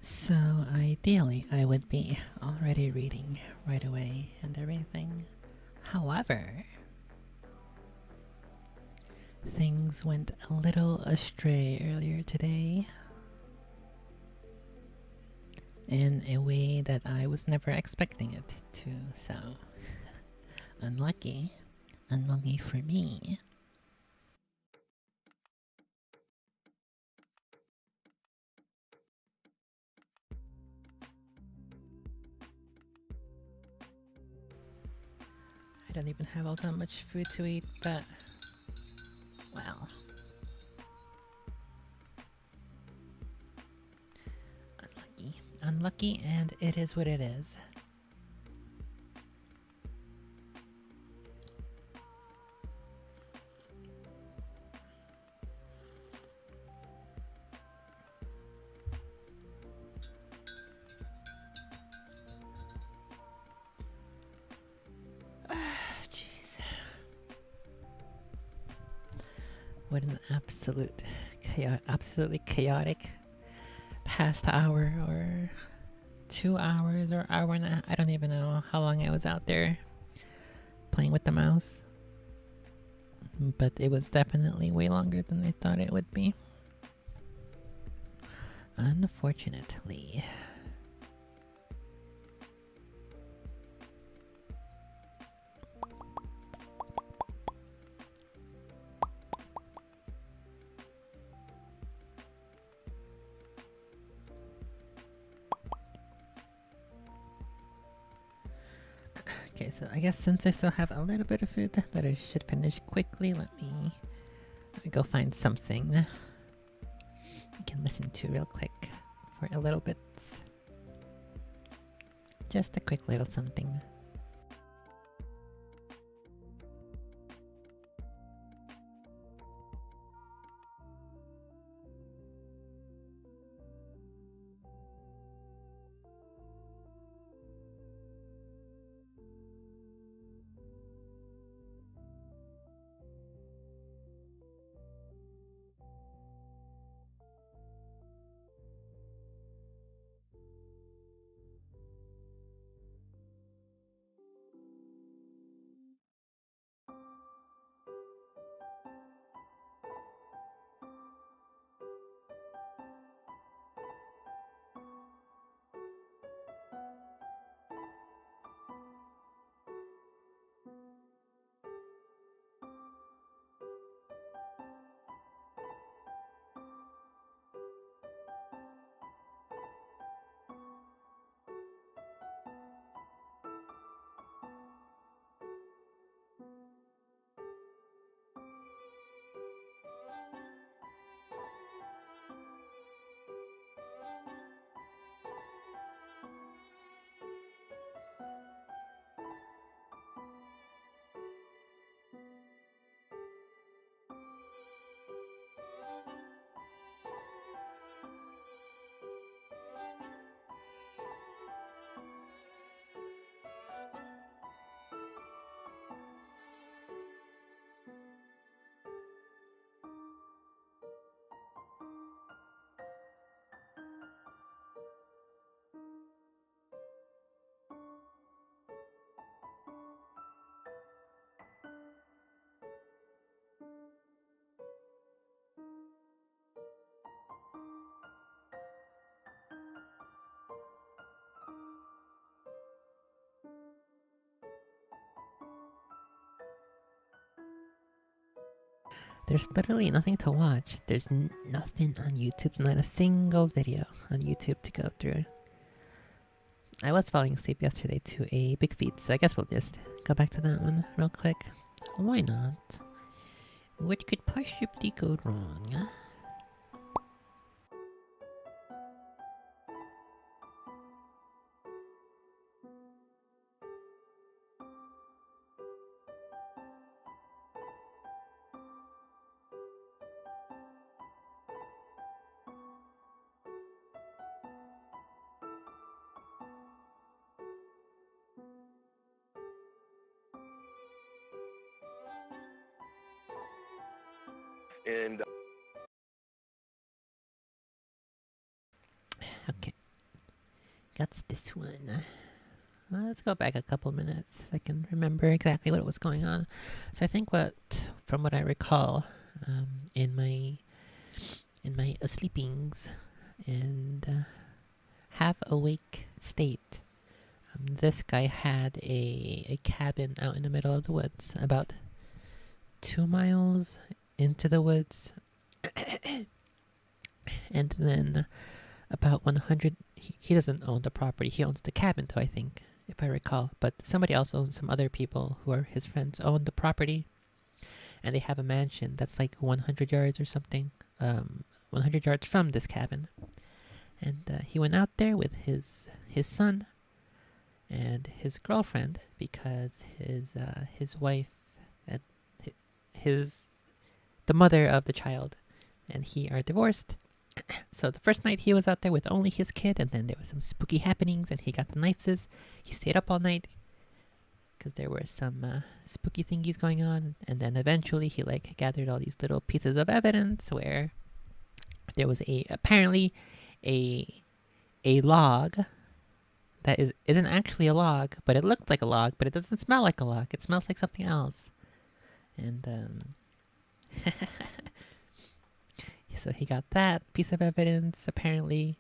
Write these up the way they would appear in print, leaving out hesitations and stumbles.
So ideally, I would be already reading right away and everything. However, things went a little astray earlier today in a way that I was never expecting it to, so unlucky. Unlucky for me. I don't even have all that much food to eat, but well. Unlucky. Unlucky, and it is what it is. Jeez. What an absolutely chaotic past hour or 2 hours or hour and a half. I don't even know how long I was out there playing with the mouse. But it was definitely way longer than I thought it would be. Unfortunately. Okay, so I guess since I still have a little bit of food that I should finish quickly, let me go find something I can listen to real quick for a little bit. Just a quick little something. There's literally nothing to watch. There's nothing on YouTube, not a single video on YouTube to go through. I was falling asleep yesterday to a big feat, so I guess we'll just go back to that one real quick. Why not? What could possibly go wrong? And Okay, got this one. Well, let's go back a couple minutes. I can remember exactly what was going on. So I think from what I recall, in my sleepings and half awake state, this guy had a cabin out in the middle of the woods, about 2 miles into the woods, and then about 100. He doesn't own the property. He owns the cabin, though, I think, if I recall. But somebody else owns, some other people who are his friends own the property, and they have a mansion that's like 100 yards or something, 100 yards from this cabin. And he went out there with his son and his girlfriend because his wife and his the mother of the child and he are divorced. So the first night he was out there with only his kid, and then there was some spooky happenings, and he got the knives. He stayed up all night because there were some spooky thingies going on, and then eventually he like gathered all these little pieces of evidence where there was apparently a log that isn't actually a log, but it looked like a log, but it doesn't smell like a log. It smells like something else. And so he got that piece of evidence apparently,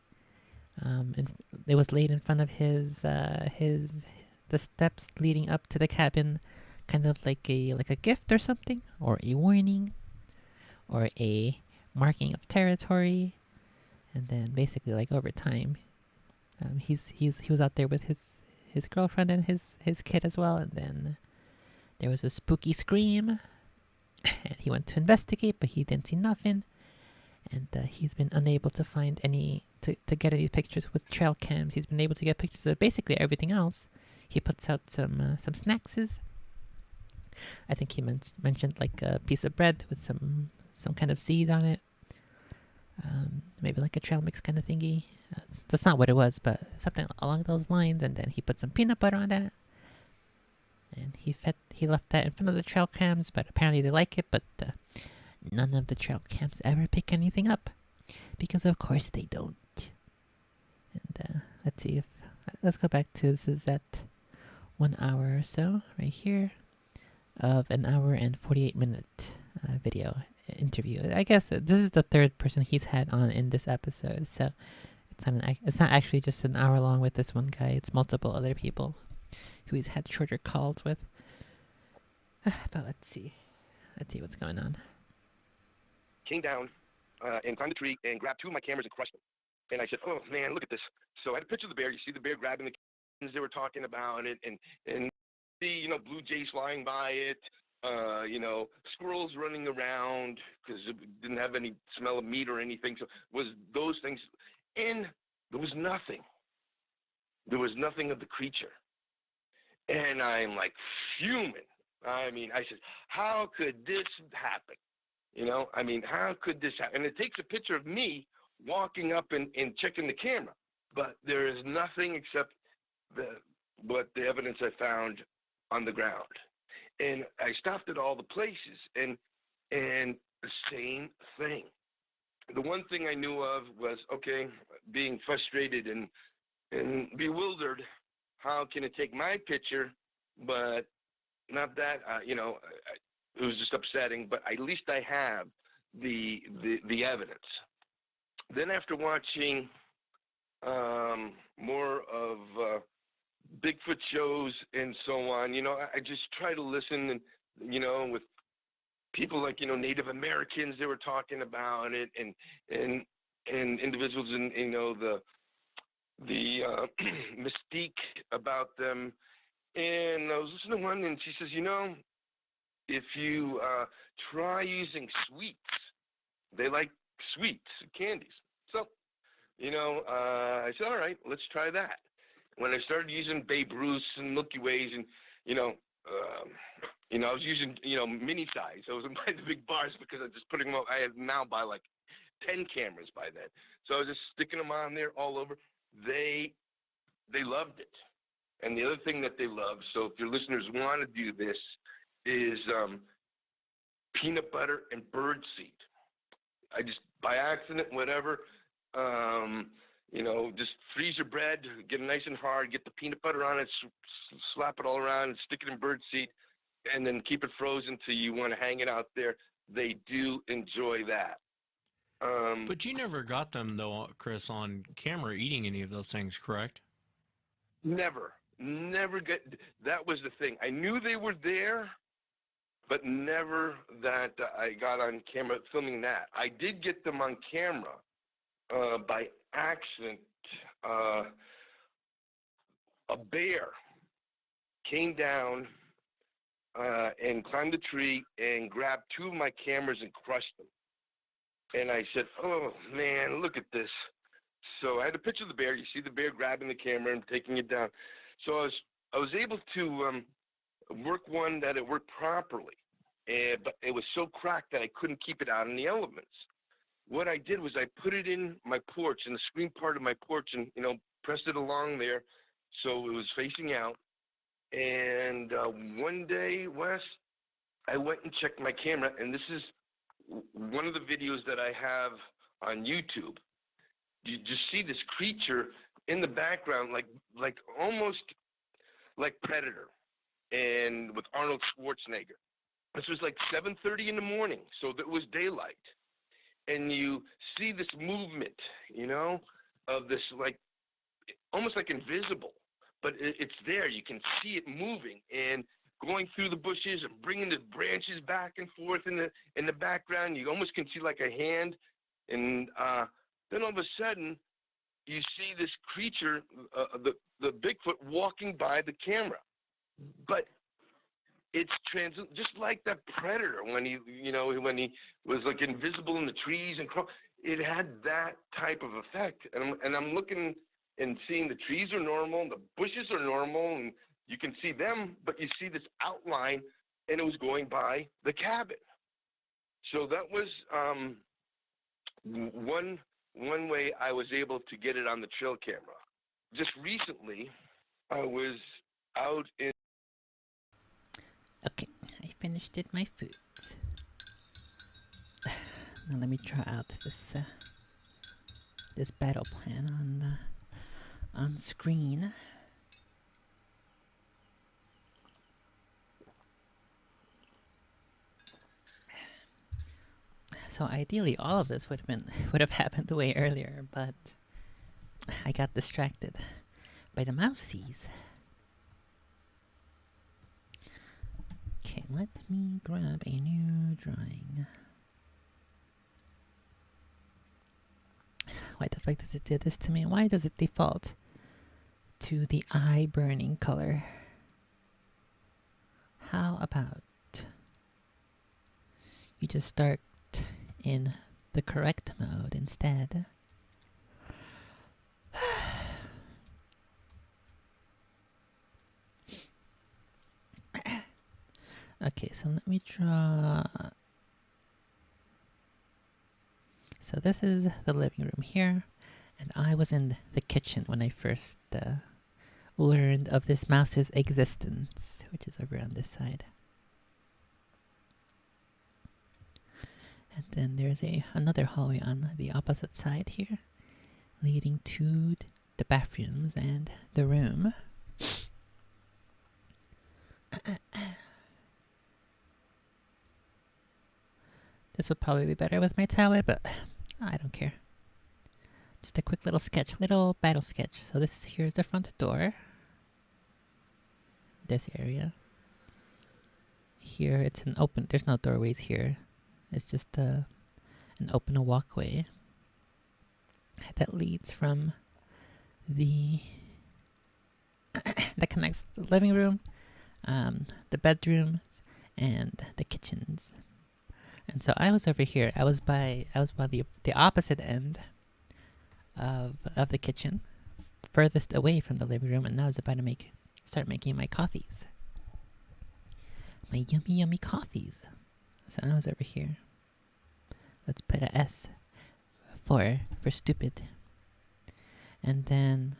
and it was laid in front of the steps leading up to the cabin, kind of like a gift or something, or a warning, or a marking of territory. And then basically, like over time, he was out there with his girlfriend and his kid as well. And then there was a spooky scream, and he went to investigate, but he didn't see nothing. And he's been unable to find to get any pictures with trail cams. He's been able to get pictures of basically everything else. He puts out some snackses. I think he mentioned like a piece of bread with some kind of seed on it. Maybe like a trail mix kind of thingy. That's not what it was, but something along those lines. And then he put some peanut butter on that. And he left that in front of the trail cams, but apparently they like it. But none of the trail cams ever pick anything up, because of course they don't. And let's see if let's go back to this is at 1 hour or so right here of an hour and 48-minute video interview. I guess this is the third person he's had on in this episode, so it's not actually just an hour long with this one guy. It's multiple other people who he's had shorter calls with. But let's see what's going on. came down and climbed the tree and grabbed two of my cameras and crushed them. And I said, "Oh man, look at this!" So I had a picture of the bear. You see the bear grabbing the kittens they were talking about it, and see blue jays flying by it. Squirrels running around because it didn't have any smell of meat or anything. So it was those things, and there was nothing. There was nothing of the creature, and I'm like fuming. I mean, I said, "How could this happen?" How could this happen? And it takes a picture of me walking up and checking the camera, but there is nothing except the evidence I found on the ground. And I stopped at all the places, and the same thing. The one thing I knew of was, okay, being frustrated and bewildered. How can it take my picture, but not that? It was just upsetting. But at least I have the evidence. Then after watching more of Bigfoot shows and so on, I just try to listen and with people like Native Americans. They were talking about it, and individuals in the mystique about them. And I was listening to one, and she says, if you try using sweets, they like sweets, candies. So, I said, all right, let's try that. When I started using Babe Ruths and Milky Ways, and I was using mini size. I wasn't buying the big bars because I was just putting them up. I had now buy like 10 cameras by then, so I was just sticking them on there all over. They loved it. And the other thing that they love, so if your listeners want to do this, is peanut butter and birdseed. I just, by accident, whatever, just freeze your bread, get it nice and hard, get the peanut butter on it, slap it all around, and stick it in birdseed, and then keep it frozen till you want to hang it out there. They do enjoy that. But you never got them, though, Chris, on camera eating any of those things, correct? Never get. That was the thing. I knew they were there, but never that I got on camera filming that. I did get them on camera by accident. A bear came down and climbed a tree and grabbed two of my cameras and crushed them. And I said, oh, man, look at this. So I had a picture of the bear. You see the bear grabbing the camera and taking it down. So I was able to work one that it worked properly. But it was so cracked that I couldn't keep it out in the elements. What I did was I put it in my porch, in the screen part of my porch, and, pressed it along there so it was facing out. And one day, Wes, I went and checked my camera, and this is one of the videos that I have on YouTube. You just see this creature in the background, like almost like Predator, and with Arnold Schwarzenegger. This was like 7:30 in the morning, so it was daylight, and you see this movement, of this like almost like invisible, but it's there. You can see it moving and going through the bushes and bringing the branches back and forth in the background. You almost can see like a hand, and then all of a sudden you see this creature, the Bigfoot, walking by the camera, but it's just like that Predator when he was like invisible in the trees and it had that type of effect. And I'm looking and seeing the trees are normal, and the bushes are normal, and you can see them, but you see this outline, and it was going by the cabin. So that was one way I was able to get it on the trail camera. Just recently, I was out in. Okay, I finished my food. Now let me try out this battle plan on screen. So ideally, all of this would have happened way earlier, but I got distracted by the mousies. Okay, let me grab a new drawing. Why the fuck does it do this to me? Why does it default to the eye burning color? How about you just start in the correct mode instead? Okay, so let me draw. So this is the living room here, and I was in the kitchen when I first learned of this mouse's existence, which is over on this side. And then there's another hallway on the opposite side here, leading to the bathrooms and the room. This would probably be better with my tablet, but I don't care. Just a quick little sketch, little battle sketch. So here's the front door. This area. here, it's an open. There's no doorways here. It's just an open walkway that leads from the that connects the living room, the bedrooms, and the kitchens. And so I was over here. I was by the opposite end of the kitchen, furthest away from the living room, and I was about to start making my coffees. My yummy, yummy coffees. So I was over here. Let's put a S for stupid. And then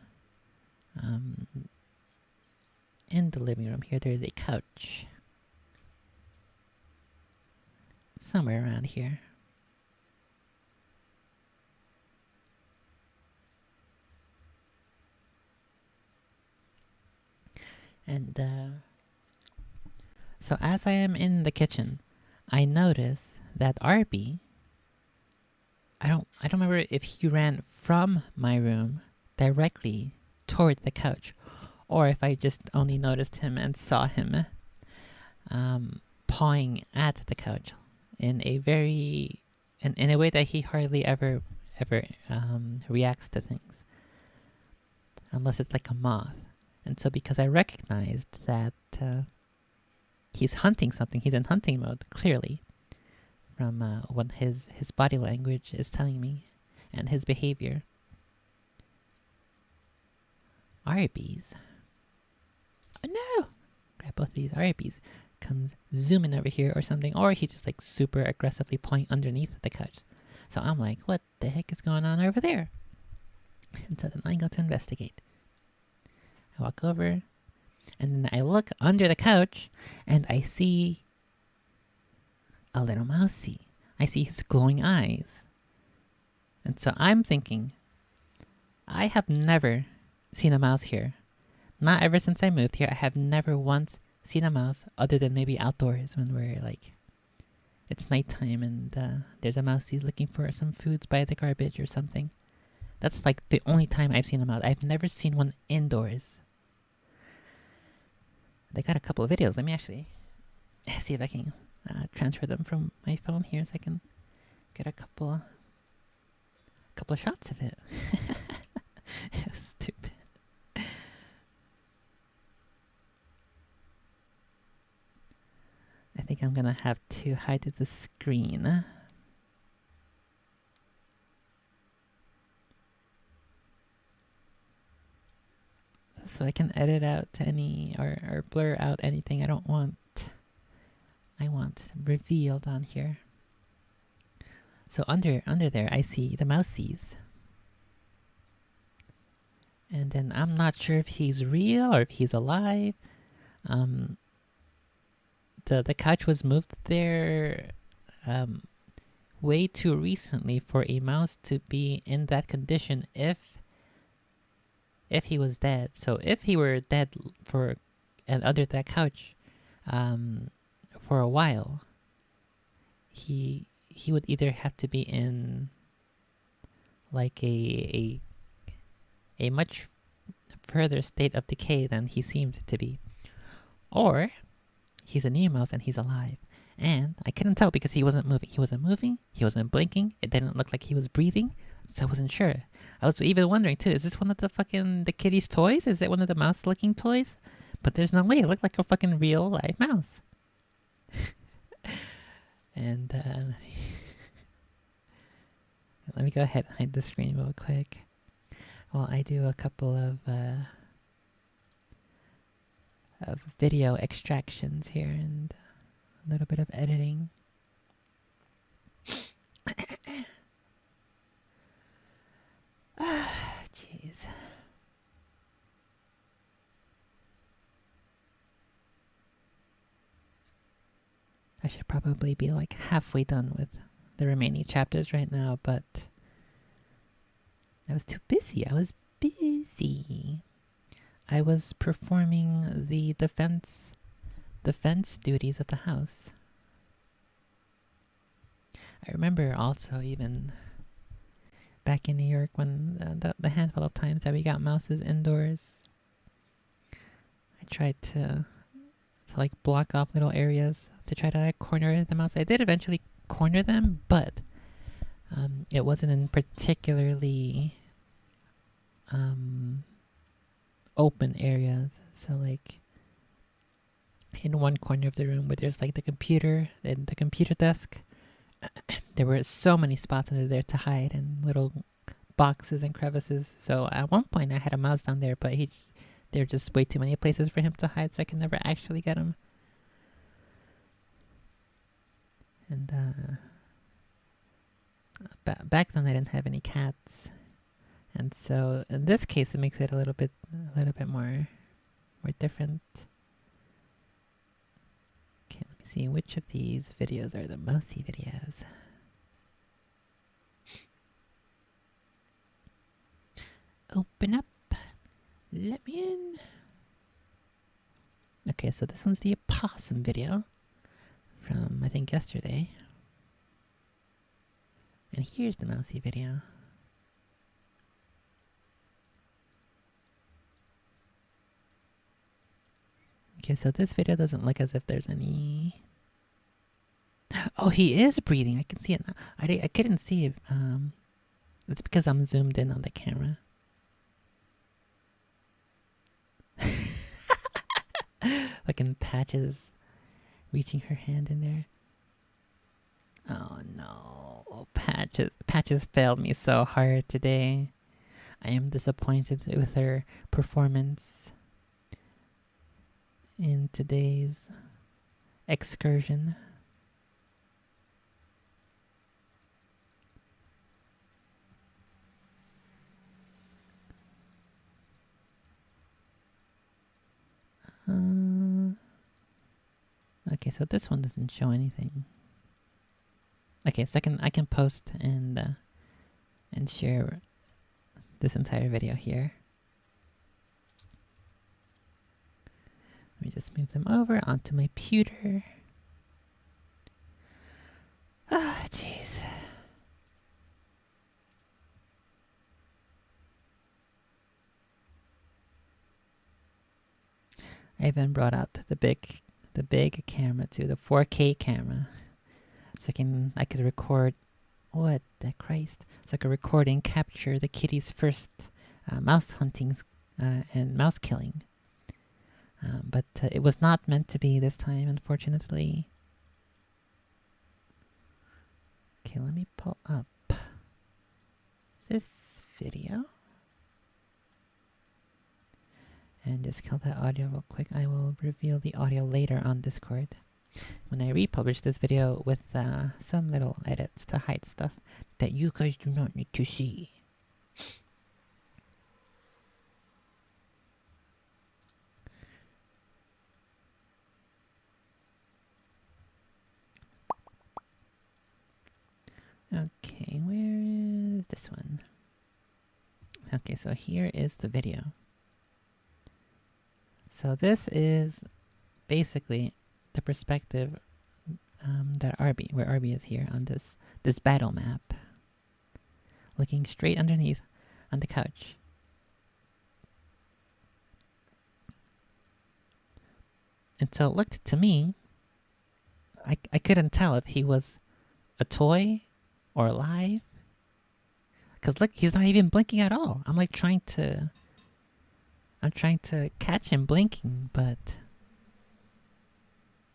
in the living room here, there is a couch. Somewhere around here. And so as I am in the kitchen, I notice that Arby, I don't remember if he ran from my room directly toward the couch, or if I just only noticed him and saw him pawing at the couch in a very in a way that he hardly ever reacts to things, unless it's like a moth. And so because I recognized that he's hunting something, he's in hunting mode, clearly, from what his body language is telling me, and his behavior. Arby's. Oh no! Grab both of these. Arby's comes zooming over here or something, or he's just like super aggressively pawing underneath the couch. So I'm like, what the heck is going on over there? And so then I go to investigate. I walk over, and then I look under the couch, and I see a little mousey. I see his glowing eyes. And so I'm thinking, I have never seen a mouse here. Not ever since I moved here. I have never once seen a mouse, other than maybe outdoors when we're like, it's nighttime and there's a mouse he's looking for some foods by the garbage or something. That's like the only time I've seen a mouse. I've never seen one indoors. They got a couple of videos. Let me actually see if I can transfer them from my phone here so I can get a couple of shots of it. Stupid. I think I'm gonna have to hide the screen. So I can edit out any or blur out anything I don't want. I want revealed on here. So under there I see the mousies. And then I'm not sure if he's real or if he's alive. The couch was moved there way too recently for a mouse to be in that condition if he was dead. So if he were dead and under that couch for a while, he would either have to be in like a much further state of decay than he seemed to be, or he's a new mouse and he's alive. And I couldn't tell because he wasn't moving. He wasn't moving. He wasn't blinking. It didn't look like he was breathing. So I wasn't sure. I was even wondering too, is this one of the kitty's toys? Is it one of the mouse looking toys? But there's no way. It looked like a fucking real live mouse. And let me go ahead and hide the screen real quick while I do a couple of video extractions here and a little bit of editing. Jeez. I should probably be like halfway done with the remaining chapters right now, but I was too busy. I was performing the defense duties of the house. I remember also even back in New York when the handful of times that we got mouses indoors, I tried to to like block off little areas to try to corner the mouse. I did eventually corner them, but it wasn't in particularly open areas. So like in one corner of the room where there's like the computer and the computer desk, there were so many spots under there to hide and little boxes and crevices. So at one point I had a mouse down there, but there were just way too many places for him to hide, so I could never actually get him. And back then I didn't have any cats, and so in this case it makes it a little bit more different. Okay, let me see which of these videos are the mousy videos. Open up. Let me in. Okay, so this one's the opossum video from, I think, yesterday. And here's the mousy video. Okay, so this video doesn't look as if there's any... Oh, he is breathing. I can see it now. I couldn't see it. It's because I'm zoomed in on the camera. Like in Patches reaching her hand in there. Oh no, Patches failed me so hard today. I am disappointed with her performance in today's excursion. Okay, so this one doesn't show anything. Okay, so I can post and share this entire video here. Let me just move them over onto my pewter. Ah, jeez. I even brought out the big camera too, the 4K camera, so I could record. What the Christ! So I could record and capture the kitty's first mouse huntings and mouse killing. But it was not meant to be this time, unfortunately. Okay, let me pull up this video and just kill that audio real quick. I will reveal the audio later on Discord when I republish this video with some little edits to hide stuff that you guys do not need to see. Okay, where is this one? Okay, so here is the video. So this is basically the perspective where Arby is here on this battle map, looking straight underneath on the couch. And so it looked to me, I couldn't tell if he was a toy or alive. Because look, he's not even blinking at all. I'm trying to catch him blinking, but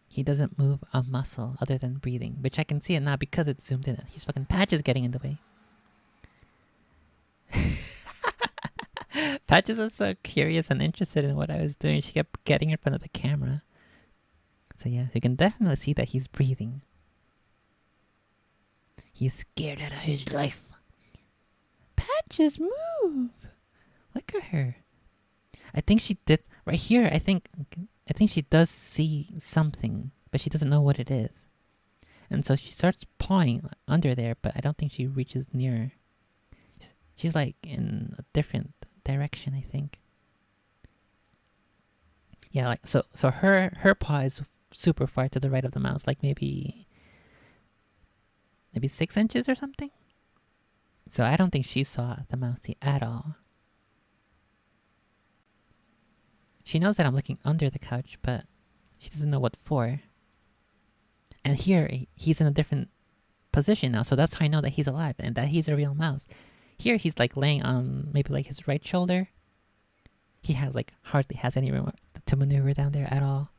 he doesn't move a muscle other than breathing, which I can see it now because it's zoomed in. He's fucking Patches getting in the way. Patches was so curious and interested in what I was doing. She kept getting in front of the camera. So yeah, you can definitely see that he's breathing. He's scared out of his life. Patches, move! Look at her. I think she did right here. I think she does see something, but she doesn't know what it is. And so she starts pawing under there, but I don't think she reaches near. She's like in a different direction, I think. Yeah, like so her paw is super far to the right of the mouse, like maybe 6 inches or something. So I don't think she saw the mousey at all. She knows that I'm looking under the couch, but She doesn't know what for. And here, he's in a different position now, so that's how I know that he's alive and that he's a real mouse. Here, he's like laying on maybe like his right shoulder. He has like hardly has any room to maneuver down there at all.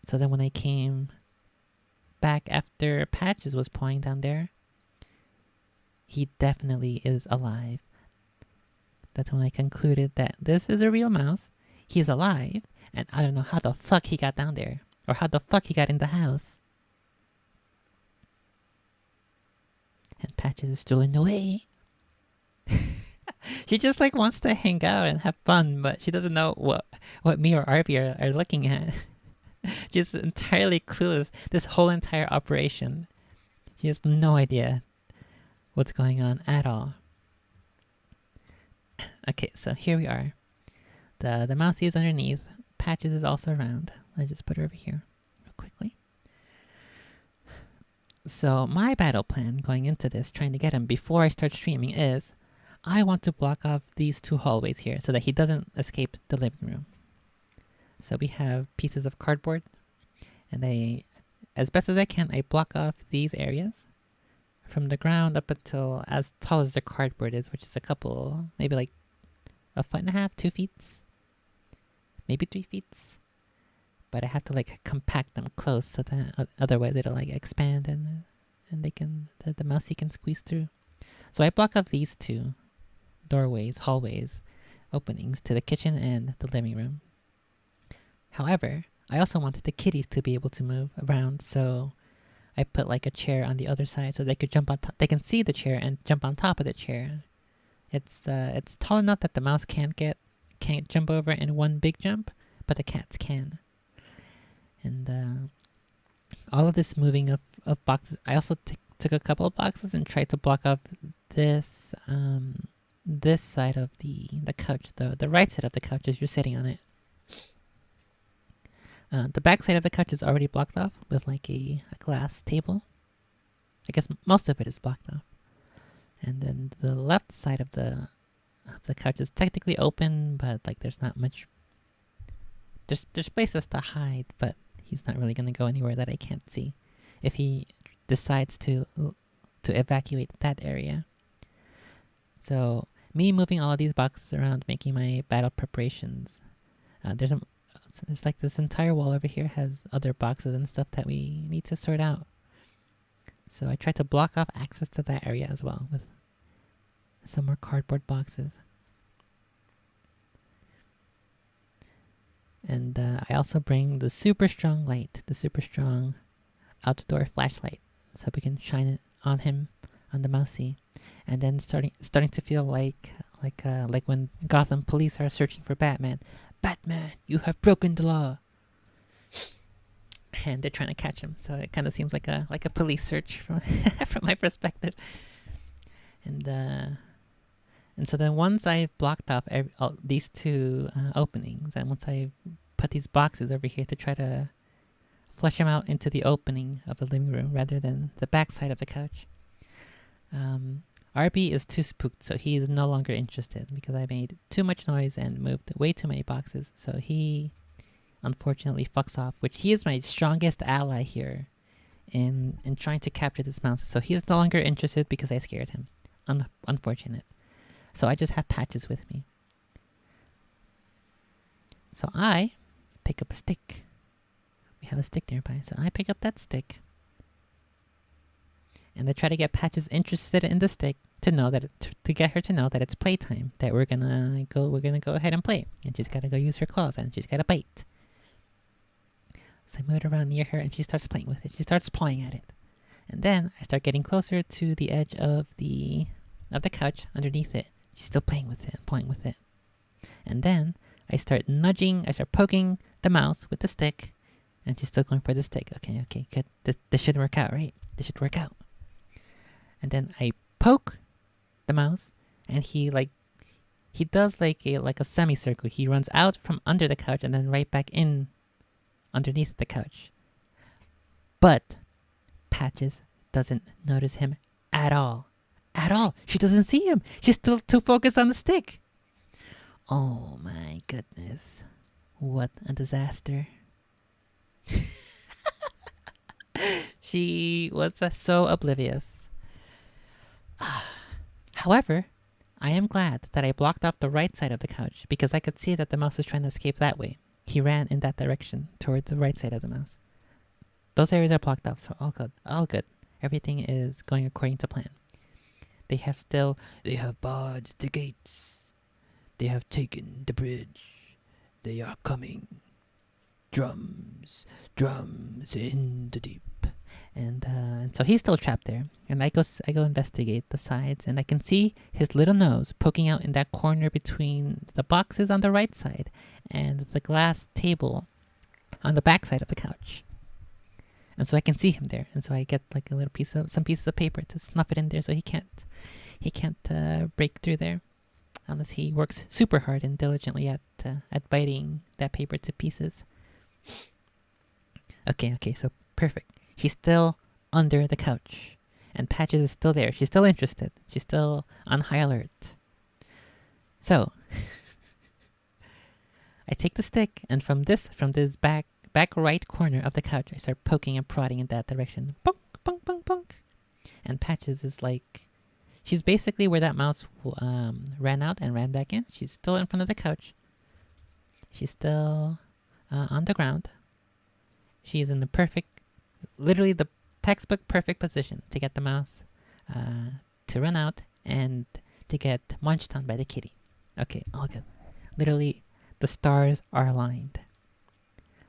So then when I came back after Patches was pawing down there, he definitely is alive. That's when I concluded that this is a real mouse. He's alive, and I don't know how the fuck he got down there, or how the fuck he got in the house. And Patches is still in the way. She just like wants to hang out and have fun, but she doesn't know what me or RB are looking at. She's entirely clueless. This whole entire operation, she has no idea what's going on at all. Okay, so here we are. The mousey is underneath. Patches is also around. Let's just put her over here real quickly. So my battle plan going into this, trying to get him before I start streaming, is I want to block off these two hallways here so that he doesn't escape the living room. So we have pieces of cardboard, and as best as I can, I block off these areas from the ground up until as tall as the cardboard is, which is a couple, maybe like 1.5 feet, 2 feet, maybe 3 feet. But I have to like compact them close so that otherwise it'll like expand and they can the mousey can squeeze through. So I block off these two doorways, hallways, openings to the kitchen and the living room. However, I also wanted the kitties to be able to move around, so I put like a chair on the other side so they could jump on top. They can see the chair and jump on top of the chair. It's tall enough that the mouse can't jump over in one big jump, but the cats can. And all of this moving of boxes. I also took a couple of boxes and tried to block off this this side of the couch, the right side of the couch as you're sitting on it. The back side of the couch is already blocked off with like a glass table. I guess most of it is blocked off. And then the left side of the couch is technically open, but like there's not much. There's places to hide, but he's not really gonna go anywhere that I can't see if he decides to evacuate that area. So me moving all of these boxes around, making my battle preparations. It's like this entire wall over here has other boxes and stuff that we need to sort out. So I tried to block off access to that area as well with some more cardboard boxes. And I also bring the super strong light, the super strong outdoor flashlight, so we can shine it on him, on the mousey. And then starting to feel like when Gotham police are searching for Batman. Batman, you have broken the law. And they're trying to catch him, so it kind of seems like a police search from from my perspective. And so then once I've blocked off these two openings, and once I've put these boxes over here to try to flush them out into the opening of the living room rather than the back side of the couch, RB is too spooked, so he is no longer interested because I made too much noise and moved way too many boxes. So he unfortunately fucks off, which he is my strongest ally here in trying to capture this mouse. So he is no longer interested because I scared him. Unfortunate. So I just have Patches with me. So I pick up a stick. We have a stick nearby, so I pick up that stick. And I try to get Patches interested in the stick to know that to get her to know that it's playtime. That we're gonna go ahead and play. And she's gotta go use her claws and she's gotta bite. So I move it around near her and she starts playing with it. She starts pawing at it. And then I start getting closer to the edge of the couch underneath it. She's still playing with it, pawing with it. And then I start poking the mouse with the stick, and she's still going for the stick. Okay, good. This should work out, right? This should work out. And then I poke the mouse, and he does like a semicircle. He runs out from under the couch and then right back in underneath the couch. But Patches doesn't notice him at all. At all. She doesn't see him. She's still too focused on the stick. Oh my goodness. What a disaster. She was so oblivious. However, I am glad that I blocked off the right side of the couch because I could see that the mouse was trying to escape that way. He ran in that direction toward the right side of the mouse. Those areas are blocked off, so all good. All good. Everything is going according to plan. They have barred the gates. They have taken the bridge. They are coming. Drums, drums in the deep. And so he's still trapped there. And I go investigate the sides, and I can see his little nose poking out in that corner between the boxes on the right side and the glass table on the back side of the couch. And so I can see him there, and so I get like some pieces of paper to snuff it in there, so he can't break through there, unless he works super hard and diligently at biting that paper to pieces. Okay, so perfect. He's still under the couch, and Patches is still there. She's still interested. She's still on high alert. So I take the stick, and from this back right corner of the couch, I start poking and prodding in that direction. Bonk, bonk, bonk, bonk. And Patches is like, she's basically where that mouse ran out and ran back in. She's still in front of the couch. She's still on the ground. She is in the perfect, literally the textbook perfect position to get the mouse to run out and to get munched on by the kitty. Okay, all good. Literally, the stars are aligned.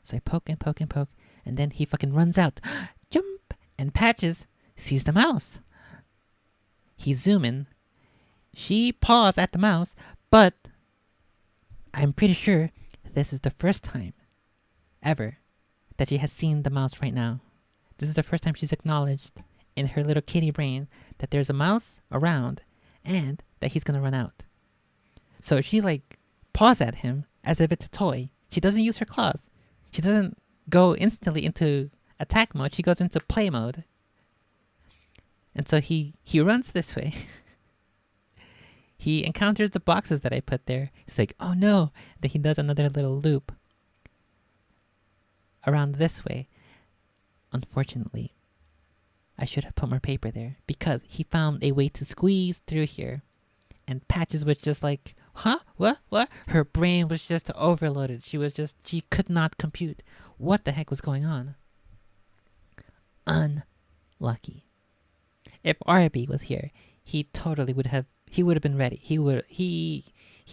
So I poke and poke and poke, and then he fucking runs out. Jump! And Patches sees the mouse. He's zooming. She paws at the mouse, but I'm pretty sure this is the first time ever that she has seen the mouse right now. This is the first time she's acknowledged in her little kitty brain that there's a mouse around and that he's gonna run out. So she like paws at him as if it's a toy. She doesn't use her claws. She doesn't go instantly into attack mode. She goes into play mode. And so he runs this way. He encounters the boxes that I put there. He's like, oh no. Then he does another little loop around this way. Unfortunately, I should have put more paper there because he found a way to squeeze through here. And Patches was just like, huh? What? Her brain was just overloaded. She could not compute what the heck was going on. Unlucky. If RB was here, he would have been ready. He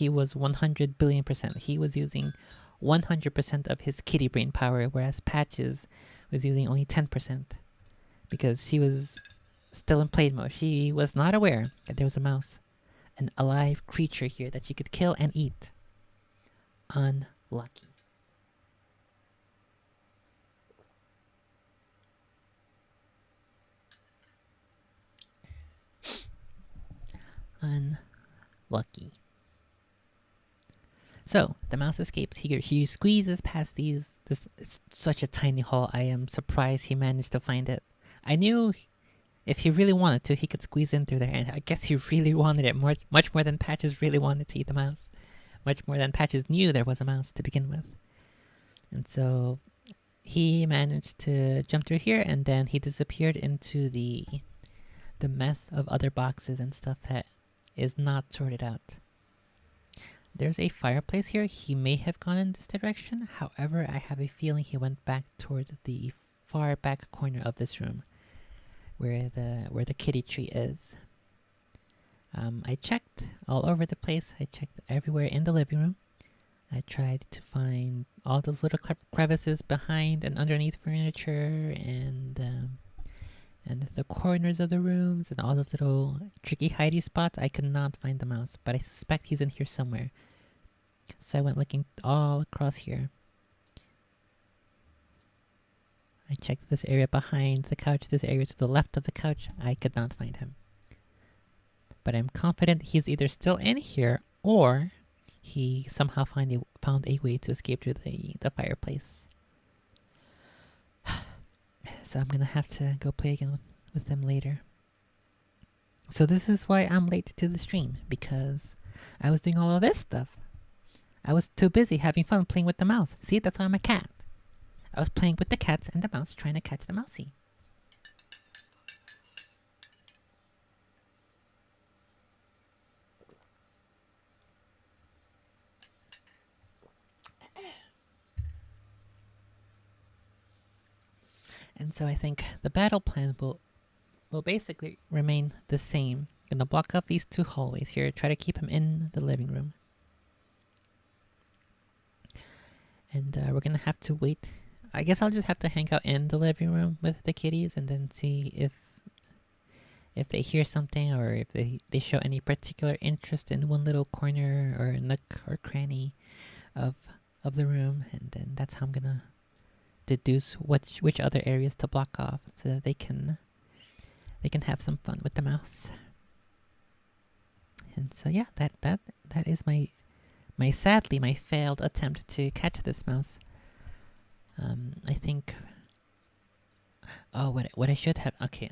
was 100 billion%. He was using 100% of his kitty brain power, whereas Patches was using only 10% because she was still in play mode. She was not aware that there was a mouse, an alive creature here that she could kill and eat. Unlucky. Unlucky. So the mouse escapes. He squeezes past these. It's such a tiny hole. I am surprised he managed to find it. I knew if he really wanted to, he could squeeze in through there, and I guess he really wanted it much more than Patches really wanted to eat the mouse. Much more than Patches knew there was a mouse to begin with. And so he managed to jump through here, and then he disappeared into the mess of other boxes and stuff that is not sorted out. There's a fireplace here. He may have gone in this direction. However, I have a feeling he went back toward the far back corner of this room, where the kitty tree is. I checked all over the place. I checked everywhere in the living room. I tried to find all those little crevices behind and underneath furniture and the corners of the rooms and all those little tricky hidey spots. I could not find the mouse, but I suspect he's in here somewhere. So I went looking all across here. I checked this area behind the couch, this area to the left of the couch. I could not find him. But I'm confident he's either still in here or he somehow found a way to escape through the fireplace. So I'm gonna have to go play again with them later. So this is why I'm late to the stream, because I was doing all of this stuff. I was too busy having fun playing with the mouse. See, that's why I'm a cat. I was playing with the cats and the mouse, trying to catch the mousey. And so I think the battle plan will basically remain the same. Gonna block off these 2 hallways here, try to keep him in the living room. And we're gonna have to wait. I guess I'll just have to hang out in the living room with the kitties and then see if they hear something or if they show any particular interest in one little corner or nook or cranny of the room, and then that's how I'm gonna deduce which other areas to block off so that they can have some fun with the mouse. And so yeah, that is my sadly my failed attempt to catch this mouse. I think. Oh, what I should have. Okay,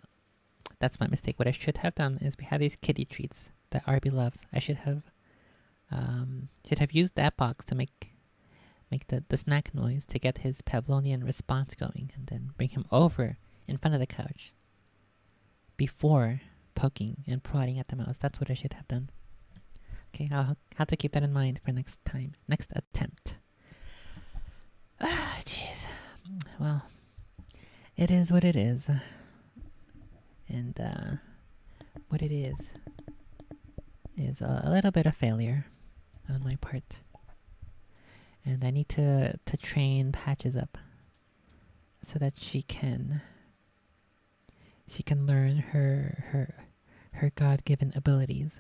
that's my mistake. What I should have done is we have these kitty treats that Arby loves. I should have used that box to make the snack noise to get his Pavlonian response going, and then bring him over in front of the couch before poking and prodding at the mouse. That's what I should have done. Okay, I'll have to keep that in mind for next time. Next attempt. Ah, jeez. Well, it is what it is. And what it is a little bit of failure on my part. And I need to train Patches up so that she can learn her God-given abilities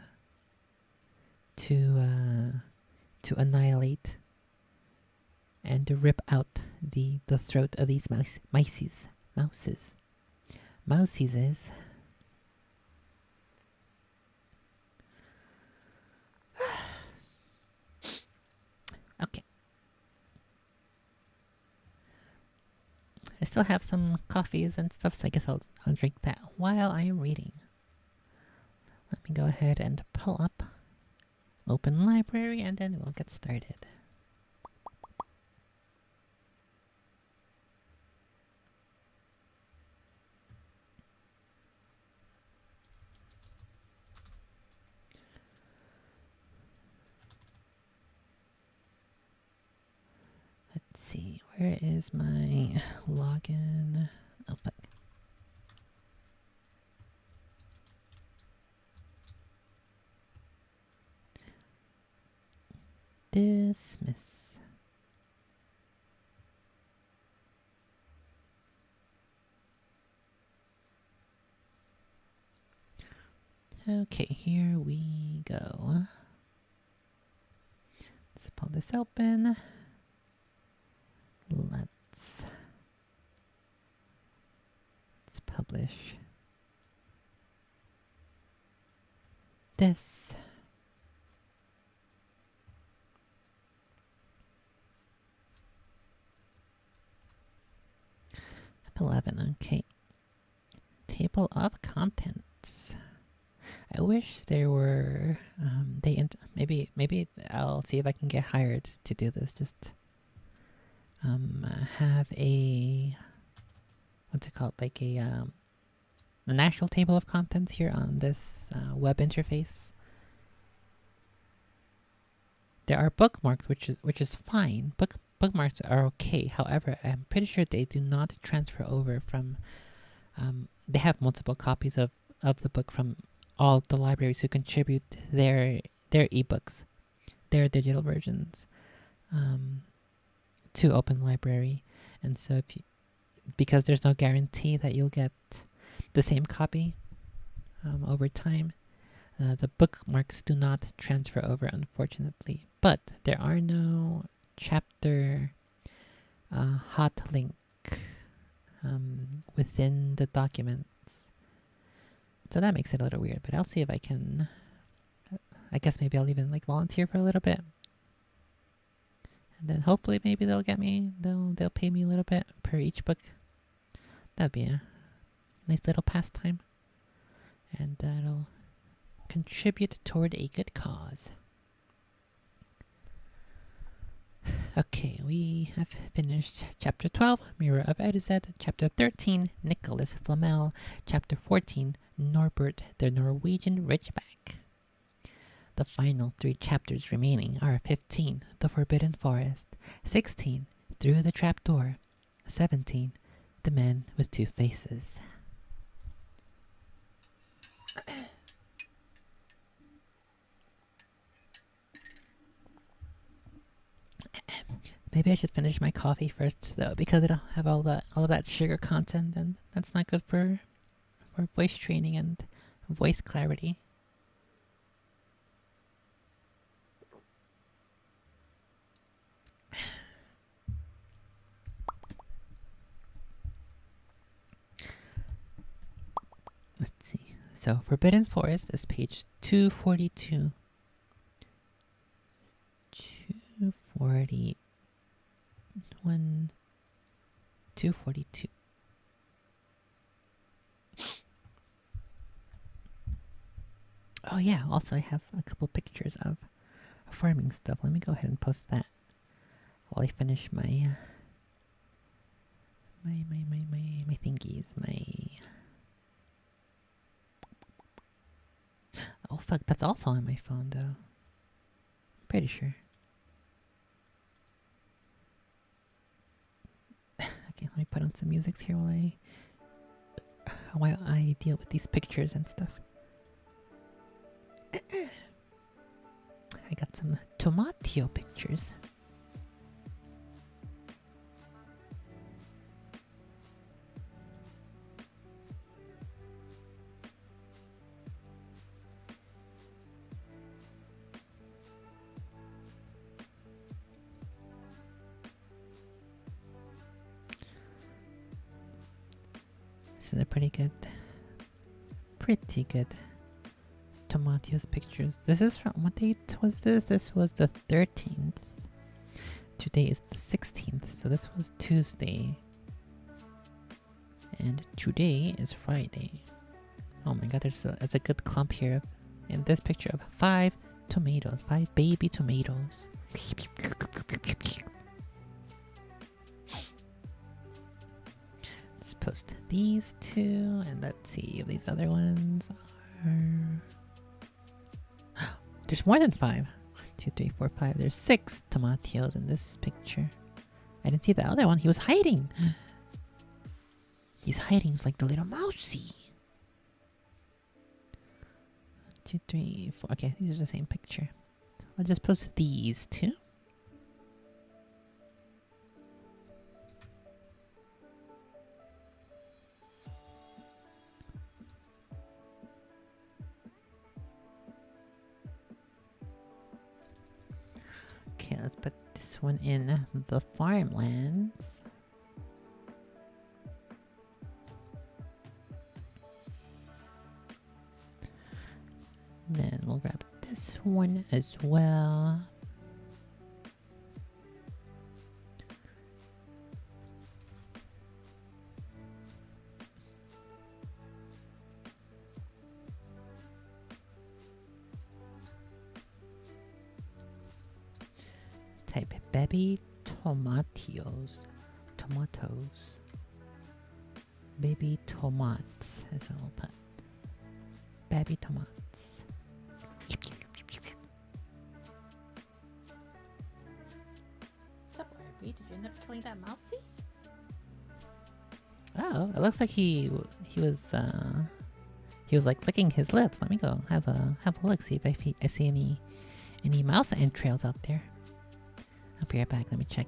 to annihilate and to rip out the throat of these mouses. Okay. I still have some coffees and stuff, so I guess I'll drink that while I am reading. Let me go ahead and pull up Open Library, and then we'll get started. Let's see, where is my login? Oh, fuck. Dismiss. Okay, here we go. Let's pull this open. Let's publish this. Up 11, okay. Table of contents. I wish there were maybe I'll see if I can get hired to do this. Just have a what's it called, like an actual table of contents here on this web interface. There are bookmarks, which is fine. Bookmarks are okay. However, I'm pretty sure they do not transfer over from. They have multiple copies of the book from all the libraries who contribute their ebooks, their digital versions, to Open Library. And so because there's no guarantee that you'll get the same copy over time, the bookmarks do not transfer over, unfortunately. But there are no chapter hot link within the documents. So that makes it a little weird, but I'll see if I can. I guess maybe I'll even volunteer for a little bit. And then hopefully maybe they'll get me, they'll pay me a little bit per each book. That'd be a nice little pastime. And that'll contribute toward a good cause. Okay, we have finished Chapter 12, Mirror of Edizet, Chapter 13, Nicholas Flamel, Chapter 14, Norbert the Norwegian Ridgeback. The final 3 chapters remaining are 15, The Forbidden Forest, 16, Through the Trapdoor, 17, The Man with Two Faces. Maybe I should finish my coffee first, though, because it'll have all of that sugar content, and that's not good for voice training and voice clarity. Let's see. So, Forbidden Forest is page 242. 241. 242. Oh yeah, also I have a couple pictures of farming stuff. Let me go ahead and post that while I finish my my thingies. Oh fuck, that's also on my phone though. Pretty sure. Okay, let me put on some music here while I deal with these pictures and stuff. I got some tomato pictures. This is a pretty good tomatoes pictures. This is from, what date was this? This was the 13th. Today is the 16th, so this was Tuesday. And today is Friday. Oh my god, there's a good clump here in this picture of 5 tomatoes, 5 baby tomatoes. Let's post these 2, and let's see if these other ones are... There's more than 5. 1, 2, 3, 4, 5. There's 6 tomatoes in this picture. I didn't see the other one. He was hiding. He's hiding. He's like the little mousey. 1, 2, 3, 4. Okay, these are the same picture. I'll just post these 2. Okay, let's put this one in the farmlands. Then we'll grab this one as well. Type baby tomatoes. Baby tomates. That's what we'll put. Baby tomates. What's up, Barbie? Did you end up killing that mousey? Oh, it looks like he was like licking his lips. Let me go have a look, see if I see any mouse entrails out there. I'll be right back. Let me check.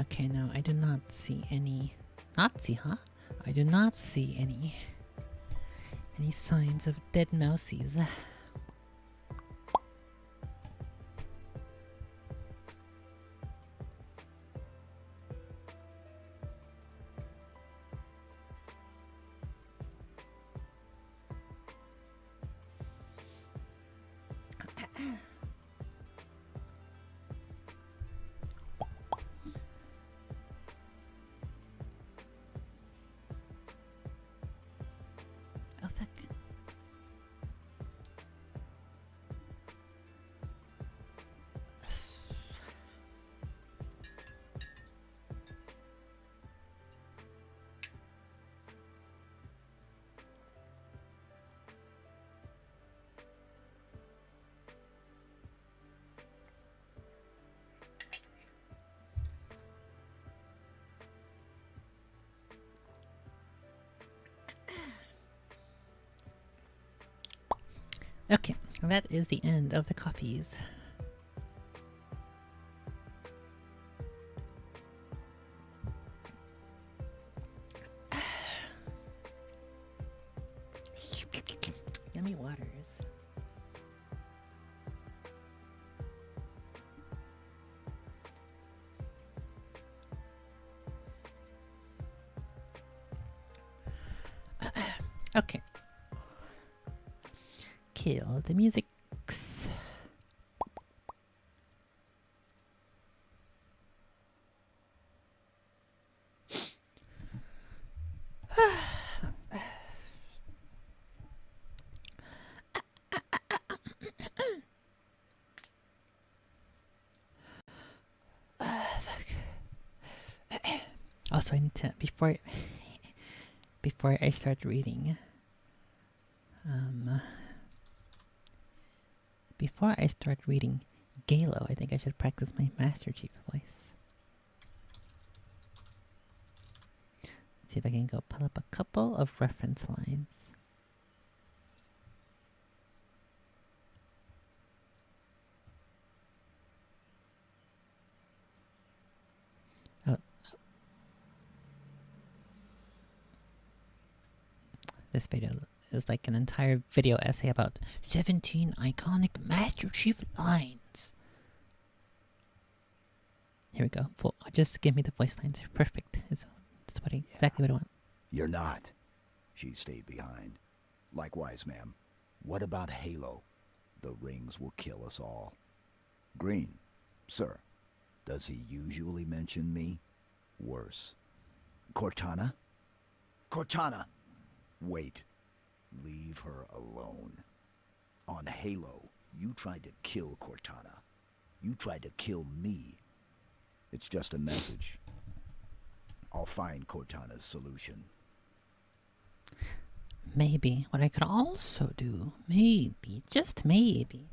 Okay, no, I do not see any Nazi, huh? I do not see any signs of dead mousies. Oh fuck. Okay, that is the end of the copies. Yummy waters. Okay. Kill the music. Also, I need to before I start reading. Before I start reading Galo, I think I should practice my Master Chief voice. See if I can go pull up a couple of reference lines. Oh. This video is like an entire video essay about 17 iconic Master Chief lines. Here we go. Just give me the voice lines. Perfect. That's exactly what I want. You're not. She stayed behind. Likewise, ma'am. What about Halo? The rings will kill us all. Green. Sir, does he usually mention me? Worse. Cortana? Cortana! Wait. Leave her alone. On Halo, you tried to kill Cortana. You tried to kill me. It's just a message. I'll find Cortana's solution. Maybe what I could also do, maybe, just maybe.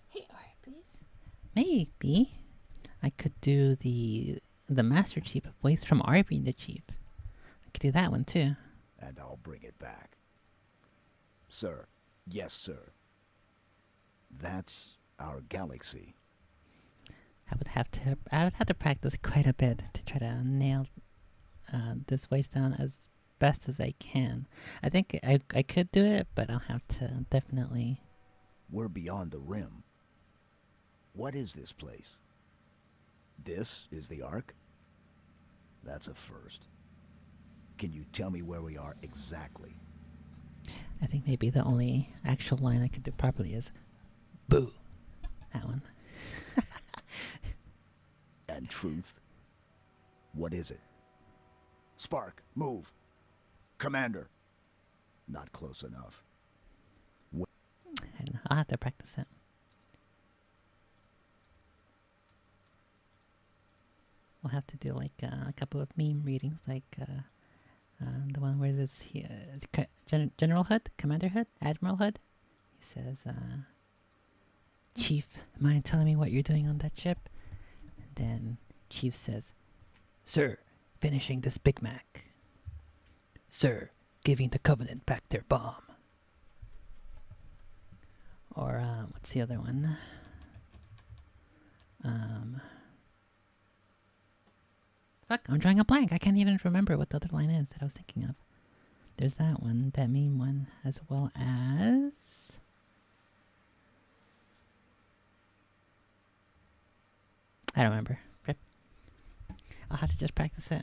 Hey, Arby's. Maybe I could do the Master Chief voice from Arby the Chief. I could do that one too. And I'll bring it back. Sir. Yes, sir. That's our galaxy. I would have to practice quite a bit to try to nail this voice down as best as I can. I think I could do it, but I'll have to definitely. We're beyond the rim. What is this place? This is the Ark? That's a first. Can you tell me where we are exactly? I think maybe the only actual line I could do properly is "Boo." That one. And truth? What is it? Spark, move. Commander. Not close enough. I don't know. I'll have to practice it. We'll have to do like a couple of meme readings, like the one where this General Hood, Commander Hood, Admiral Hood. He says, "Chief, mind telling me what you're doing on that ship?" And then Chief says, "Sir, finishing this Big Mac. Sir, giving the Covenant back their bomb." Or what's the other one? Fuck, I'm drawing a blank. I can't even remember what the other line is that I was thinking of. There's that one, that main one, as well as... I don't remember. Rip. I'll have to just practice it.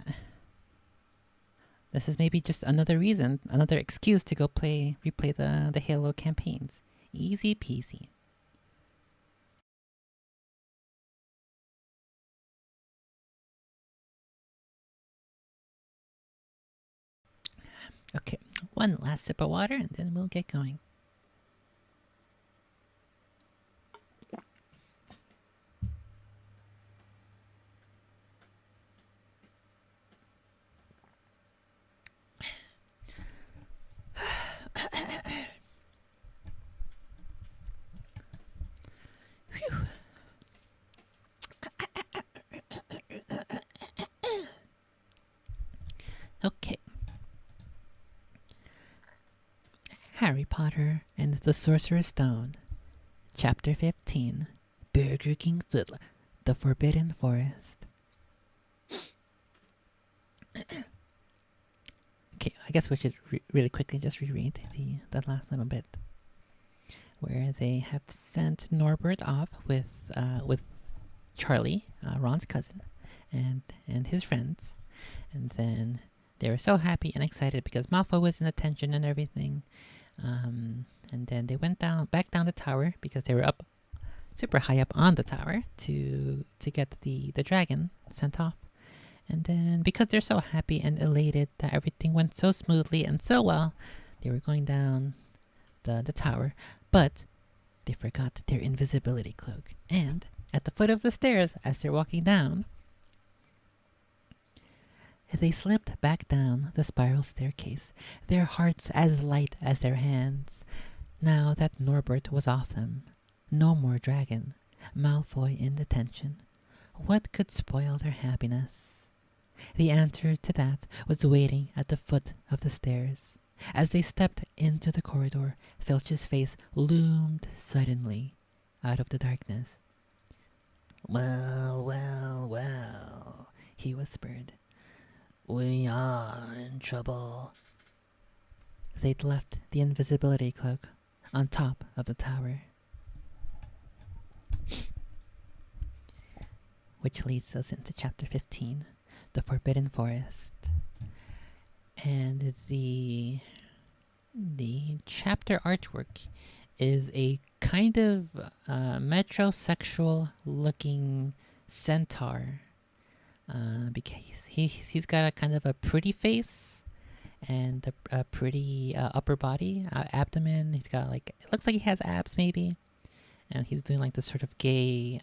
This is maybe just another reason, another excuse to go replay the Halo campaigns. Easy peasy. Okay, one last sip of water and then we'll get going. Okay. Harry Potter and the Sorcerer's Stone, Chapter 15, Burger King Fiddler, The Forbidden Forest. Okay, I guess we should really quickly just reread that last little bit, where they have sent Norbert off with Charlie, Ron's cousin, and his friends, and then they were so happy and excited because Malfoy was in attention and everything. And then they went back down the tower because they were up super high up on the tower to get the dragon sent off. And then because they're so happy and elated that everything went so smoothly and so well, they were going down the tower, but they forgot their invisibility cloak. And at the foot of the stairs, as they're walking down, they slipped back down the spiral staircase, their hearts as light as their hands. Now that Norbert was off them, no more dragon, Malfoy in detention. What could spoil their happiness? The answer to that was waiting at the foot of the stairs. As they stepped into the corridor, Filch's face loomed suddenly out of the darkness. "Well, well, well," he whispered. "We are in trouble." They'd left the invisibility cloak on top of the tower. Which leads us into Chapter 15, The Forbidden Forest. And the chapter artwork is a kind of metrosexual looking centaur. Because he's got a kind of a pretty face and a pretty upper body, abdomen. He's got like, it looks like he has abs maybe, and he's doing like this sort of gay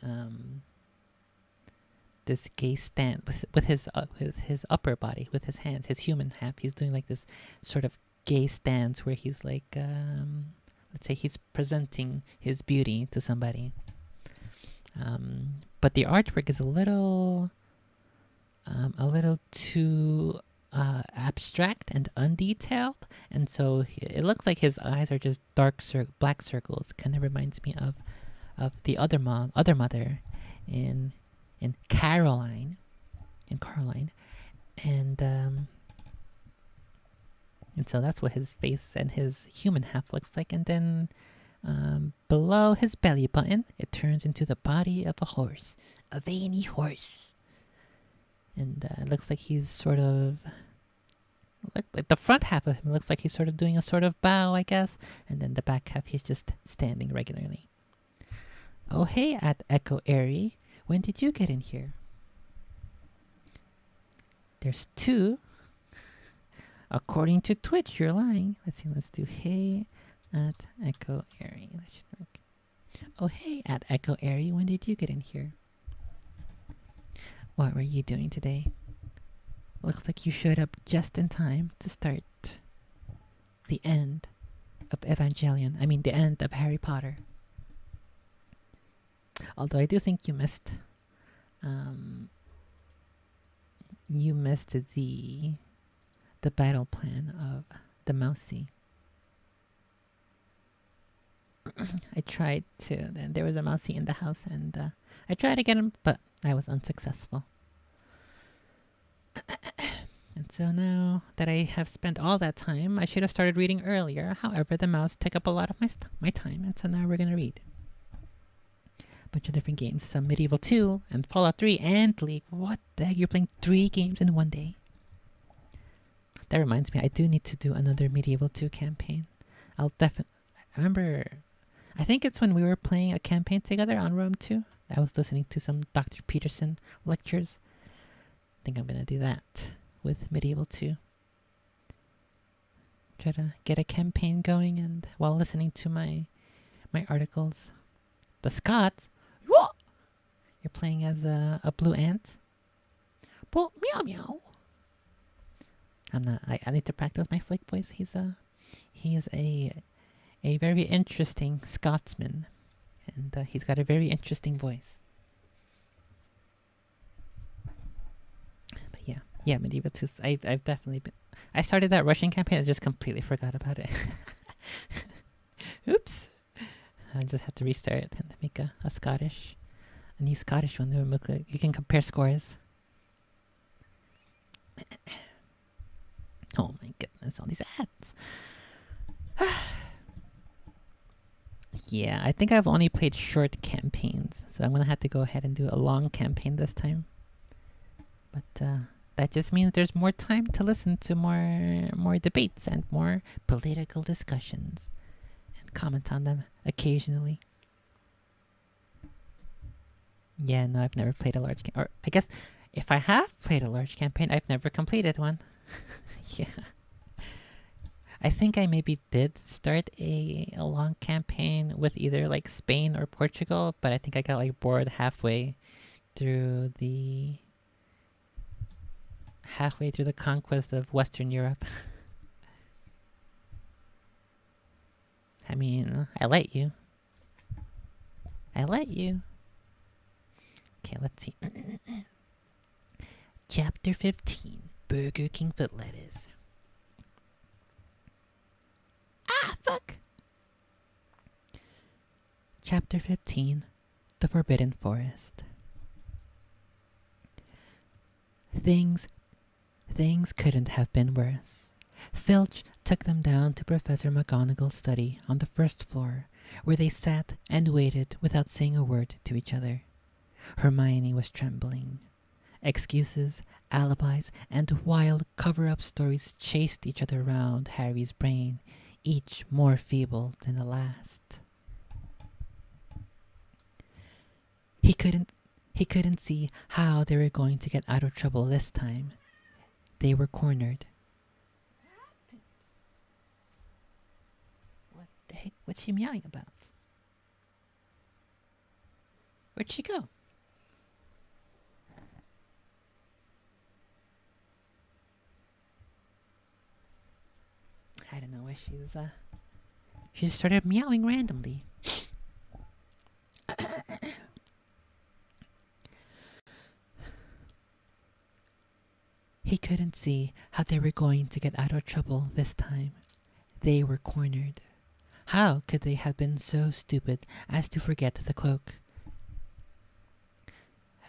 stand with his upper body, with his hands, his human half. He's doing like this sort of gay stance where he's like, let's say he's presenting his beauty to somebody. But the artwork is a little too abstract and undetailed, and so it looks like his eyes are just black circles. Kind of reminds me of the other mother in Caroline, and so that's what his face and his human half looks like. And then below his belly button, it turns into the body of a horse, a veiny horse. And it looks like he's sort of, like the front half of him looks like he's sort of doing a sort of bow, I guess. And then the back half, he's just standing regularly. "Oh, hey, at Echo Airy. When did you get in here?" There's two. According to Twitch, you're lying. Let's do hey at Echo Airy. That should work. "Oh, hey, at Echo Airy. When did you get in here?" What were you doing today? Looks like you showed up just in time to start the end of Evangelion. I mean, the end of Harry Potter. Although I do think you missed the battle plan of the Mousy. I tried to, and there was a Mousy in the house, and I tried to get him, but I was unsuccessful. And so now that I have spent all that time, I should have started reading earlier. However, the mouse took up a lot of my time, and so now we're gonna read a bunch of different games. Some Medieval 2 and Fallout 3 and League. What the heck? You're playing 3 games in one day? That reminds me, I do need to do another Medieval 2 campaign. I'll definitely... I remember... I think it's when we were playing a campaign together on Rome 2. I was listening to some Dr. Peterson lectures. I think I'm gonna do that with Medieval 2. Try to get a campaign going and while listening to my articles. The Scots? What? You're playing as a blue ant? But meow meow. I need to practice my Flake voice. He is a very interesting Scotsman, and he's got a very interesting voice. But yeah, Medieval 2. I've definitely been. I started that Russian campaign. I just completely forgot about it. Oops. I just had to restart it and make a new Scottish one. You can compare scores. Oh my goodness, all these ads. Yeah, I think I've only played short campaigns, so I'm gonna have to go ahead and do a long campaign this time. But that just means there's more time to listen to more debates and more political discussions and comment on them occasionally. Yeah, no, I've never played a large or I guess if I have played a large campaign, I've never completed one. Yeah. I think I maybe did start a long campaign with either like Spain or Portugal, but I think I got like bored halfway through the conquest of Western Europe. I mean, I let you. Okay, let's see. Chapter 15, Burger King foot lettuce. Ah, fuck! Chapter 15, The Forbidden Forest. Things couldn't have been worse. Filch took them down to Professor McGonagall's study on the first floor, where they sat and waited without saying a word to each other. Hermione was trembling. Excuses, alibis, and wild cover-up stories chased each other around Harry's brain, each more feeble than the last. He couldn't see how they were going to get out of trouble this time. They were cornered. What the heck? What's she meowing about? Where'd she go? I don't know where she started meowing randomly. He couldn't see how they were going to get out of trouble this time. They were cornered. How could they have been so stupid as to forget the cloak?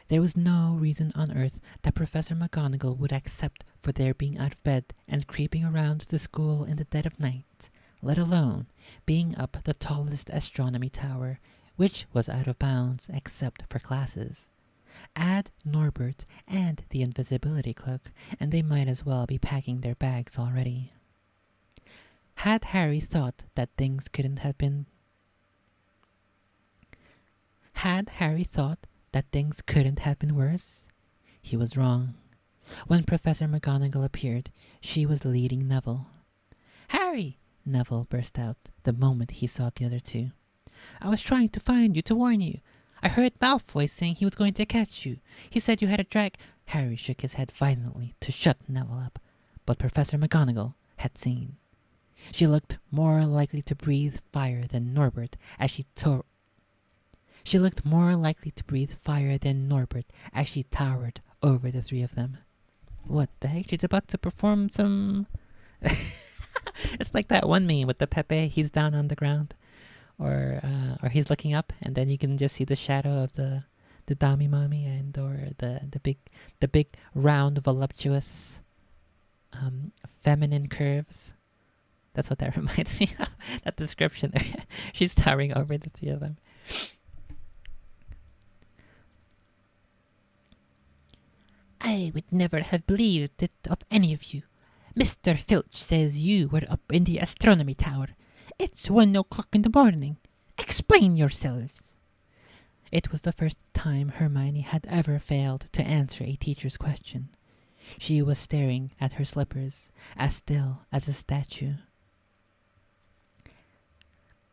There was no reason on earth that Professor McGonagall would accept for their being out of bed and creeping around the school in the dead of night, let alone being up the tallest astronomy tower, which was out of bounds except for classes. Add Norbert and the invisibility cloak, and they might as well be packing their bags already. Had Harry thought that things couldn't have been... worse? He was wrong. When Professor McGonagall appeared, she was leading Neville. "Harry!" Neville burst out the moment he saw the other two. "I was trying to find you to warn you. I heard Malfoy saying he was going to catch you. He said you had a drag..." Harry shook his head violently to shut Neville up, but Professor McGonagall had seen. She looked more likely to breathe fire than Norbert as she towered over the three of them. What the heck? She's about to perform some... It's like that one meme with the Pepe. He's down on the ground. Or he's looking up, and then you can just see the shadow of the Dami Mommy or the big round voluptuous feminine curves. That's what that reminds me of. That description there. She's towering over the three of them. I would never have believed it of any of you. Mr. Filch says you were up in the astronomy tower. It's 1 o'clock in the morning. Explain yourselves. It was the first time Hermione had ever failed to answer a teacher's question. She was staring at her slippers, as still as a statue.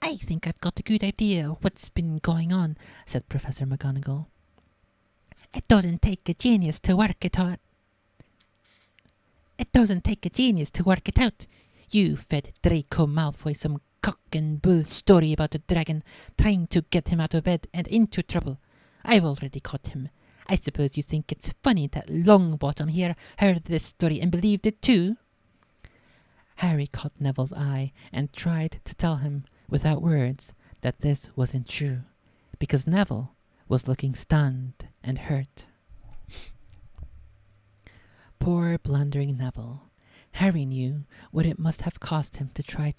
I think I've got a good idea of what's been going on, said Professor McGonagall. It doesn't take a genius to work it out. It doesn't take a genius to work it out. You fed Draco Malfoy some cock and bull story about a dragon, trying to get him out of bed and into trouble. I've already caught him. I suppose you think it's funny that Longbottom here heard this story and believed it too? Harry caught Neville's eye and tried to tell him, without words, that this wasn't true, because Neville was looking stunned and hurt. Poor blundering Neville. Harry knew what it must have cost him to try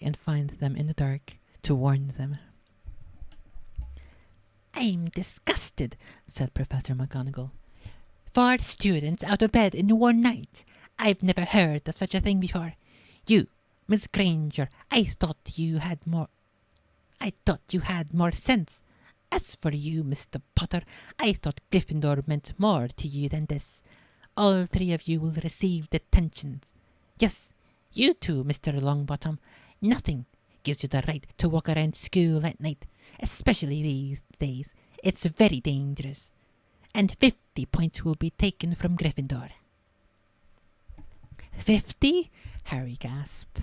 and find them in the dark, to warn them. I'm disgusted, said Professor McGonagall. 4 students out of bed in one night. I've never heard of such a thing before. You, Miss Granger, I thought you had more sense. As for you, Mr. Potter, I thought Gryffindor meant more to you than this. All 3 of you will receive detentions. Yes, you too, Mr. Longbottom. Nothing gives you the right to walk around school at night, especially these days. It's very dangerous. And 50 points will be taken from Gryffindor. 50? Harry gasped.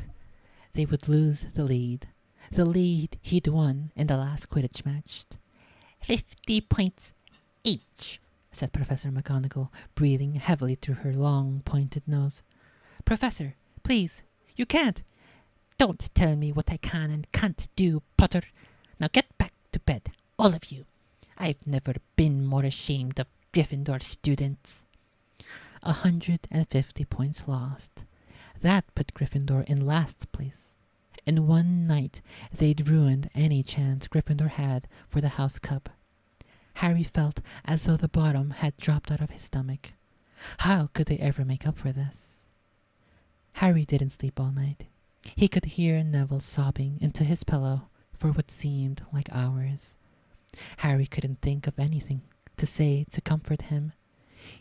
They would lose the lead he'd won in the last Quidditch match. 50 points each, said Professor McGonagall, breathing heavily through her long, pointed nose. Professor, please, you can't. Don't tell me what I can and can't do, Potter. Now get back to bed, all of you. I've never been more ashamed of Gryffindor students. 150 points lost. That put Gryffindor in last place. In one night, they'd ruined any chance Gryffindor had for the House Cup. Harry felt as though the bottom had dropped out of his stomach. How could they ever make up for this? Harry didn't sleep all night. He could hear Neville sobbing into his pillow for what seemed like hours. Harry couldn't think of anything to say to comfort him.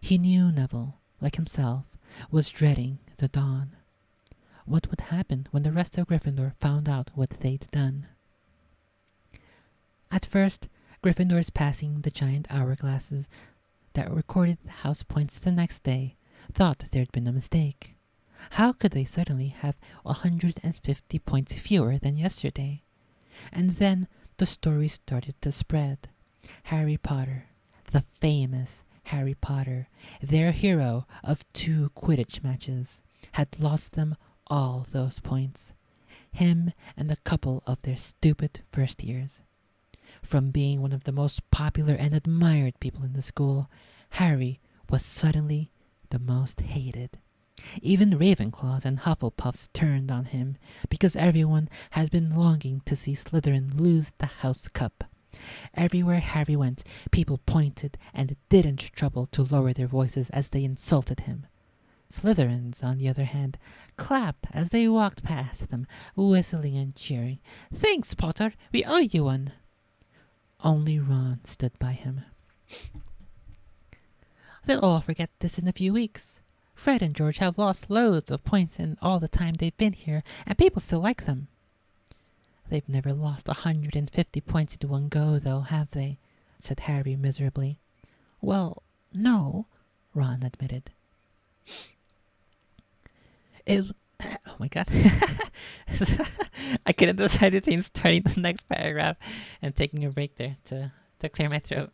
He knew Neville, like himself, was dreading the dawn. What would happen when the rest of Gryffindor found out what they'd done? At first, Gryffindors passing the giant hourglasses that recorded the house points the next day thought there'd been a mistake. How could they suddenly have 150 points fewer than yesterday? And then the story started to spread. Harry Potter, the famous Harry Potter, their hero of 2 Quidditch matches, had lost them all those points. Him and a couple of their stupid first years. From being one of the most popular and admired people in the school, Harry was suddenly the most hated. Even Ravenclaws and Hufflepuffs turned on him because everyone had been longing to see Slytherin lose the House Cup. Everywhere Harry went, people pointed and didn't trouble to lower their voices as they insulted him. Slytherins, on the other hand, clapped as they walked past them, whistling and cheering. "Thanks, Potter, we owe you one." Only Ron stood by him. "They'll all forget this in a few weeks. Fred and George have lost loads of points in all the time they've been here, and people still like them." "They've never lost 150 points in one go, though, have they?" said Harry miserably. "Well, no," Ron admitted. Oh my god. I couldn't decide between starting the next paragraph and taking a break there to clear my throat.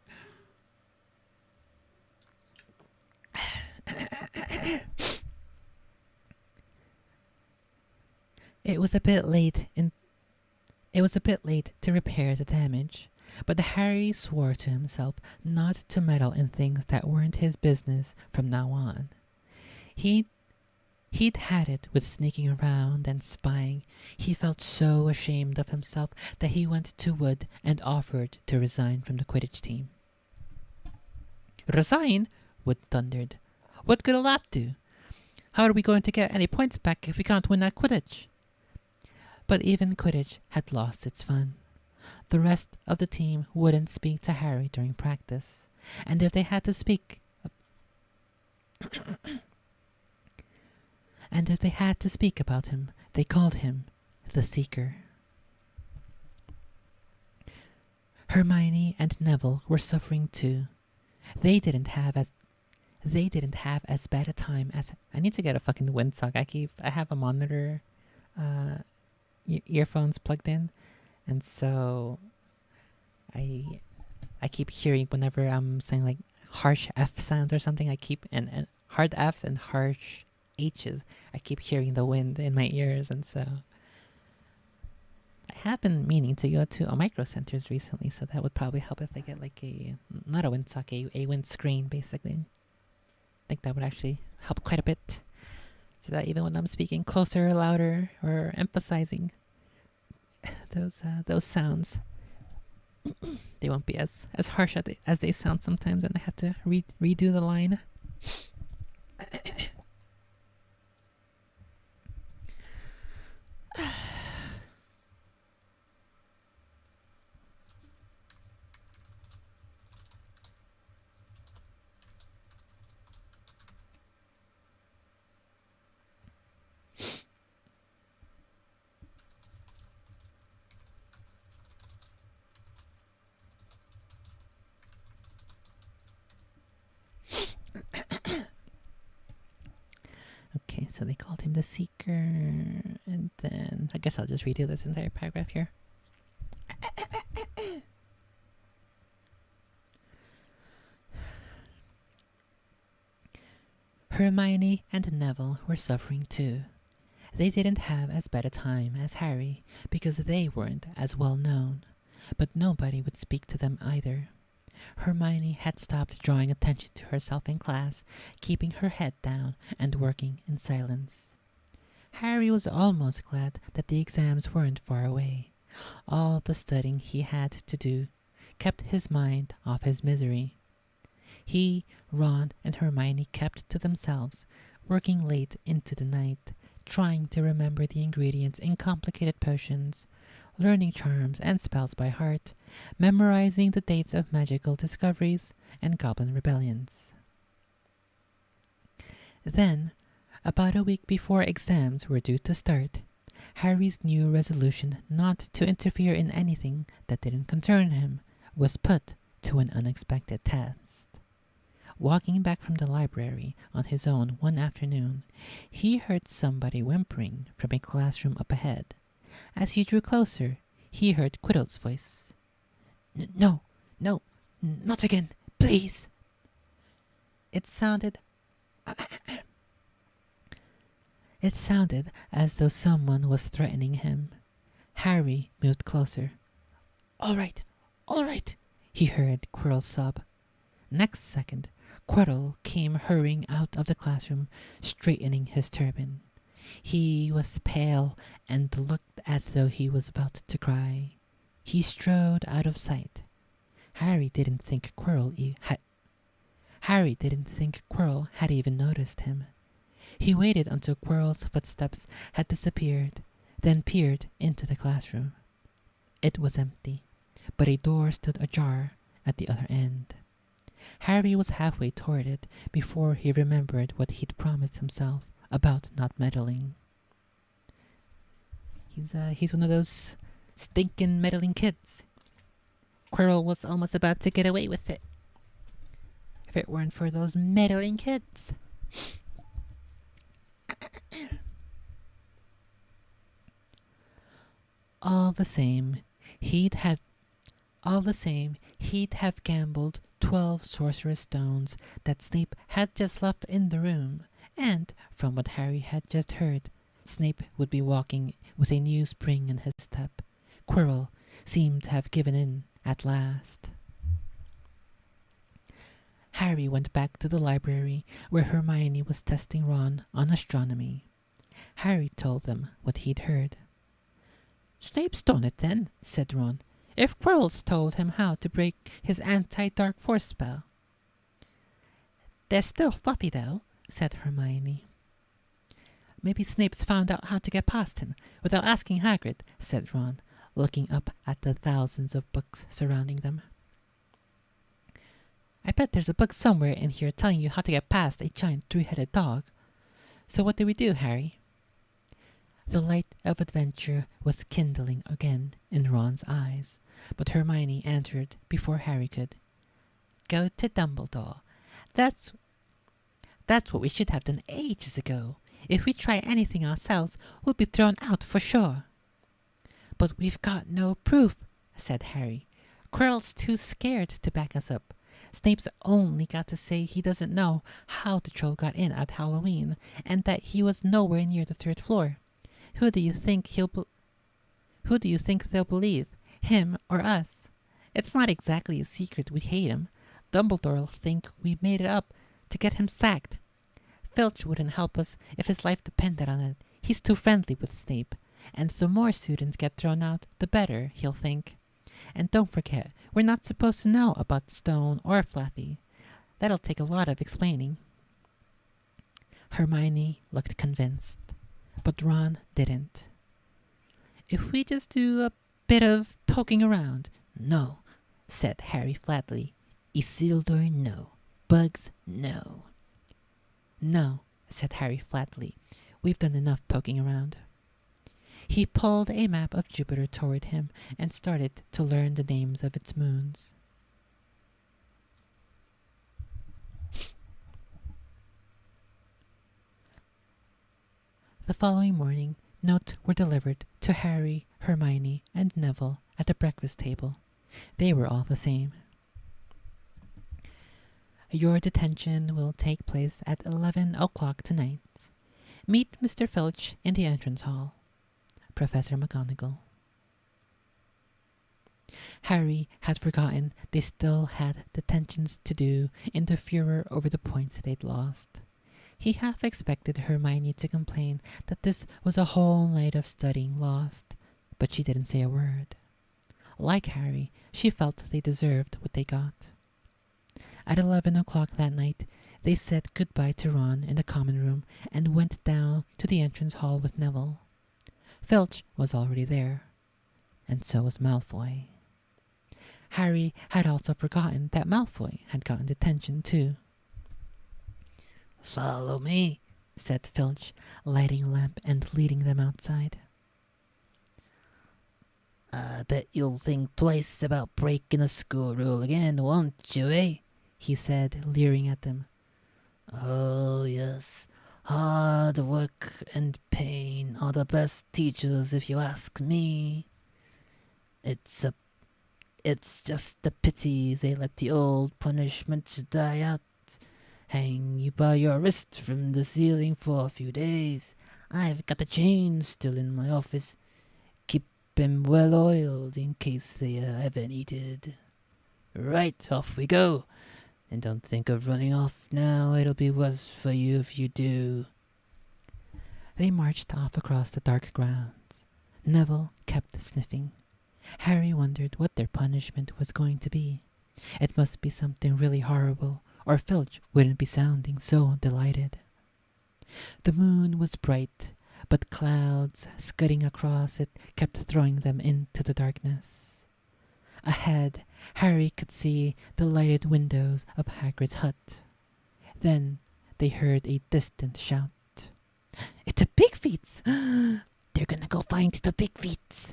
It was a bit late to repair the damage. But Harry swore to himself not to meddle in things that weren't his business from now on. He'd had it with sneaking around and spying. He felt so ashamed of himself that he went to Wood and offered to resign from the Quidditch team. Resign? Wood thundered. What good'll that do? How are we going to get any points back if we can't win at Quidditch? But even Quidditch had lost its fun. The rest of the team wouldn't speak to Harry during practice, and if they had to speak about him, they called him the Seeker. Hermione and Neville were suffering too. They didn't have as bad a time as I need to get a fucking windsock. I have a monitor earphones plugged in, and so I keep hearing whenever I'm saying like harsh F sounds or something. I keep and hard F's and harsh H's. I keep hearing the wind in my ears, and so I have been meaning to go to a micro centers recently, so that would probably help if I get like not a windsock, a windscreen basically. I think that would actually help quite a bit, so that even when I'm speaking closer, louder, or emphasizing those sounds, they won't be as harsh as they sound sometimes, and I have to redo the line. Okay, so they called him the Seeker, and then I guess I'll just redo this entire paragraph here. Hermione and Neville were suffering too. They didn't have as bad a time as Harry because they weren't as well known, but nobody would speak to them either. Hermione had stopped drawing attention to herself in class, keeping her head down and working in silence. Harry was almost glad that the exams weren't far away. All the studying he had to do kept his mind off his misery. He, Ron, and Hermione kept to themselves, working late into the night, trying to remember the ingredients in complicated potions, learning charms and spells by heart, memorizing the dates of magical discoveries and goblin rebellions. Then, about a week before exams were due to start, Harry's new resolution not to interfere in anything that didn't concern him was put to an unexpected test. Walking back from the library on his own one afternoon, he heard somebody whimpering from a classroom up ahead. As he drew closer, he heard Quiddle's voice. No, not again, please. It sounded as though someone was threatening him. Harry moved closer. All right, he heard Quirrell sob. Next second, Quirrell came hurrying out of the classroom, straightening his turban. He was pale and looked as though he was about to cry. He strode out of sight. Harry didn't think Quirrell had even noticed him. He waited until Quirrell's footsteps had disappeared, then peered into the classroom. It was empty, but a door stood ajar at the other end. Harry was halfway toward it before he remembered what he'd promised himself about not meddling. He's one of those stinking meddling kids. Quirrell was almost about to get away with it if it weren't for those meddling kids. All the same, he'd have gambled 12 Sorcerer stones that Snape had just left in the room, and from what Harry had just heard, Snape would be walking with a new spring in his step. Quirrell seemed to have given in at last. Harry went back to the library where Hermione was testing Ron on astronomy. Harry told them what he'd heard. "Snape's done it then," said Ron. "If Quirrell's told him how to break his anti-dark force spell." "They're still fluffy though," said Hermione. "Maybe Snape's found out how to get past him without asking Hagrid," said Ron, looking up at the thousands of books surrounding them. "I bet there's a book somewhere in here telling you how to get past a giant three-headed dog. So what do we do, Harry?" The light of adventure was kindling again in Ron's eyes, but Hermione answered before Harry could. "Go to Dumbledore. That's what we should have done ages ago. If we try anything ourselves, we'll be thrown out for sure." "But we've got no proof," said Harry. "Quirrell's too scared to back us up. Snape's only got to say he doesn't know how the troll got in at Halloween, and that he was nowhere near the 3rd floor. Who do you think they'll believe, him or us? It's not exactly a secret we hate him. Dumbledore'll think we made it up to get him sacked. Filch wouldn't help us if his life depended on it. He's too friendly with Snape, and the more students get thrown out, the better, he'll think. And don't forget, we're not supposed to know about Stone or Fluffy. That'll take a lot of explaining." Hermione looked convinced, but Ron didn't. "If we just do a bit of poking around." "No," said Harry flatly. "Isildur, no. Bugs, no." "No," said Harry flatly. "We've done enough poking around." He pulled a map of Jupiter toward him and started to learn the names of its moons. The following morning, notes were delivered to Harry, Hermione, and Neville at the breakfast table. They were all the same. "Your detention will take place at 11 o'clock tonight. Meet Mr. Filch in the entrance hall. Professor McGonagall." Harry had forgotten they still had detentions to do in the furor over the points they'd lost. He half expected Hermione to complain that this was a whole night of studying lost, but she didn't say a word. Like Harry, she felt they deserved what they got. At 11 o'clock that night, they said goodbye to Ron in the common room and went down to the entrance hall with Neville. Filch was already there, and so was Malfoy. Harry had also forgotten that Malfoy had gotten detention too. "Follow me," said Filch, lighting a lamp and leading them outside. "I bet you'll think twice about breaking a school rule again, won't you, eh?" he said, leering at them. "Oh, yes. Hard work and pain are the best teachers, if you ask me. It's just a pity they let the old punishment die out. Hang you by your wrist from the ceiling for a few days. I've got the chains still in my office. Keep 'em well oiled in case they are ever needed. Right, off we go. And don't think of running off now. It'll be worse for you if you do." They marched off across the dark grounds. Neville kept sniffing. Harry wondered what their punishment was going to be. It must be something really horrible, or Filch wouldn't be sounding so delighted. The moon was bright, but clouds scudding across it kept throwing them into the darkness. Ahead, Harry could see the lighted windows of Hagrid's hut. Then they heard a distant shout. "It's the Bigfeets! They're gonna go find the Bigfeets!"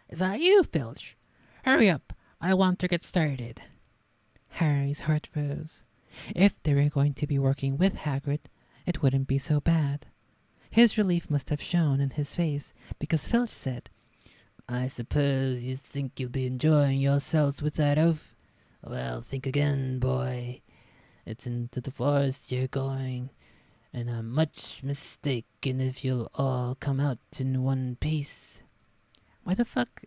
"Is that you, Filch? Hurry up, I want to get started." Harry's heart rose. If they were going to be working with Hagrid, it wouldn't be so bad. His relief must have shown in his face, because Filch said, "I suppose you think you'll be enjoying yourselves with that oaf? Well, think again, boy. It's into the forest you're going, And I'm much mistaken if you'll all come out in one piece. Why the fuck?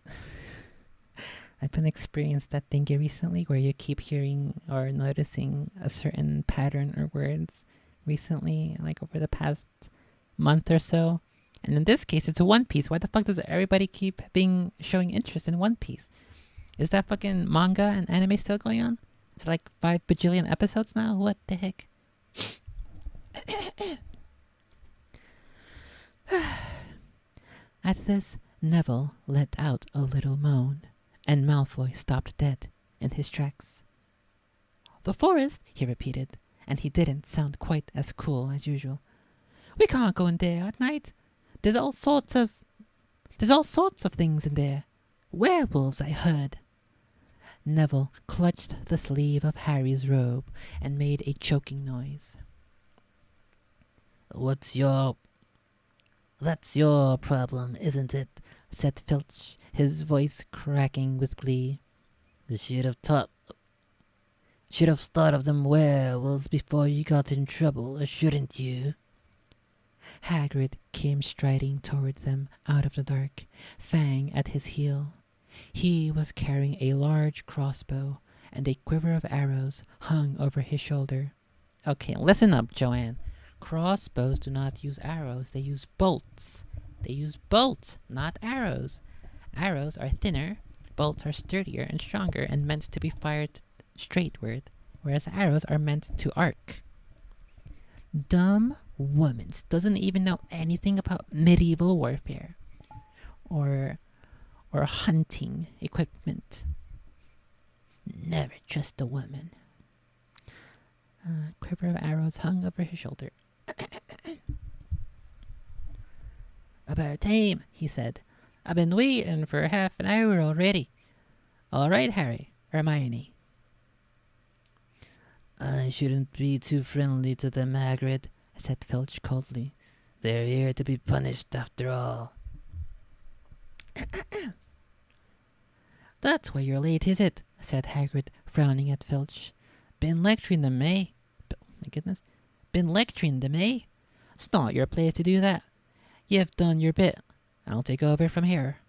I've been experiencing that thing recently where you keep hearing or noticing a certain pattern or words recently, like over the past month or so. And in this case, it's a One Piece. Why the fuck does everybody keep showing interest in One Piece? Is that fucking manga and anime still going on? It's like 5 bajillion episodes now? What the heck? At this, Neville let out a little moan, and Malfoy stopped dead in his tracks. The forest, he repeated, and he didn't sound quite as cool as usual. We can't go in there at night. There's all sorts of things in there. Werewolves, I heard. Neville clutched the sleeve of Harry's robe and made a choking noise. That's your problem, isn't it? Said Filch, his voice cracking with glee. You should have thought of them werewolves before you got in trouble, shouldn't you? Hagrid came striding toward them out of the dark, Fang at his heel. He was carrying a large crossbow, and a quiver of arrows hung over his shoulder. Okay, listen up, Joanne. Crossbows do not use arrows, they use bolts. They use bolts, not arrows. Arrows are thinner, bolts are sturdier and stronger and meant to be fired straightward, whereas arrows are meant to arc. Dumb woman doesn't even know anything about medieval warfare or hunting equipment. Never trust a woman. Quiver of arrows hung over his shoulder. About time, he said. I've been waiting for half an hour already. All right, Harry, Hermione. I shouldn't be too friendly to them, Hagrid, said Filch coldly. They're here to be punished after all. That's why you're late, is it? Said Hagrid, frowning at Filch. Been lecturing them, eh? My goodness. Been lecturing them, eh? It's not your place to do that. You've done your bit. I'll take over from here.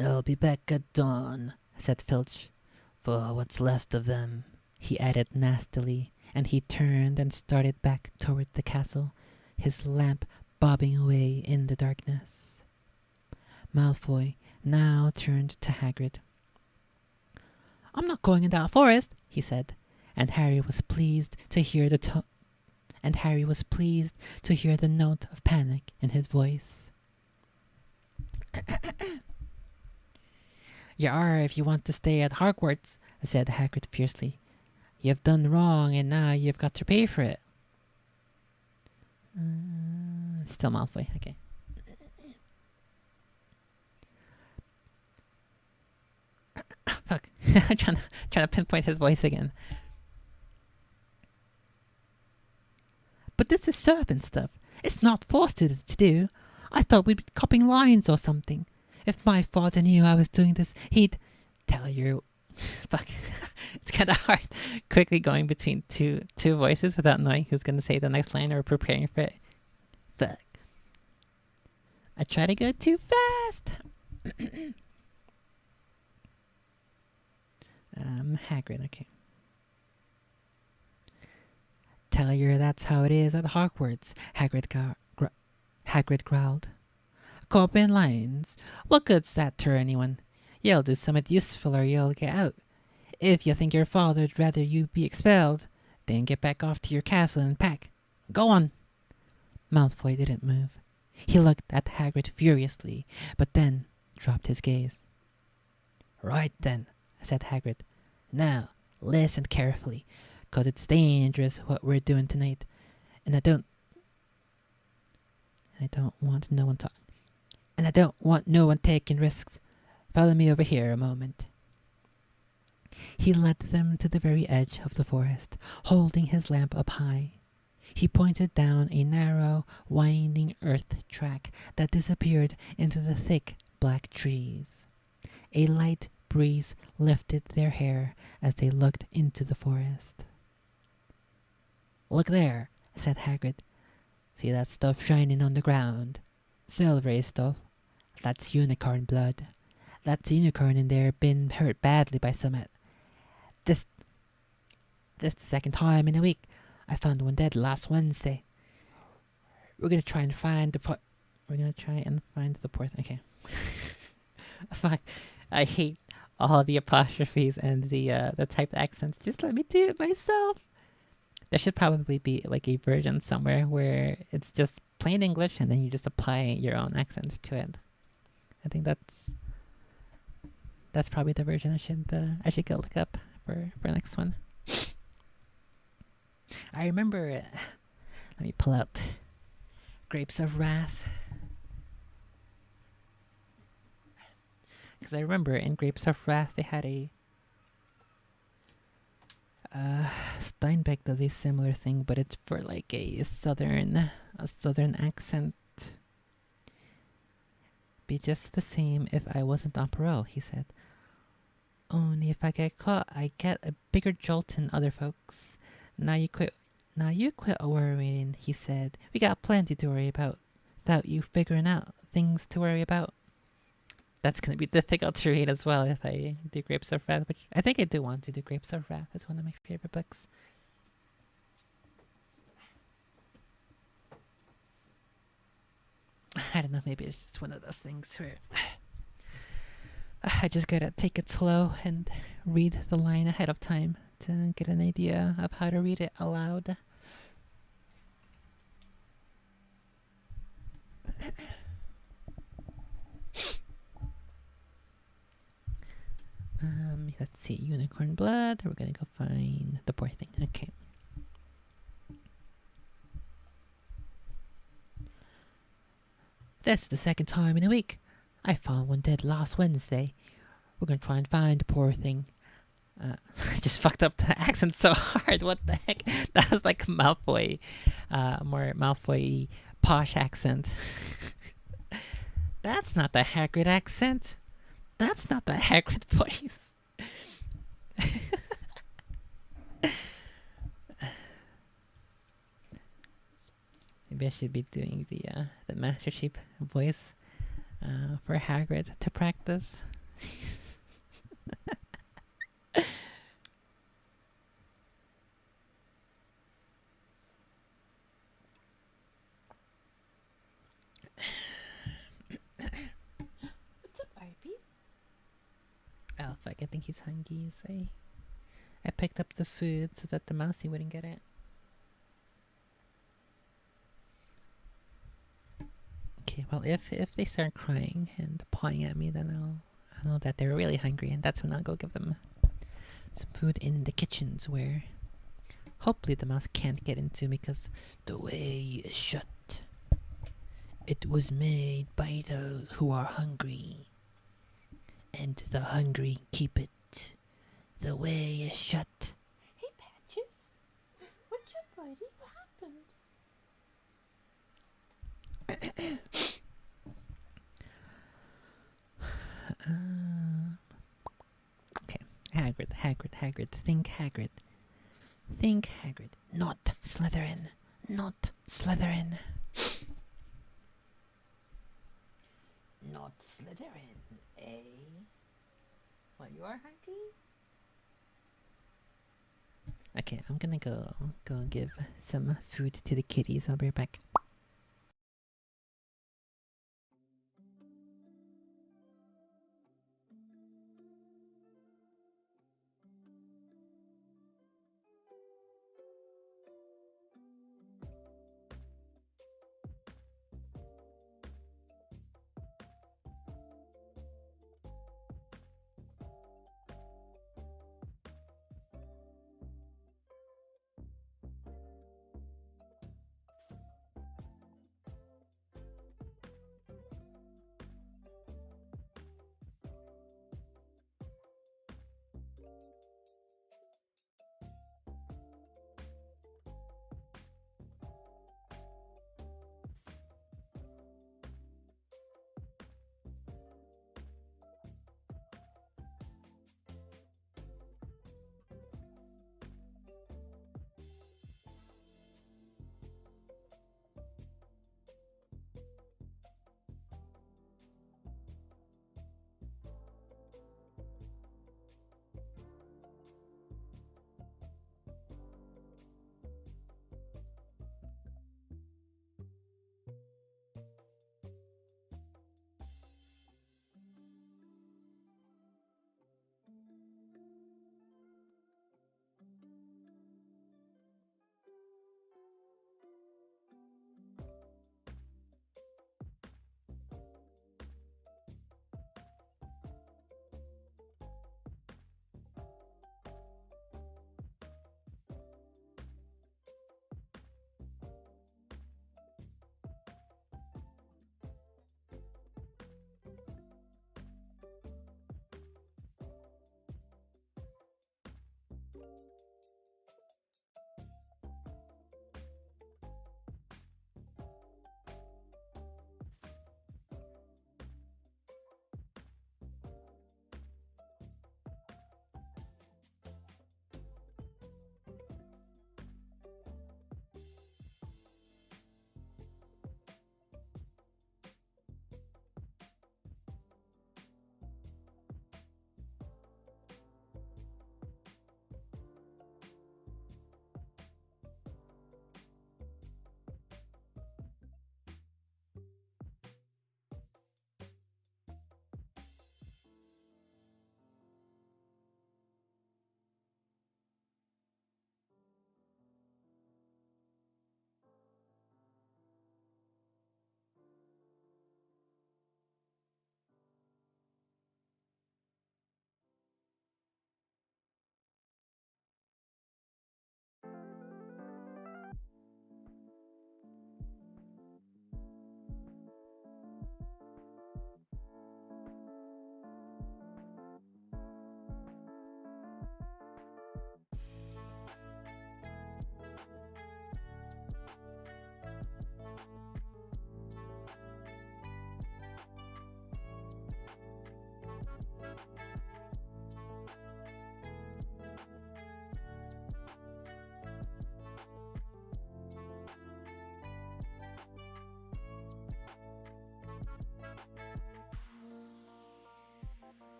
I'll be back at dawn, said Filch. For what's left of them, he added nastily, and he turned and started back toward the castle, his lamp bobbing away in the darkness. Malfoy now turned to Hagrid. I'm not going in that forest, he said, and Harry was pleased to hear the note of panic in his voice. You are if you want to stay at Hogwarts, said Hagrid fiercely. You've done wrong and now you've got to pay for it. Still Malfoy, okay. Fuck. I'm trying to pinpoint his voice again. But this is servant stuff. It's not for students to do. I thought we'd be copying lines or something. If my father knew I was doing this, he'd tell you. Fuck. It's kind of hard quickly going between two voices without knowing who's going to say the next line or preparing for it. Fuck. I try to go too fast. Hagrid, okay. Tell her that's how it is at Hogwarts, Hagrid growled. Copying lines? What good's that to anyone? You'll do something useful or you'll get out. If you think your father'd rather you be expelled, then get back off to your castle and pack. Go on. Malfoy didn't move. He looked at Hagrid furiously, but then dropped his gaze. Right then, said Hagrid. Now, listen carefully, 'cause it's dangerous what we're doing tonight, and I don't want no one taking risks. Follow me over here a moment. He led them to the very edge of the forest, holding his lamp up high. He pointed down a narrow, winding earth track that disappeared into the thick, black trees. A light breeze lifted their hair as they looked into the forest. Look there, said Hagrid. See that stuff shining on the ground? Silvery stuff. That's unicorn blood. That's unicorn in there been hurt badly by summit. This the second time in a week. I found one dead last Wednesday. We're gonna try and find the poor. We're gonna try and find the poor. Okay. Fuck. I hate all the apostrophes and the typed accents. Just let me do it myself. There should probably be like a version somewhere where it's just plain English and then you just apply your own accent to it. I think that's probably the version I should go look up for next one. I remember. Let me pull out Grapes of Wrath. Because I remember in Grapes of Wrath they had a Steinbeck does a similar thing, but it's for like a southern accent. Be just the same if I wasn't on parole, he said. Only if I get caught, I get a bigger jolt than other folks. Now you quit worrying, he said. We got plenty to worry about without you figuring out things to worry about. That's going to be difficult to read as well if I do Grapes of Wrath, which I think I do want to do Grapes of Wrath. It's one of my favorite books. I don't know, maybe it's just one of those things where I just gotta take it slow and read the line ahead of time to get an idea of how to read it aloud. Let's see, unicorn blood. We're gonna go find the poor thing. Okay. That's the second time in a week. I found one dead last Wednesday. We're gonna try and find the poor thing. I just fucked up the accent so hard. What the heck? That was like Malfoy, more Malfoy posh accent. That's not the Hagrid accent. That's not the Hagrid voice. Maybe I should be doing the Master Chief voice for Hagrid to practice. What's up, Arby's? Oh fuck! I think he's hungry. So I picked up the food so that the mousey wouldn't get it. Okay, well if they start crying and pawing at me, then I'll know that they're really hungry, and that's when I'll go give them some food in the kitchens where hopefully the mouse can't get into, because the way is shut. It was made by those who are hungry, and the hungry keep it. The way is shut. Hey, Patches. What's up, buddy? What happened? Okay. Hagrid. Think Hagrid. Think Hagrid. Not Slytherin. Not Slytherin. Not Slytherin, eh? What, you are hungry? Okay, I'm gonna go give some food to the kitties. I'll be right back.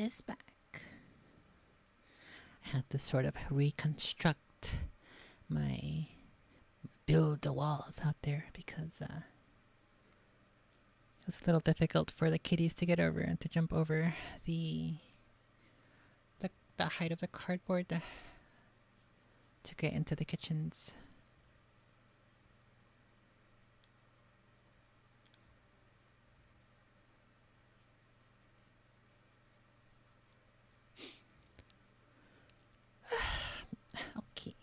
is back. I had to sort of reconstruct my build the walls out there because it was a little difficult for the kitties to get over and to jump over the height of the cardboard to get into the kitchens. Okay.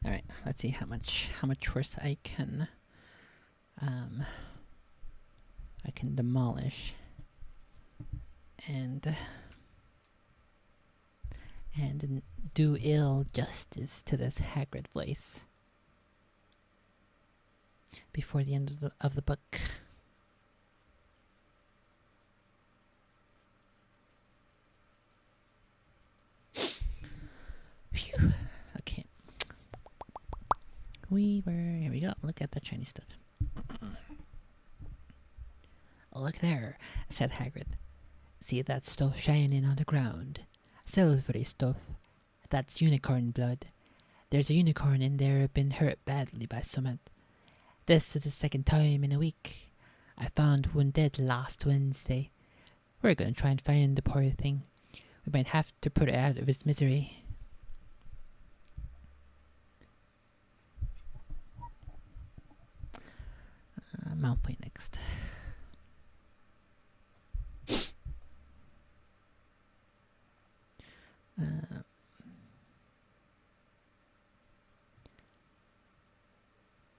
All right, let's see how much worse I can demolish and do ill justice to this Hagrid voice before the end of the book. Phew. Okay. Here we go. Look at the shiny stuff. Look there, said Hagrid. See that stuff shining on the ground? Silvery stuff. That's unicorn blood. There's a unicorn in there been hurt badly by something. This is the second time in a week. I found one dead last Wednesday. We're gonna try and find the poor thing. We might have to put it out of its misery. Malfoy next.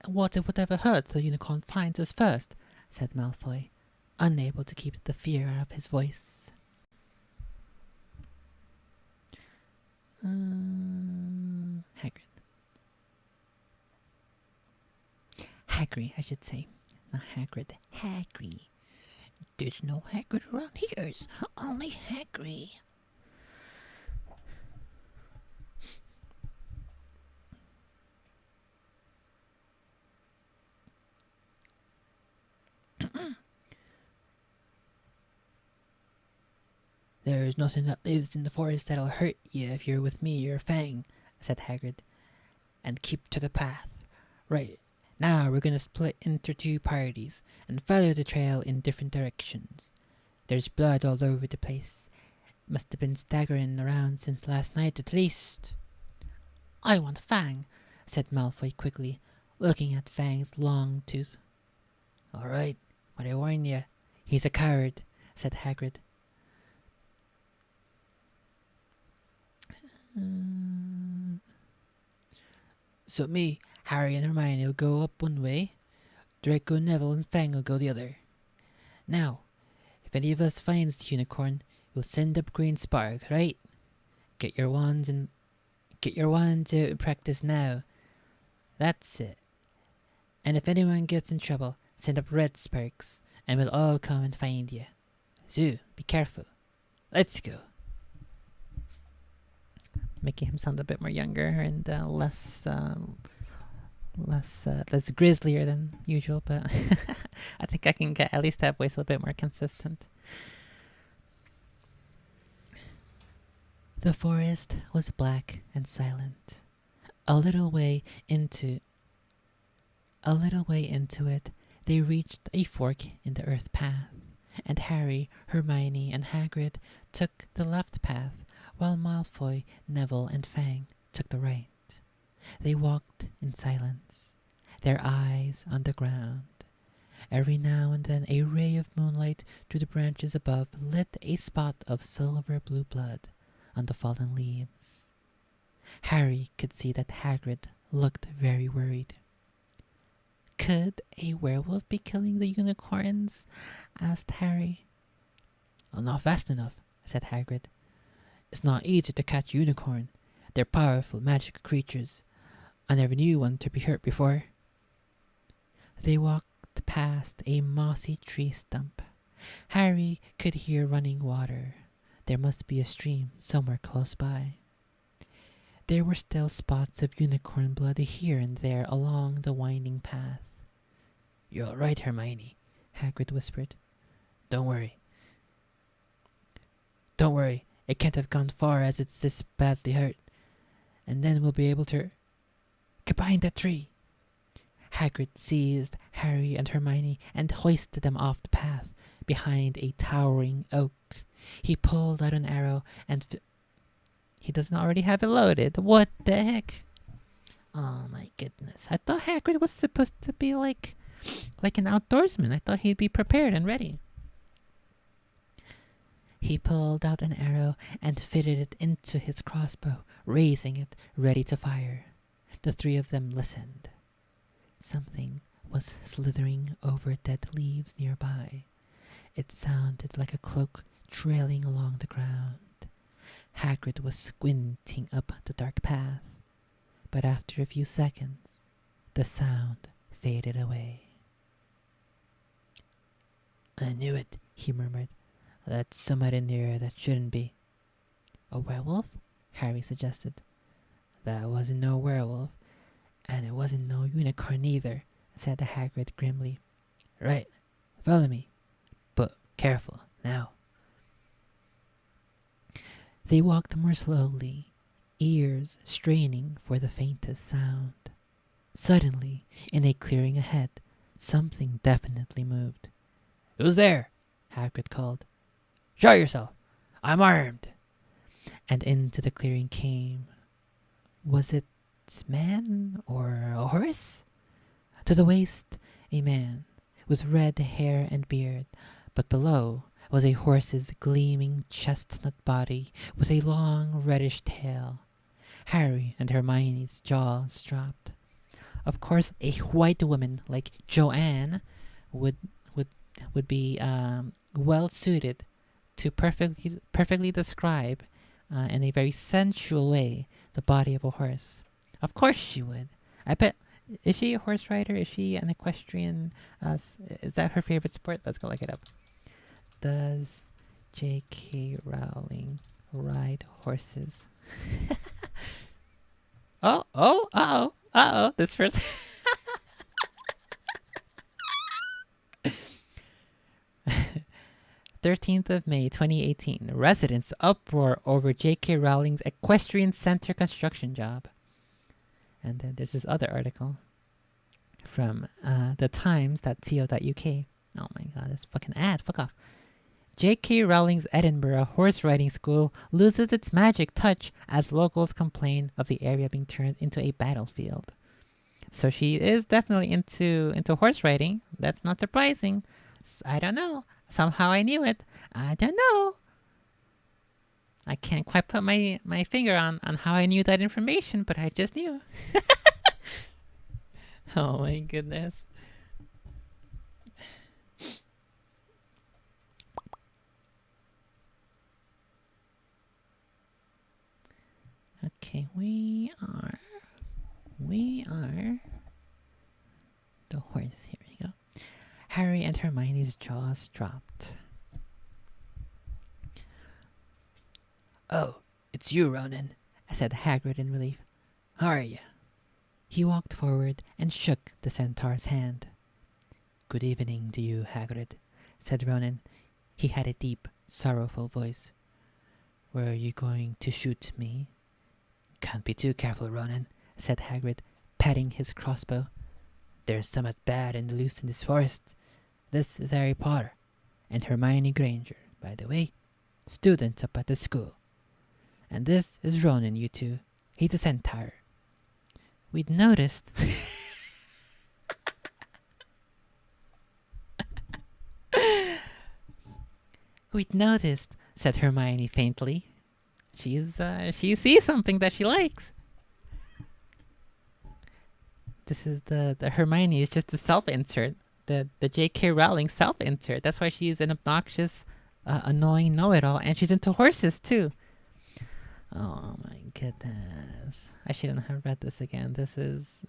What if whatever hurts the unicorn finds us first? Said Malfoy, unable to keep the fear out of his voice. Hagrid. Hagrid, I should say. Not Hagrid. Hagrid. There's no Hagrid around here. Only Hagrid. There's nothing that lives in the forest that'll hurt you if you're with me or Fang, said Hagrid. And keep to the path. Right, now we're gonna split into two parties and follow the trail in different directions. There's blood all over the place. Must have been staggering around since last night at least. I want Fang, said Malfoy quickly, looking at Fang's long tooth. All right, but I warn you, he's a coward, said Hagrid. So me, Harry and Hermione will go up one way, Draco, Neville and Fang will go the other. Now, if any of us finds the unicorn, we'll send up green spark, right? Get your wands out and practice now. That's it. And if anyone gets in trouble, send up red sparks, and we'll all come and find you. So, be careful. Let's go. Making him sound a bit more younger and less grislier than usual, but I think I can get at least that voice a little bit more consistent. The forest was black and silent. A little way into it, they reached a fork in the earth path, and Harry, Hermione, and Hagrid took the left path, while Malfoy, Neville, and Fang took the right. They walked in silence, their eyes on the ground. Every now and then a ray of moonlight through the branches above lit a spot of silver-blue blood on the fallen leaves. Harry could see that Hagrid looked very worried. Could a werewolf be killing the unicorns? Asked Harry. Well, not fast enough, said Hagrid. It's not easy to catch a unicorn. They're powerful magic creatures. I never knew one to be hurt before. They walked past a mossy tree stump. Harry could hear running water. There must be a stream somewhere close by. There were still spots of unicorn blood here and there along the winding path. "You're all right, Hermione," Hagrid whispered. Don't worry. Don't worry. It can't have gone far as it's this badly hurt. And then we'll be able to... Get behind that tree!" Hagrid seized Harry and Hermione and hoisted them off the path behind a towering oak. He pulled out an arrow and... He doesn't already have it loaded. What the heck? Oh my goodness. I thought Hagrid was supposed to be like an outdoorsman. I thought he'd be prepared and ready. He pulled out an arrow and fitted it into his crossbow, raising it, ready to fire. The three of them listened. Something was slithering over dead leaves nearby. It sounded like a cloak trailing along the ground. Hagrid was squinting up the dark path, but after a few seconds, the sound faded away. "I knew it," he murmured. "That's somewhere in here that shouldn't be." "A werewolf?" Harry suggested. "That wasn't no werewolf, and it wasn't no unicorn either," said Hagrid grimly. "Right, follow me, but careful now." They walked more slowly, ears straining for the faintest sound. Suddenly, in a clearing ahead, something definitely moved. "Who's there?" Hagrid called. "Show yourself! I'm armed!" And into the clearing came... Was it man or a horse? To the waist, a man, with red hair and beard, but below was a horse's gleaming chestnut body with a long reddish tail. Harry and Hermione's jaws dropped. Of course, a white woman like Joanne would be well suited to perfectly describe in a very sensual way the body of a horse. Of course she would. I bet. Is she a horse rider? Is she an equestrian? Is that her favorite sport? Let's go look it up. Does J.K. Rowling ride horses? Uh-oh. This first... 13th of May, 2018. Residents uproar over J.K. Rowling's Equestrian Center construction job. And then there's this other article from thetimes.co.uk. Oh my god, this fucking ad. Fuck off. J.K. Rowling's Edinburgh horse riding school loses its magic touch as locals complain of the area being turned into a battlefield. So she is definitely into horse riding. That's not surprising. I don't know. Somehow I knew it. I don't know. I can't quite put my finger on how I knew that information, but I just knew. Oh my goodness. Okay, we are the horse. Here we go. Harry and Hermione's jaws dropped. "Oh, it's you, Ronan," said Hagrid in relief. "How are you?" He walked forward and shook the centaur's hand. "Good evening to you, Hagrid," said Ronan. He had a deep, sorrowful voice. "Were you going to shoot me?" "Can't be too careful, Ronan," said Hagrid, patting his crossbow. "There's somewhat bad and loose in this forest. This is Harry Potter, and Hermione Granger, by the way, students up at the school. And this is Ronan, you two. He's a centaur. We'd noticed..." "We'd noticed," said Hermione faintly. She sees something that she likes. This is the Hermione is just a self-insert. The J.K. Rowling self-insert. That's why she's an obnoxious, annoying know-it-all, and she's into horses too. Oh my goodness. I shouldn't have read this again. This is...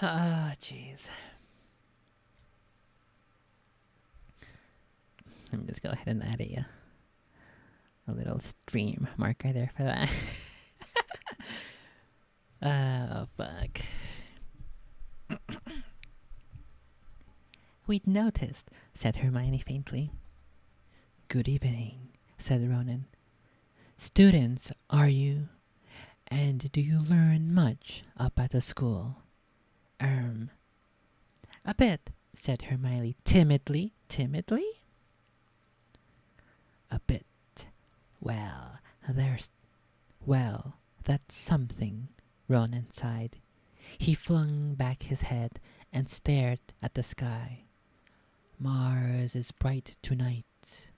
Ah, jeez. Let me just go ahead and add a little stream marker there for that. Oh, fuck. We'd noticed, said Hermione faintly. Good evening, said Ronan. Students, are you? And do you learn much up at the school? A bit, said Hermione timidly. Timidly? A bit. Well, that's something, Ronan sighed. He flung back his head and stared at the sky. Mars is bright tonight.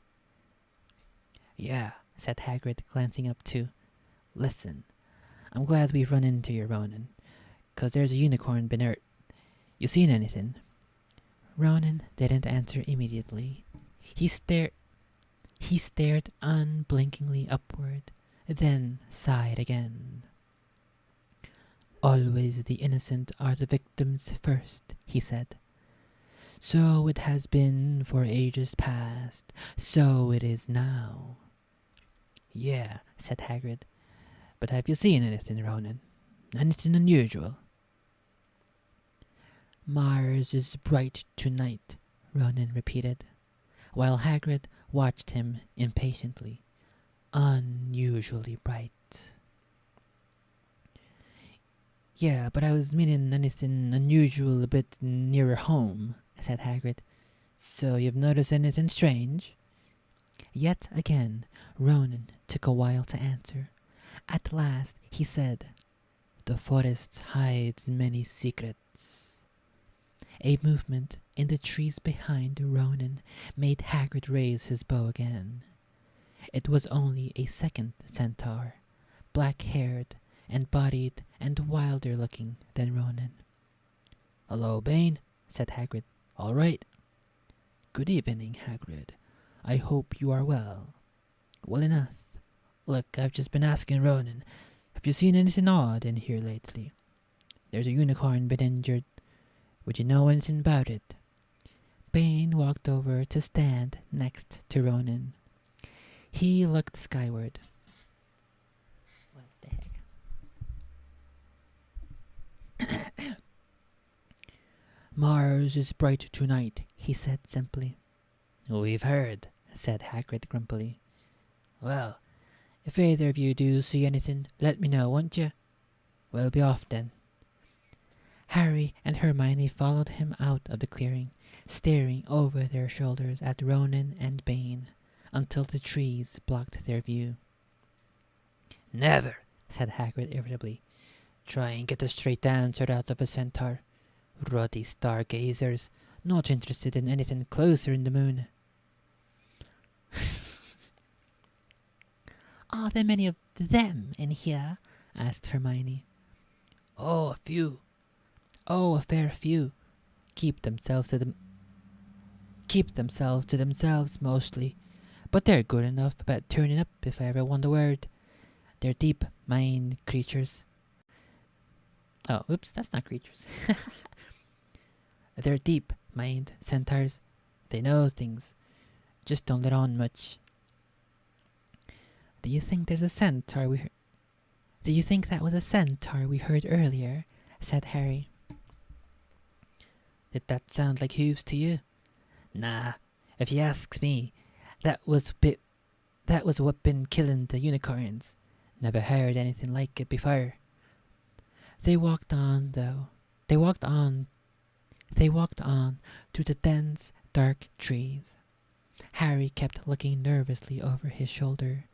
Yeah, said Hagrid, glancing up too. Listen, I'm glad we've run into you, Ronan, 'cause there's a unicorn been hurt. You seen anything? Ronan didn't answer immediately. He stared unblinkingly upward, then sighed again. Always the innocent are the victims first, he said. So it has been for ages past, so it is now. Yeah, said Hagrid. But have you seen anything, Ronan? Anything unusual? Mars is bright tonight, Ronan repeated, while Hagrid watched him impatiently. Unusually bright. Yeah, but I was meaning anything unusual a bit nearer home, said Hagrid. So you've noticed anything strange? Yet again, Ronan took a while to answer. At last he said, The forest hides many secrets. A movement in the trees behind Ronan made Hagrid raise his bow again. It was only a second centaur, black-haired and bodied and wilder looking than Ronan. Hello, Bane, said Hagrid. All right. Good evening, Hagrid. I hope you are well. Well enough. Look, I've just been asking Ronan, have you seen anything odd in here lately? There's a unicorn been injured. Would you know anything about it? Bane walked over to stand next to Ronan. He looked skyward. What the heck? Mars is bright tonight, he said simply. We've heard, said Hagrid grumpily. Well, if either of you do see anything, let me know, won't you? We'll be off then. Harry and Hermione followed him out of the clearing, staring over their shoulders at Ronan and Bane, until the trees blocked their view. Never, said Hagrid irritably. Try and get a straight answer out of a centaur. Ruddy stargazers, not interested in anything closer in the moon. Are there many of them in here? Asked Hermione. Oh, a few. Oh, a fair few. Keep themselves to themselves mostly. But they're good enough about turning up if I ever want a word. They're deep-minded creatures. Oh, oops, that's not creatures. They're deep-minded centaurs. They know things. Just don't let on much. Do you think there's a centaur Do you think that was a centaur we heard earlier? Said Harry. Did that sound like hooves to you? Nah, if you ask me, that was what been killing the unicorns. Never heard anything like it before. They walked on, though. They walked on through the dense, dark trees. Harry kept looking nervously over his shoulder.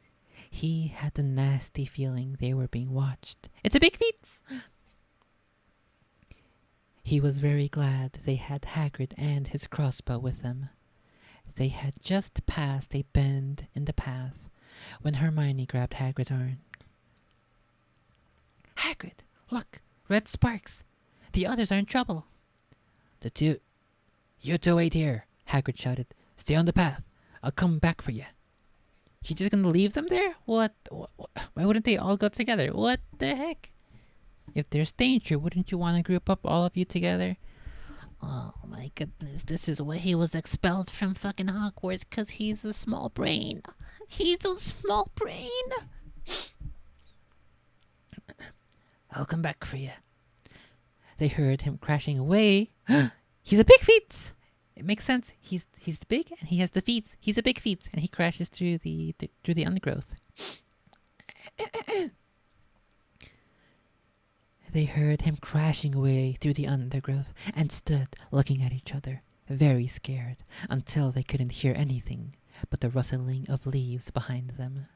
He had the nasty feeling they were being watched. It's a big feat! He was very glad they had Hagrid and his crossbow with them. They had just passed a bend in the path when Hermione grabbed Hagrid's arm. Hagrid, look! Red sparks! The others are in trouble! You two wait here, Hagrid shouted. Stay on the path. I'll come back for you. He just gonna leave them there? What? Why wouldn't they all go together? What the heck? If there's danger, wouldn't you want to group up all of you together? Oh my goodness, this is why he was expelled from fucking Hogwarts, cause he's a small brain. He's a small brain. Welcome back, Kriya. They heard him crashing away. He's a big feet. It makes sense. He's big and he has the feet. He's a big feet and he crashes through the undergrowth. They heard him crashing away through the undergrowth and stood looking at each other, very scared, until they couldn't hear anything but the rustling of leaves behind them.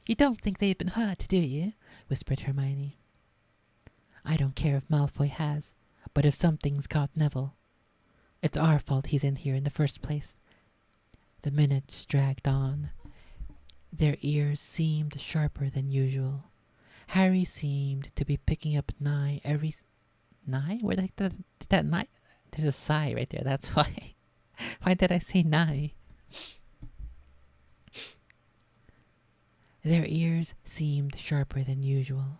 You don't think they've been hurt, do you? Whispered Hermione. I don't care if Malfoy has, but if something's got Neville, it's our fault he's in here in the first place. The minutes dragged on. Their ears seemed sharper than usual. Harry seemed to be picking up every... Nigh? Where did that nigh? There's a sigh right there, that's why. Why did I say nigh? Their ears seemed sharper than usual.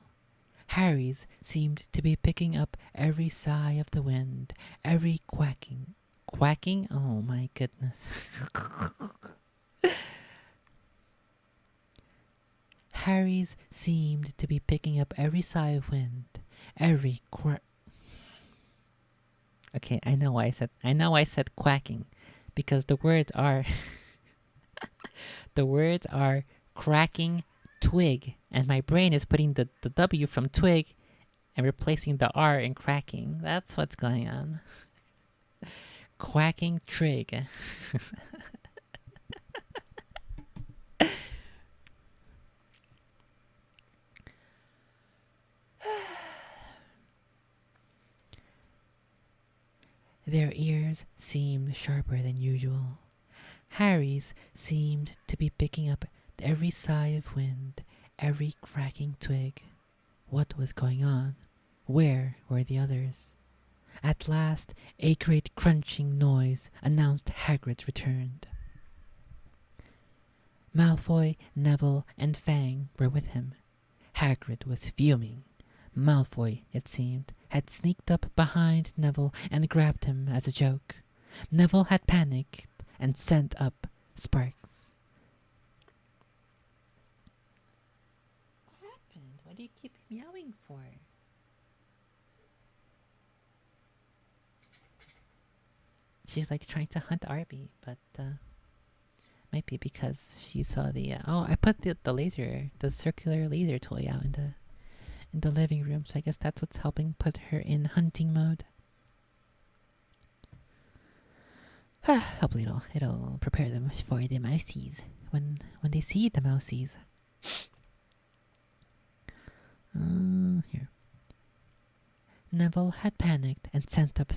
Harry's seemed to be picking up every sigh of the wind, every quacking. Quacking? Oh my goodness. Harry's seemed to be picking up every sigh of wind, every Okay, I know why I said quacking, because the words are cracking twig, and my brain is putting the W from twig and replacing the R in cracking. That's what's going on. Quacking trig. Their ears seemed sharper than usual. Harry's seemed to be picking up every sigh of wind, every cracking twig. What was going on? Where were the others? At last, a great crunching noise announced Hagrid's return. Malfoy, Neville, and Fang were with him. Hagrid was fuming. Malfoy, it seemed, had sneaked up behind Neville and grabbed him as a joke. Neville had panicked and sent up sparks. What happened? What do you keep meowing for? She's like trying to hunt Arby, but might be because she saw the I put the circular laser toy out in the living room, so I guess that's what's helping put her in hunting mode. Hopefully it'll prepare them for the mousies when they see the mousies. Here. Neville had panicked and sent up the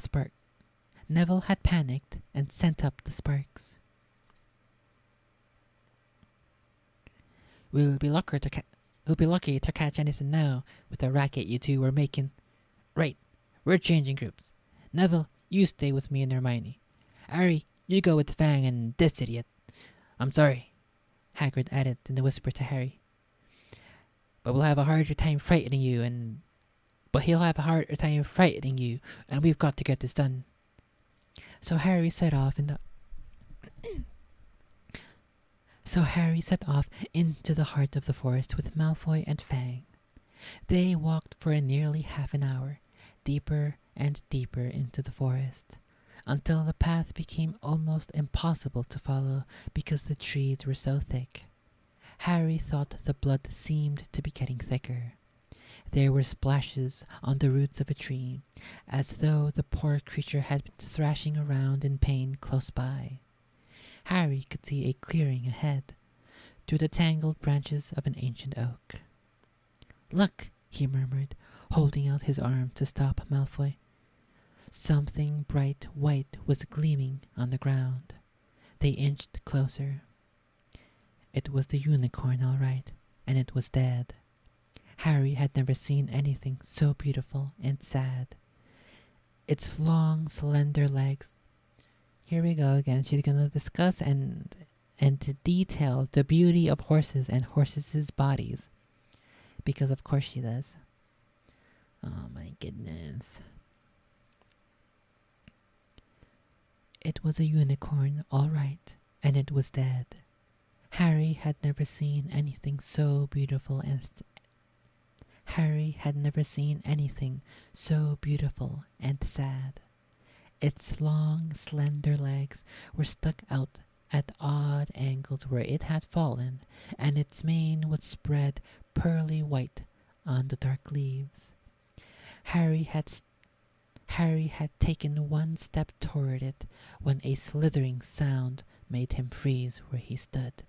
sparks. We'll be lucky to catch anything now with the racket you two were making. Right, we're changing groups. Neville, you stay with me and Hermione. Harry, you go with Fang and this idiot. I'm sorry, Hagrid added in a whisper to Harry. But he'll have a harder time frightening you, and we've got to get this done. So Harry set off into the heart of the forest with Malfoy and Fang. They walked for nearly half an hour, deeper and deeper into the forest, until the path became almost impossible to follow because the trees were so thick. Harry thought the blood seemed to be getting thicker. There were splashes on the roots of a tree, as though the poor creature had been thrashing around in pain close by. Harry could see a clearing ahead, through the tangled branches of an ancient oak. Look, he murmured, holding out his arm to stop Malfoy. Something bright white was gleaming on the ground. They inched closer. It was the unicorn, all right, and it was dead. Harry had never seen anything so beautiful and sad. Its long, slender legs. Here we go again. She's gonna discuss and to detail the beauty of horses and horses' bodies. Because of course she does. Oh my goodness. It was a unicorn, all right, and it was dead. Harry had never seen anything so beautiful and sad. Its long, slender legs were stuck out at odd angles where it had fallen, and its mane was spread pearly white on the dark leaves. Harry had taken one step toward it when a slithering sound made him freeze where he stood.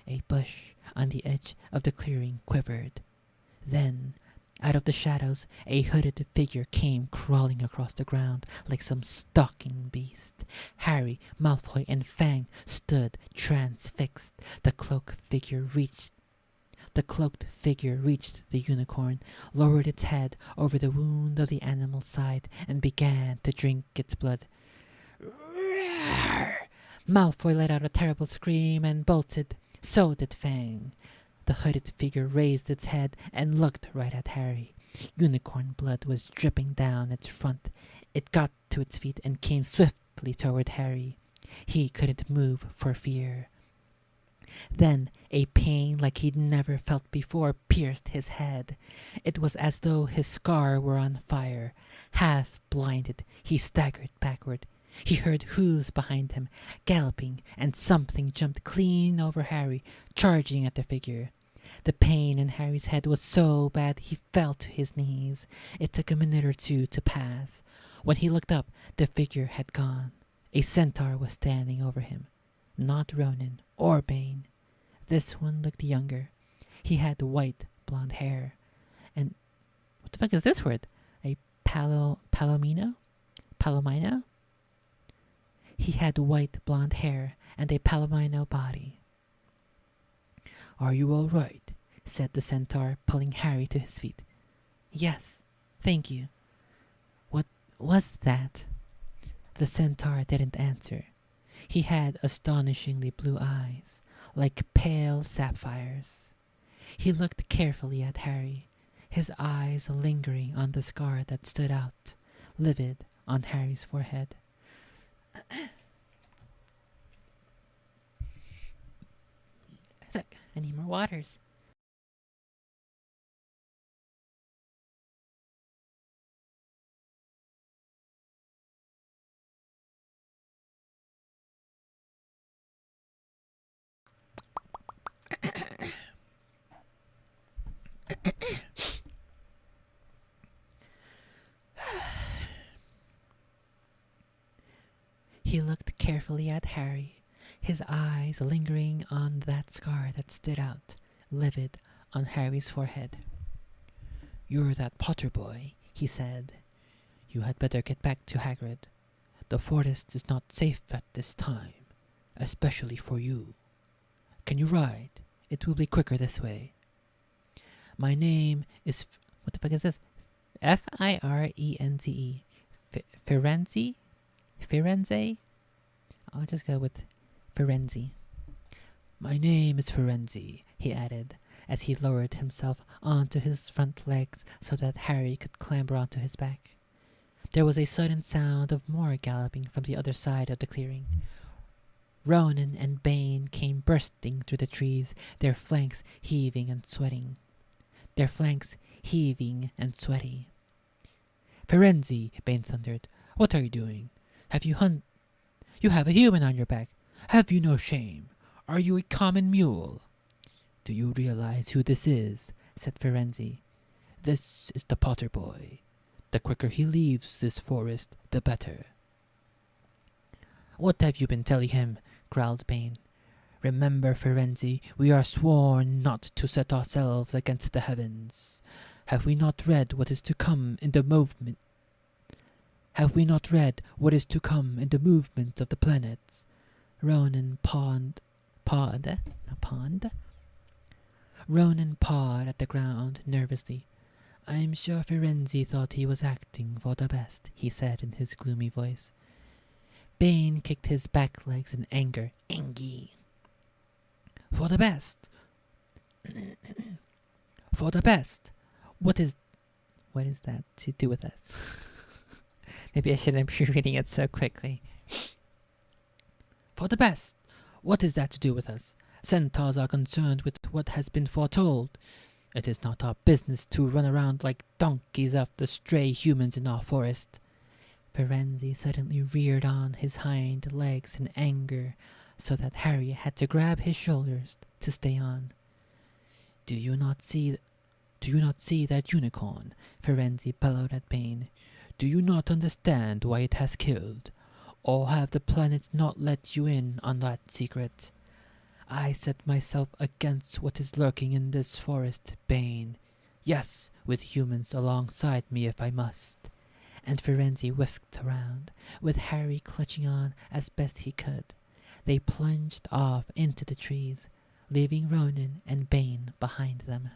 A bush on the edge of the clearing quivered. Then, out of the shadows, a hooded figure came crawling across the ground like some stalking beast. Harry, Malfoy, and Fang stood transfixed. The cloaked figure reached the unicorn, lowered its head over the wound of the animal's side, and began to drink its blood. Malfoy let out a terrible scream and bolted. So did Fang. The hooded figure raised its head and looked right at Harry. Unicorn blood was dripping down its front. It got to its feet and came swiftly toward Harry. He couldn't move for fear. Then a pain like he'd never felt before pierced his head. It was as though his scar were on fire. Half blinded, he staggered backward. He heard hooves behind him, galloping, and something jumped clean over Harry, charging at the figure. The pain in Harry's head was so bad he fell to his knees. It took a minute or two to pass. When he looked up, the figure had gone. A centaur was standing over him. Not Ronan or Bane. This one looked younger. He had white blonde hair. And what the fuck is this word? A palomino? Palomino? He had white blonde hair and a palomino body. "Are you all right?" said the centaur, pulling Harry to his feet. "Yes, thank you." "What was that?" The centaur didn't answer. He had astonishingly blue eyes, like pale sapphires. He looked carefully at Harry, his eyes lingering on the scar that stood out, livid, on Harry's forehead. Look, I need more waters. He looked carefully at Harry, his eyes lingering on that scar that stood out, livid, on Harry's forehead. "You're that Potter boy," he said. "You had better get back to Hagrid. The forest is not safe at this time, especially for you. Can you ride? It will be quicker this way." "My name is..." What the fuck is this? Firenze? Firenze? Firenze? I'll just go with Firenze. "My name is Firenze," he added, as he lowered himself onto his front legs so that Harry could clamber onto his back. There was a sudden sound of more galloping from the other side of the clearing. Ronan and Bane came bursting through the trees, their flanks heaving and sweaty. "Firenze," Bane thundered, "what are you doing? You have a human on your back. Have you no shame? Are you a common mule?" "Do you realize who this is?" said Firenze. "This is the Potter boy. The quicker he leaves this forest, the better." "What have you been telling him?" growled Bane. "Remember, Firenze, we are sworn not to set ourselves against the heavens. Have we not read what is to come in the movement? Have we not read what is to come in the movements of the planets?" Ronan pawed at the ground nervously. "I'm sure Firenze thought he was acting for the best," he said in his gloomy voice. Bane kicked his back legs in anger. "Engie! For the best! For the best! What is that to do with us?" Maybe I shouldn't be reading it so quickly. For the best. What is that to do with us? Centaurs are concerned with what has been foretold. It is not our business to run around like donkeys after stray humans in our forest. Ferenzi suddenly reared on his hind legs in anger, so that Harry had to grab his shoulders to stay on. Do you not see that unicorn? Ferenzi bellowed at Bane. Do you not understand why it has killed? Or have the planets not let you in on that secret? I set myself against what is lurking in this forest, Bane. Yes, with humans alongside me if I must. And Ferenzi whisked around, with Harry clutching on as best he could. They plunged off into the trees, leaving Ronan and Bane behind them.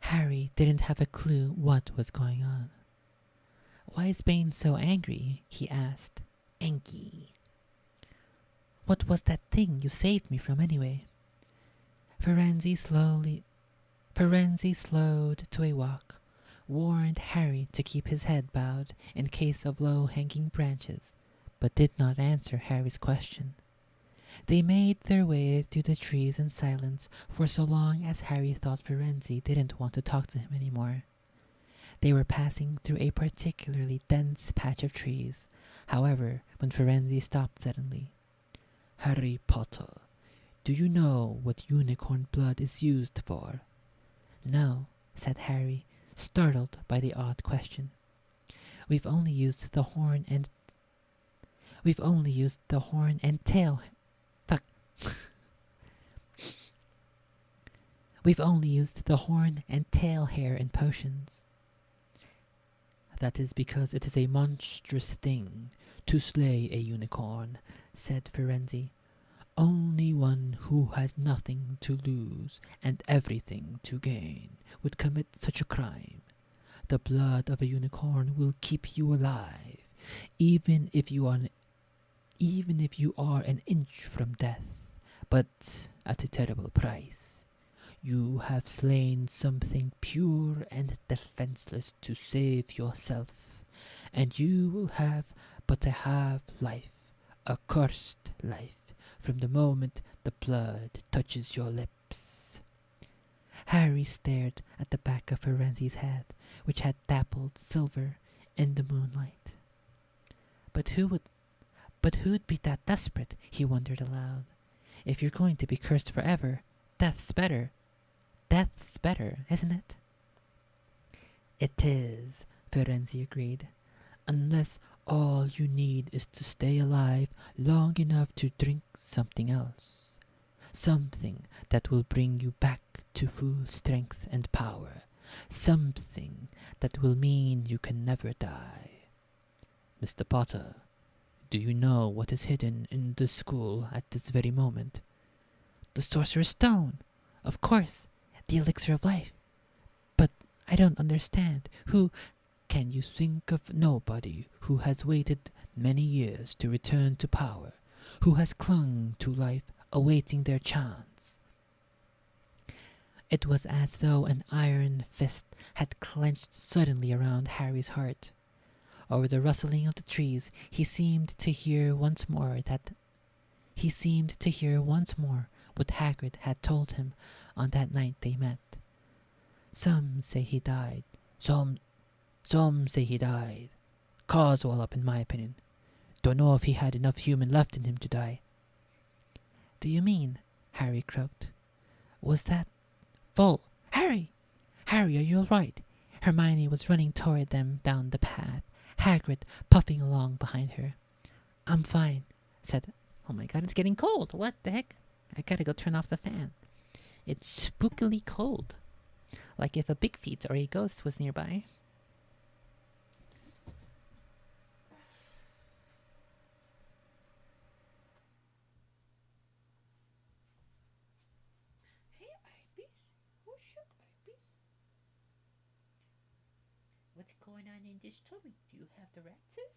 Harry didn't have a clue what was going on. Why is Bane so angry? He asked. Anky. What was that thing you saved me from anyway? Ferenzi slowed to a walk, warned Harry to keep his head bowed in case of low-hanging branches, but did not answer Harry's question. They made their way through the trees in silence for so long as Harry thought Ferenzi didn't want to talk to him anymore. They were passing through a particularly dense patch of trees, however, when Ferenzi stopped suddenly. Harry Potter, do you know what unicorn blood is used for? No, said Harry, startled by the odd question. We've only used the horn and tail. Fuck. We've only used the horn and tail hair in potions. That is because it is a monstrous thing to slay a unicorn, said Ferenzi. Only one who has nothing to lose and everything to gain would commit such a crime. The blood of a unicorn will keep you alive, even if you are an inch from death, but at a terrible price. You have slain something pure and defenseless to save yourself, and you will have but a half-life, a cursed life, from the moment the blood touches your lips. Harry stared at the back of Ferenzi's head, which had dappled silver in the moonlight. But who'd be that desperate, he wondered aloud. If you're going to be cursed forever, death's better. Death's better, isn't it? It is, Ferenzi agreed. Unless all you need is to stay alive long enough to drink something else. Something that will bring you back to full strength and power. Something that will mean you can never die. Mr. Potter, do you know what is hidden in the school at this very moment? The Sorcerer's Stone! Of course! The elixir of life. But I don't understand. Can you think of nobody who has waited many years to return to power, who has clung to life, awaiting their chance? It was as though an iron fist had clenched suddenly around Harry's heart. Over the rustling of the trees, he seemed to hear once more what Hagrid had told him on that night they met. Some say he died. Some say he died. Carswell up, in my opinion. Don't know if he had enough human left in him to die. Do you mean? Harry croaked. Was that full? Harry! Harry, are you all right? Hermione was running toward them down the path, Hagrid puffing along behind her. I'm fine, said... Oh my god, it's getting cold. What the heck? I gotta go turn off the fan. It's spookily cold. Like if a big feet or a ghost was nearby. Hey, Ibis. Who's your Ibis? What's going on in this tummy? Do you have the ratses?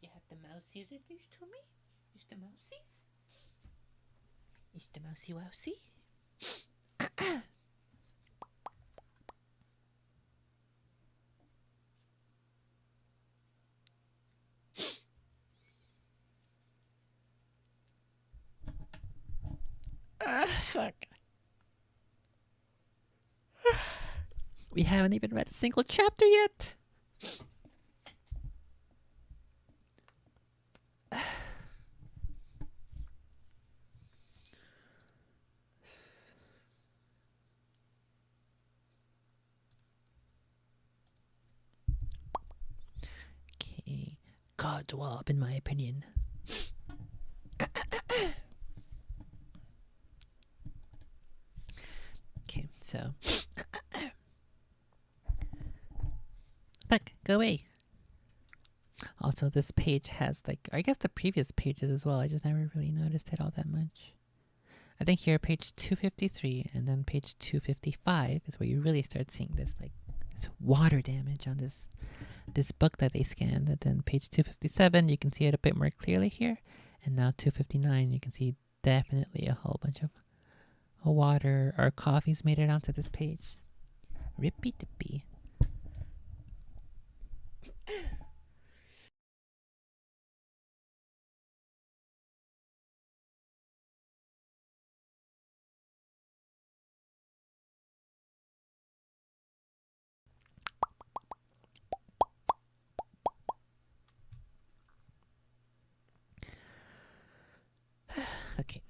You have the mousies in this tummy? Is the mousies? Is the mousy wousy? Fuck. We haven't even read a single chapter yet. Okay. God's Wallop, in my opinion. Okay, so. Fuck, go away. Also, this page has, like, I guess the previous pages as well. I just never really noticed it all that much. I think here, page 253 and then page 255 is where you really start seeing this, like, this water damage on this book that they scanned. And then page 257, you can see it a bit more clearly here. And now 259, you can see definitely a whole bunch of water or coffee's made it onto this page. Rippy dippy. Okay.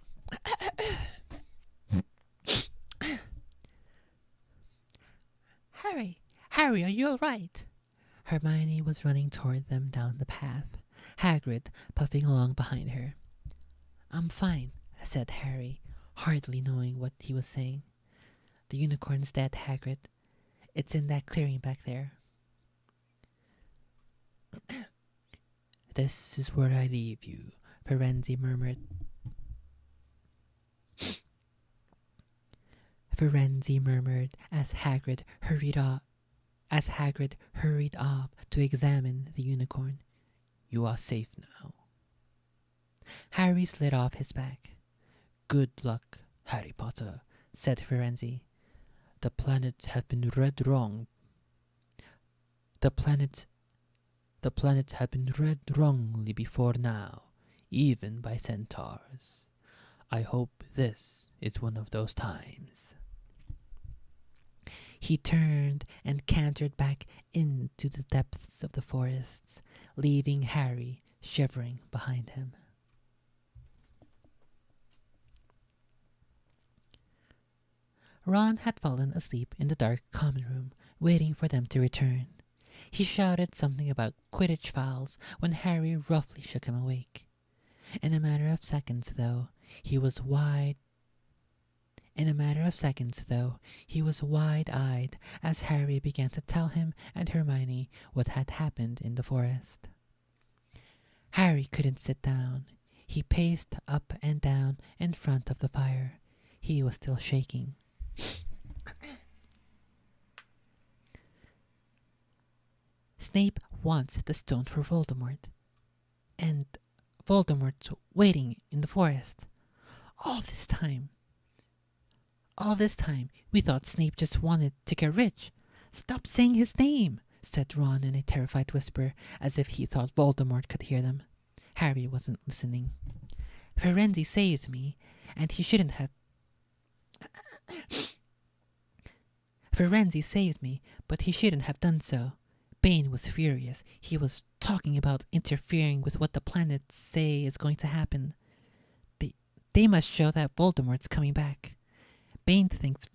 Harry, are you alright? Hermione was running toward them down the path, Hagrid puffing along behind her. I'm fine, said Harry, hardly knowing what he was saying. The unicorn's dead, Hagrid. It's in that clearing back there. This is where I leave you, Firenze murmured. As Hagrid hurried off to examine the unicorn. You are safe now. Harry slid off his back. Good luck, Harry Potter, said Firenze. The planets have been read wrong. The planets have been read wrongly before now, even by centaurs. I hope this is one of those times. He turned and cantered back into the depths of the forests, leaving Harry shivering behind him. Ron had fallen asleep in the dark common room, waiting for them to return. He shouted something about Quidditch fouls when Harry roughly shook him awake. In a matter of seconds, though, he was wide-eyed as Harry began to tell him and Hermione what had happened in the forest. Harry couldn't sit down. He paced up and down in front of the fire. He was still shaking. Snape wants the stone for Voldemort. And Voldemort's waiting in the forest. All this time, we thought Snape just wanted to get rich. Stop saying his name, said Ron in a terrified whisper, as if he thought Voldemort could hear them. Harry wasn't listening. Firenze saved me, and he shouldn't have... Firenze saved me, but he shouldn't have done so. Bane was furious. He was talking about interfering with what the planets say is going to happen. They must show that Voldemort's coming back. Bane thinks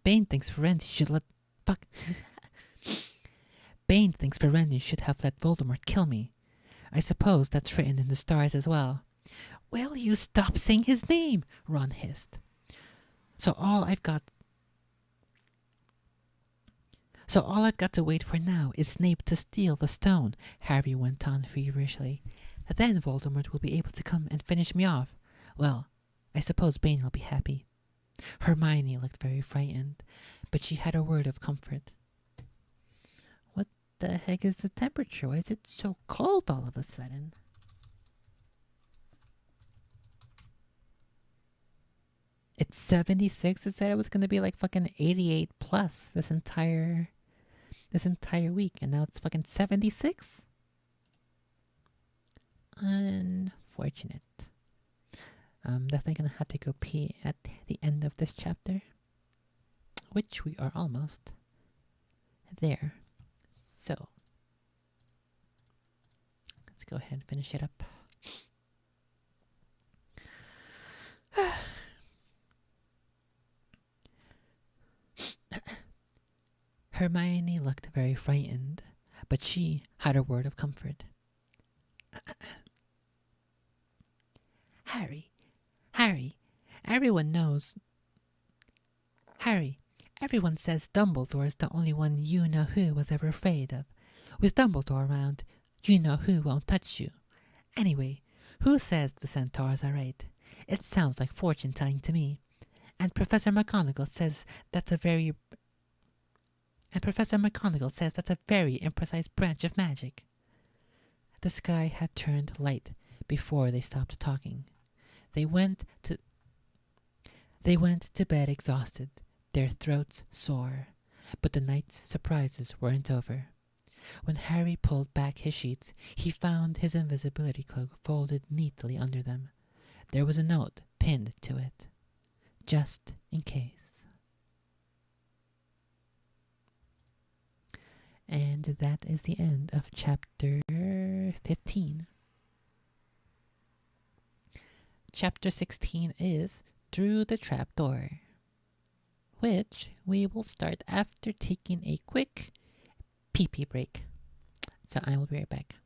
Firenze should let... Fuck. Bane thinks Firenze should have let Voldemort kill me. I suppose that's written in the stars as well. Will you stop saying his name? Ron hissed. So all I've got to wait for now is Snape to steal the stone, Harry went on feverishly. Then Voldemort will be able to come and finish me off. Well, I suppose Bane will be happy. Hermione looked very frightened, but she had a word of comfort. What the heck is the temperature? Why is it so cold all of a sudden? It's 76. It said it was going to be like fucking 88 plus this entire week, and now it's fucking 76? Unfortunate. I'm definitely gonna have to go pee at the end of this chapter, which we are almost there. So, let's go ahead and finish it up. Hermione looked very frightened, but she had a word of comfort. Harry, Harry, everyone knows. Harry, everyone says Dumbledore's the only one you-know-who was ever afraid of. With Dumbledore around, you-know-who won't touch you. Anyway, who says the centaurs are right? It sounds like fortune-telling to me. And Professor McGonagall says that's a very imprecise branch of magic. The sky had turned light before they stopped talking. They went to bed exhausted, their throats sore. But the night's surprises weren't over. When Harry pulled back his sheets, he found his invisibility cloak folded neatly under them. There was a note pinned to it, just in case. And that is the end of chapter 15. Chapter 16 is Through the Trapdoor, which we will start after taking a quick pee-pee break. So I will be right back.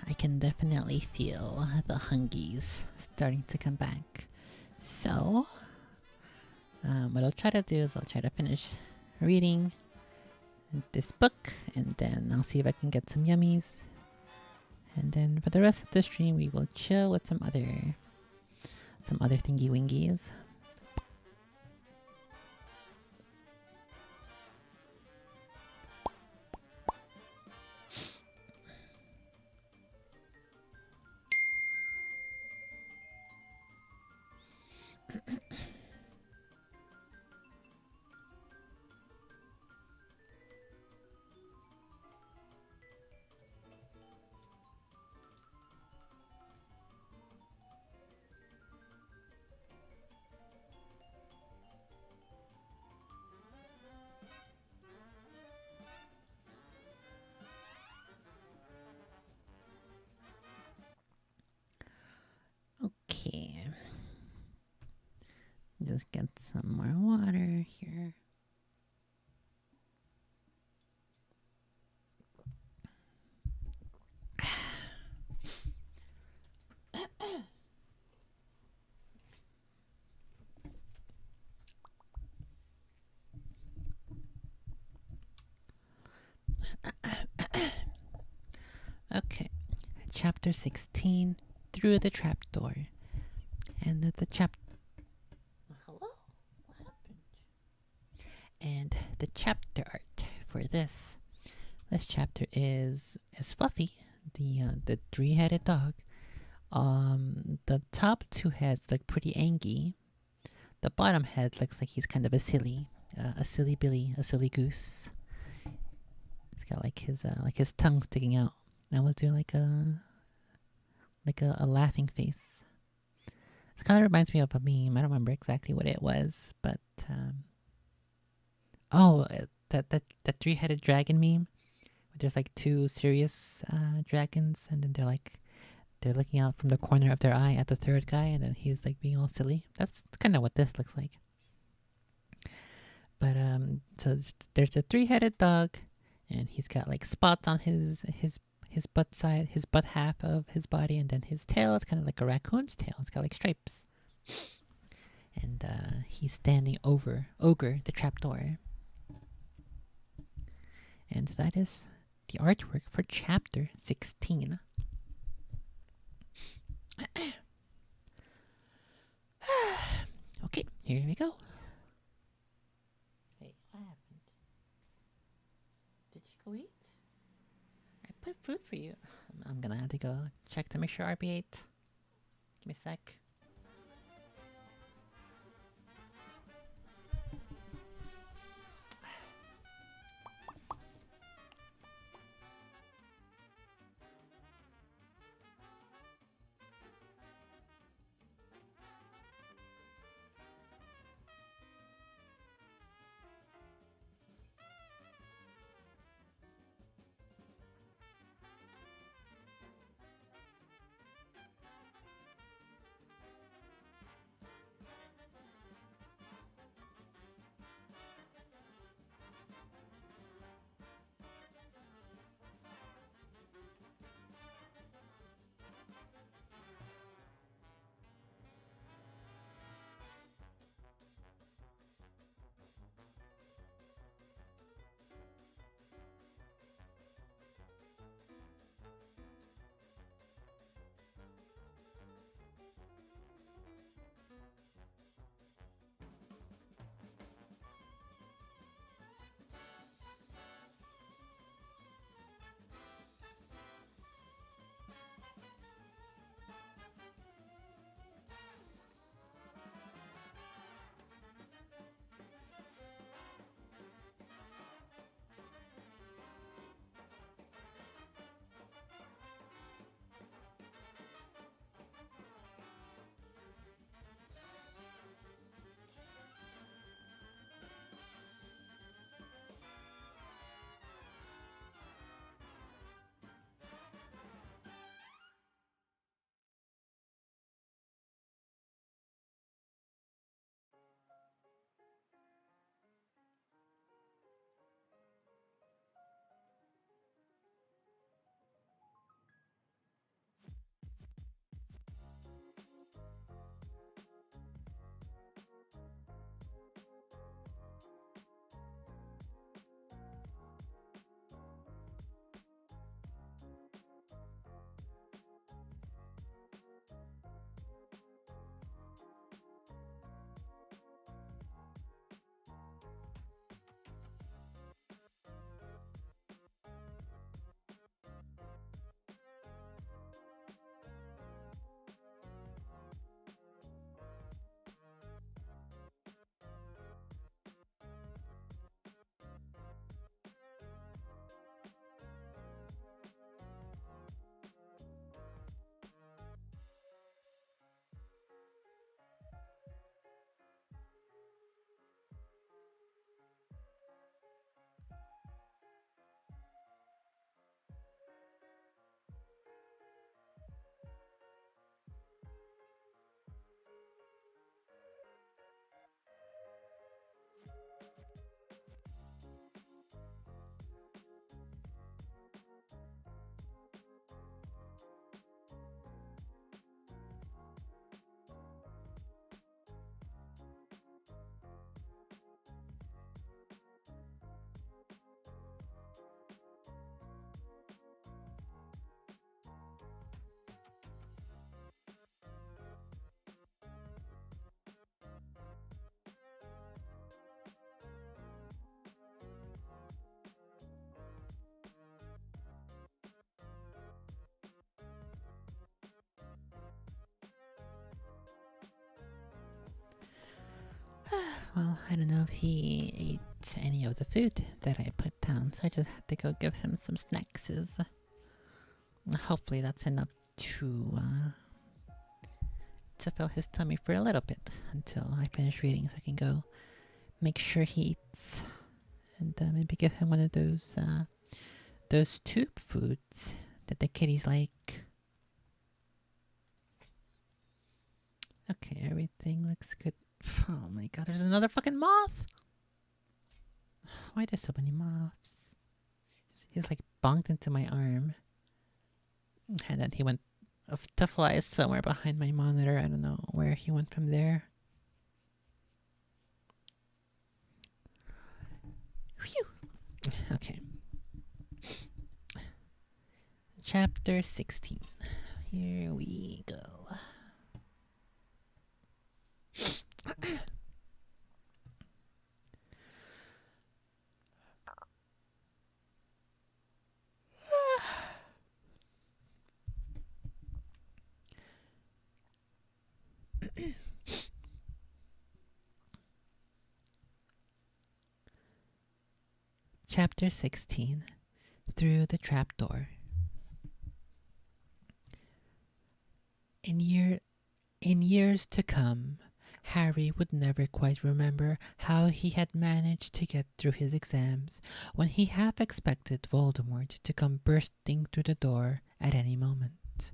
I can definitely feel the hungies starting to come back. So, what I'll try to do is I'll try to finish reading this book, and then I'll see if I can get some yummies. And then for the rest of the stream, we will chill with some other thingy wingies. Okay. Just get some more water here. Okay. Chapter 16, Through the Trapdoor. And the Hello? What happened? And the chapter art for this chapter is Fluffy, the three-headed dog. The top two heads look pretty angry. The bottom head looks like he's kind of a silly Billy, a silly goose. He's got like his tongue sticking out. I was doing like a laughing face. It kind of reminds me of a meme. I don't remember exactly what it was, but that three-headed dragon meme. There's like two serious dragons, and then they're looking out from the corner of their eye at the third guy, and then he's like being all silly. That's kind of what this looks like. But so there's a three-headed dog, and he's got like spots on his butt side, his butt half of his body, and then his tail is kind of like a raccoon's tail. It's got like stripes. And he's standing over Ogre, the trapdoor. And that is the artwork for chapter 16. Okay, here we go. Hey, what happened? Did you go eat? I put food for you. I'm gonna have to go check to make sure RB ate. Give me a sec. Well, I don't know if he ate any of the food that I put down, so I just had to go give him some snacks. Hopefully that's enough to fill his tummy for a little bit until I finish reading, so I can go make sure he eats and maybe give him one of those tube foods that the kitties like. Okay, everything looks good. Oh my god, there's another fucking moth! Why there's so many moths? He's like bonked into my arm. And then he went to fly somewhere behind my monitor. I don't know where he went from there. Okay. Chapter 16. Here we go. Chapter 16. Through the Trapdoor. In years to come, Harry would never quite remember how he had managed to get through his exams when he half expected Voldemort to come bursting through the door at any moment.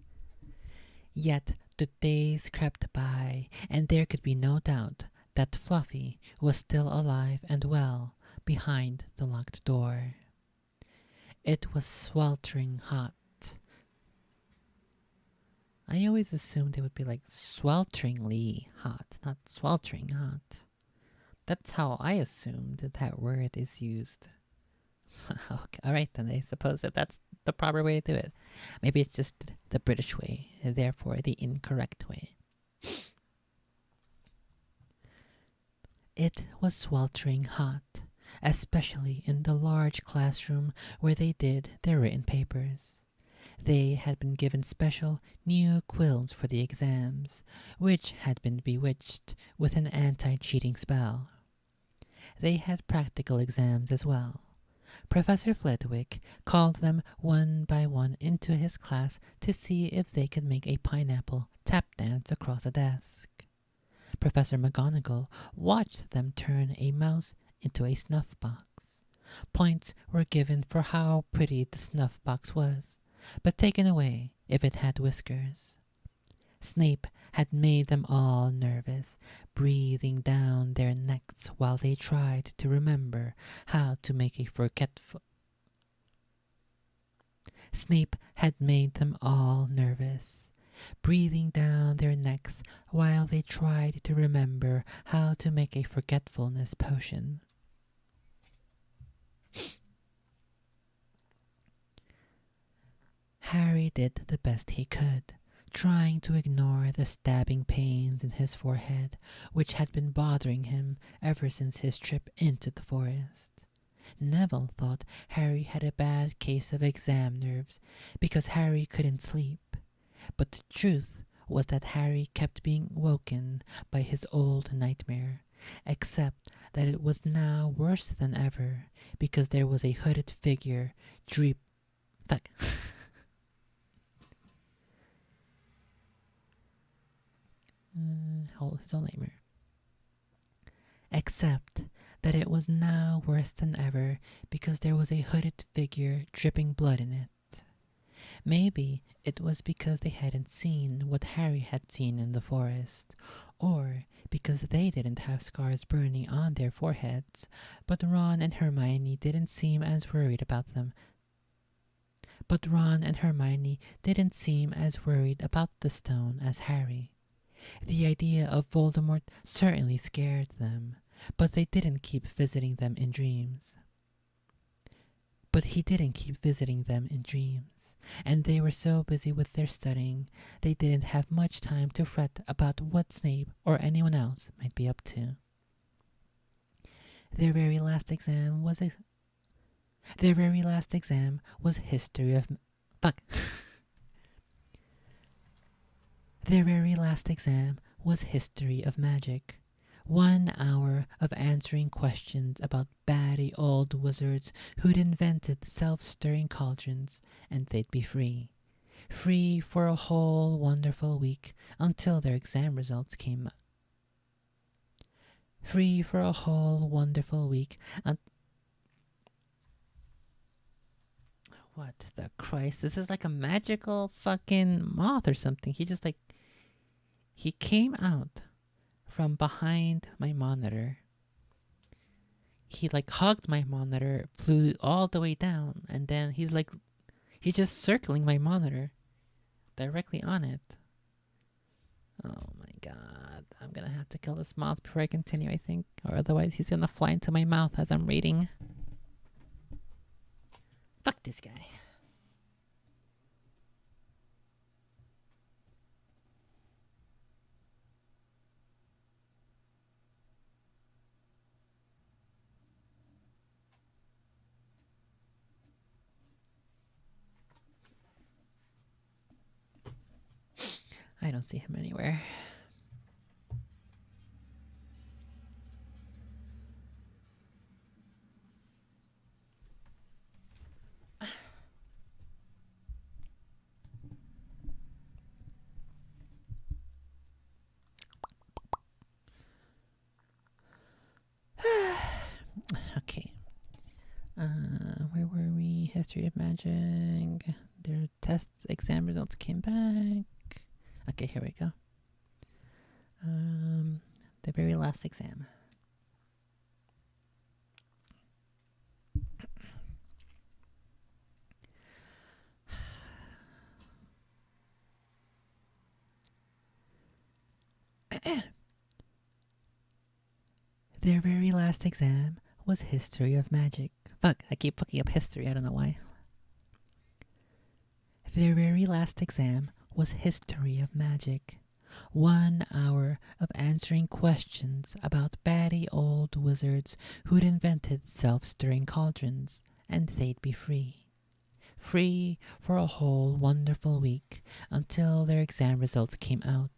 Yet the days crept by, and there could be no doubt that Fluffy was still alive and well behind the locked door. It was sweltering hot. I always assumed it would be like swelteringly hot, not sweltering hot. That's how I assumed that word is used. Okay, alright then, I suppose if that's the proper way to do it. Maybe it's just the British way, and therefore the incorrect way. It was sweltering hot, especially in the large classroom where they did their written papers. They had been given special new quills for the exams, which had been bewitched with an anti-cheating spell. They had practical exams as well. Professor Flitwick called them one by one into his class to see if they could make a pineapple tap dance across a desk. Professor McGonagall watched them turn a mouse into a snuff box. Points were given for how pretty the snuff box was, but taken away if it had whiskers. Snape had made them all nervous, breathing down their necks while they tried to remember how to make a forgetful... Snape had made them all nervous, breathing down their necks while they tried to remember how to make a forgetfulness potion. Harry did the best he could, trying to ignore the stabbing pains in his forehead, which had been bothering him ever since his trip into the forest. Neville thought Harry had a bad case of exam nerves because Harry couldn't sleep, but the truth was that Harry kept being woken by his old nightmare, except that it was now worse than ever because there was a hooded figure his own nightmare. Except that it was now worse than ever because there was a hooded figure dripping blood in it. Maybe it was because they hadn't seen what Harry had seen in the forest, or because they didn't have scars burning on their foreheads, but Ron and Hermione didn't seem as worried about them. But Ron and Hermione didn't seem as worried about the stone as Harry. The idea of Voldemort certainly scared them, but they didn't keep visiting them in dreams. But he didn't keep visiting them in dreams, and they were so busy with their studying, they didn't have much time to fret about what Snape or anyone else might be up to. Their very last exam was history of... Their very last exam was history of magic. 1 hour of answering questions about batty old wizards who'd invented self-stirring cauldrons, and they'd be free. Free for a whole wonderful week until their exam results came. Free for a whole wonderful week what the Christ? This is like a magical fucking moth or something. He came out from behind my monitor. He hugged my monitor, flew all the way down, and then he's just circling my monitor directly on it. Oh my god. I'm gonna have to kill this moth before I continue, I think. Or otherwise he's gonna fly into my mouth as I'm reading. this guy. I don't see him anywhere. Okay. Where were we? History of magic. Their test exam results came back. Okay, here we go. The very last exam. Their very last exam was history of magic. Fuck, I keep fucking up history, I don't know why. Their very last exam was history of magic. 1 hour of answering questions about batty old wizards who'd invented self-stirring cauldrons, and they'd be free. Free for a whole wonderful week until their exam results came out.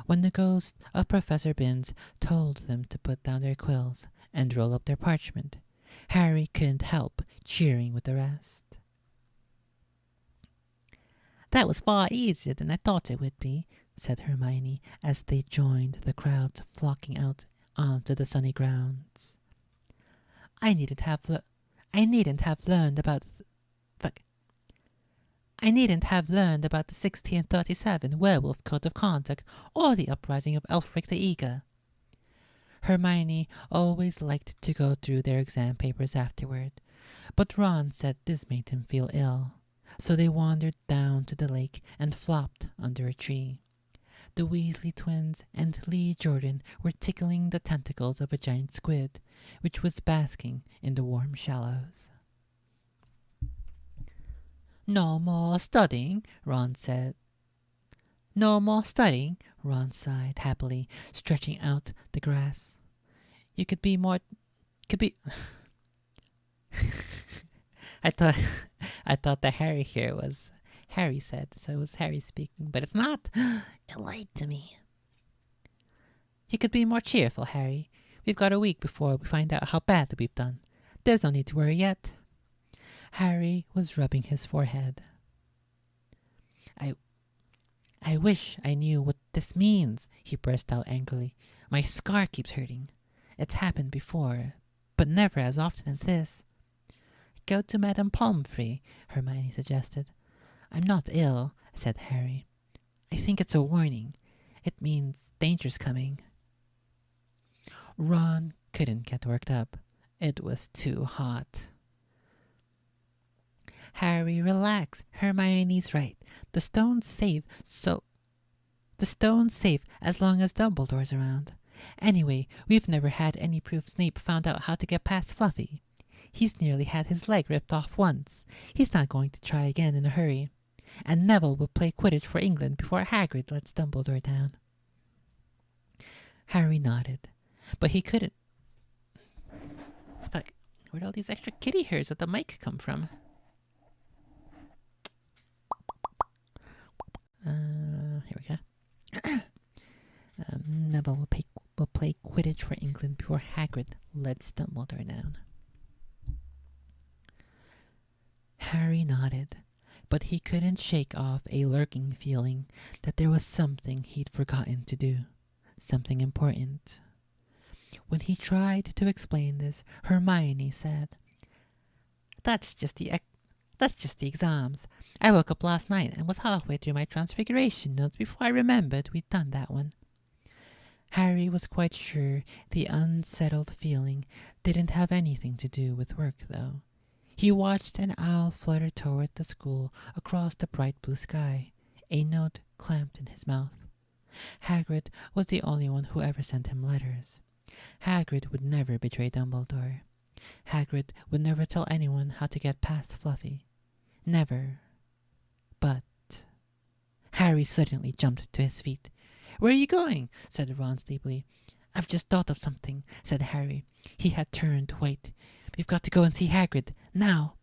When the ghost of Professor Binns told them to put down their quills and roll up their parchment, Harry couldn't help cheering with the rest. "That was far easier than I thought it would be," said Hermione as they joined the crowd flocking out onto the sunny grounds. I needn't have learned about I needn't have learned about the 1637 werewolf code of conduct or the uprising of Elfric the Eager. Hermione always liked to go through their exam papers afterward, but Ron said this made him feel ill, so they wandered down to the lake and flopped under a tree. The Weasley twins and Lee Jordan were tickling the tentacles of a giant squid, which was basking in the warm shallows. "No more studying," Ron said. "No more studying," Ron sighed happily, stretching out the grass. "You could be more... could be..." I thought the Harry here was Harry said, so it was Harry speaking, but it's not. It lied to me. "You could be more cheerful, Harry. We've got a week before we find out how badly we've done. There's no need to worry yet." Harry was rubbing his forehead. I wish I knew what this means," he burst out angrily. "My scar keeps hurting. It's happened before, but never as often as this." "Go to Madame Pomfrey," Hermione suggested. "I'm not ill," said Harry. "I think it's a warning. It means danger's coming." Ron couldn't get worked up. It was too hot. "Harry, relax. Hermione's right. The stone's safe as long as Dumbledore's around. Anyway, we've never had any proof Snape found out how to get past Fluffy. He's nearly had his leg ripped off once. He's not going to try again in a hurry. And Neville will play Quidditch for England before Hagrid lets Dumbledore down." Harry nodded, but he couldn't. Fuck, where'd all these extra kitty hairs at the mic come from? Here we go. Neville will play Quidditch for England before Hagrid lets Dumbledore down. Harry nodded, but he couldn't shake off a lurking feeling that there was something he'd forgotten to do, something important. When he tried to explain this, Hermione said, That's just the exams. I woke up last night and was halfway through my transfiguration notes before I remembered we'd done that one." Harry was quite sure the unsettled feeling didn't have anything to do with work, though. He watched an owl flutter toward the school across the bright blue sky, a note clamped in his mouth. Hagrid was the only one who ever sent him letters. Hagrid would never betray Dumbledore. Hagrid would never tell anyone how to get past Fluffy. Never. But... Harry suddenly jumped to his feet. "Where are you going?" said Ron sleepily. "I've just thought of something," said Harry. He had turned white. "We've got to go and see Hagrid, now."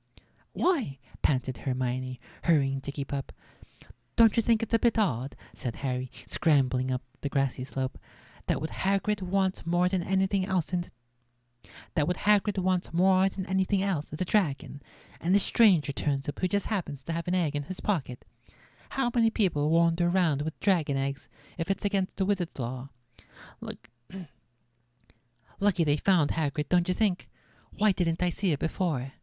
"Why?" panted Hermione, hurrying to keep up. "Don't you think it's a bit odd," said Harry, scrambling up the grassy slope, "that what Hagrid wants more than anything else is a dragon, and a stranger turns up who just happens to have an egg in his pocket? How many people wander around with dragon eggs if it's against the wizard's law? Look, lucky they found Hagrid, don't you think? Why didn't I see it before?"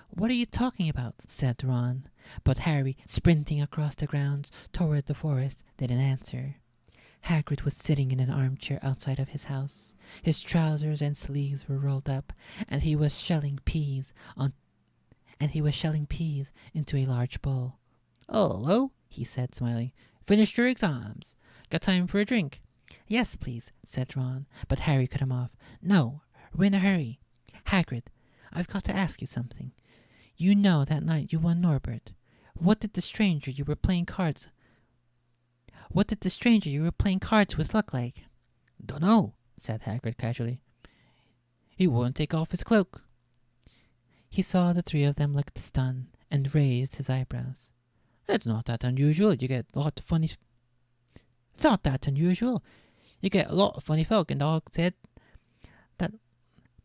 "What are you talking about?" said Ron. But Harry, sprinting across the grounds toward the forest, didn't answer. Hagrid was sitting in an armchair outside of his house. His trousers and sleeves were rolled up, and he was shelling peas into a large bowl. "Oh, hello," he said, smiling. "Finished your exams? Got time for a drink?" "Yes, please," said Ron, but Harry cut him off. "No, we're in a hurry. Hagrid, I've got to ask you something. You know that night you won Norbert. What did the stranger you were playing cards with look like?" "Dunno," said Hagrid casually. "He wouldn't take off his cloak." He saw the three of them looked stunned and raised his eyebrows. It's not that unusual. You get a lot of funny folk in the Hogshead.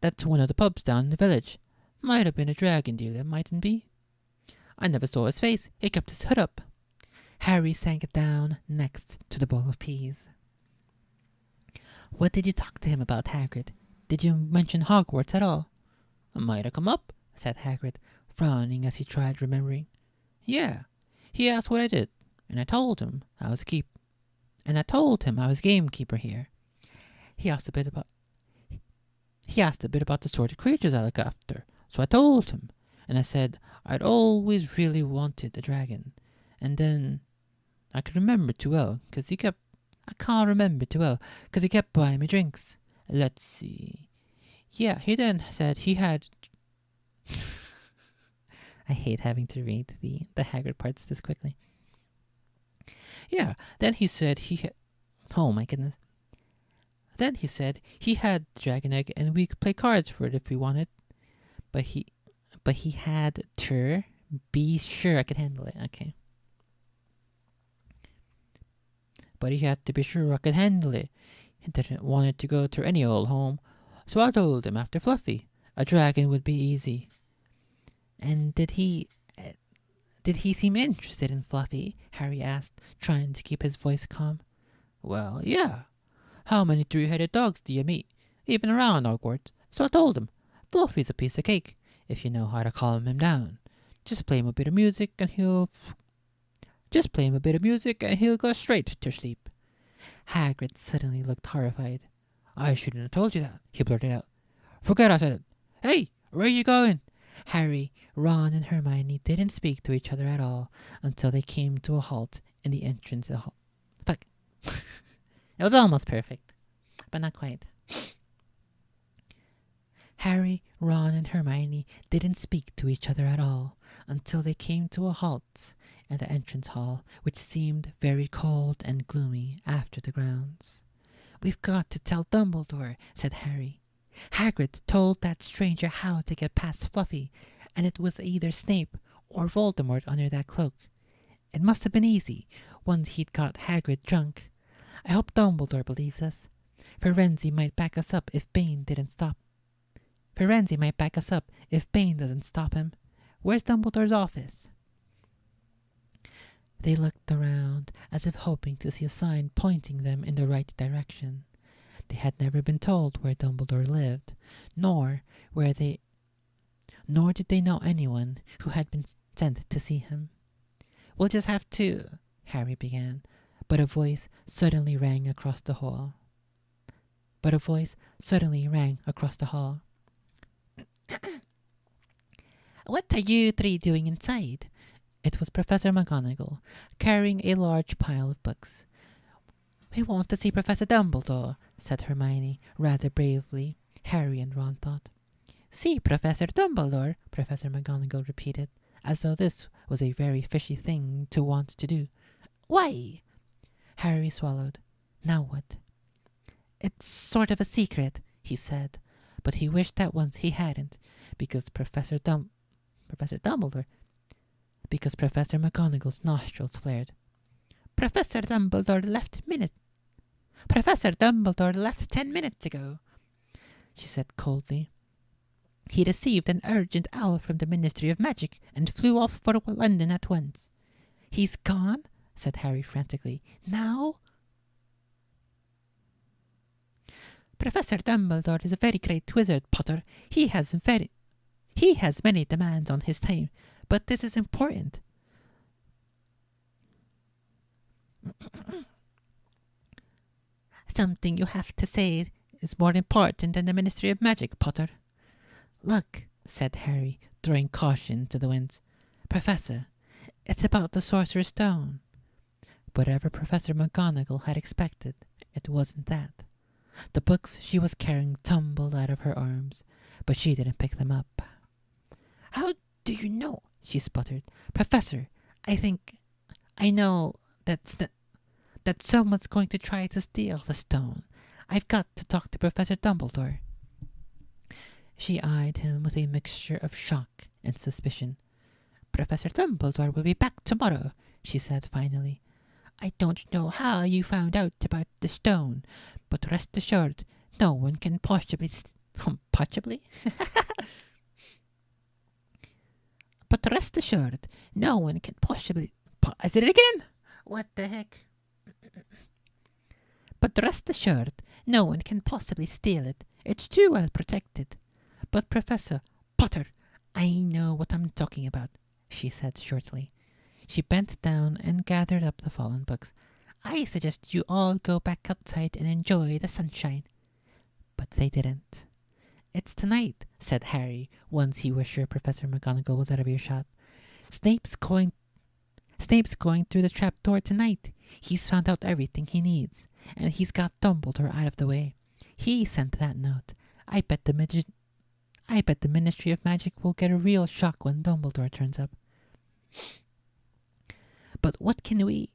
That's one of the pubs down in the village. Might have been a dragon dealer, mightn't be. I never saw his face. He kept his hood up." Harry sank down next to the bowl of peas. "What did you talk to him about, Hagrid? Did you mention Hogwarts at all?" "Might have come up," said Hagrid, frowning as he tried remembering. "Yeah. He asked what I did, and I told him I was gamekeeper here. He asked a bit about the sort of creatures I look after, so I told him, and I said I'd always really wanted a dragon, and then I can't remember too well, 'cause he kept buying me drinks. Let's see. Yeah, he then said he had..." I hate having to read the Hagrid parts this quickly. "Yeah, then he said oh my goodness. Then he said he had the dragon egg and we could play cards for it if we wanted. But he had to be sure I could handle it." Okay. "But he had to be sure I could handle it. He didn't want it to go to any old home. So I told him after Fluffy, a dragon would be easy." "And did he seem interested in Fluffy?" Harry asked, trying to keep his voice calm. "Well, yeah. How many three-headed dogs do you meet, even around Hogwarts? So I told him, Fluffy's a piece of cake, if you know how to calm him down. Just play him a bit of music and he'll go straight to sleep." Hagrid suddenly looked horrified. "I shouldn't have told you that," he blurted out. "Forget I said it. Hey, where are you going?" Harry, Ron, and Hermione didn't speak to each other at all until they came to a halt in the entrance of the hall. Fuck. It was almost perfect, but not quite. Harry, Ron, and Hermione didn't speak to each other at all until they came to a halt at the entrance hall, which seemed very cold and gloomy after the grounds. "We've got to tell Dumbledore," said Harry. "Hagrid told that stranger how to get past Fluffy, and it was either Snape or Voldemort under that cloak. It must have been easy, once he'd got Hagrid drunk. I hope Dumbledore believes us. Firenze might back us up if Bane doesn't stop him. Where's Dumbledore's office?" They looked around, as if hoping to see a sign pointing them in the right direction. They had never been told where Dumbledore lived, nor did they know anyone who had been sent to see him. "We'll just have to..." Harry began, but a voice suddenly rang across the hall. "What are you three doing inside?" It was Professor McGonagall, carrying a large pile of books. "We want to see Professor Dumbledore," said Hermione, rather bravely, Harry and Ron thought. See, Professor Dumbledore, Professor McGonagall repeated, as though this was a very fishy thing to want to do. Why? Harry swallowed. Now what? It's sort of a secret, he said, but he wished at once he hadn't, because Professor Dumbledore, because Professor McGonagall's nostrils flared. Professor Dumbledore left 10 minutes ago, she said coldly. He received an urgent owl from the Ministry of Magic and flew off for London at once. He's gone? Said Harry frantically. Now? Professor Dumbledore is a very great wizard, Potter. He has many demands on his time, but this is important. Something you have to say is more important than the Ministry of Magic, Potter. Look, said Harry, throwing caution to the winds. Professor, it's about the Sorcerer's Stone. Whatever Professor McGonagall had expected, it wasn't that. The books she was carrying tumbled out of her arms, but she didn't pick them up. How do you know? She sputtered. Professor, I know that someone's going to try to steal the stone. I've got to talk to Professor Dumbledore. She eyed him with a mixture of shock and suspicion. Professor Dumbledore will be back tomorrow, she said finally. I don't know how you found out about the stone, but rest assured, no one can possibly... Possibly? But rest assured, no one can possibly... Is it again? What the heck? But rest assured, no one can possibly steal it. It's too well protected. But Professor Potter, I know what I'm talking about, she said shortly. She bent down and gathered up the fallen books. I suggest you all go back outside and enjoy the sunshine. But they didn't. It's tonight, said Harry, once he was sure Professor McGonagall was out of earshot. Snape's going through the trapdoor tonight. He's found out everything he needs, and he's got Dumbledore out of the way. He sent that note. I bet the Ministry of Magic will get a real shock when Dumbledore turns up. But what can we...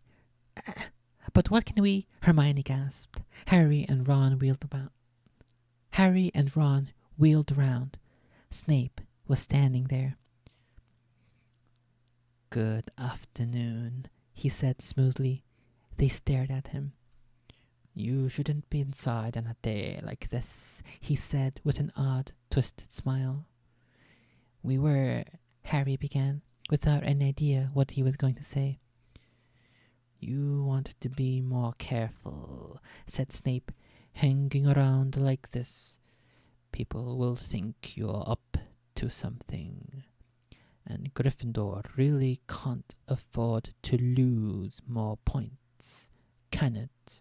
Hermione gasped. Harry and Ron wheeled around. Snape was standing there. Good afternoon, he said smoothly. They stared at him. You shouldn't be inside on a day like this, he said with an odd, twisted smile. Harry began, without any idea what he was going to say. You want to be more careful, said Snape. Hanging around like this, people will think you're up to something. And Gryffindor really can't afford to lose more points, can it?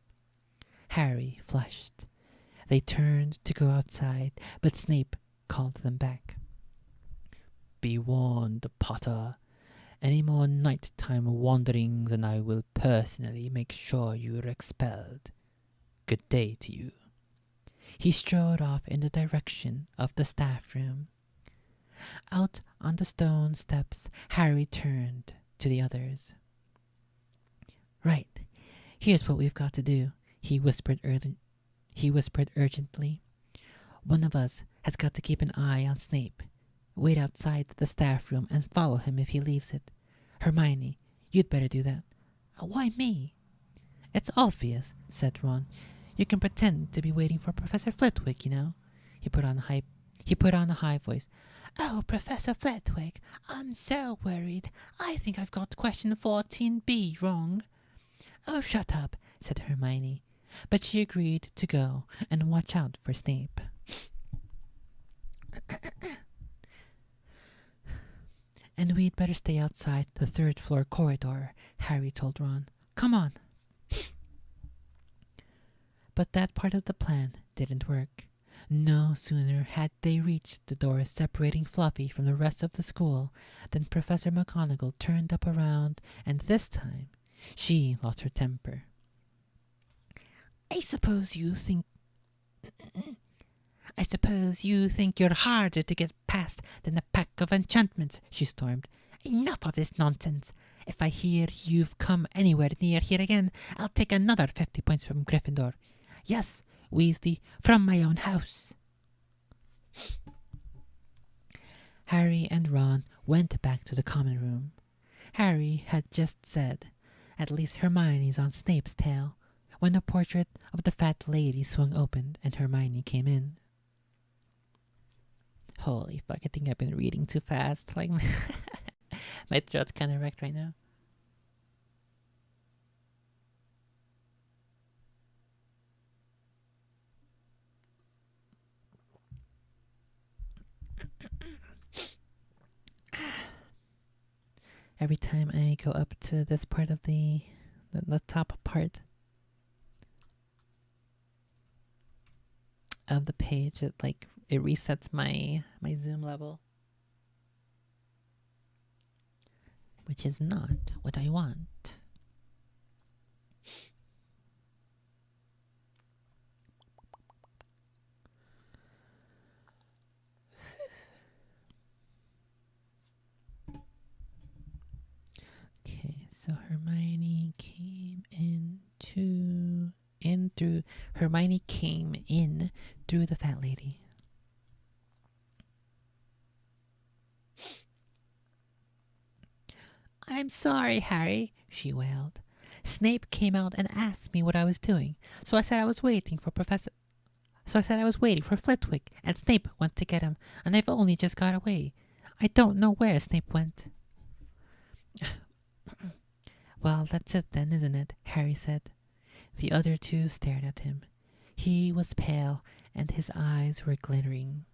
Harry flushed. They turned to go outside, but Snape called them back. Be warned, Potter. Any more nighttime wanderings and I will personally make sure you're expelled. Good day to you. He strode off in the direction of the staff room. Out on the stone steps, Harry turned to the others. Right, here's what we've got to do, he whispered urgently. One of us has got to keep an eye on Snape. Wait outside the staff room and follow him if he leaves it. Hermione, you'd better do that. Why me? It's obvious, said Ron. You can pretend to be waiting for Professor Flitwick, you know. He put on a high voice. Oh, Professor Flitwick, I'm so worried. I think I've got question 14B wrong. Oh, shut up, said Hermione. But she agreed to go and watch out for Snape. And we'd better stay outside the third-floor corridor, Harry told Ron. Come on. But that part of the plan didn't work. No sooner had they reached the door separating Fluffy from the rest of the school than Professor McGonagall turned up around, and this time she lost her temper. I suppose you think I suppose you think you're harder to get past than a pack of enchantments, she stormed. Enough of this nonsense. If I hear you've come anywhere near here again, I'll take another 50 points from Gryffindor. Yes, Weasley, from my own house. Harry and Ron went back to the common room. Harry had just said, "At least Hermione's on Snape's tail," when the portrait of the fat lady swung open and Hermione came in. Holy fuck, I think I've been reading too fast. Like, my throat's kind of wrecked right now. Every time I go up to this part of the top part of the page, it resets my zoom level, which is not what I want. Okay, so Hermione came in through the fat lady. "I'm sorry, Harry," she wailed. "Snape came out and asked me what I was doing, so I said I was waiting for Flitwick, and Snape went to get him, and I've only just got away. I don't know where Snape went." "Well, that's it then, isn't it?" Harry said. The other two stared at him. He was pale, and his eyes were glittering.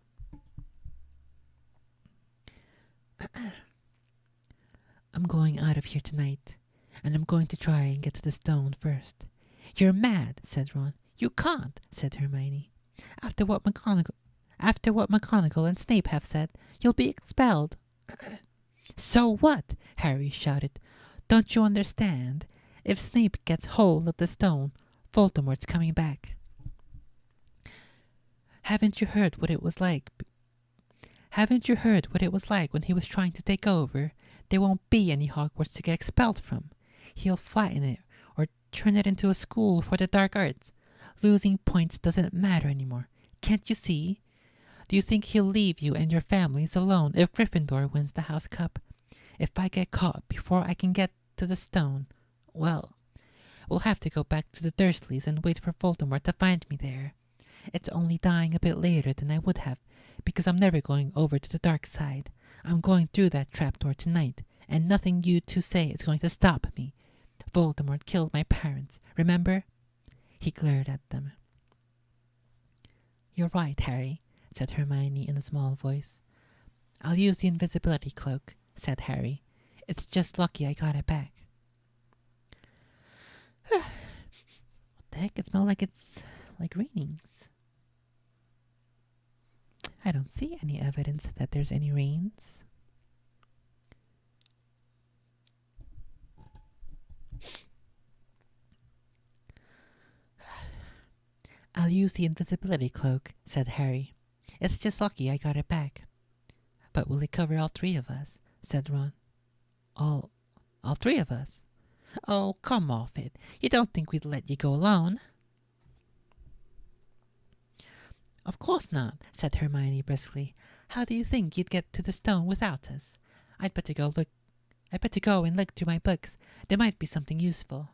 "I'm going out of here tonight, and I'm going to try and get to the stone first." "You're mad," said Ron. "You can't," said Hermione. After what McGonagall and Snape have said, you'll be expelled." "So what?" Harry shouted. "Don't you understand? If Snape gets hold of the stone, Voldemort's coming back. Haven't you heard what it was like when he was trying to take over? There won't be any Hogwarts to get expelled from. He'll flatten it or turn it into a school for the dark arts. Losing points doesn't matter anymore. Can't you see? Do you think he'll leave you and your families alone if Gryffindor wins the House Cup? If I get caught before I can get to the stone, well, we'll have to go back to the Dursleys and wait for Voldemort to find me there. It's only dying a bit later than I would have, because I'm never going over to the dark side. I'm going through that trapdoor tonight, and nothing you two say is going to stop me. Voldemort killed my parents, remember?" He glared at them. "You're right, Harry," said Hermione in a small voice. "I'll use the invisibility cloak," said Harry. "It's just lucky I got it back." What the heck? It smells like it's like raining. I don't see any evidence that there's any rains. "I'll use the invisibility cloak," said Harry. "It's just lucky I got it back." "But will it cover all three of us?" said Ron. All three of us?" "Oh, come off it. You don't think we'd let you go alone?" "Of course not," said Hermione briskly. "How do you think you'd get to the stone without us? I'd better go and look through my books. There might be something useful."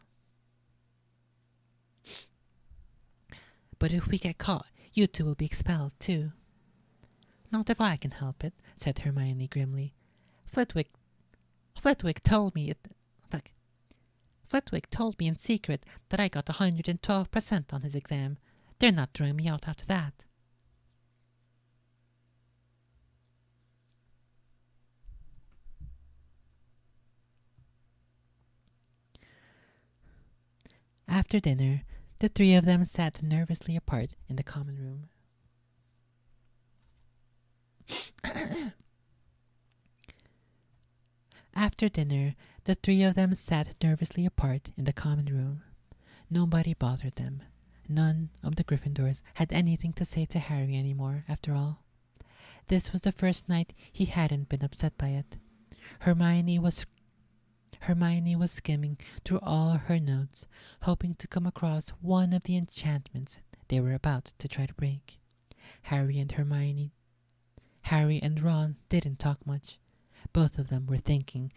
"But if we get caught, you two will be expelled too." "Not if I can help it," said Hermione grimly. Flitwick told me in secret that I got 112% on his exam. They're not throwing me out after that." After dinner, the three of them sat nervously apart in the common room. After dinner, the three of them sat nervously apart in the common room. Nobody bothered them. None of the Gryffindors had anything to say to Harry anymore, after all. This was the first night he hadn't been upset by it. Hermione was skimming through all her notes, hoping to come across one of the enchantments they were about to try to break. Harry and Ron didn't talk much. Both of them were thinking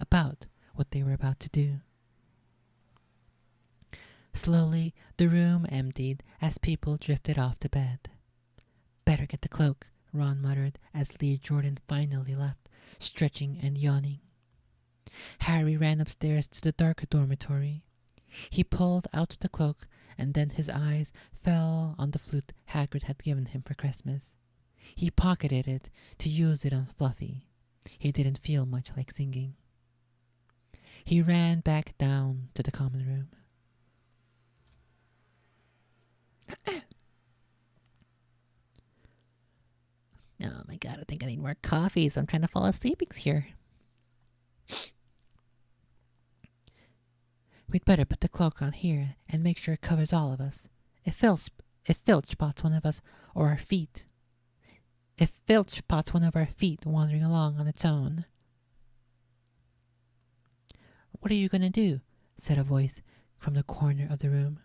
about what they were about to do. Slowly, the room emptied as people drifted off to bed. "Better get the cloak," Ron muttered as Lee Jordan finally left, stretching and yawning. Harry ran upstairs to the dark dormitory. He pulled out the cloak, and then his eyes fell on the flute Hagrid had given him for Christmas. He pocketed it to use it on Fluffy. He didn't feel much like singing. He ran back down to the common room. Oh my god, I think I need more coffee, so I'm trying to fall asleep here. We'd better put the cloak on here and make sure it covers all of us. If Filch spots one of us or our feet. If Filch spots one of our feet wandering along on its own. "What are you going to do?" said a voice from the corner of the room.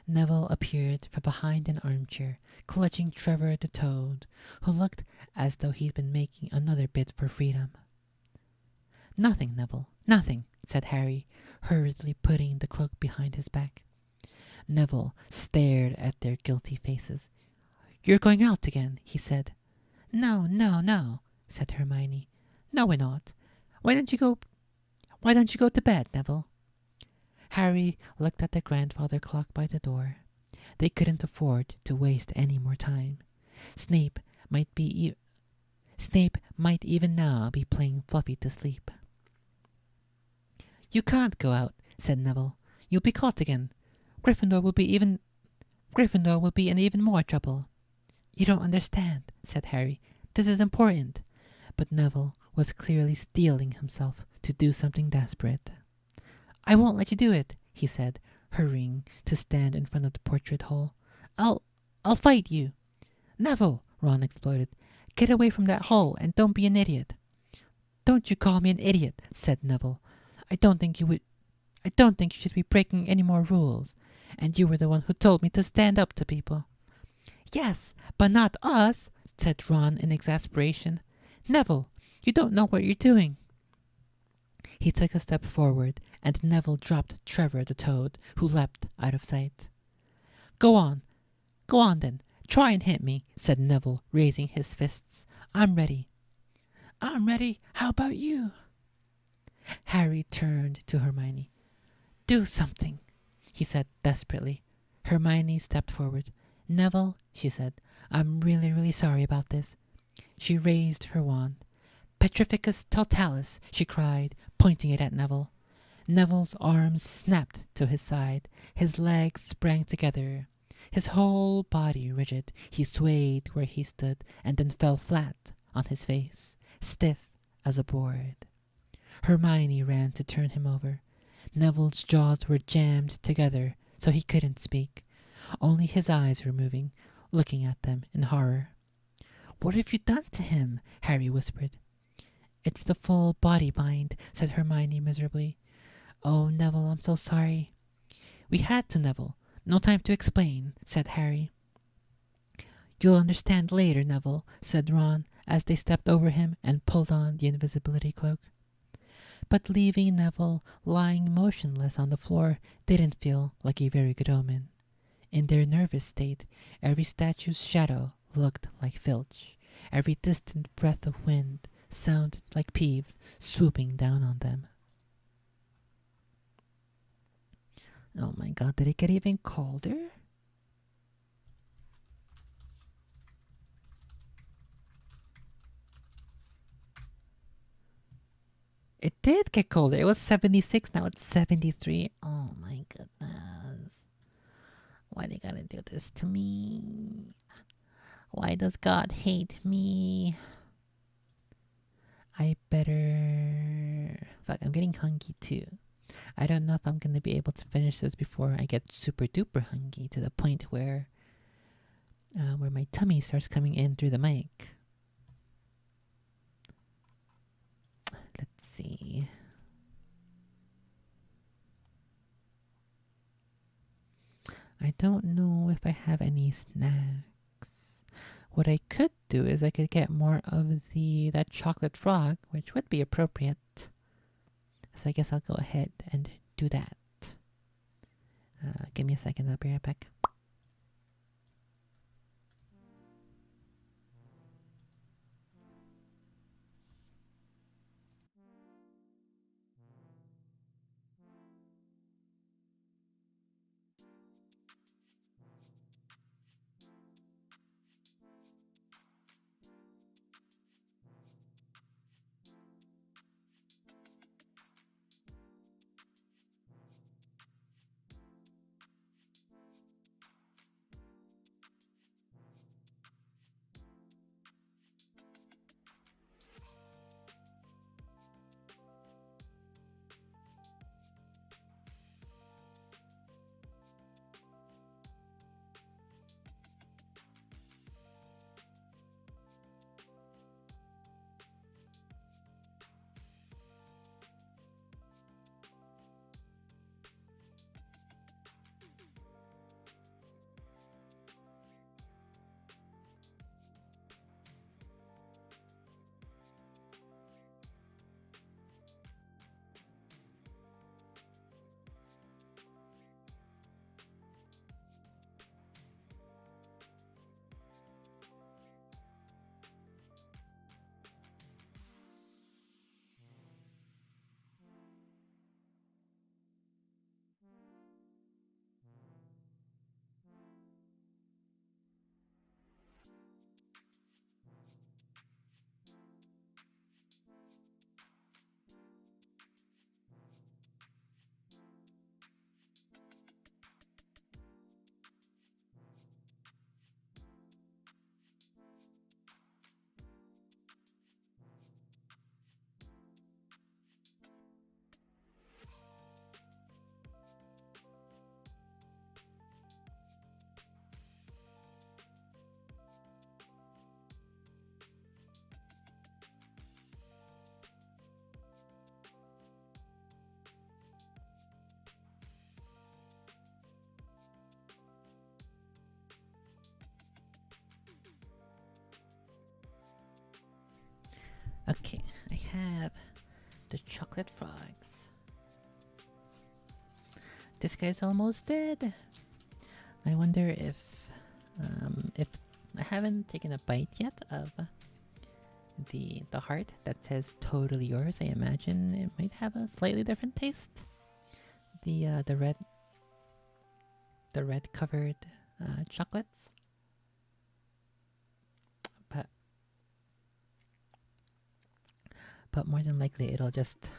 Neville appeared from behind an armchair, clutching Trevor the Toad, who looked as though he'd been making another bid for freedom. "Nothing, Neville, nothing," said Harry, hurriedly putting the cloak behind his back. Neville stared at their guilty faces. "You're going out again," he said. No, said Hermione. "No, we're not. Why don't you go to bed, Neville?" Harry looked at the grandfather clock by the door. They couldn't afford to waste any more time. Snape might even now be playing Fluffy to sleep. "You can't go out," said Neville. "You'll be caught again. Gryffindor will be in even more trouble." "You don't understand," said Harry. "This is important." But Neville was clearly steeling himself to do something desperate. "I won't let you do it," he said, hurrying to stand in front of the portrait hole. I'll fight you." "Neville," Ron exploded, "get away from that hole and don't be an idiot." "Don't you call me an idiot," said Neville. I don't think you should be breaking any more rules. And you were the one who told me to stand up to people." "Yes, but not us," said Ron in exasperation. "Neville, you don't know what you're doing." He took a step forward, and Neville dropped Trevor the Toad, who leapt out of sight. Go on then. Try and hit me," said Neville, raising his fists. "I'm ready." "I'm ready. How about you?" Harry turned to Hermione. "Do something," he said desperately. Hermione stepped forward. "Neville," she said, "I'm really, really sorry about this." She raised her wand. "Petrificus totalis," she cried, pointing it at Neville. Neville's arms snapped to his side. His legs sprang together. His whole body rigid, he swayed where he stood and then fell flat on his face, stiff as a board. Hermione ran to turn him over. Neville's jaws were jammed together, so he couldn't speak. Only his eyes were moving, looking at them in horror. "What have you done to him?" Harry whispered. "It's the full body bind," said Hermione miserably. "Oh, Neville, I'm so sorry." "We had to, Neville. No time to explain," said Harry. "You'll understand later, Neville," said Ron, as they stepped over him and pulled on the invisibility cloak. But leaving Neville lying motionless on the floor didn't feel like a very good omen. In their nervous state, every statue's shadow looked like Filch. Every distant breath of wind sounded like Peeves swooping down on them. Oh my god, did it get even colder? It did get colder. It was 76, now it's 73. Oh my goodness. Why they gotta do this to me? Why does God hate me? I better... Fuck, I'm getting hungry too. I don't know if I'm gonna be able to finish this before I get super duper hungry to the point where my tummy starts coming in through the mic. Let's see. I don't know if I have any snacks. What I could do is I could get more of that chocolate frog, which would be appropriate. So I guess I'll go ahead and do that. Give me a second, I'll be right back. Okay, I have the chocolate frogs. This guy's almost dead. I wonder if I haven't taken a bite yet of the heart that says "totally yours." I imagine it might have a slightly different taste. The red covered chocolates, but more than likely it'll just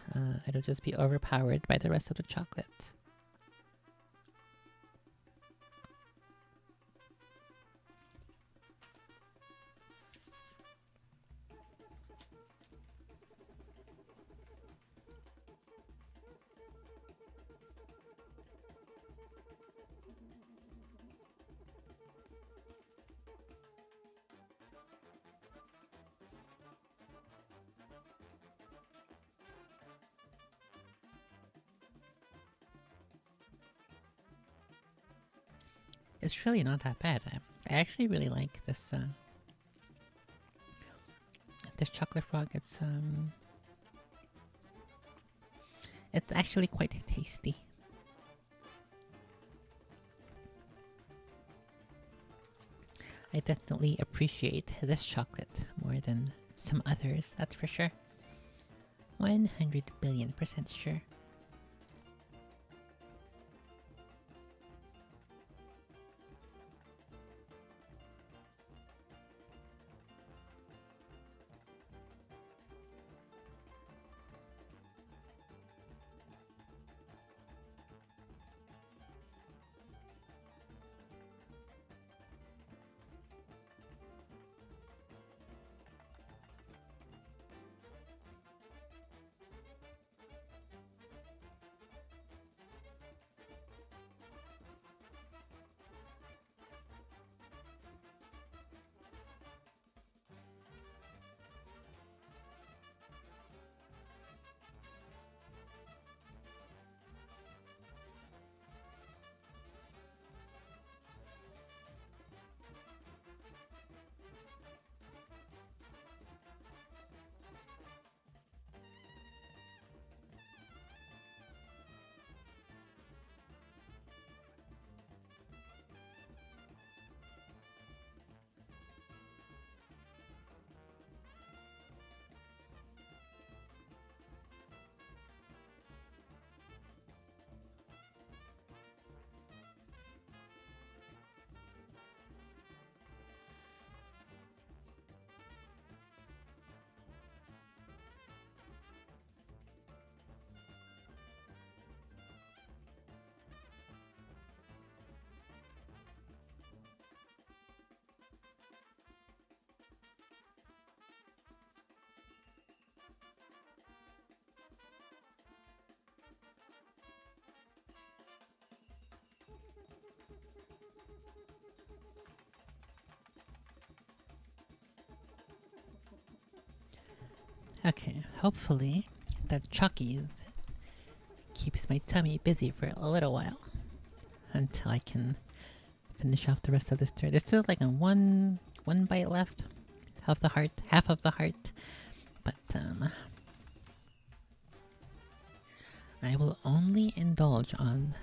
be overpowered by the rest of the chocolate. It's really not that bad. I actually really like this this chocolate frog. It's actually quite tasty. I definitely appreciate this chocolate more than some others, that's for sure. 100 billion% sure. Okay, hopefully that Chucky's keeps my tummy busy for a little while until I can finish off the rest of this turn. There's still like a one bite left. Half of the heart. But I will only indulge on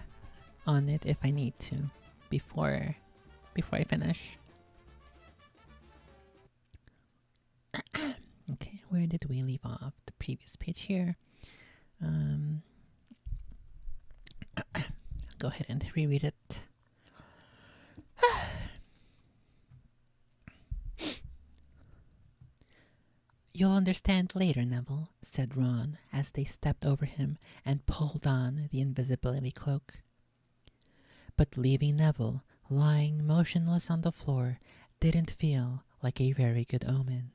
it if I need to before I finish. Okay, where did we leave off? The previous page here. Go ahead and reread it. You'll understand later, Neville, said Ron as they stepped over him and pulled on the invisibility cloak. But leaving Neville lying motionless on the floor didn't feel like a very good omen.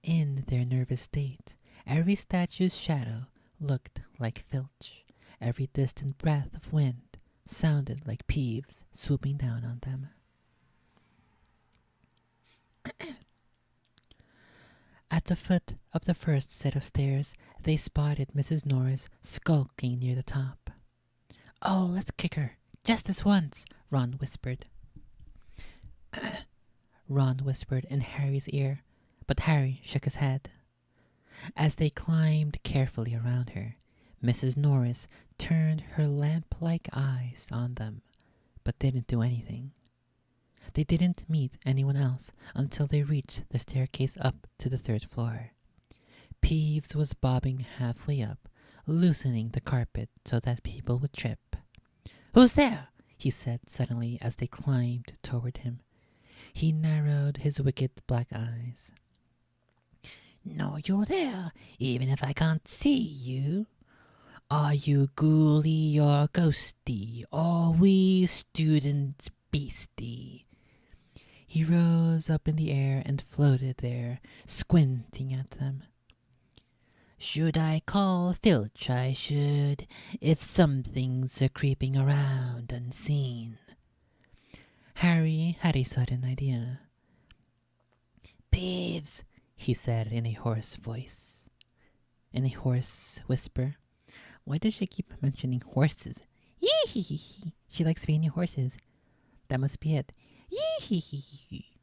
In their nervous state, every statue's shadow looked like Filch. Every distant breath of wind sounded like Peeves swooping down on them. At the foot of the first set of stairs, they spotted Mrs. Norris skulking near the top. "Oh, let's kick her, just this once," Ron whispered. Ron whispered in Harry's ear, but Harry shook his head. As they climbed carefully around her, Mrs. Norris turned her lamp-like eyes on them, but didn't do anything. They didn't meet anyone else until they reached the staircase up to the third floor. Peeves was bobbing halfway up, loosening the carpet so that people would trip. "Who's there?" he said suddenly as they climbed toward him. He narrowed his wicked black eyes. "Know you're there, even if I can't see you. Are you ghouly or ghosty, or wee student beastie?" He rose up in the air and floated there, squinting at them. "Should I call Filch? I should, if something's a-creeping around unseen." Harry had a sudden idea. "Peeves," he said in a hoarse voice. In a hoarse whisper. Why does she keep mentioning horses? Yee-hee-hee. She likes feeding horses. That must be it. Yee-hee-hee.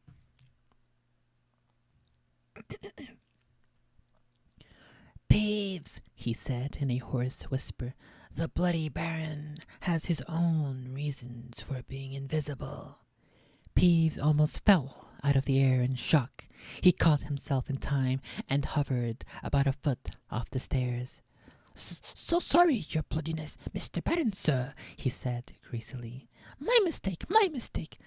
"Peeves," he said in a hoarse whisper. "The Bloody Baron has his own reasons for being invisible." Peeves almost fell out of the air in shock. He caught himself in time and hovered about a foot off the stairs. So sorry, your bloodiness, Mr. Baron, sir," he said greasily. My mistake.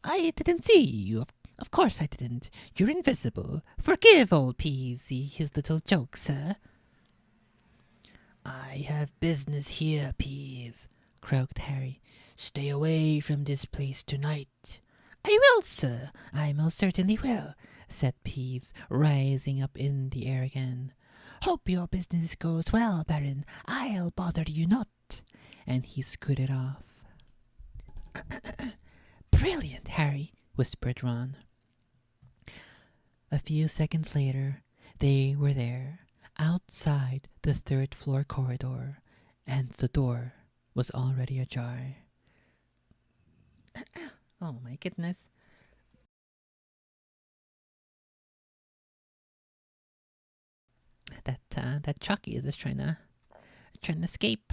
I didn't see you. Of course I didn't. You're invisible. Forgive old Peevesy his little joke, sir." "I have business here, Peeves," croaked Harry. "Stay away from this place tonight." "I will, sir. I most certainly will," said Peeves, rising up in the air again. "Hope your business goes well, Baron. I'll bother you not." And he scooted off. "Brilliant, Harry," whispered Ron. A few seconds later, they were there, outside the third-floor corridor, and the door was already ajar. Oh my goodness. That Chucky is just trying to escape.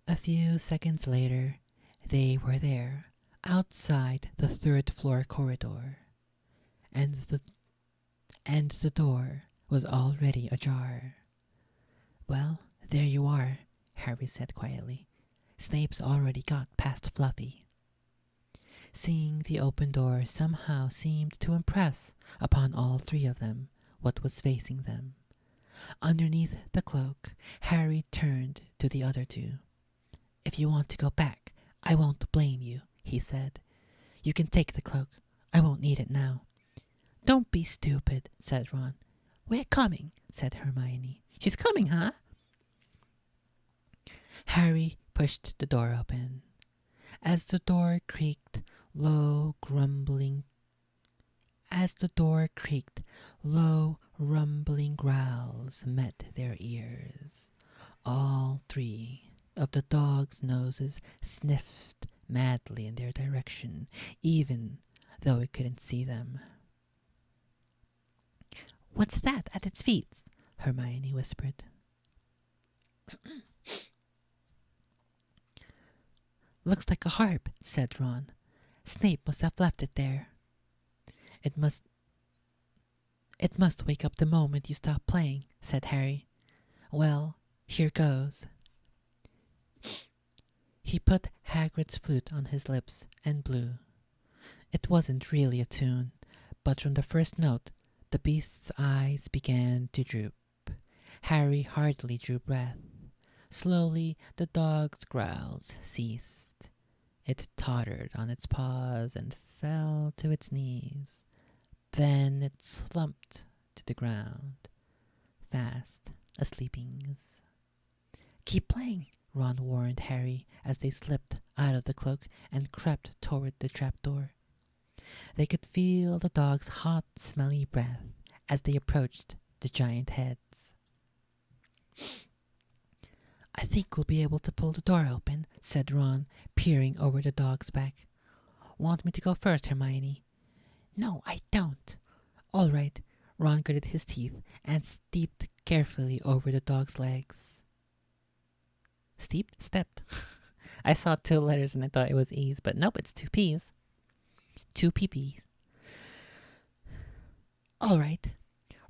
A few seconds later, they were there, outside the third-floor corridor, and the door was already ajar. "Well, there you are," Harry said quietly. "Snape's already got past Fluffy." Seeing the open door somehow seemed to impress upon all three of them what was facing them. Underneath the cloak, Harry turned to the other two. "If you want to go back, I won't blame you," he said. "You can take the cloak. I won't need it now." "Don't be stupid," said Ron. "We're coming," said Hermione. "She's coming, huh?" Harry pushed the door open. As the door creaked, low grumbling As the door creaked, low rumbling growls met their ears. All three of the dogs' noses sniffed madly in their direction, even though it couldn't see them. "What's that at its feet?" Hermione whispered. "Looks like a harp," said Ron. "Snape must have left it there. It must wake up the moment you stop playing," said Harry. "Well, here goes." He put Hagrid's flute on his lips and blew. It wasn't really a tune, but from the first note, the beast's eyes began to droop. Harry hardly drew breath. Slowly, the dog's growls ceased. It tottered on its paws and fell to its knees. Then it slumped to the ground, fast asleepings. "Keep playing," Ron warned Harry as they slipped out of the cloak and crept toward the trapdoor. They could feel the dog's hot, smelly breath as they approached the giant heads. "I think we'll be able to pull the door open," said Ron, peering over the dog's back. "Want me to go first, Hermione?" "No, I don't." "All right." Ron gritted his teeth and stepped carefully over the dog's legs. Stepped. I saw 2 letters and I thought it was E's, but nope, it's 2 P's. 2 PP's. "All right."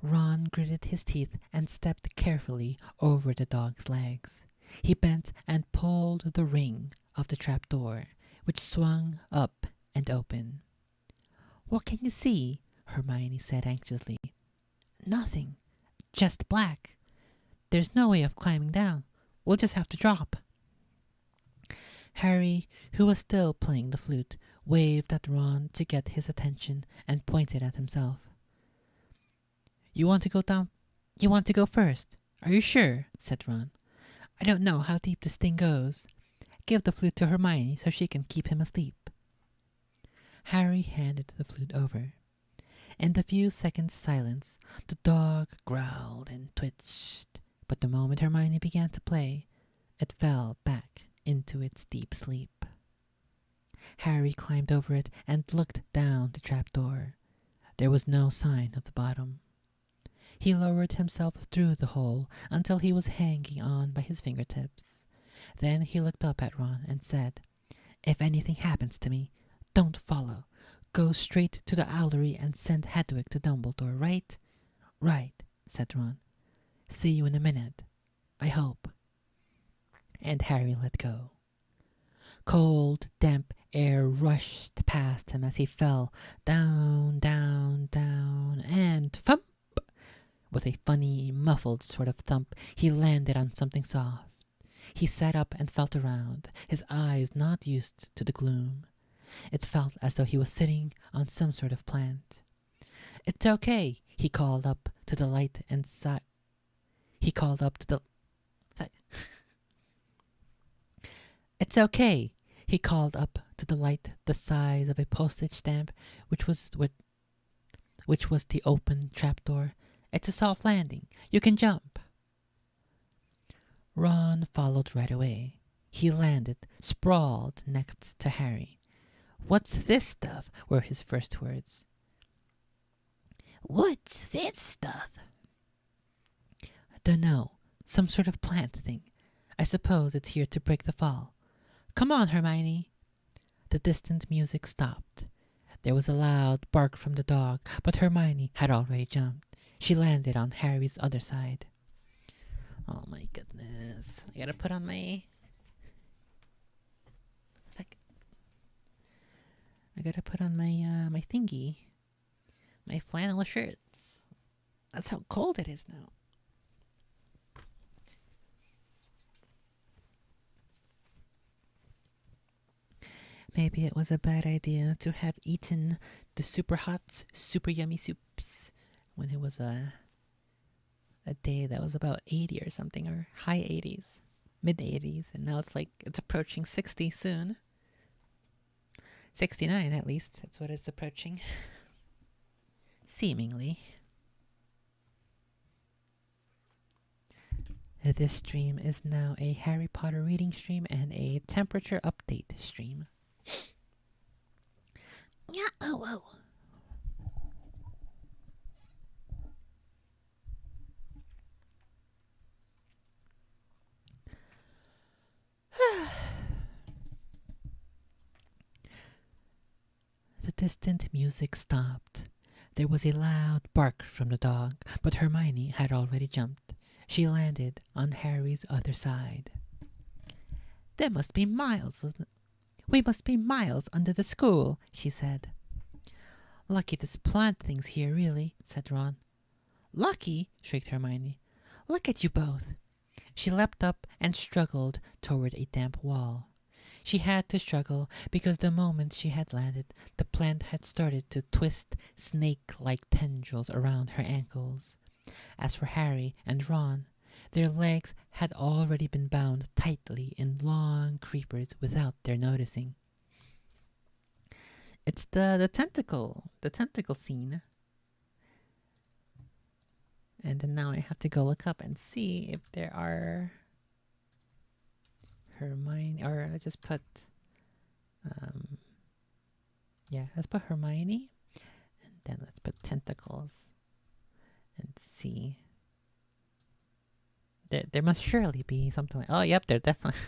Ron gritted his teeth and stepped carefully over the dog's legs. He bent and pulled the ring of the trapdoor, which swung up and open. "What can you see?" Hermione said anxiously. "Nothing. Just black. There's no way of climbing down. We'll just have to drop." Harry, who was still playing the flute, waved at Ron to get his attention and pointed at himself. "You want to go down? You want to go first? Are you sure?" said Ron. "I don't know how deep this thing goes. Give the flute to Hermione so she can keep him asleep." Harry handed the flute over. In the few seconds' silence, the dog growled and twitched, but the moment Hermione began to play, it fell back into its deep sleep. Harry climbed over it and looked down the trapdoor. There was no sign of the bottom. He lowered himself through the hole until he was hanging on by his fingertips. Then he looked up at Ron and said, "If anything happens to me, don't follow. Go straight to the owlery and send Hedwig to Dumbledore, right?" "Right," said Ron. "See you in a minute. I hope." And Harry let go. Cold, damp air rushed past him as he fell down, down, down, and thump! With a funny, muffled sort of thump, he landed on something soft. He sat up and felt around, his eyes not used to the gloom. It felt as though he was sitting on some sort of plant. "It's okay," he called up to the light and He called up to the... "It's okay," he called up to the light the size of a postage stamp, which was the open trapdoor. "It's a soft landing. You can jump." Ron followed right away. He landed, sprawled next to Harry. "What's this stuff?" were his first words. "What's this stuff?" "Dunno. Some sort of plant thing. I suppose it's here to break the fall. Come on, Hermione." The distant music stopped. There was a loud bark from the dog, but Hermione had already jumped. She landed on Harry's other side. Oh my goodness. I gotta put on my... my thingy. My flannel shirts. That's how cold it is now. Maybe it was a bad idea to have eaten the super hot, super yummy soups when it was a day that was about 80 or something, or high 80s, mid 80s, and now it's approaching 60 soon. 69 at least. That's what it's approaching. Seemingly. This stream is now a Harry Potter reading stream and a temperature update stream. Yeah, oh. The distant music stopped. There was a loud bark from the dog, but Hermione had already jumped. She landed on Harry's other side. We must be miles under the school, she said. Lucky this plant thing's here, really, said Ron. Lucky? Shrieked Hermione. Look at you both. She leapt up and struggled toward a damp wall. She had to struggle because the moment she had landed, the plant had started to twist snake-like tendrils around her ankles. As for Harry and Ron, their legs had already been bound tightly in long creepers without their noticing. It's the tentacle scene. And then now I have to go look up and see if there are Hermione, or I just put, let's put Hermione, and then let's put tentacles, and see. There must surely be something like. Oh, yep, there definitely,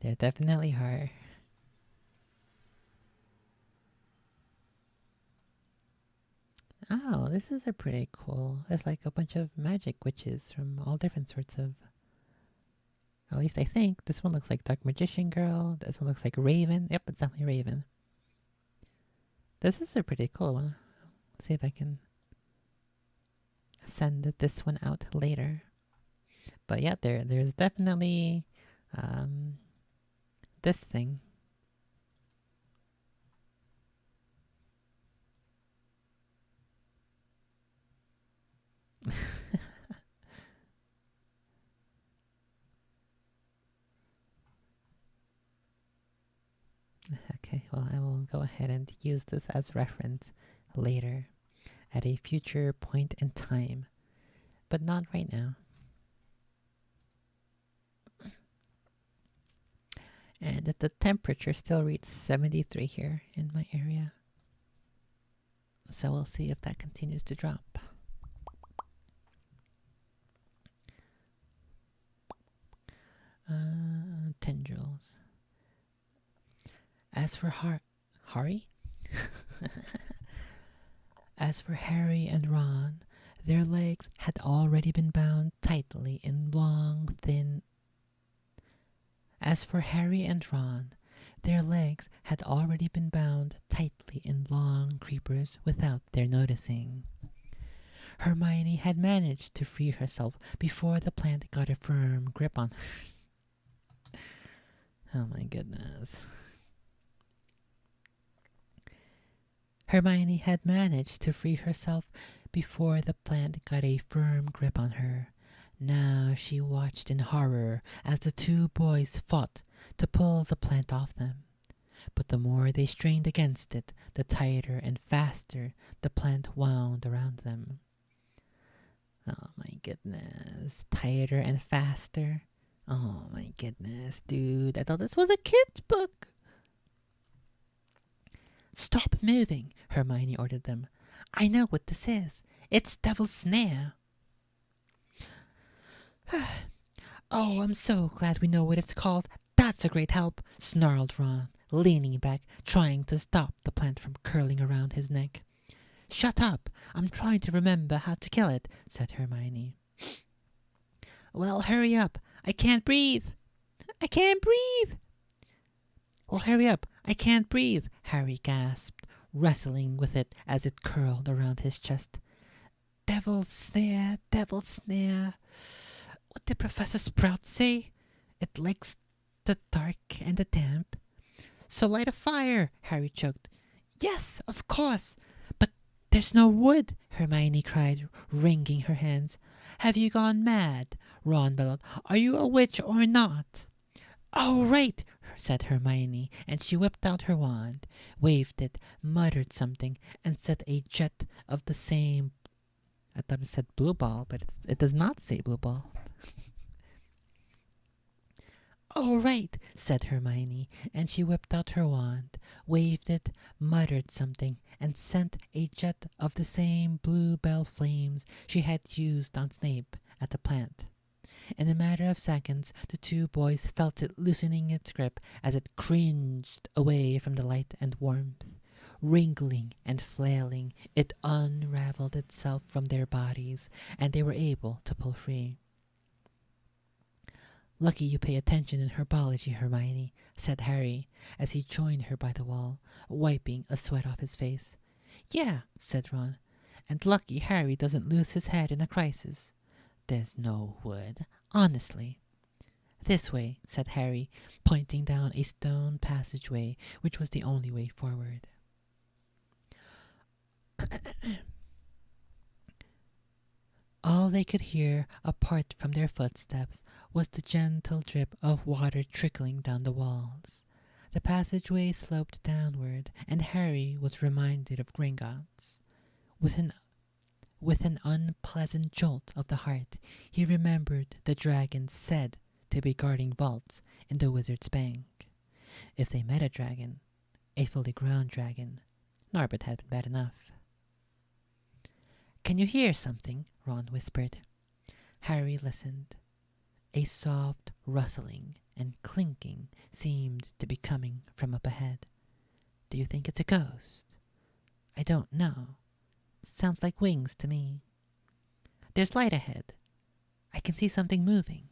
there definitely are. Oh, this is a pretty cool. There's like a bunch of magic witches from all different sorts of. At least I think. This one looks like Dark Magician Girl. This one looks like Raven. Yep, it's definitely Raven. This is a pretty cool one. Let's see if I can send this one out later. But yeah, there's definitely this thing. Okay, well, I will go ahead and use this as reference later at a future point in time, but not right now. And that the temperature still reads 73 here in my area. So we'll see if that continues to drop. Tendrils. As for Harry? As for Harry and Ron, their legs had already been bound tightly in long, thin... As for Harry and Ron, their legs had already been bound tightly in long creepers without their noticing. Hermione had managed to free herself before the plant got a firm grip on her. Oh my goodness. Hermione had managed to free herself before the plant got a firm grip on her. Now she watched in horror as the two boys fought to pull the plant off them. But the more they strained against it, the tighter and faster the plant wound around them. Oh my goodness. Tighter and faster. Oh my goodness, dude. I thought this was a kid's book. Stop moving, Hermione ordered them. I know what this is. It's Devil's Snare. Oh, I'm so glad we know what it's called. That's a great help, snarled Ron, leaning back, trying to stop the plant from curling around his neck. Shut up! I'm trying to remember how to kill it, said Hermione. Well, hurry up. I can't breathe. I can't breathe. Well, hurry up. I can't breathe, Harry gasped, wrestling with it as it curled around his chest. Devil's Snare, Devil's Snare. What did Professor Sprout say? It likes the dark and the damp. So light a fire, Harry choked. Yes, of course. But there's no wood, Hermione cried, wringing her hands. Have you gone mad? Ron bellowed. Are you a witch or not? Oh, right, said Hermione, and she whipped out her wand, waved it, muttered something, and set a jet of the same... I thought it said blue ball, but it does not say blue ball. "All right," said Hermione, and she whipped out her wand, waved it, muttered something, and sent a jet of the same bluebell flames she had used on Snape at the plant. In a matter of seconds, the two boys felt it loosening its grip as it cringed away from the light and warmth. Wriggling and flailing, it unraveled itself from their bodies, and they were able to pull free. "Lucky you pay attention in herbology, Hermione," said Harry, as he joined her by the wall, wiping a sweat off his face. "Yeah," said Ron, "and lucky Harry doesn't lose his head in a crisis. There's no wood, honestly." "This way," said Harry, pointing down a stone passageway, which was the only way forward. All they could hear, apart from their footsteps, was the gentle drip of water trickling down the walls. The passageway sloped downward, and Harry was reminded of Gringotts. With an unpleasant jolt of the heart, he remembered the dragons said to be guarding vaults in the Wizard's Bank. If they met a dragon, a fully grown dragon, Norbert had been bad enough. "Can you hear something?" Ron whispered. Harry listened. A soft rustling and clinking seemed to be coming from up ahead. "Do you think it's a ghost?" "I don't know. Sounds like wings to me." "There's light ahead. I can see something moving."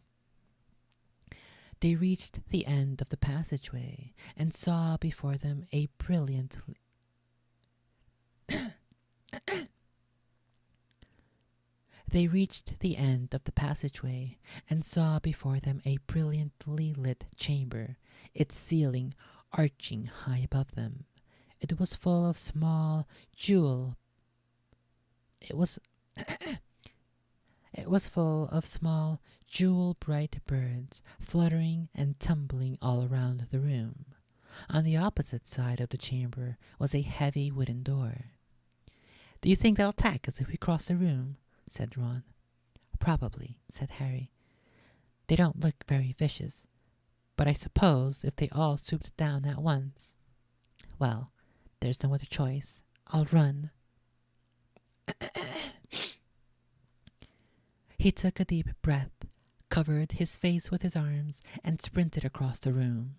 They reached the end of the passageway and saw before them a brilliantly lit chamber, its ceiling arching high above them. It was full of small jewel bright birds fluttering and tumbling all around the room. On the opposite side of the chamber was a heavy wooden door. "Do you think they'll attack us if we cross the room?" said Ron. "Probably," said Harry. "They don't look very vicious, but I suppose if they all swooped down at once... Well, there's no other choice. I'll run." He took a deep breath, covered his face with his arms, and sprinted across the room.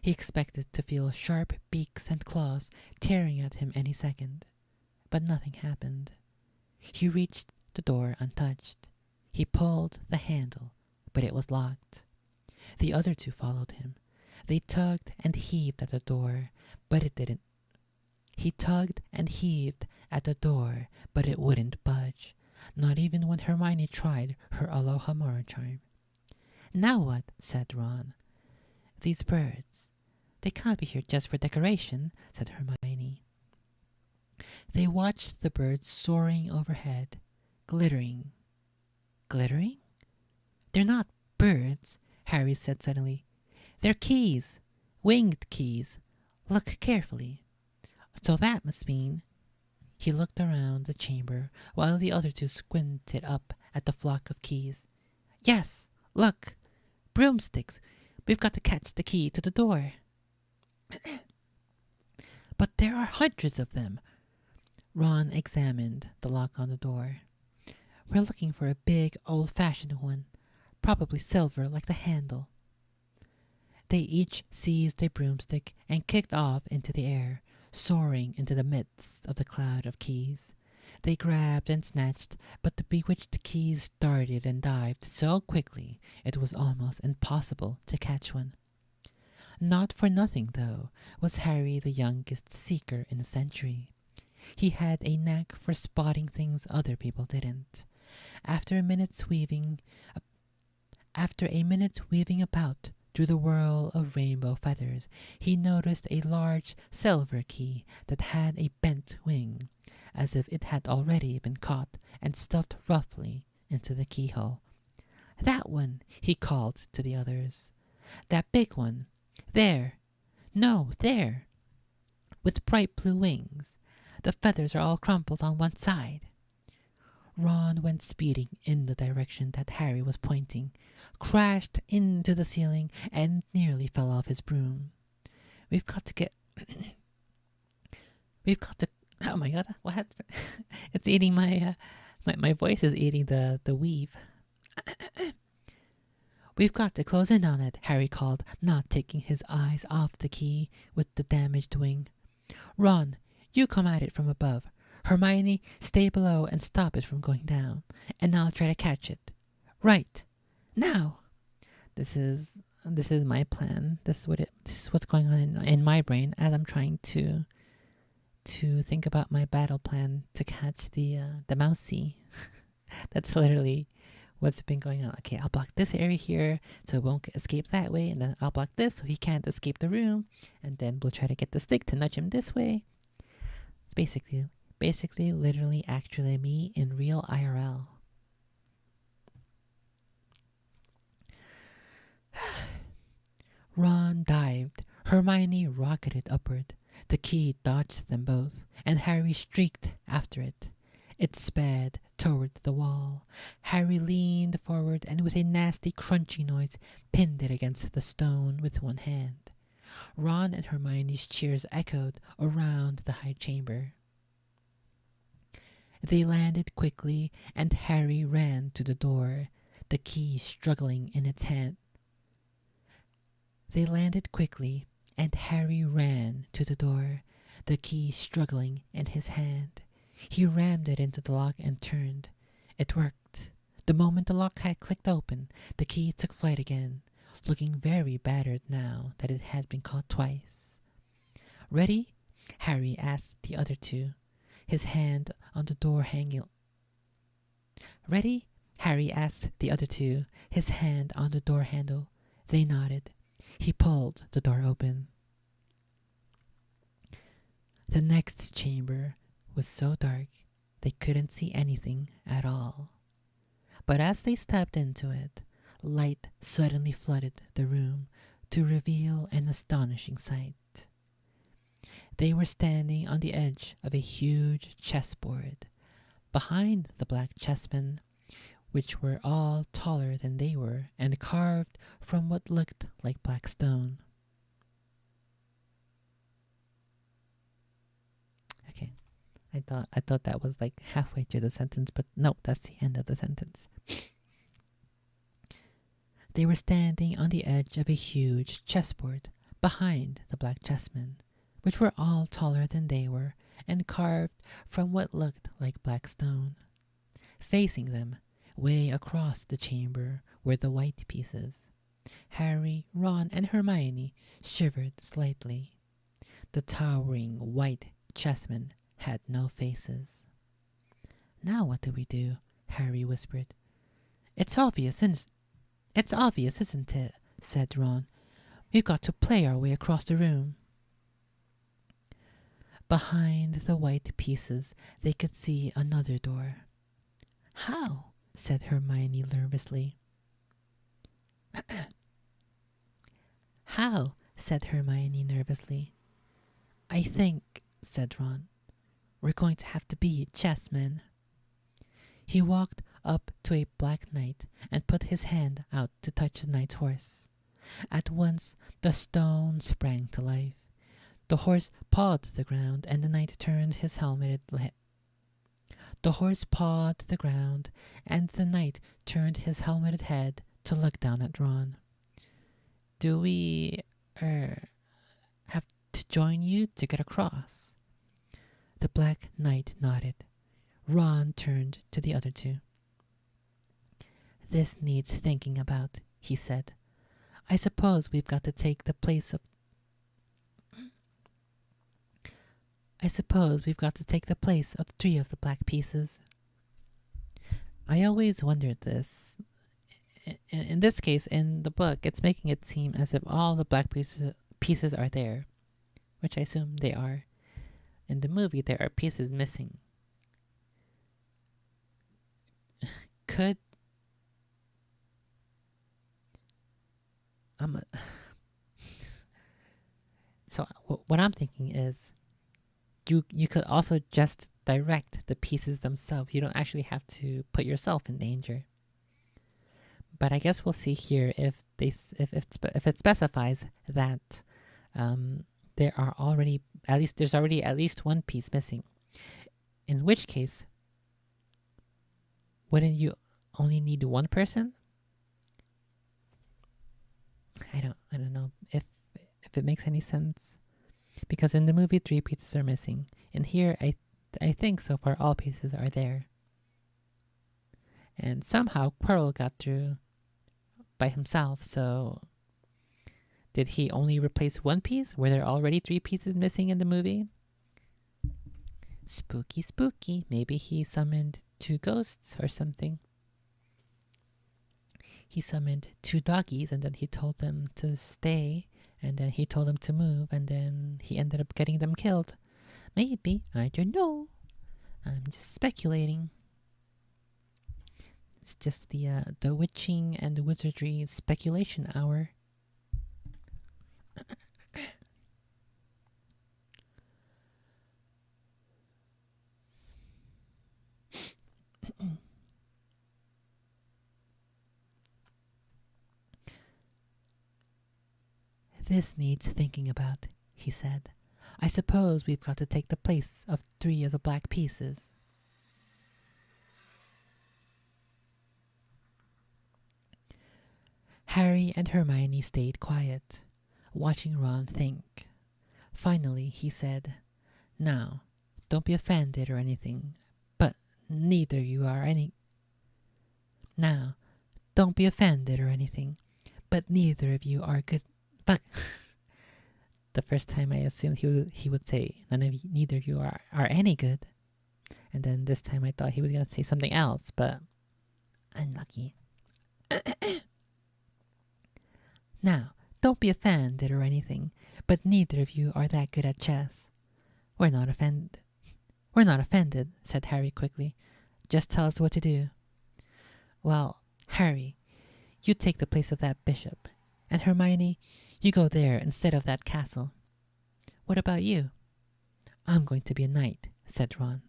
He expected to feel sharp beaks and claws tearing at him any second, but nothing happened. He reached the door untouched. He pulled the handle, but it was locked. The other two followed him. They tugged and heaved at the door, but it didn't. He tugged and heaved at the door, but it wouldn't budge, not even when Hermione tried her Alohomora charm. "Now what?" said Ron. "These birds. They can't be here just for decoration," said Hermione. They watched the birds soaring overhead, glittering. "Glittering? They're not birds," Harry said suddenly. "They're keys. Winged keys. Look carefully. So that must mean..." He looked around the chamber while the other two squinted up at the flock of keys. "Yes, look! Broomsticks! We've got to catch the key to the door." "But there are hundreds of them." Ron examined the lock on the door. "We're looking for a big, old-fashioned one, probably silver like the handle." They each seized a broomstick and kicked off into the air, soaring into the midst of the cloud of keys. They grabbed and snatched, but the bewitched keys darted and dived so quickly it was almost impossible to catch one. Not for nothing, though, was Harry the youngest seeker in a century. He had a knack for spotting things other people didn't. After a minute's weaving about through the whirl of rainbow feathers, he noticed a large silver key that had a bent wing, as if it had already been caught and stuffed roughly into the keyhole. "That one!" he called to the others. "That big one! There! No, there! With bright blue wings. The feathers are all crumpled on one side. Ron went speeding in the direction that Harry was pointing, crashed into the ceiling, and nearly fell off his broom. We've got to get... We've got to... Oh my god, what happened? It's eating my voice is eating the weave. We've got to close in on it, Harry called, not taking his eyes off the key with the damaged wing. Ron, you come at it from above. Hermione, stay below and stop it from going down, and I'll try to catch it. Right. Now. This is my plan. This is what's going on in my brain as I'm trying to think about my battle plan to catch the mousey. That's literally what's been going on. Okay, I'll block this area here so it won't escape that way, and then I'll block this so he can't escape the room, and then we'll try to get the stick to nudge him this way. Basically, literally, actually me in real IRL. Ron dived. Hermione rocketed upward. The key dodged them both, and Harry streaked after it. It sped toward the wall. Harry leaned forward and with a nasty crunchy noise pinned it against the stone with one hand. Ron and Hermione's cheers echoed around the high chamber. They landed quickly, and Harry ran to the door, the key struggling in its hand. They landed quickly, and Harry ran to the door, the key struggling in his hand. He rammed it into the lock and turned. It worked. The moment the lock had clicked open, the key took flight again, looking very battered now that it had been caught twice. Ready? Harry asked the other two, his hand on the door handle. Ready? Harry asked the other two, his hand on the door handle. They nodded. He pulled the door open. The next chamber was so dark they couldn't see anything at all. But as they stepped into it, light suddenly flooded the room to reveal an astonishing sight. They were standing on the edge of a huge chessboard. Behind the black chessmen, which were all taller than they were and carved from what looked like black stone. Okay, I thought that was like halfway through the sentence, but no, that's the end of the sentence. They were standing on the edge of a huge chessboard behind the black chessmen, which were all taller than they were and carved from what looked like black stone. Facing them, way across the chamber, were the white pieces. Harry, Ron, and Hermione shivered slightly. The towering white chessmen had no faces. Now what do we do? Harry whispered. It's obvious, isn't it? Said Ron. We've got to play our way across the room. Behind the white pieces, they could see another door. How? Said Hermione nervously. How? Said Hermione nervously. I think, said Ron, we're going to have to be chessmen. He walked up to a black knight and put his hand out to touch the knight's horse. At once the stone sprang to life. The horse pawed the ground, and the knight turned his helmeted head. The horse pawed the ground, and the knight turned his helmeted head to look down at Ron. Do we have to join you to get across? The black knight nodded. Ron turned to the other two. This needs thinking about, he said. I suppose we've got to take the place of 3 of the black pieces. I always wondered this. In this case, in the book, it's making it seem as if all the black pieces are there, which I assume they are. In the movie, there are pieces missing. Could So what I'm thinking is, you could also just direct the pieces themselves. You don't actually have to put yourself in danger. But I guess we'll see here if if it specifies that there are already there's already at least one piece missing. In which case, wouldn't you only need one person? I don't know if it makes any sense, because in the movie 3 pieces are missing, and here I think so far all pieces are there. And somehow Quirrell got through by himself, so did he only replace one piece? Were there already 3 pieces missing in the movie? Spooky, spooky. Maybe he summoned 2 ghosts or something. He summoned 2 doggies, and then he told them to stay, and then he told them to move, and then he ended up getting them killed. Maybe. I don't know. I'm just speculating. It's just the witching and wizardry speculation hour. This needs thinking about, he said. I suppose we've got to take the place of 3 of the black pieces. Harry and Hermione stayed quiet, watching Ron think. Finally, he said, Now, don't be offended or anything, but neither you are any... Now, don't be offended or anything, but neither of you are good... But... The first time I assumed he would say, neither of you are any good. And then this time I thought he was going to say something else, but unlucky. Now, don't be offended or anything, but neither of you are that good at chess. We're not offended, said Harry quickly. Just tell us what to do. Well, Harry, you take the place of that bishop, and Hermione, you go there instead of that castle. What about you? I'm going to be a knight, said Ron.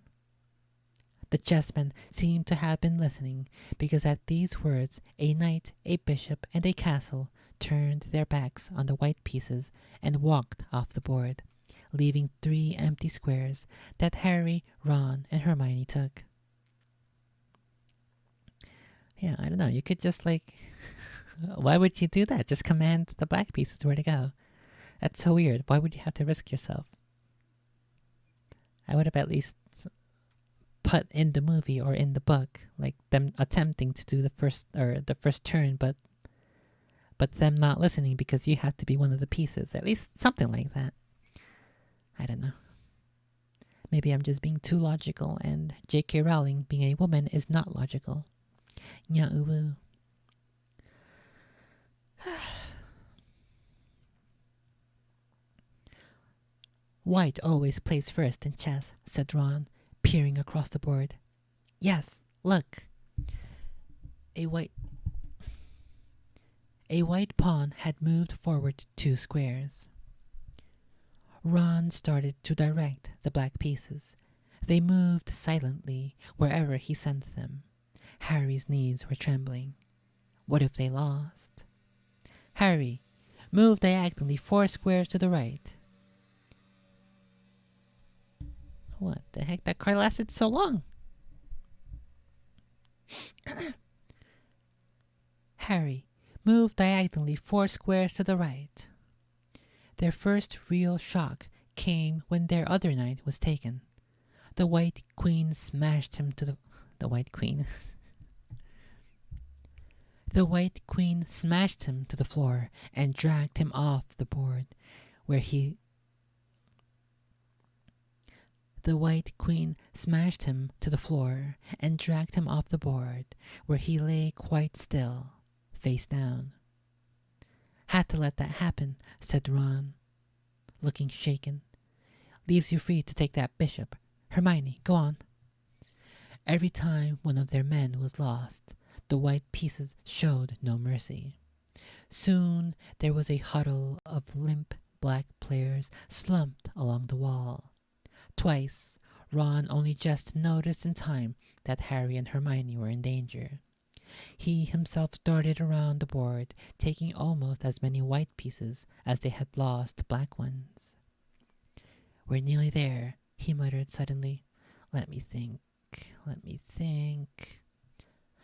The chessmen seemed to have been listening, because at these words a knight, a bishop, and a castle turned their backs on the white pieces and walked off the board, leaving 3 empty squares that Harry, Ron, and Hermione took. Yeah, I don't know. You could just why would you do that? Just command the black pieces where to go. That's so weird. Why would you have to risk yourself? I would have at least put in the movie or in the book, them attempting to do the first turn, but them not listening because you have to be one of the pieces. At least something like that. I don't know. Maybe I'm just being too logical, and J.K. Rowling, being a woman, is not logical. Nya-uwu. White always plays first in chess, said Ron, peering across the board. Yes, look. A white pawn had moved forward 2 squares. Ron started to direct the black pieces. They moved silently wherever he sent them. Harry's knees were trembling. What if they lost? Harry, move diagonally 4 squares to the right. What the heck? That card lasted so long. Harry, move diagonally 4 squares to the right. Their first real shock came when their other knight was taken. The White Queen smashed him to the White Queen. The White Queen smashed him to the floor and dragged him off the board, where he... The White Queen smashed him to the floor and dragged him off the board, where he lay quite still, face down. Had to let that happen, said Ron, looking shaken. Leaves you free to take that bishop. Hermione, go on. Every time one of their men was lost, the white pieces showed no mercy. Soon there was a huddle of limp black players slumped along the wall. Twice, Ron only just noticed in time that Harry and Hermione were in danger. He himself darted around the board, taking almost as many white pieces as they had lost black ones. "We're nearly there," he muttered suddenly. Let me think.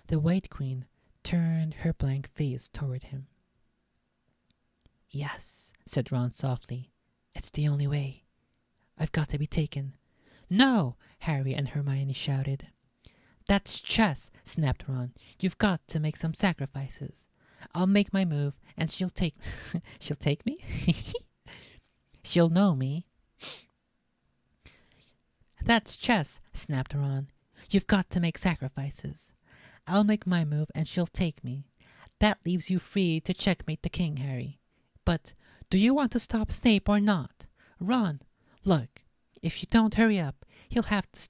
The White Queen turned her blank face toward him. "Yes," said Ron softly. "It's the only way. I've got to be taken." "No!" Harry and Hermione shouted. "That's chess," snapped Ron. "You've got to make some sacrifices. I'll make my move, and she'll take... she'll take me? She'll know me." "That's chess," snapped Ron. "You've got to make sacrifices. I'll make my move, and she'll take me. That leaves you free to checkmate the king, Harry. But do you want to stop Snape or not? Ron, look, if you don't hurry up, he'll have to...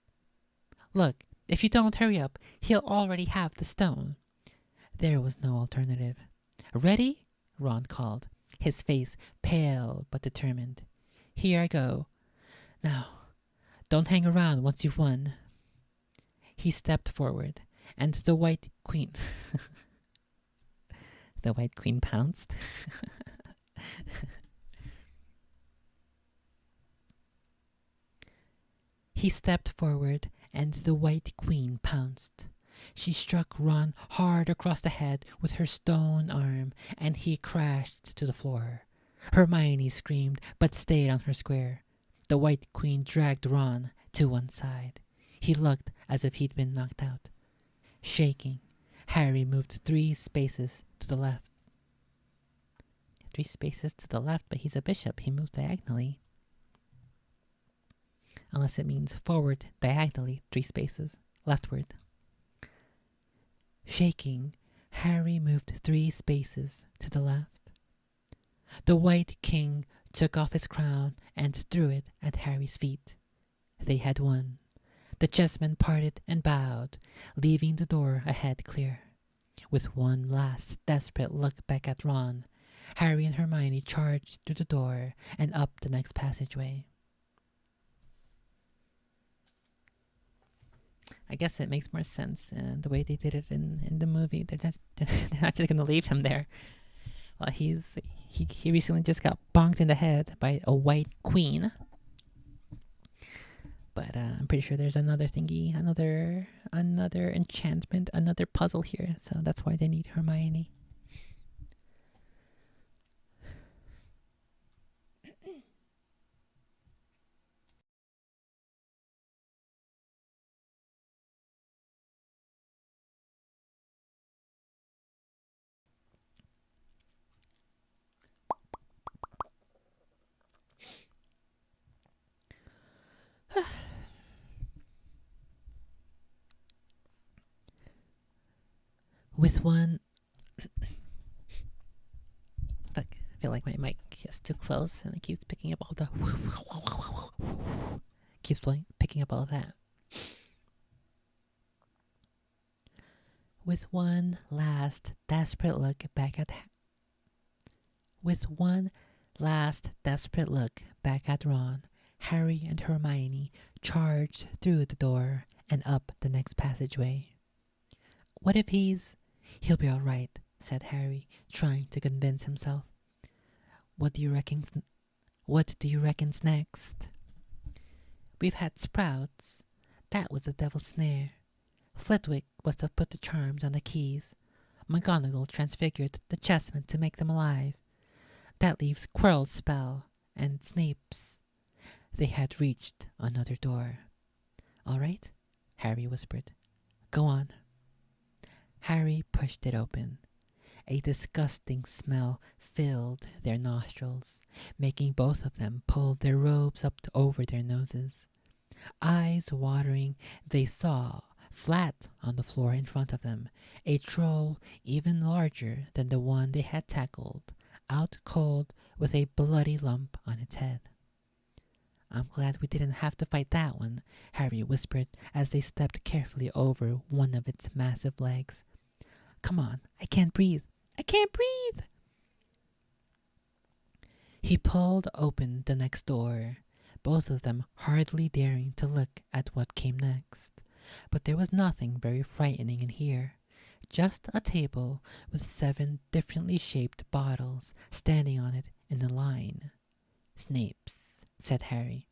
Look, if you don't hurry up, he'll already have the stone." There was no alternative. "Ready?" Ron called, his face pale but determined. "Here I go. Now, don't hang around once you've won." He stepped forward, and the White Queen... The White Queen pounced. He stepped forward, and the White Queen pounced. She struck Ron hard across the head with her stone arm, and he crashed to the floor. Hermione screamed, but stayed on her square. The White Queen dragged Ron to one side. He looked as if he'd been knocked out. Shaking, Harry moved 3 spaces to the left. 3 spaces to the left, but he's a bishop. He moves diagonally. Unless it means forward diagonally 3 spaces leftward. Shaking, Harry moved 3 spaces to the left. The White King took off his crown and threw it at Harry's feet. They had won. The chessmen parted and bowed, leaving the door ahead clear. With one last desperate look back at Ron, Harry and Hermione charged through the door and up the next passageway. I guess it makes more sense the way they did it in the movie. They're not just going to leave him there. Well, he recently just got bonked in the head by a White Queen. But I'm pretty sure there's another thingy, another enchantment, another puzzle here. So that's why they need Hermione. With one... Fuck, I feel like my mic is too close and it keeps picking up all the... keeps picking up all of that. With one last desperate look back at... Ron, Harry and Hermione charged through the door and up the next passageway. "What if He'll be all right," said Harry, trying to convince himself. What do you reckon's next?" "We've had sprouts. That was the devil's snare. Flitwick was to put the charms on the keys. McGonagall transfigured the chessmen to make them alive. That leaves Quirrell's spell, and Snape's." They had reached another door. "All right," Harry whispered. "Go on." Harry pushed it open. A disgusting smell filled their nostrils, making both of them pull their robes up over their noses. Eyes watering, they saw, flat on the floor in front of them, a troll even larger than the one they had tackled, out cold with a bloody lump on its head. "I'm glad we didn't have to fight that one," Harry whispered as they stepped carefully over one of its massive legs. "Come on, I can't breathe. I can't breathe!" He pulled open the next door, both of them hardly daring to look at what came next. But there was nothing very frightening in here. Just a table with 7 differently shaped bottles standing on it in a line. "Snape's," said Harry.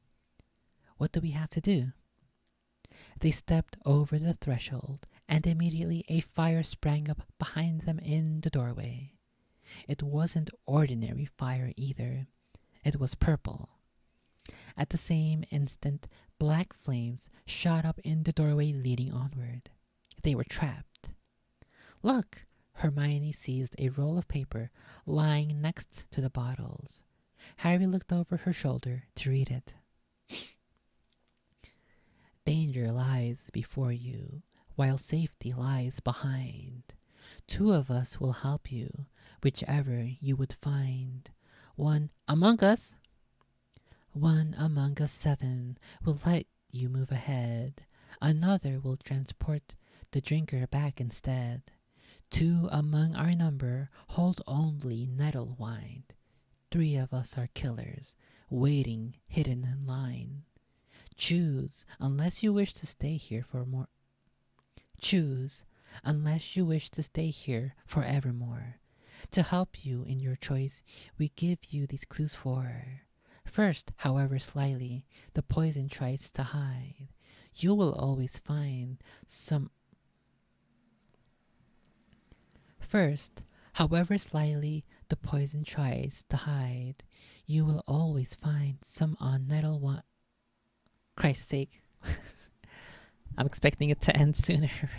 "What do we have to do?" They stepped over the threshold, and immediately a fire sprang up behind them in the doorway. It wasn't ordinary fire either. It was purple. At the same instant, black flames shot up in the doorway leading onward. They were trapped. "Look!" Hermione seized a roll of paper lying next to the bottles. Harry looked over her shoulder to read it. "Danger lies before you, while safety lies behind. 2 of us will help you, whichever you would find. One among us 7 will let you move ahead. Another will transport the drinker back instead. 2 among our number hold only nettle wine. 3 of us are killers, waiting hidden in line. Choose, unless you wish to stay here forevermore. To help you in your choice, we give you these clues for. First, however slyly the poison tries to hide, you will always find some First, however slyly the poison tries to hide, you will always find some on nettle wine. Christ's sake. I'm expecting it to end sooner.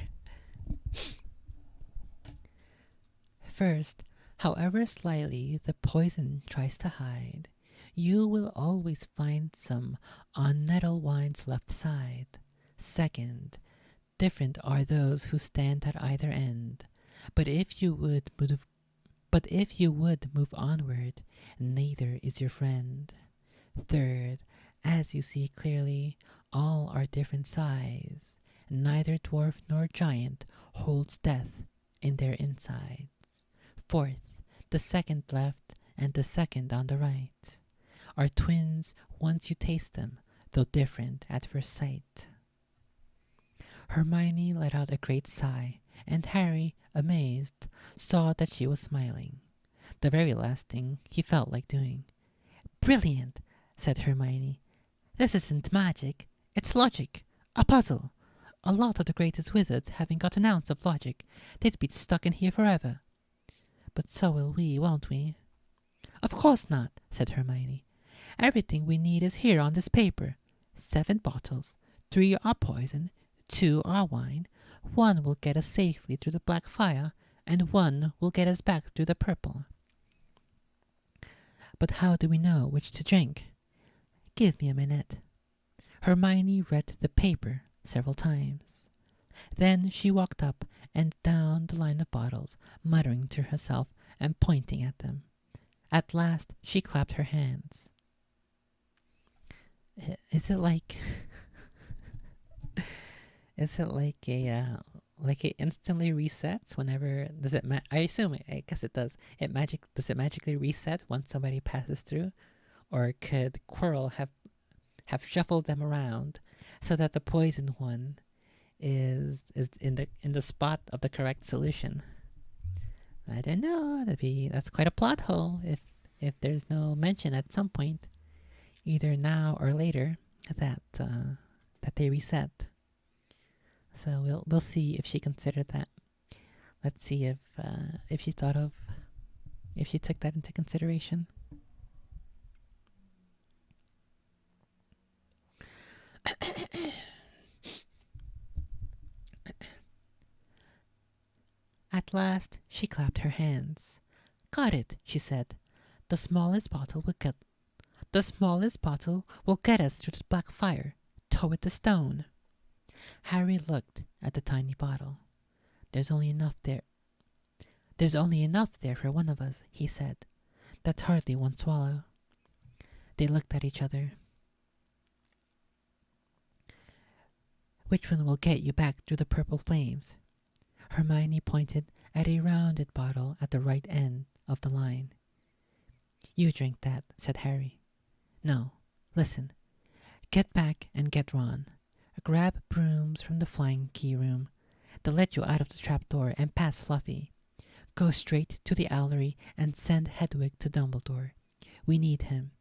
First, however slyly the poison tries to hide, you will always find some on nettle wine's left side. Second, different are those who stand at either end. But if you would move onward, neither is your friend. Third, as you see clearly, all are different size. Neither dwarf nor giant holds death in their insides. Fourth, the second left and the second on the right are twins once you taste them, though different at first sight. Hermione let out a great sigh, and Harry, amazed, saw that she was smiling. The very last thing he felt like doing. "Brilliant!" said Hermione. "This isn't magic, it's logic. A puzzle. A lot of the greatest wizards haven't got an ounce of logic. They'd be stuck in here forever. But so will we, won't we?" "Of course not," said Hermione. "Everything we need is here on this paper. 7 bottles. 3 are poison, 2 are wine. 1 will get us safely through the black fire, and 1 will get us back through the purple." "But how do we know which to drink?" "Give me a minute." Hermione read the paper several times. Then she walked up and down the line of bottles, muttering to herself and pointing at them. At last she clapped her hands. Is it like it instantly resets whenever I assume I guess it does. Does it magically reset once somebody passes through, or could Quirrell have shuffled them around so that the poisoned one is in the spot of the correct solution? I don't know. That's quite a plot hole if there's no mention at some point, either now or later, that they reset. So we'll see if she considered that. Let's see if she took that into consideration. At last she clapped her hands. "Got it," she said. The smallest bottle will get us through the black fire, toward the stone." Harry looked at the tiny bottle. There's only enough there for 1 of us," he said. "That's hardly 1 swallow." They looked at each other. "Which one will get you back through the purple flames?" Hermione pointed at a rounded bottle at the right end of the line. You drink that, said Harry. No, listen. Get back and get Ron. Grab brooms from the flying key room. They'll let you out of the trapdoor and past Fluffy. Go straight to the owlery and send Hedwig to Dumbledore. We need him.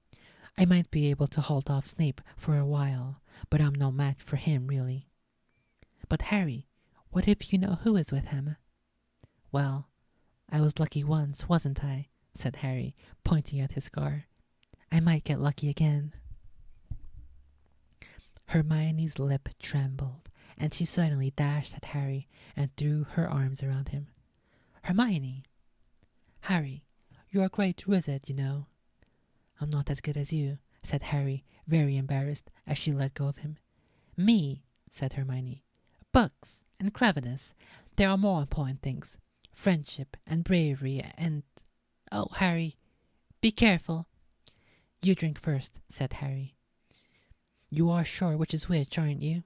I might be able to hold off Snape for a while, but I'm no match for him, really. But Harry, what if you know who is with him? Well, I was lucky once, wasn't I? Said Harry, pointing at his scar. I might get lucky again. Hermione's lip trembled, and she suddenly dashed at Harry and threw her arms around him. Hermione! Harry, you're a great wizard, you know. I'm not as good as you, said Harry, very embarrassed as she let go of him. Me, said Hermione. Books and cleverness, there are more important things. Friendship and bravery and... Oh, Harry, be careful. You drink first, said Harry. You are sure which is which, aren't you?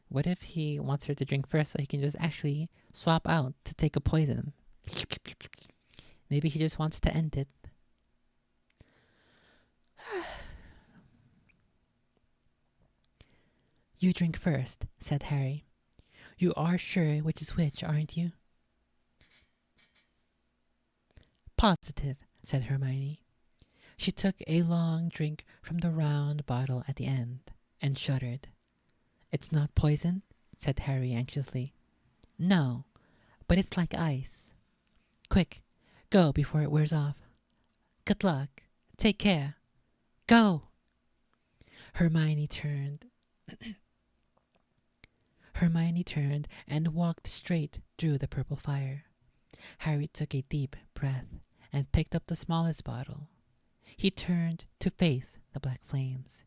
What if he wants her to drink first so he can just actually swap out to take a poison? Maybe he just wants to end it. You drink first, said Harry. You are sure which is which, aren't you? Positive, said Hermione. She took a long drink from the round bottle at the end and shuddered. It's not poison, said Harry anxiously. No, but it's like ice. Quick, go before it wears off. Good luck. Take care. Go! Hermione turned and walked straight through the purple fire. Harry took a deep breath and picked up the smallest bottle. He turned to face the black flames.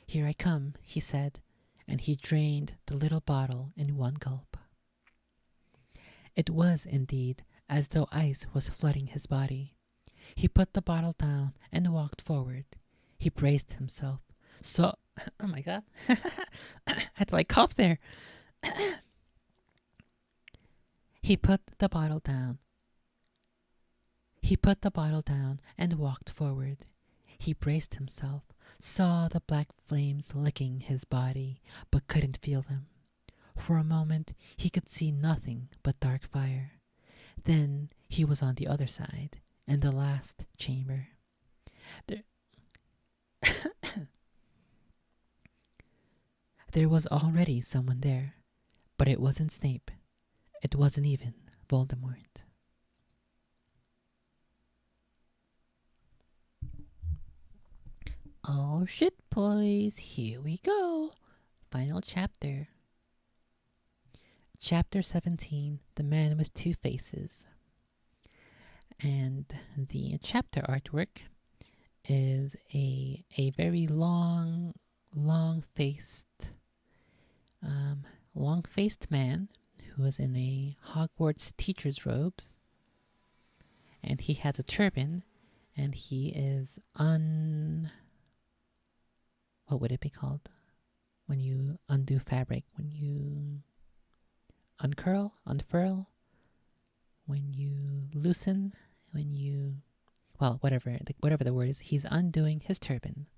Here I come, he said, and he drained the little bottle in one gulp. It was indeed as though ice was flooding his body. He put the bottle down and walked forward. He braced himself. Oh my god. I had to cough there. He put the bottle down. And walked forward. He braced himself, saw the black flames licking his body, but couldn't feel them. For a moment, he could see nothing but dark fire. Then he was on the other side, in the last chamber. There was already someone there, but it wasn't Snape. It wasn't even Voldemort. Oh shit, boys, here we go. Final chapter. Chapter 17, The Man with Two Faces. And the chapter artwork is a very long-faced man who is in a Hogwarts teacher's robes, and he has a turban, and he is what would it be called when you undo fabric, when you unfurl, when you loosen, when you, well, whatever the word is, he's undoing his turban.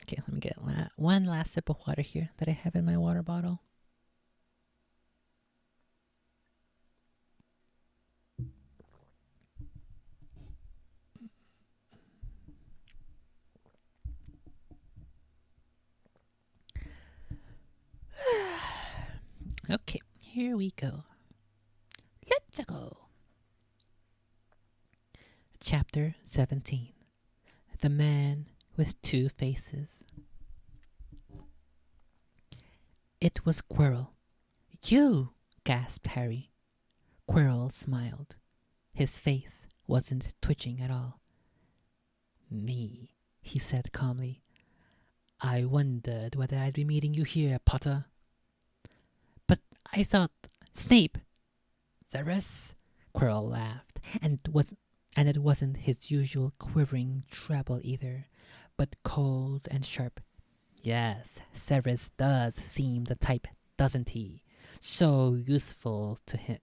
Okay, let me get one last sip of water here that I have in my water bottle. Okay, here we go. Let's go. Chapter 17. The Man with Two Faces. It was Quirrell. You! Gasped Harry. Quirrell smiled. His face wasn't twitching at all. Me, he said calmly. I wondered whether I'd be meeting you here, Potter. But I thought... Snape! Severus? Quirrell laughed, and it wasn't his usual quivering treble either, but cold and sharp. Yes, Severus does seem the type, doesn't he? So useful to him.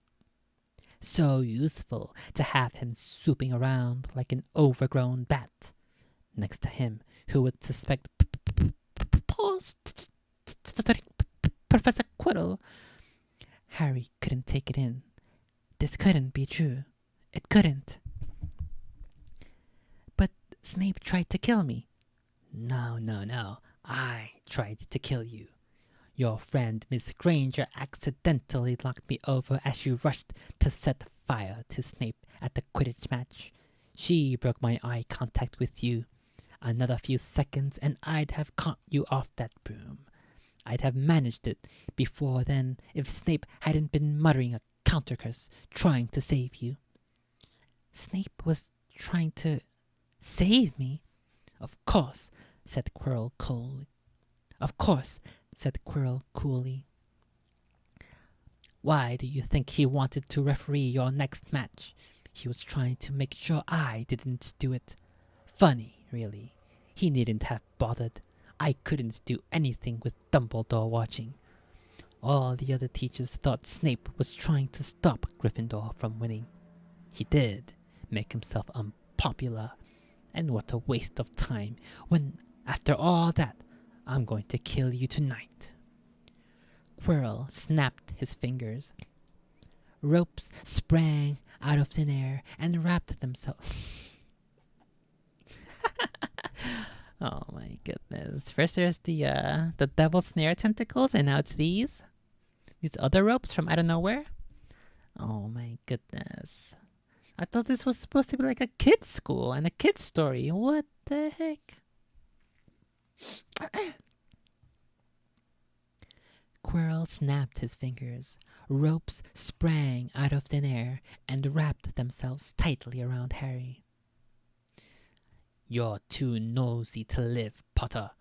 So useful to have him swooping around like an overgrown bat. Next to him, who would suspect Professor Quirrell? Harry couldn't take it in. This couldn't be true. It couldn't. But Snape tried to kill me. No, no, no. I tried to kill you. Your friend Miss Granger accidentally knocked me over as she rushed to set fire to Snape at the Quidditch match. She broke my eye contact with you. Another few seconds and I'd have caught you off that broom. I'd have managed it before then if Snape hadn't been muttering a counter curse trying to save you. Snape was trying to save me? Of course, said Quirrell coolly. Of course, said Quirrell coolly. Why do you think he wanted to referee your next match? He was trying to make sure I didn't do it. Funny, really. He needn't have bothered. I couldn't do anything with Dumbledore watching. All the other teachers thought Snape was trying to stop Gryffindor from winning. He did make himself unpopular. And what a waste of time when, after all that, I'm going to kill you tonight. Quirrell snapped his fingers. Ropes sprang out of thin air and wrapped themselves. Oh my goodness. First there's the devil snare tentacles, and now it's these other ropes from out of nowhere. Oh my goodness. I thought this was supposed to be like a kid's school and a kid's story. What the heck? Quirrell snapped his fingers. Ropes sprang out of thin air and wrapped themselves tightly around Harry. You're too nosy to live, Potter.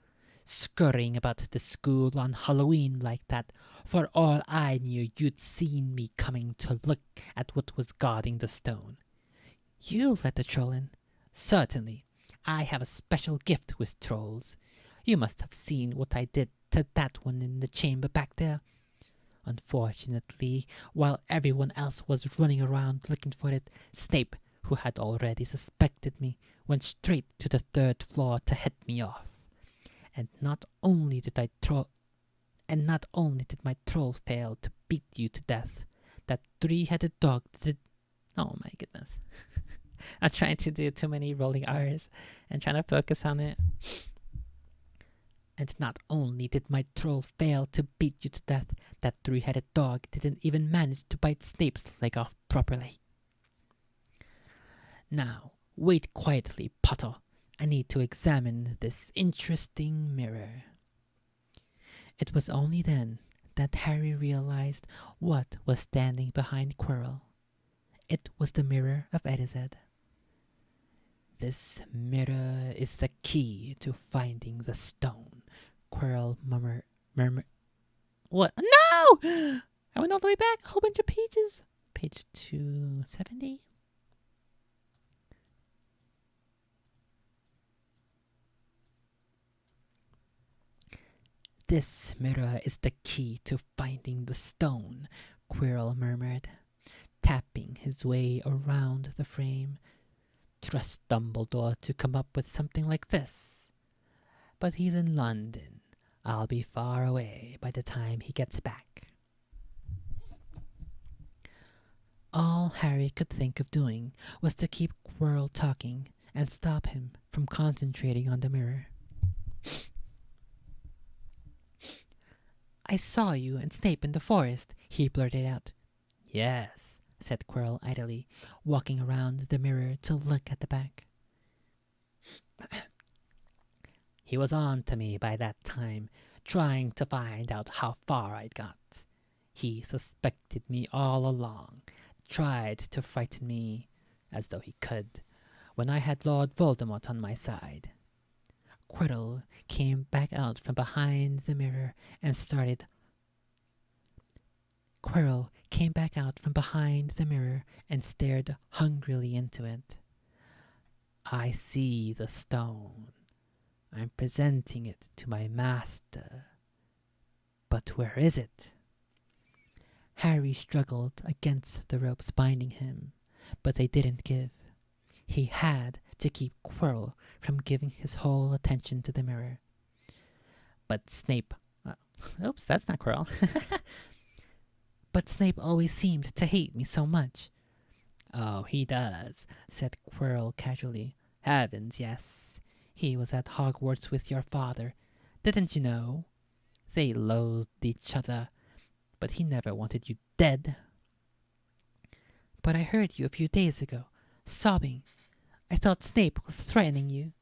Scurrying about the school on Halloween like that. For all I knew, you'd seen me coming to look at what was guarding the stone. You let the troll in? Certainly. I have a special gift with trolls. You must have seen what I did to that one in the chamber back there. Unfortunately, while everyone else was running around looking for it, Snape, who had already suspected me, went straight to the 3rd floor to head me off. And not only did my troll fail to beat you to death, that 3-headed dog did. Oh my goodness. I'm trying to do too many rolling R's and trying to focus on it. And not only did my troll fail to beat you to death, that 3-headed dog didn't even manage to bite Snape's leg off properly. Now, wait quietly, Potter. I need to examine this interesting mirror. It was only then that Harry realized what was standing behind Quirrell. It was the mirror of Erised. This mirror is the key to finding the stone, Quirrell murmured. What? No! I went all the way back, a whole bunch of pages. Page 270. This mirror is the key to finding the stone, Quirrell murmured, tapping his way around the frame. Trust Dumbledore to come up with something like this. But he's in London. I'll be far away by the time he gets back. All Harry could think of doing was to keep Quirrell talking and stop him from concentrating on the mirror. I saw you and Snape in the forest, he blurted out. Yes, said Quirrell idly, walking around the mirror to look at the back. He was on to me by that time, trying to find out how far I'd got. He suspected me all along, tried to frighten me, as though he could, when I had Lord Voldemort on my side. Quirrell came back out from behind the mirror and stared hungrily into it. I see the stone. I'm presenting it to my master. But where is it? Harry struggled against the ropes binding him, but they didn't give. He had to keep Quirrell from giving his whole attention to the mirror. But Snape... oops, that's not Quirrell. But Snape always seemed to hate me so much. Oh, he does, said Quirrell casually. Heavens, yes. He was at Hogwarts with your father. Didn't you know? They loathed each other, but he never wanted you dead. But I heard you a few days ago, sobbing. I thought Snape was threatening you.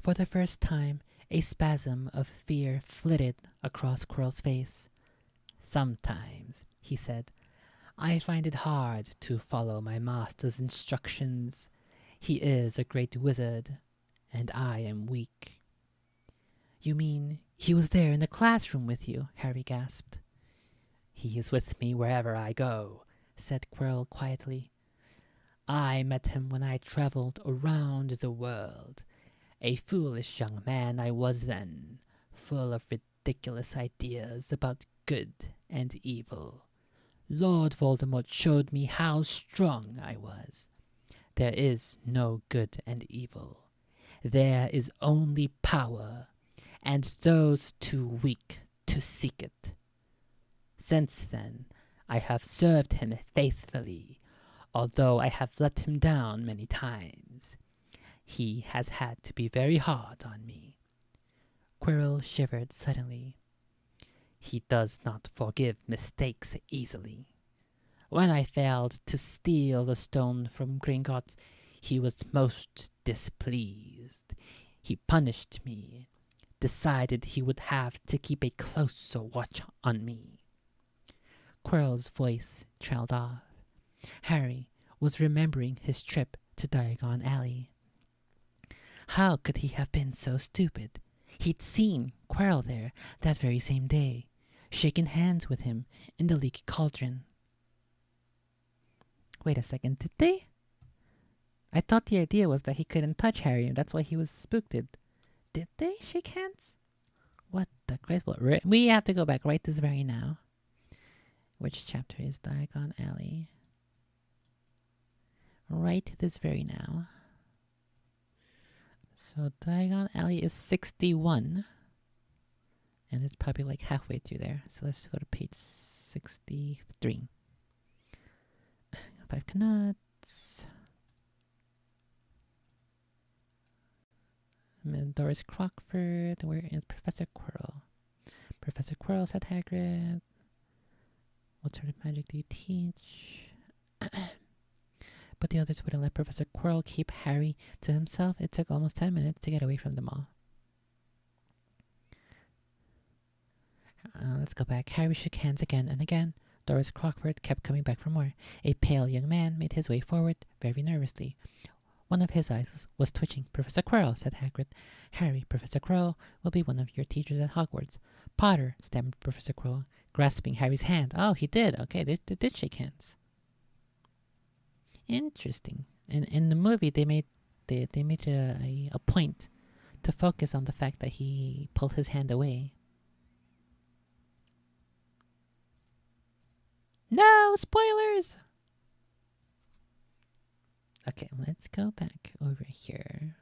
For the first time, a spasm of fear flitted across Quirrell's face. Sometimes, he said, I find it hard to follow my master's instructions. He is a great wizard, and I am weak. You mean he was there in the classroom with you? Harry gasped. He is with me wherever I go, said Quirrell quietly. I met him when I traveled around the world. A foolish young man I was then, full of ridiculous ideas about good and evil. Lord Voldemort showed me how strong I was. There is no good and evil. There is only power, and those too weak to seek it. Since then, I have served him faithfully, although I have let him down many times. He has had to be very hard on me. Quirrell shivered suddenly. He does not forgive mistakes easily. When I failed to steal the stone from Gringotts, he was most displeased. He punished me, decided he would have to keep a closer watch on me. Quirrell's voice trailed off. Harry was remembering his trip to Diagon Alley. How could he have been so stupid? He'd seen Quirrell there that very same day, shaken hands with him in the leaky cauldron. Wait a second, did they? I thought the idea was that he couldn't touch Harry, and that's why he was spooked. Did they shake hands? What the great... We have to go back right this very now. Which chapter is Diagon Alley? Right this very now. So Diagon Alley is 61. And it's probably like halfway through there. So let's go to page 63. 5 Knuts. Doris Crockford. Where is Professor Quirrell? Professor Quirrell, said Hagrid. What sort of magic do you teach? But the others wouldn't let Professor Quirrell keep Harry to himself. It took almost 10 minutes to get away from them all. Let's go back. Harry shook hands again and again. Doris Crockford kept coming back for more. A pale young man made his way forward very nervously. One of his eyes was twitching. Professor Quirrell, said Hagrid. Harry, Professor Quirrell will be one of your teachers at Hogwarts. Potter, stammered Professor Quirrell, grasping Harry's hand. Oh, he did. Okay, they did shake hands. Interesting. In the movie, they made a point to focus on the fact that he pulled his hand away. No spoilers. Okay, let's go back over here.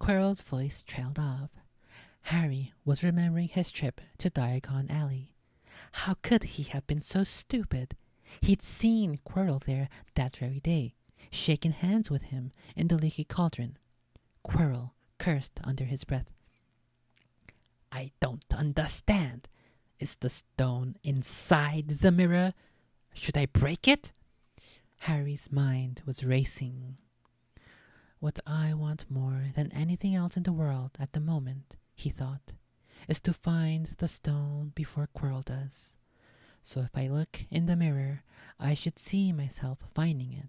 Quirrell's voice trailed off. Harry was remembering his trip to Diagon Alley. How could he have been so stupid? He'd seen Quirrell there that very day, shaken hands with him in the leaky cauldron. Quirrell cursed under his breath. I don't understand. Is the stone inside the mirror? Should I break it? Harry's mind was racing. What I want more than anything else in the world at the moment, he thought, is to find the stone before Quirrell does. So if I look in the mirror, I should see myself finding it,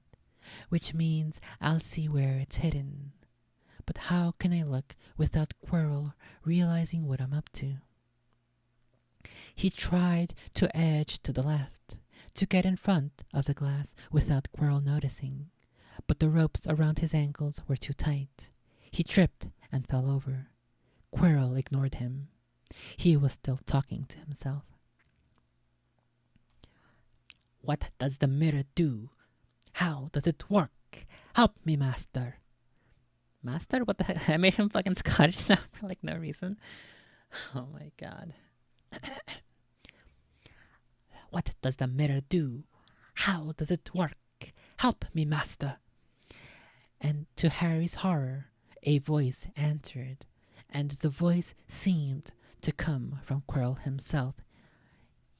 which means I'll see where it's hidden. But how can I look without Quirrell realizing what I'm up to? He tried to edge to the left, to get in front of the glass without Quirrell noticing, but the ropes around his ankles were too tight. He tripped and fell over. Quirrell ignored him. He was still talking to himself. What does the mirror do? How does it work? Help me, master. Master? What the heck? I made him fucking Scottish now for like no reason. Oh my god. What does the mirror do? How does it work? Help me, master. And to Harry's horror, a voice answered, and the voice seemed to come from Quirrell himself.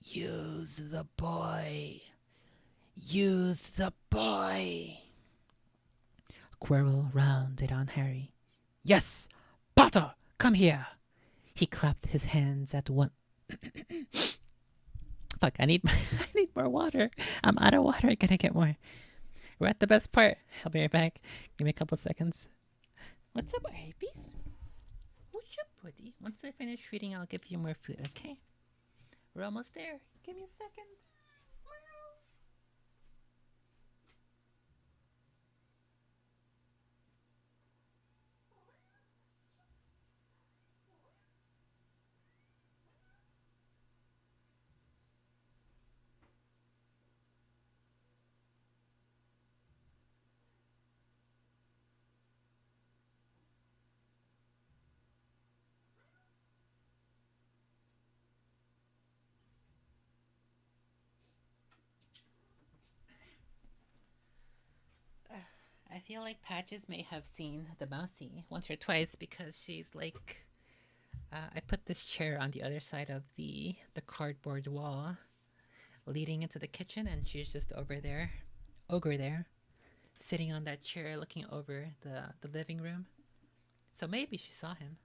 Use the boy. Use the boy. Quirrell rounded on Harry. Yes, Potter, come here. He clapped his hands at once. Fuck, I need more water. I'm out of water. I gotta get more. We're at the best part. I'll be right back. Give me a couple seconds. What's up, Harpies? What's up, buddy? Once I finish feeding, I'll give you more food, okay? We're almost there. Give me a second. I feel like Patches may have seen the Mousy once or twice because she's like... I put this chair on the other side of the cardboard wall leading into the kitchen, and she's just over there, sitting on that chair looking over the living room. So maybe she saw him.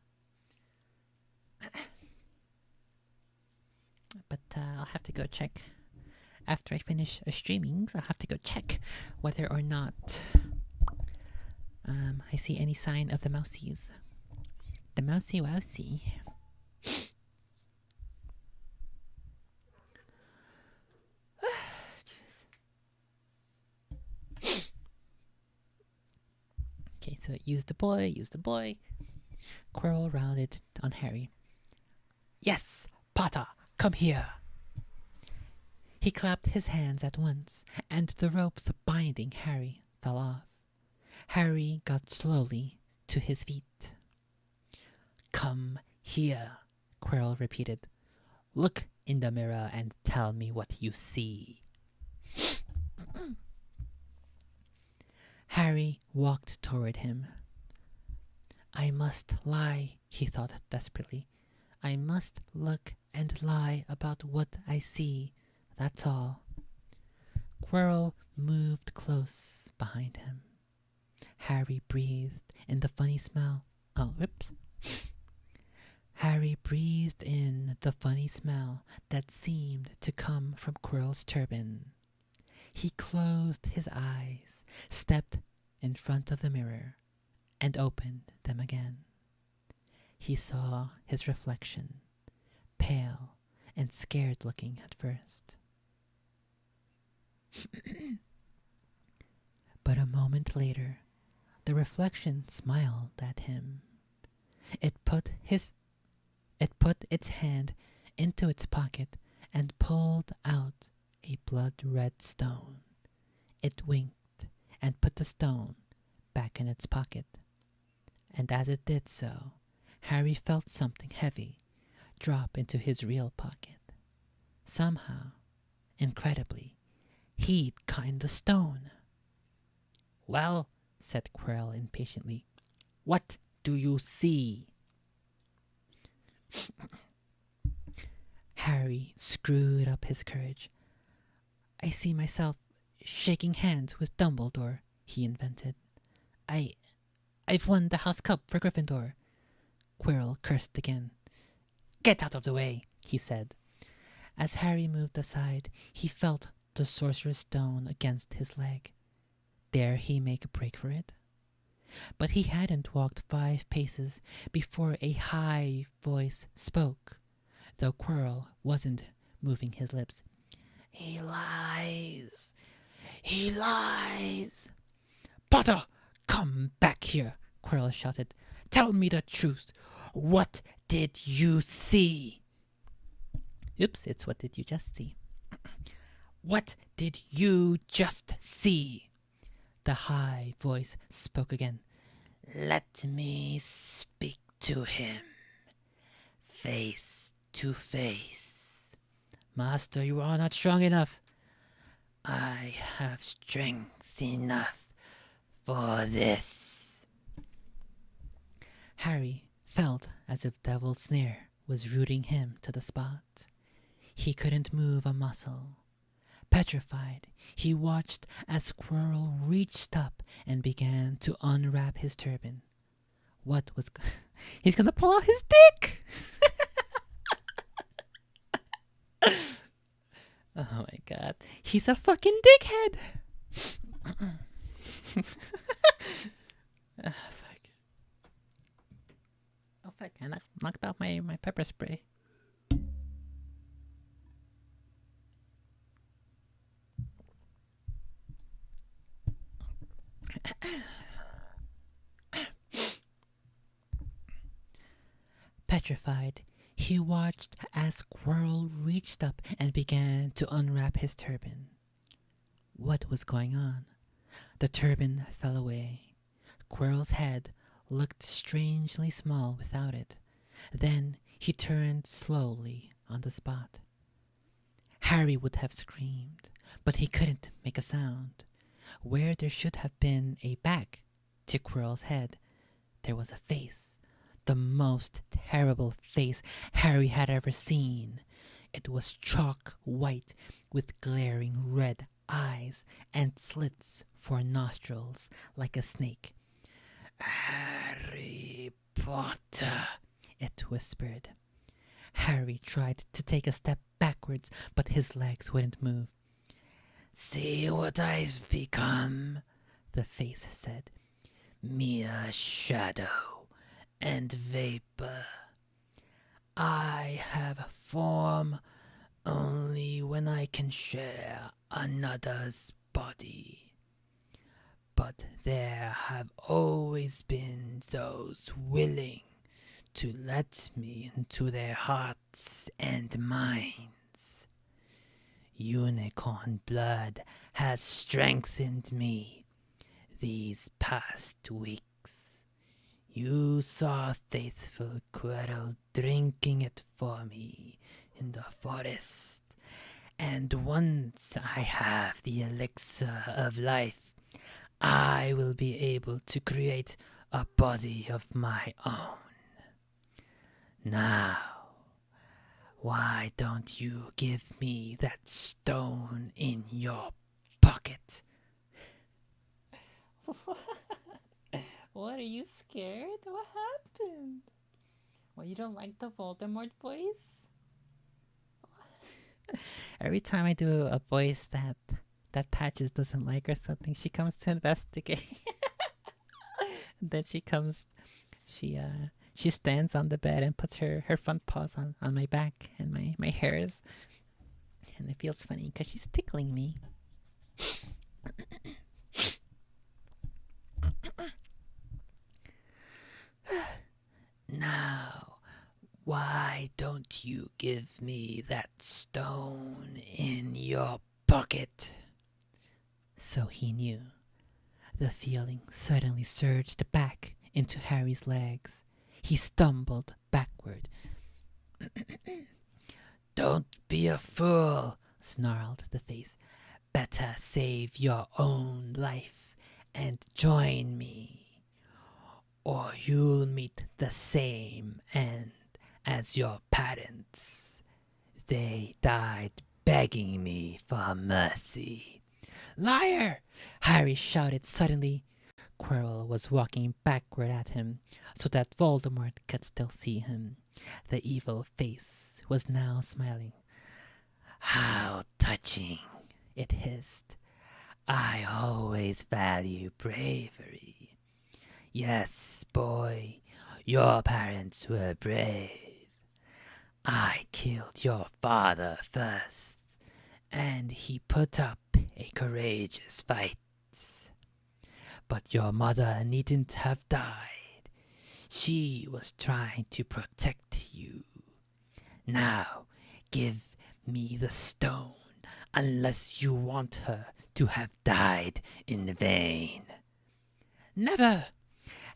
But I'll have to go check. After I finish streamings, I'll have to go check whether or not I see any sign of the mousies. The mousy wousy. Okay, so use the boy. Quirrell rounded on Harry. Yes, Potter, come here. He clapped his hands at once, and the ropes binding Harry fell off. Harry got slowly to his feet. Come here, Quirrell repeated. Look in the mirror and tell me what you see. Harry walked toward him. I must lie, he thought desperately. I must look and lie about what I see, that's all. Quirrell moved close behind him. Harry breathed in the funny smell. Harry breathed in the funny smell that seemed to come from Quirrell's turban. He closed his eyes, stepped in front of the mirror, and opened them again. He saw his reflection, pale and scared looking at first. But a moment later, the reflection smiled at him. It put its hand into its pocket and pulled out a blood-red stone. It winked and put the stone back in its pocket. And as it did so, Harry felt something heavy drop into his real pocket. Somehow, incredibly, he'd kind the stone. Well, said Quirrell impatiently, what do you see? Harry screwed up his courage. I see myself shaking hands with Dumbledore, he invented. I've won the House Cup for Gryffindor. Quirrell cursed again. Get out of the way, he said. As Harry moved aside, he felt the Sorcerer's Stone against his leg. Dare he make a break for it? But he hadn't walked 5 paces before a high voice spoke, though Quirrell wasn't moving his lips. He lies! He lies! Potter, come back here, Quirrell shouted. tell me the truth. What did you see? Oops, it's what did you just see? What did you just see? The high voice spoke again. Let me speak to him, face to face. Master, you are not strong enough. I have strength enough for this. Harry felt as if Devil's Snare was rooting him to the spot. He couldn't move a muscle. Petrified, he watched as Squirrel reached up and began to unwrap his turban. What was... He's gonna pull out his dick! Oh my god. He's a fucking dickhead! Oh fuck. Oh fuck, I knocked out my pepper spray. Petrified, he watched as Squirrel reached up and began to unwrap his turban. What was going on? The turban fell away. Squirrel's head looked strangely small without it. Then he turned slowly on the spot. Harry would have screamed, but he couldn't make a sound. Where there should have been a back to Squirrel's head, there was a face. The most terrible face Harry had ever seen. It was chalk white with glaring red eyes and slits for nostrils like a snake. Harry Potter, it whispered. Harry tried to take a step backwards, but his legs wouldn't move. See what I've become, the face said. Mere shadow and vapor. I have form only when I can share another's body. But there have always been those willing to let me into their hearts and minds. Unicorn blood has strengthened me these past weeks. You saw faithful Quirrell drinking it for me in the forest. And once I have the elixir of life, I will be able to create a body of my own. Now, why don't you give me that stone in your pocket? What, are you scared? What happened? Well, you don't like the Voldemort voice? Every time I do a voice that Patches doesn't like or something, she comes to investigate. Then she stands on the bed and puts her front paws on my back and my hairs. And it feels funny because she's tickling me. Now, why don't you give me that stone in your pocket? So he knew. The feeling suddenly surged back into Harry's legs. He stumbled backward. Don't be a fool, snarled the face. Better save your own life and join me, or you'll meet the same end as your parents. They died begging me for mercy. Liar! Harry shouted suddenly. Quirrell was walking backward at him, so that Voldemort could still see him. The evil face was now smiling. How touching, it hissed. I always value bravery. Yes, boy, your parents were brave. I killed your father first, and he put up a courageous fight. But your mother needn't have died. She was trying to protect you. Now, give me the stone, unless you want her to have died in vain. Never!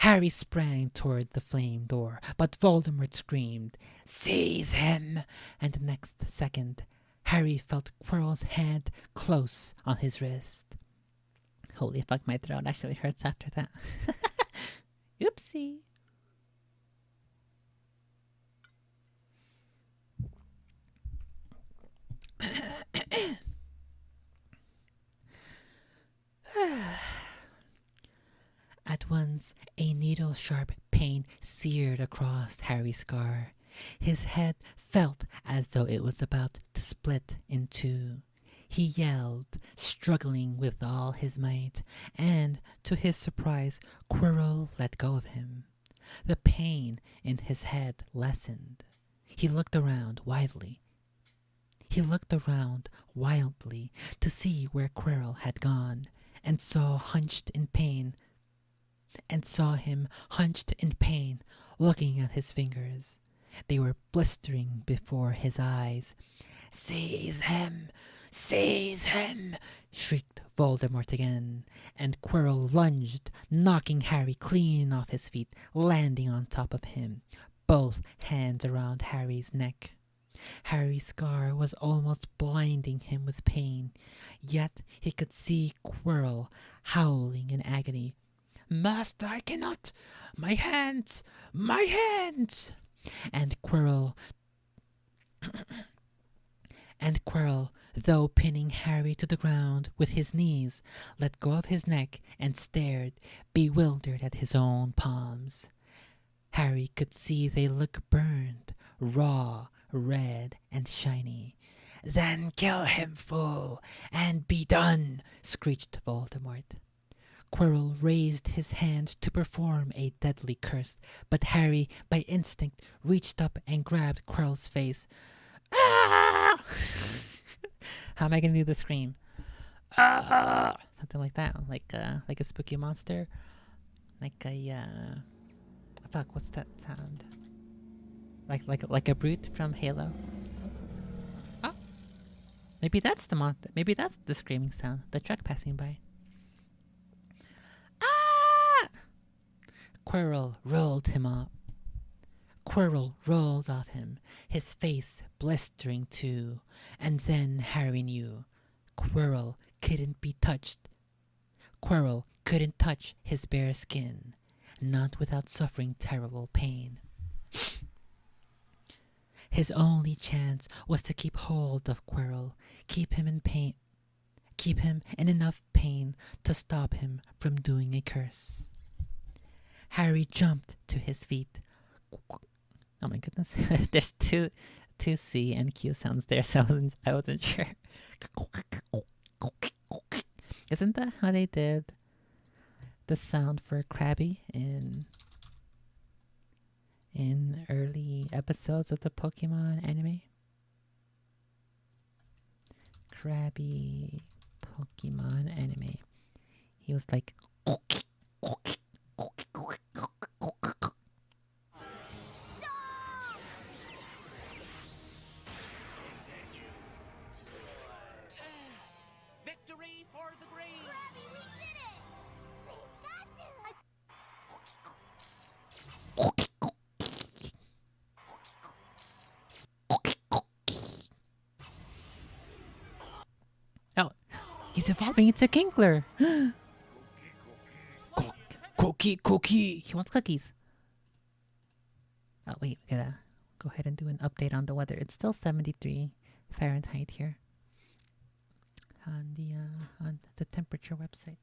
Harry sprang toward the flame door, but Voldemort screamed, "Seize him!" And the next second, Harry felt Quirrell's hand close on his wrist. Holy fuck, my throat actually hurts after that. Oopsie. At once, a needle-sharp pain seared across Harry's scar. His head felt as though it was about to split in two. He yelled, struggling with all his might, and, to his surprise, Quirrell let go of him. The pain in his head lessened. He looked around wildly to see where Quirrell had gone, and saw him hunched in pain, looking at his fingers. They were blistering before his eyes. "Seize him! Seize him!" shrieked Voldemort again, and Quirrell lunged, knocking Harry clean off his feet, landing on top of him, both hands around Harry's neck. Harry's scar was almost blinding him with pain, yet he could see Quirrell howling in agony. "Master, I cannot! My hands! My hands!" And Quirrell, though pinning Harry to the ground with his knees, let go of his neck and stared, bewildered at his own palms. Harry could see they looked burned, raw, red, and shiny. "Then kill him, fool, and be done!" screeched Voldemort. Quirrell raised his hand to perform a deadly curse, but Harry, by instinct, reached up and grabbed Quirrell's face. "Ah!" How am I gonna do the scream? "Ah!" Something like that, like a spooky monster, like a fuck. What's that sound? Like a brute from Halo. Oh, maybe that's the monster. Maybe that's the screaming sound. The truck passing by. Ah! Quirrell rolled off him, his face blistering too, and then Harry knew. Quirrell couldn't touch his bare skin, not without suffering terrible pain. His only chance was to keep hold of Quirrell, keep him in enough pain to stop him from doing a curse. Harry jumped to his feet. Oh my goodness, there's two C and Q sounds there, so I wasn't sure. Isn't that how they did the sound for Krabby in early episodes of the Pokemon anime? Krabby Pokemon anime. He was like Victory for the green! Krabby, we did it! We got Oh, he's evolving into Kinkler. Cookie. He wants cookies. Oh wait, we gotta go ahead and do an update on the weather. It's still 73 Fahrenheit here on the temperature website.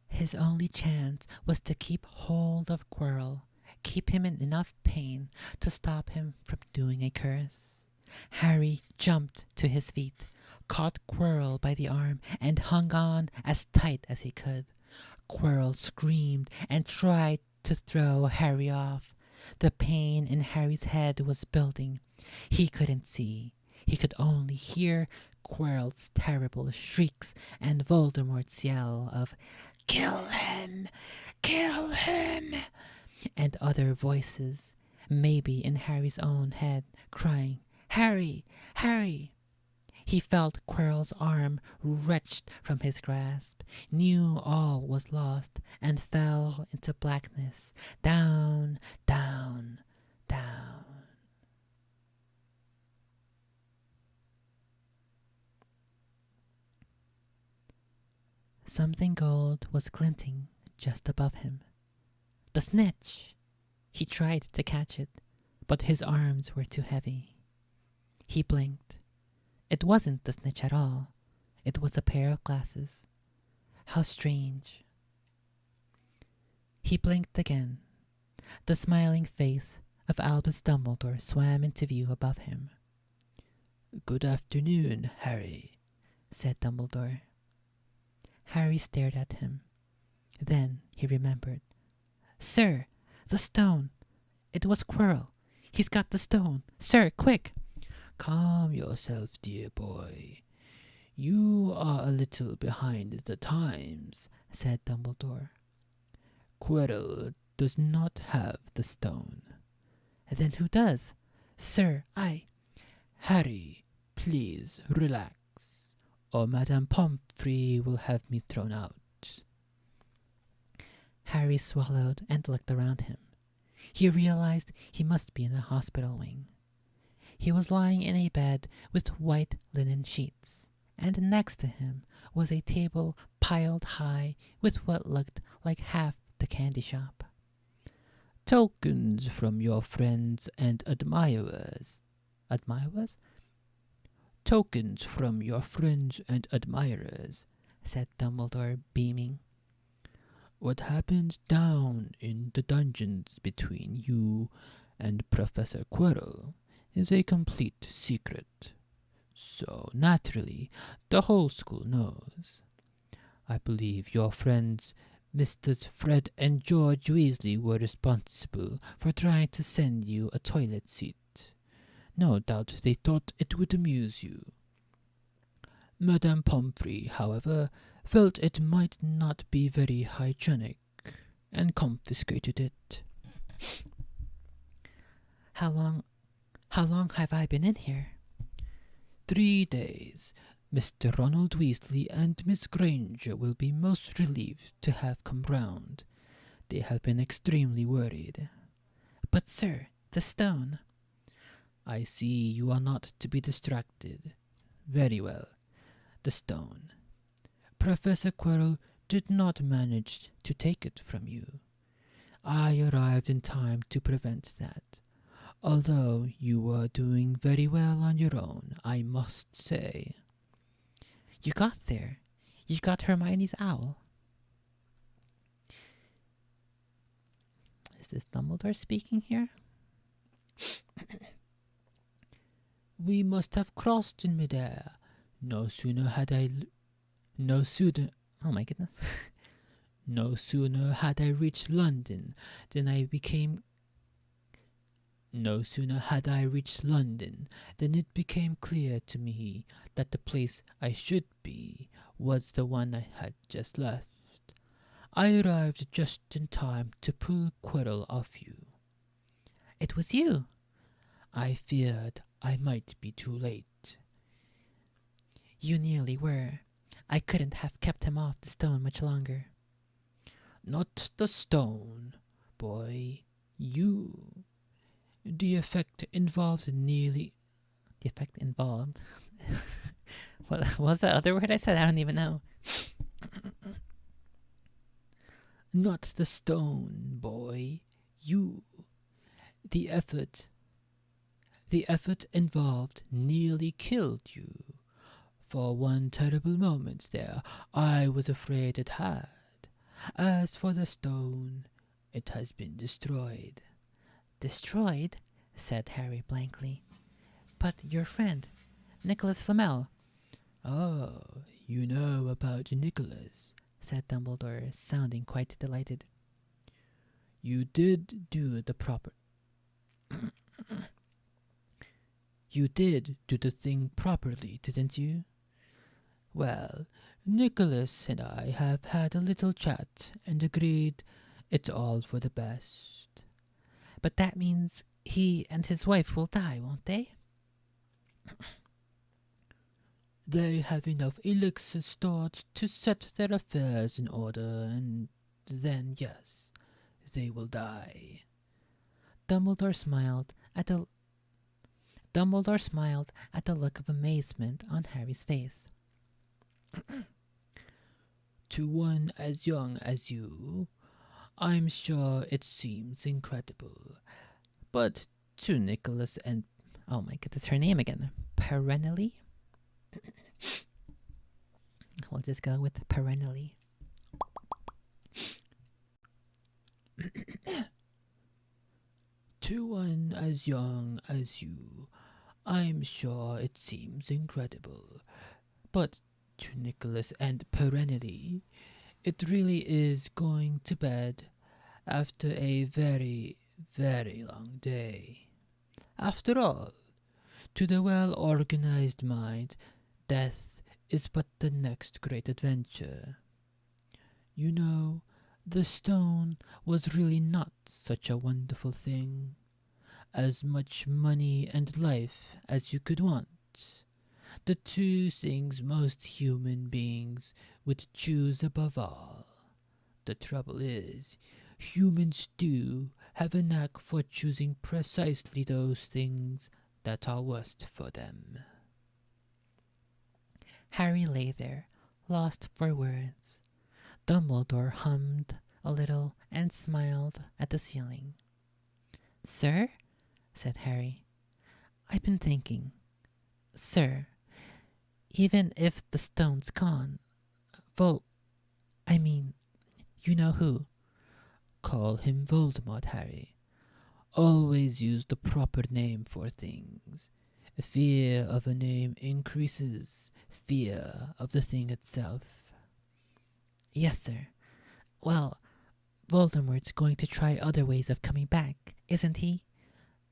His only chance was to keep hold of Quirrell, keep him in enough pain to stop him from doing a curse. Harry jumped to his feet, caught Quirrell by the arm, and hung on as tight as he could. Quirrell screamed and tried to throw Harry off. The pain in Harry's head was building. He couldn't see. He could only hear Quirrell's terrible shrieks and Voldemort's yell of, "Kill him! Kill him!" and other voices, maybe in Harry's own head, crying, "Harry! Harry!" He felt Quirrell's arm wrenched from his grasp, knew all was lost, and fell into blackness, down, down, down. Something gold was glinting just above him. The snitch! He tried to catch it, but his arms were too heavy. He blinked. It wasn't the snitch at all. It was a pair of glasses. How strange. He blinked again. The smiling face of Albus Dumbledore swam into view above him. "Good afternoon, Harry," said Dumbledore. Harry stared at him. Then he remembered. "Sir, the stone! It was Quirrell. He's got the stone. Sir, quick!" "Calm yourself, dear boy. You are a little behind the times," said Dumbledore. "Quirrell does not have the stone." "Then who does?" "Sir, Harry, please relax, or Madame Pomfrey will have me thrown out." Harry swallowed and looked around him. He realized he must be in a hospital wing. He was lying in a bed with white linen sheets, and next to him was a table piled high with what looked like half the candy shop. "Tokens from your friends and admirers." "Admirers?" "Tokens from your friends and admirers," said Dumbledore, beaming. "What happened down in the dungeons between you and Professor Quirrell is a complete secret. So, naturally, the whole school knows. I believe your friends Misters Fred and George Weasley were responsible for trying to send you a toilet seat. No doubt they thought it would amuse you. Madame Pomfrey, however, felt it might not be very hygienic and confiscated it." How long have I been in here?" 3 days. Mr. Ronald Weasley and Miss Granger will be most relieved to have come round. They have been extremely worried." "But, sir, the stone." "I see you are not to be distracted. Very well. The stone. Professor Quirrell did not manage to take it from you. I arrived in time to prevent that, although you were doing very well on your own, I must say." "You got there. You got Hermione's owl." Is this Dumbledore speaking here? "We must have crossed in midair. No sooner had I oh my goodness. No sooner had I reached London than it became clear to me that the place I should be was the one I had just left. I arrived just in time to pull Quirrell off you." "It was you." "I feared I might be too late." "You nearly were. I couldn't have kept him off the stone much longer." "Not the stone, boy. You. The effect involved nearly..." The effect involved? What was the other word I said? I don't even know. "Not the stone, boy. You. The effort involved nearly killed you. For one terrible moment there, I was afraid it had. As for the stone, it has been destroyed." "Destroyed?" said Harry blankly. "But your friend, Nicholas Flamel." "Oh, you know about Nicholas," said Dumbledore, sounding quite delighted. "You did do the proper... You did do the thing properly, didn't you? Well, Nicholas and I have had a little chat and agreed it's all for the best. But that means he and his wife will die, won't they? They have enough elixir stored to set their affairs in order, and then, yes, they will die. Dumbledore smiled at the Dumbledore smiled at the look of amazement on Harry's face. To one as young as you, I'm sure it seems incredible. But to Nicholas and... oh my goodness, her name again. Perennially? We'll just go with perennially. To one as young as you, I'm sure it seems incredible. But to Nicholas and perennially, it really is going to bed after a very, very long day. After all, to the well-organized mind, death is but the next great adventure. You know, the stone was really not such a wonderful thing. As much money and life as you could want. The two things most human beings would choose above all. The trouble is, humans do have a knack for choosing precisely those things that are worst for them. Harry lay there, lost for words. Dumbledore hummed a little and smiled at the ceiling. "Sir," said Harry, "I've been thinking. Sir, even if the stone's gone, I mean, you know who. Call him Voldemort, Harry. Always use the proper name for things. Fear of a name increases fear of the thing itself." "Yes, sir. Well, Voldemort's going to try other ways of coming back, isn't he?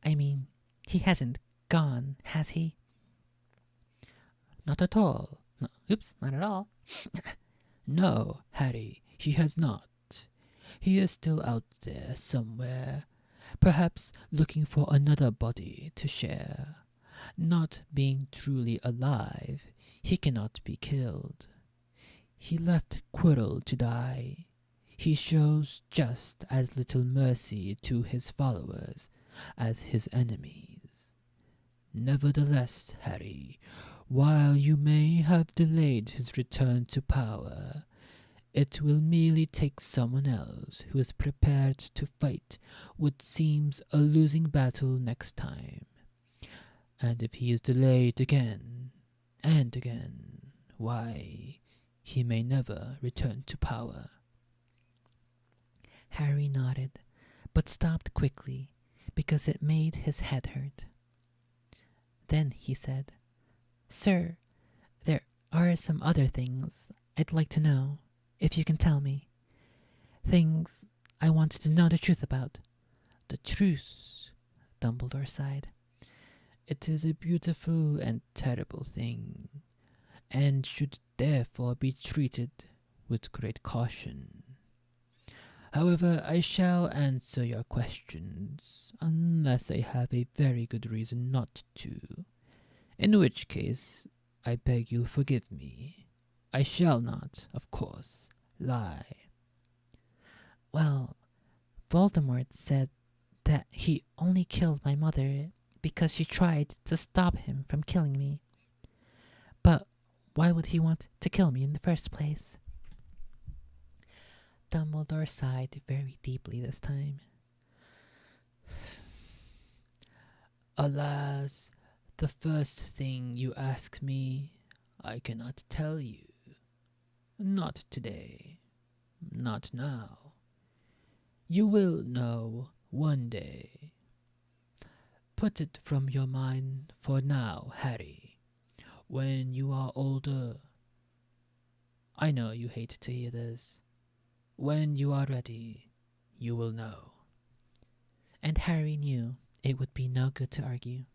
I mean, he hasn't gone, has he?" "Not at all. No, oops, not at all." "No, Harry, he has not. He is still out there somewhere, perhaps looking for another body to share. Not being truly alive, he cannot be killed. He left Quirrell to die. He shows just as little mercy to his followers as his enemies. Nevertheless, Harry, while you may have delayed his return to power, it will merely take someone else who is prepared to fight what seems a losing battle next time. And if he is delayed again and again, why, he may never return to power." Harry nodded, but stopped quickly because it made his head hurt. Then he said, "Sir, there are some other things I'd like to know, if you can tell me. Things I wanted to know the truth about." "The truth," Dumbledore sighed. "It is a beautiful and terrible thing, and should therefore be treated with great caution. However, I shall answer your questions, unless I have a very good reason not to, in which case I beg you'll forgive me. I shall not, of course, lie." "Well, Voldemort said that he only killed my mother because she tried to stop him from killing me. But why would he want to kill me in the first place?" Dumbledore sighed very deeply this time. "Alas, the first thing you ask me, I cannot tell you. Not today. Not now. You will know one day. Put it from your mind for now, Harry. When you are older, I know you hate to hear this. When you are ready, you will know." And Harry knew it would be no good to argue.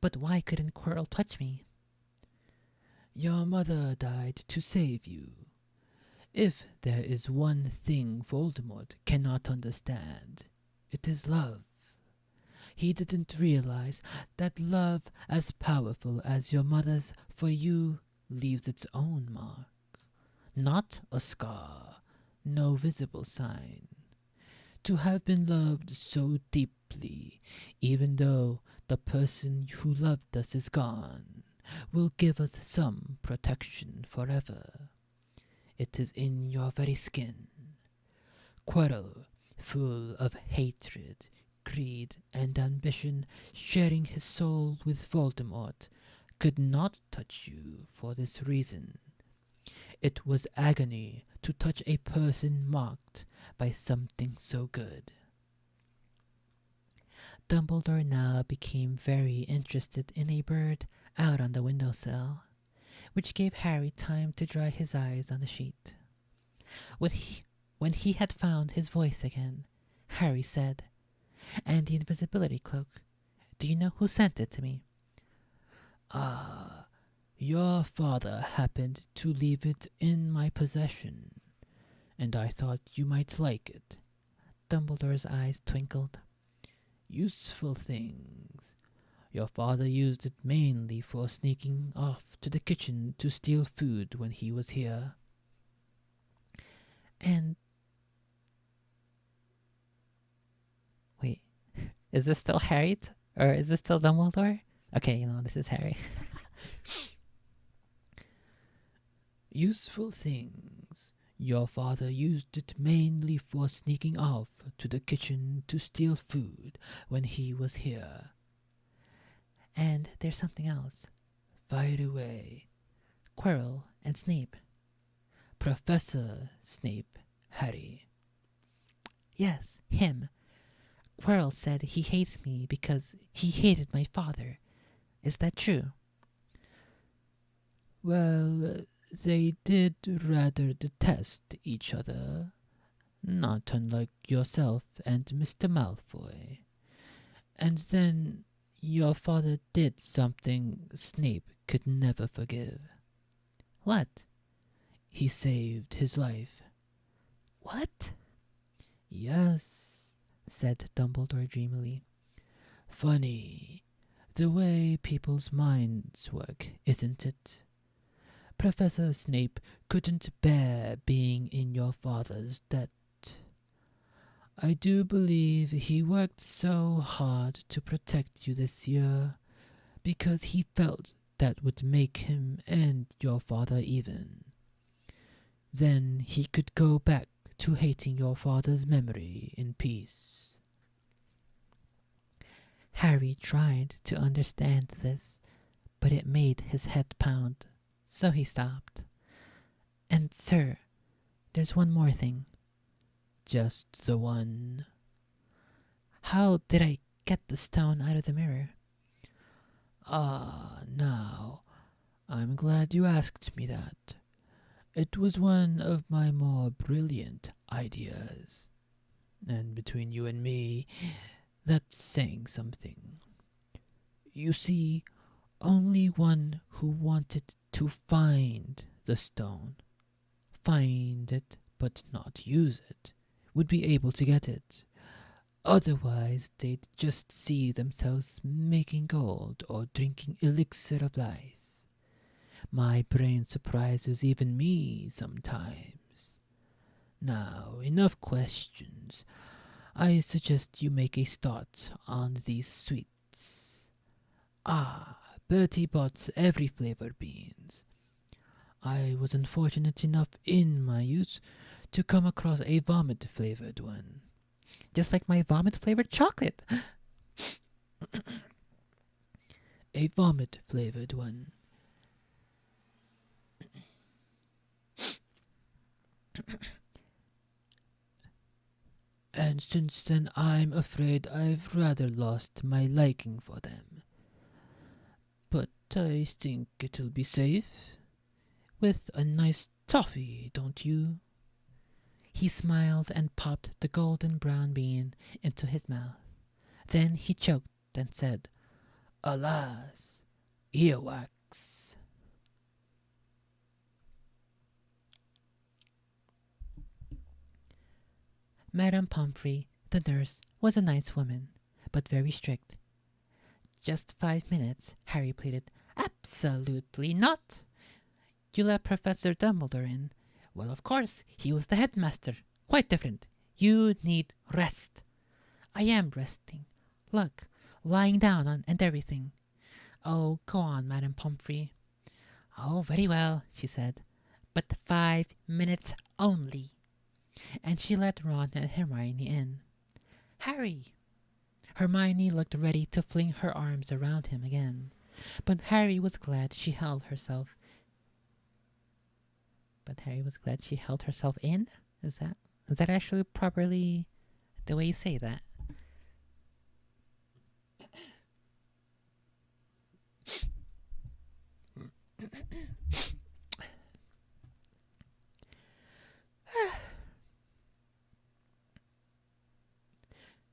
But why couldn't Quirrell touch me? Your mother died to save you. If there is one thing Voldemort cannot understand, it is love. He didn't realize that love as powerful as your mother's for you leaves its own mark. Not a scar, no visible sign. To have been loved so deeply, even though the person who loved us is gone, will give us some protection forever. It is in your very skin. Quirrell, full of hatred, greed, and ambition, sharing his soul with Voldemort, could not touch you for this reason. It was agony to touch a person marked by something so good. Dumbledore now became very interested in a bird out on the windowsill, which gave Harry time to dry his eyes on the sheet. When he had found his voice again, Harry said, "And the invisibility cloak, do you know who sent it to me?" Ah, your father happened to leave it in my possession, and I thought you might like it. Dumbledore's eyes twinkled. Useful things. Your father used it mainly for sneaking off to the kitchen to steal food when he was here. And wait, is this still Harry? Or is this still Dumbledore? Okay, this is Harry. Useful things. Your father used it mainly for sneaking off to the kitchen to steal food when he was here. And there's something else. Fire away. Quirrell and Snape. Professor Snape, Harry. Yes, him. Quirrell said he hates me because he hated my father. Is that true? Well, they did rather detest each other, not unlike yourself and Mr. Malfoy. And then your father did something Snape could never forgive. What? He saved his life. What? Yes, said Dumbledore dreamily. Funny, the way people's minds work, isn't it? Professor Snape couldn't bear being in your father's debt. I do believe he worked so hard to protect you this year because he felt that would make him and your father even. Then he could go back to hating your father's memory in peace. Harry tried to understand this, but it made his head pound, so he stopped. And, sir, there's one more thing. Just the one. How did I get the stone out of the mirror? Ah, now, I'm glad you asked me that. It was one of my more brilliant ideas. And between you and me, that's saying something. You see, only one who wanted to find the stone, find it but not use it, would be able to get it. Otherwise, they'd just see themselves making gold or drinking elixir of life. My brain surprises even me sometimes. Now, enough questions. I suggest you make a start on these sweets. Ah, Bertie bought every flavor beans. I was unfortunate enough in my youth to come across a vomit-flavored one. Just like my vomit-flavored chocolate. A vomit-flavored one. And since then I'm afraid I've rather lost my liking for them. But I think it'll be safe. With a nice toffee, don't you? He smiled and popped the golden brown bean into his mouth. Then he choked and said, Alas, earwax. Madame Pomfrey, the nurse, was a nice woman, but very strict. Just 5 minutes, Harry pleaded. Absolutely not! You let Professor Dumbledore in. Well, of course, he was the headmaster. Quite different. You need rest. I am resting. Look, lying down on and everything. Oh, go on, Madame Pomfrey. Oh, very well, she said. But 5 minutes only. And she let Ron and Hermione in. Harry! Hermione looked ready to fling her arms around him again. But Harry was glad she held herself. In? Is that actually properly the way you say that?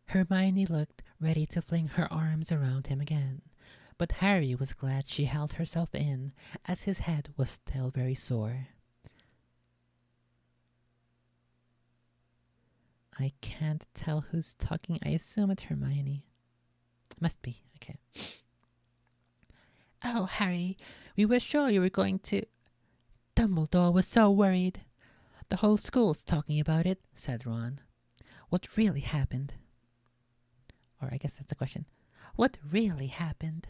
Hermione looked ready to fling her arms around him again, but Harry was glad she held herself in, as his head was still very sore. I can't tell who's talking. I assume it's Hermione. Must be. Okay. Oh, Harry, we were sure you were going to... Dumbledore was so worried. The whole school's talking about it, said Ron. What really happened? Or I guess that's a question. What really happened?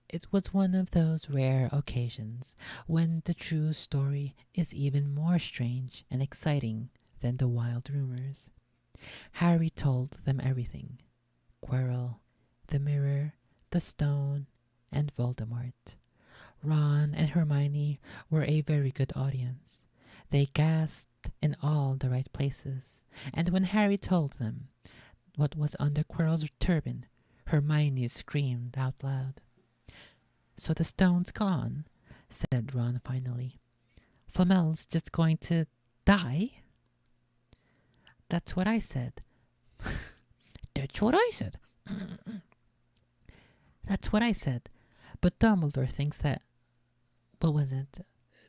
It was one of those rare occasions when the true story is even more strange and exciting than the wild rumors. Harry told them everything. Quirrell, the mirror, the stone, and Voldemort. Ron and Hermione were a very good audience. They gasped in all the right places, and when Harry told them what was under Quirrell's turban, Hermione screamed out loud. So the stone's gone, said Ron finally. Flamel's just going to die? That's what I said. That's what I said. That's what I said. But Dumbledore thinks that... What was it?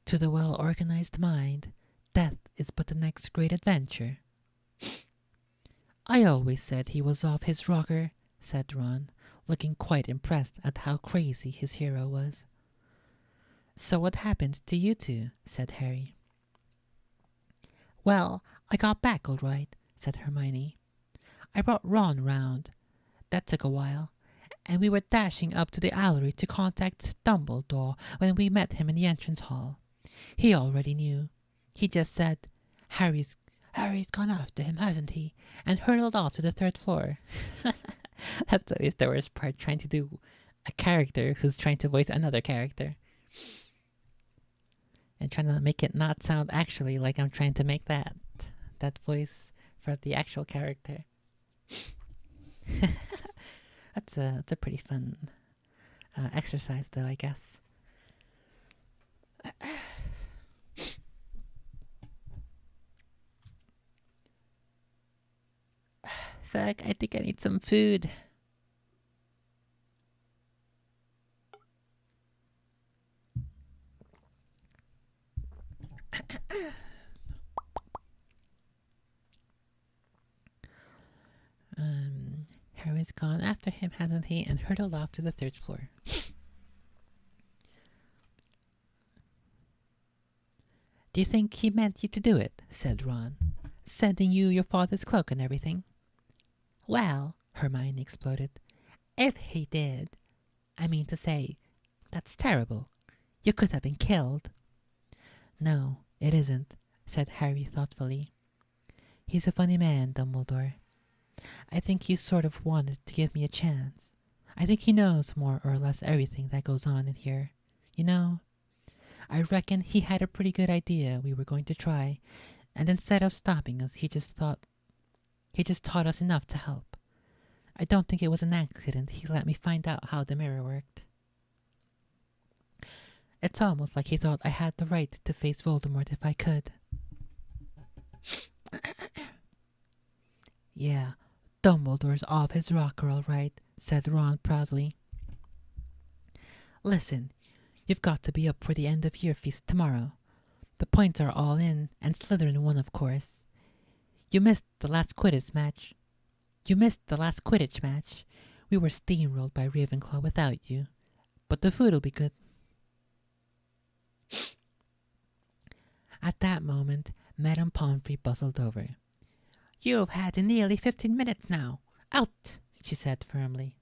To the well-organized mind, death is but the next great adventure. I always said he was off his rocker, said Ron, looking quite impressed at how crazy his hero was. So what happened to you two? Said Harry. Well, I got back all right, said Hermione. I brought Ron round. That took a while, and we were dashing up to the Allery to contact Dumbledore when we met him in the entrance hall. He already knew. He just said, Harry's gone after him, hasn't he? And hurtled off to the 3rd floor. That's always the worst part, trying to do a character who's trying to voice another character. And trying to make it not sound actually like I'm trying to make that voice for the actual character. That's a pretty fun exercise, though, I guess. Fuck, I think I need some food. Harry's gone after him, hasn't he? And hurtled off to the 3rd floor. Do you think he meant you to do it? Said Ron. Sending you your father's cloak and everything. Well, Hermione exploded. If he did, I mean to say, that's terrible. You could have been killed. No, it isn't, said Harry thoughtfully. He's a funny man, Dumbledore. I think he sort of wanted to give me a chance. I think he knows more or less everything that goes on in here. You know, I reckon he had a pretty good idea we were going to try, and instead of stopping us, he just taught us enough to help. I don't think it was an accident he let me find out how the mirror worked. It's almost like he thought I had the right to face Voldemort if I could. Yeah, Dumbledore's off his rocker all right, said Ron proudly. Listen, you've got to be up for the end of year feast tomorrow. The points are all in, and Slytherin won, of course. You missed the last Quidditch match. We were steamrolled by Ravenclaw without you. But the food'll be good. At that moment, Madame Pomfrey bustled over. You've had nearly 15 minutes now. Out, she said firmly.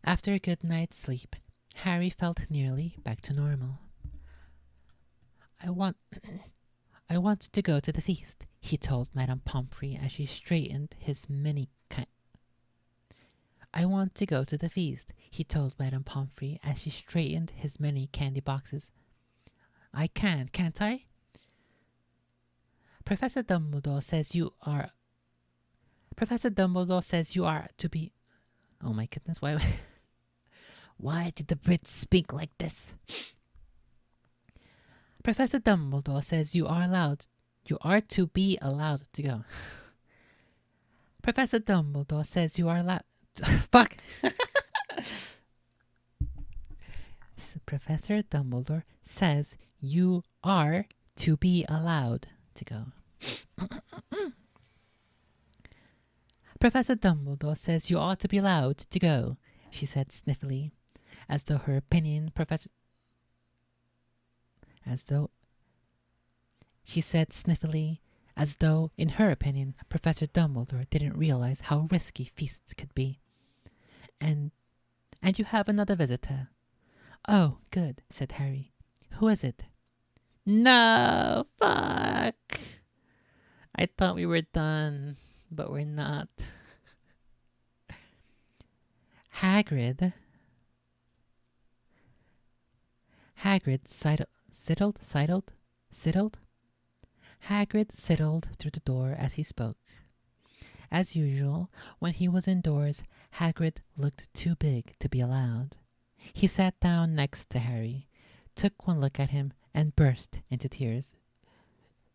After a good night's sleep, Harry felt nearly back to normal. I want to go to the feast, he told Madame Pomfrey as she straightened his many candy boxes. I can, can't I? Professor Dumbledore says you are to be... Oh my goodness, why did the Brits speak like this? Professor Dumbledore says you are to be allowed to go. Professor Dumbledore says you are allowed... Fuck! Professor Dumbledore says you are to be allowed to go. Professor Dumbledore says you ought to be allowed to go, she said sniffily, as though in her opinion Professor Dumbledore didn't realize how risky feasts could be. And you have another visitor. Oh, good, said Harry. Who is it? No, fuck. I thought we were done, but we're not. Hagrid sidled through the door as he spoke. As usual, when he was indoors, Hagrid looked too big to be allowed. He sat down next to Harry, took one look at him, and burst into tears.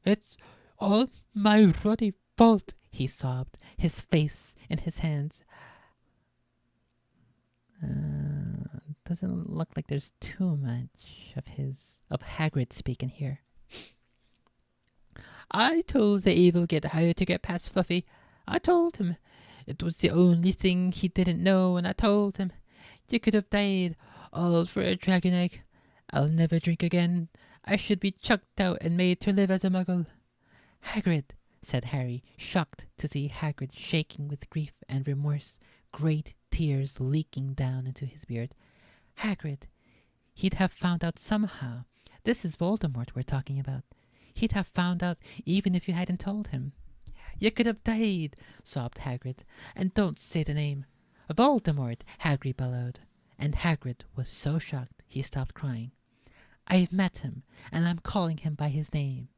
It's all my ruddy fault, he sobbed, his face in his hands. Doesn't look like there's too much of Hagrid speaking here. I told the evil kid how to get past Fluffy. I told him. It was the only thing he didn't know, and I told him. You could have died, all for a dragon egg. I'll never drink again. I should be chucked out and made to live as a muggle. Hagrid, said Harry, shocked to see Hagrid shaking with grief and remorse, great tears leaking down into his beard. Hagrid, he'd have found out somehow. This is Voldemort we're talking about. He'd have found out even if you hadn't told him. You could have died, sobbed Hagrid. And don't say the name. Voldemort, Hagrid bellowed. And Hagrid was so shocked he stopped crying. I've met him, and I'm calling him by his name.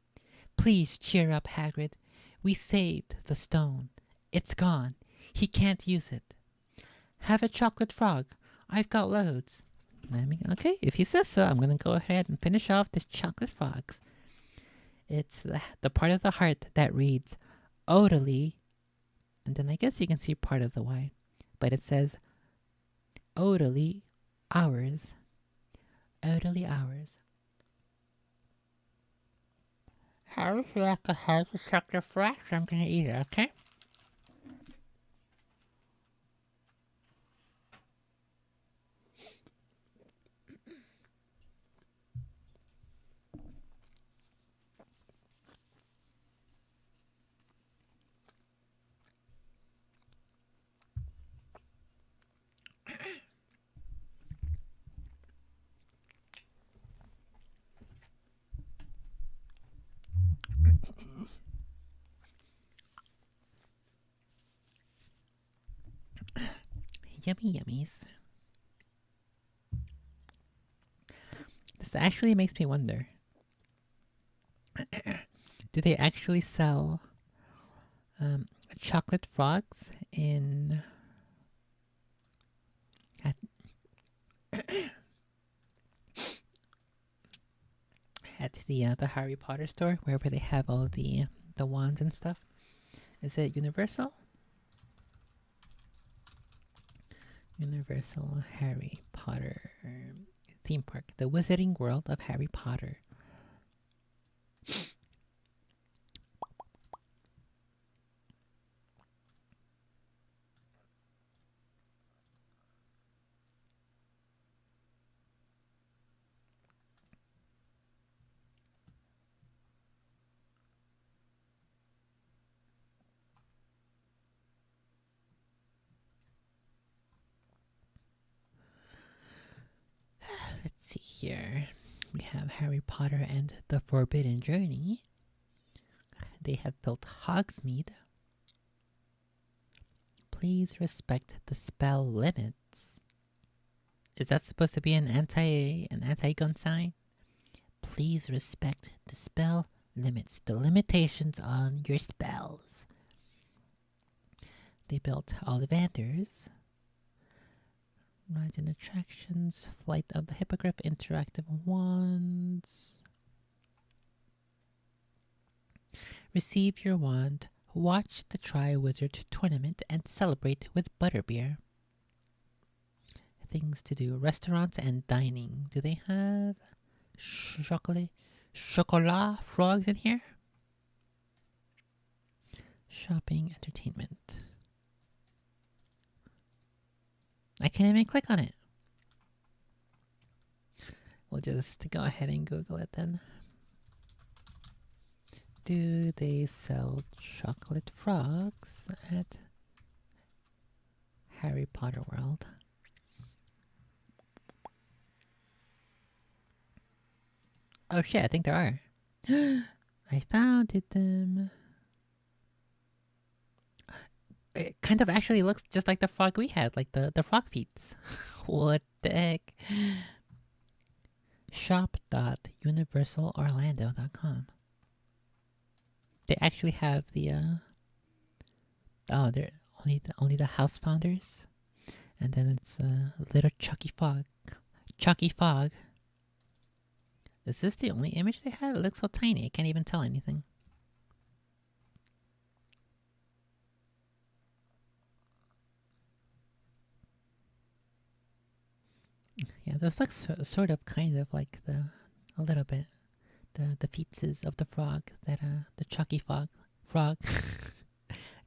Please cheer up, Hagrid. We saved the stone. It's gone. He can't use it. Have a chocolate frog. I've got loads. Okay, if he says so, I'm going to go ahead and finish off this chocolate frogs. It's the part of the heart that reads, Odily, and then I guess you can see part of the Y, but it says, Odily hours. Odily hours. How like a house of chocolate frogs? I'm going to eat it, okay? Yummy yummies. This actually makes me wonder. Do they actually sell chocolate frogs in at the Harry Potter store, wherever they have all the wands and stuff? Is it universal? Universal Harry Potter theme park. The Wizarding World of Harry Potter. Let's see here. We have Harry Potter and the Forbidden Journey. They have built Hogsmeade. Please respect the spell limits. Is that supposed to be an anti-gun sign? Please respect the spell limits, the limitations on your spells. They built Ollivanders. Rides and Attractions, Flight of the Hippogriff, Interactive Wands. Receive your wand, watch the Tri-Wizard Tournament, and celebrate with Butterbeer. Things to do. Restaurants and dining. Do they have chocolate frogs in here? Shopping, entertainment. I can't even click on it. We'll just go ahead and Google it then. Do they sell chocolate frogs at Harry Potter World? Oh shit, I think there are. I found them. It kind of actually looks just like the frog we had, like the frog feet. What the heck? Shop.universalorlando.com. They actually have the oh, they're only the house founders, and then it's little Chucky Fogg. Chucky Fogg. Is this the only image they have? It looks so tiny. I can't even tell anything. Yeah, this looks sort of kind of like a little bit the feetses of the frog that the Chucky frog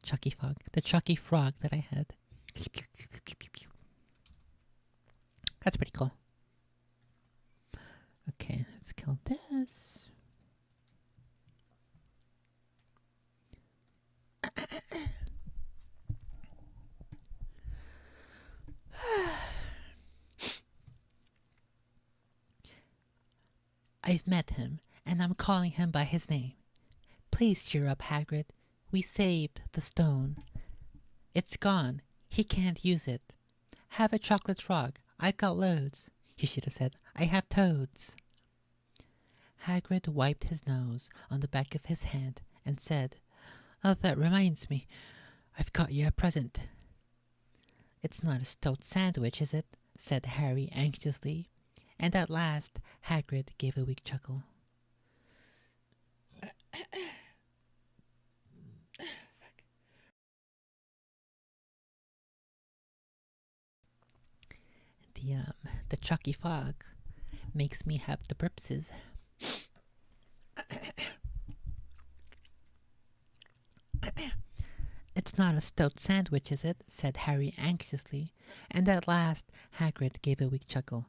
Chucky Fogg, the Chucky frog that I had. That's pretty cool. Okay, let's kill this. I've met him, and I'm calling him by his name. Please cheer up, Hagrid. We saved the stone. It's gone. He can't use it. Have a chocolate frog. I've got loads. He should have said, I have toads. Hagrid wiped his nose on the back of his hand and said, Oh, that reminds me. I've got you a present. It's not a stoat sandwich, is it? Said Harry anxiously. And at last, Hagrid gave a weak chuckle. The Chucky Fogg makes me have the burpses. It's not a stoat sandwich, is it? Said Harry anxiously, and at last Hagrid gave a weak chuckle.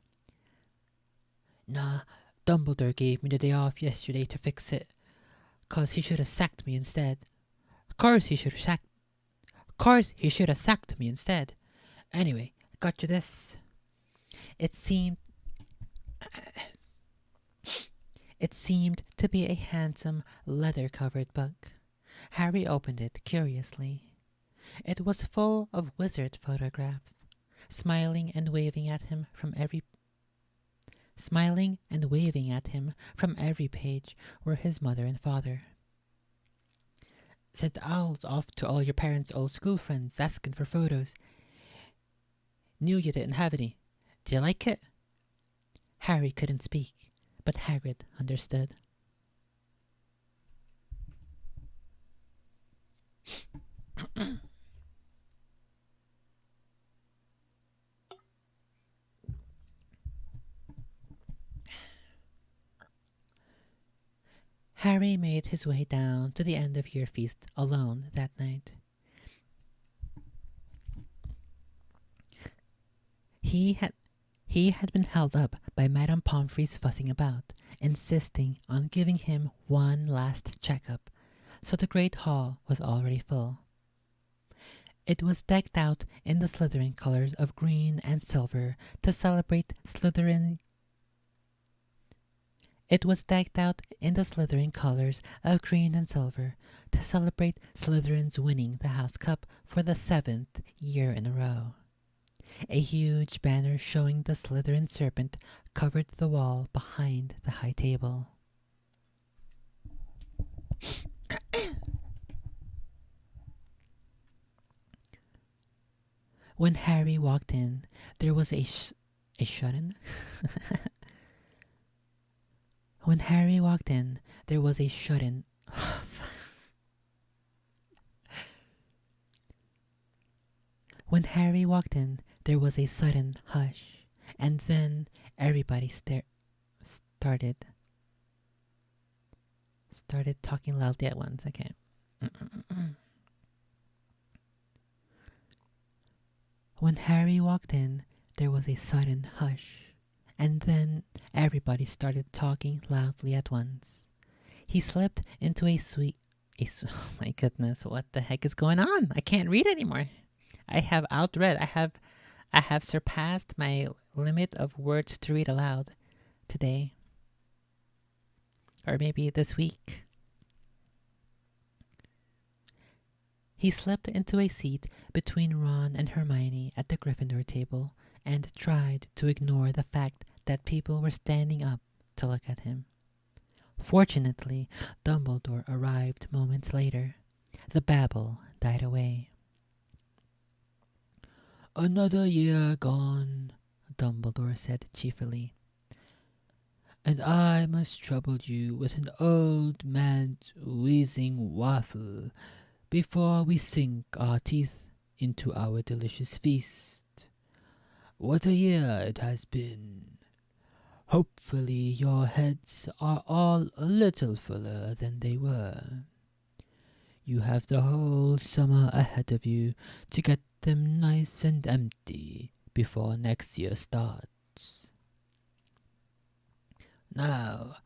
Nah, Dumbledore gave me the day off yesterday to fix it, 'cause he should have sacked me instead. Course he should have sacked me instead. Anyway, I got you this. It seemed to be a handsome leather-covered book. Harry opened it curiously. It was full of wizard photographs. Smiling and waving at him from every page were his mother and father. Sent owls off to all your parents' old school friends asking for photos. Knew you didn't have any. Do you like it? Harry couldn't speak, but Hagrid understood. Harry made his way down to the end of year feast alone that night. He had been held up by Madame Pomfrey's fussing about, insisting on giving him one last checkup, so the great hall was already full. It was decked out in the Slytherin colors of green and silver to celebrate Slytherin. It was decked out in the Slytherin colors of green and silver to celebrate Slytherin's winning the House Cup for the 7th year in a row. A huge banner showing the Slytherin serpent covered the wall behind the high table. When Harry walked in, there was a shut-in. When Harry walked in, there was a shut-in. When Harry walked in, there was a sudden hush, and then everybody started talking loudly at once. Okay. When Harry walked in, there was a sudden hush, and then everybody started talking loudly at once. He slipped into oh my goodness, what the heck is going on? I can't read anymore. I have outread. I have surpassed my limit of words to read aloud today. Or maybe this week. He slipped into a seat between Ron and Hermione at the Gryffindor table and tried to ignore the fact that people were standing up to look at him. Fortunately, Dumbledore arrived moments later. The babble died away. "Another year gone," Dumbledore said cheerfully. "And I must trouble you with an old man's wheezing waffle before we sink our teeth into our delicious feast. What a year it has been! Hopefully your heads are all a little fuller than they were. You have the whole summer ahead of you to get them nice and empty before next year starts. Now,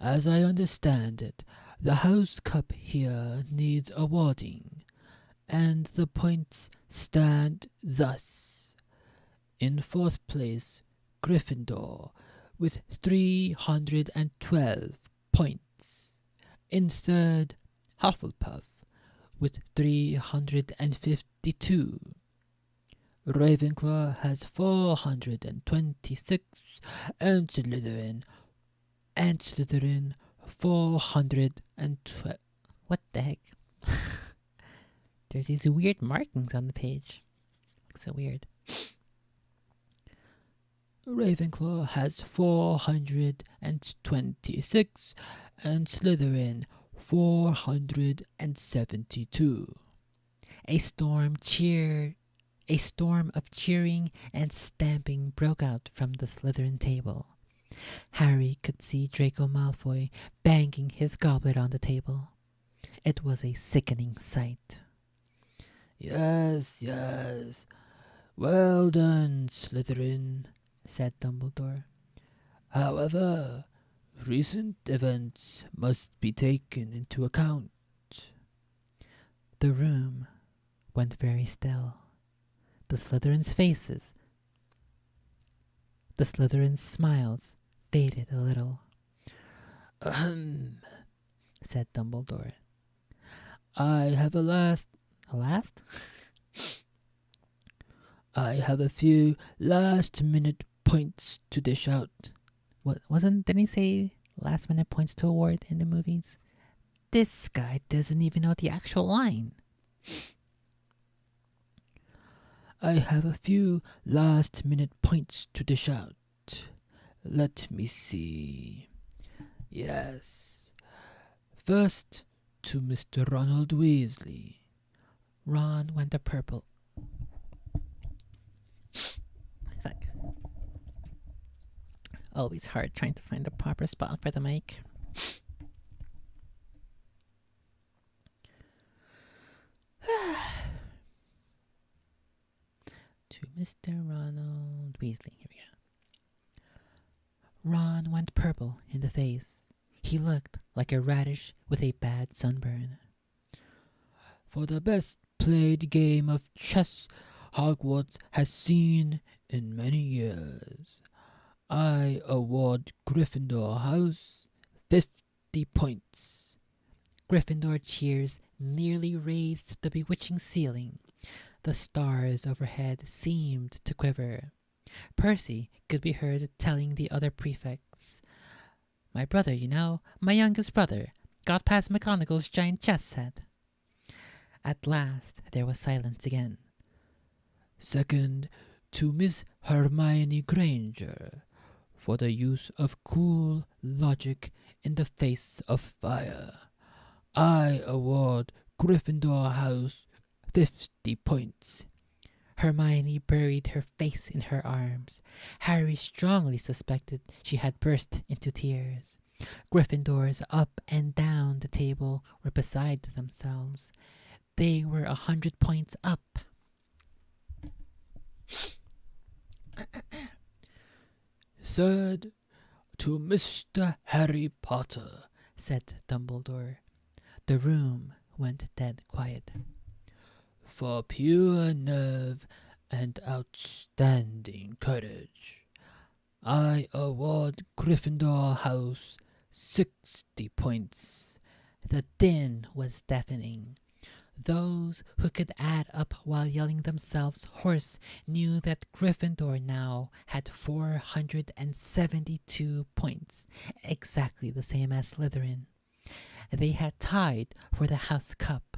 as I understand it, the House Cup here needs awarding, and the points stand thus. In 4th place, Gryffindor with 312 points. In 3rd, Hufflepuff with 352. Ravenclaw has 426, and Slytherin 412. What the heck? There's these weird markings on the page. Looks so weird. Ravenclaw has 426, and Slytherin 472. A storm of cheering and stamping broke out from the Slytherin table. Harry could see Draco Malfoy banging his goblet on the table. It was a sickening sight. Yes, yes. Well done, Slytherin, said Dumbledore. However, recent events must be taken into account. The room went very still. The Slytherins' smiles faded a little. Ahem, said Dumbledore. I have A last? I have a few last-minute points to dish out. Didn't he say last-minute points to award in the movies? This guy doesn't even know the actual line. I have a few last-minute points to dish out. Let me see. Yes. First, to Mr. Ronald Weasley. Ron went to purple. Fuck. Always hard trying to find the proper spot for the mic. Mr. Ronald Weasley. Here we go. Ron went purple in the face. He looked like a radish with a bad sunburn. For the best played game of chess Hogwarts has seen in many years, I award Gryffindor House 50 points. Gryffindor cheers nearly raised the bewitching ceiling. The stars overhead seemed to quiver. Percy could be heard telling the other prefects, "My brother, you know, my youngest brother, got past McGonagall's giant chess set." At last there was silence again. Second, to Miss Hermione Granger, for the use of cool logic in the face of fire. I award Gryffindor House 50 points. Hermione buried her face in her arms. Harry strongly suspected she had burst into tears. Gryffindors up and down the table were beside themselves. They were 100 points up. Third, to Mr. Harry Potter, said Dumbledore. The room went dead quiet. for pure nerve and outstanding courage. I award Gryffindor House 60 points. The din was deafening. Those who could add up while yelling themselves hoarse knew that Gryffindor now had 472 points, exactly the same as Slytherin. They had tied for the House Cup.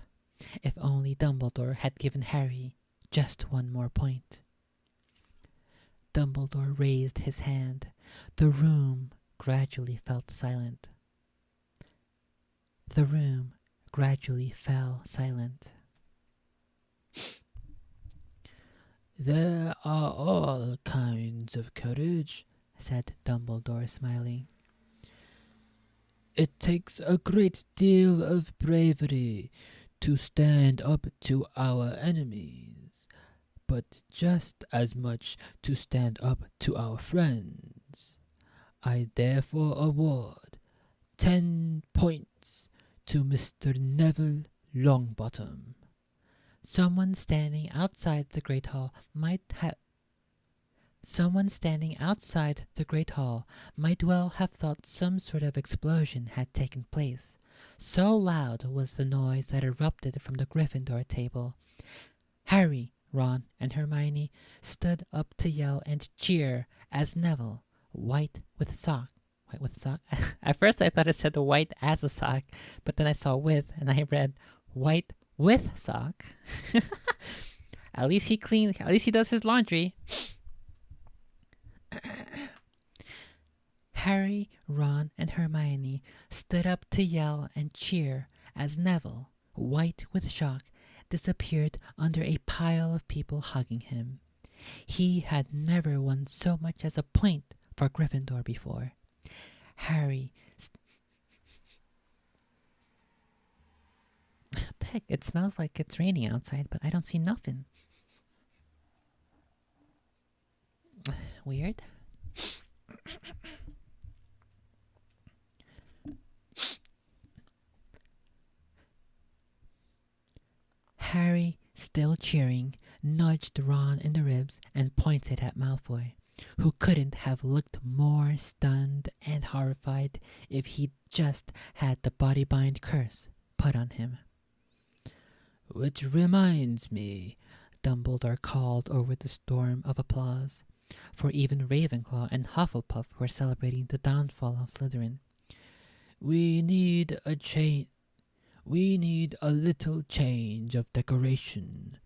If only Dumbledore had given Harry just one more point. Dumbledore raised his hand. The room gradually felt silent. The room gradually fell silent. There are all kinds of courage, said Dumbledore, smiling. It takes a great deal of bravery to stand up to our enemies, but just as much to stand up to our friends. I therefore award 10 points to Mr. Neville Longbottom. Someone standing outside the Great Hall might well have thought some sort of explosion had taken place. So loud was the noise that erupted from the Gryffindor table. Harry, Ron, and Hermione stood up to yell and cheer as Neville, white with sock. At first I thought it said white as a sock, but then I saw with and I read white with sock. At least he does his laundry. Harry, Ron, and Hermione stood up to yell and cheer as Neville, white with shock, disappeared under a pile of people hugging him. He had never won so much as a point for Gryffindor before. Harry... What the heck? It smells like it's raining outside, but I don't see nothing. Weird. Harry, still cheering, nudged Ron in the ribs and pointed at Malfoy, who couldn't have looked more stunned and horrified if he'd just had the body-bind curse put on him. Which reminds me, Dumbledore called over the storm of applause, for even Ravenclaw and Hufflepuff were celebrating the downfall of Slytherin. We need a little change of decoration.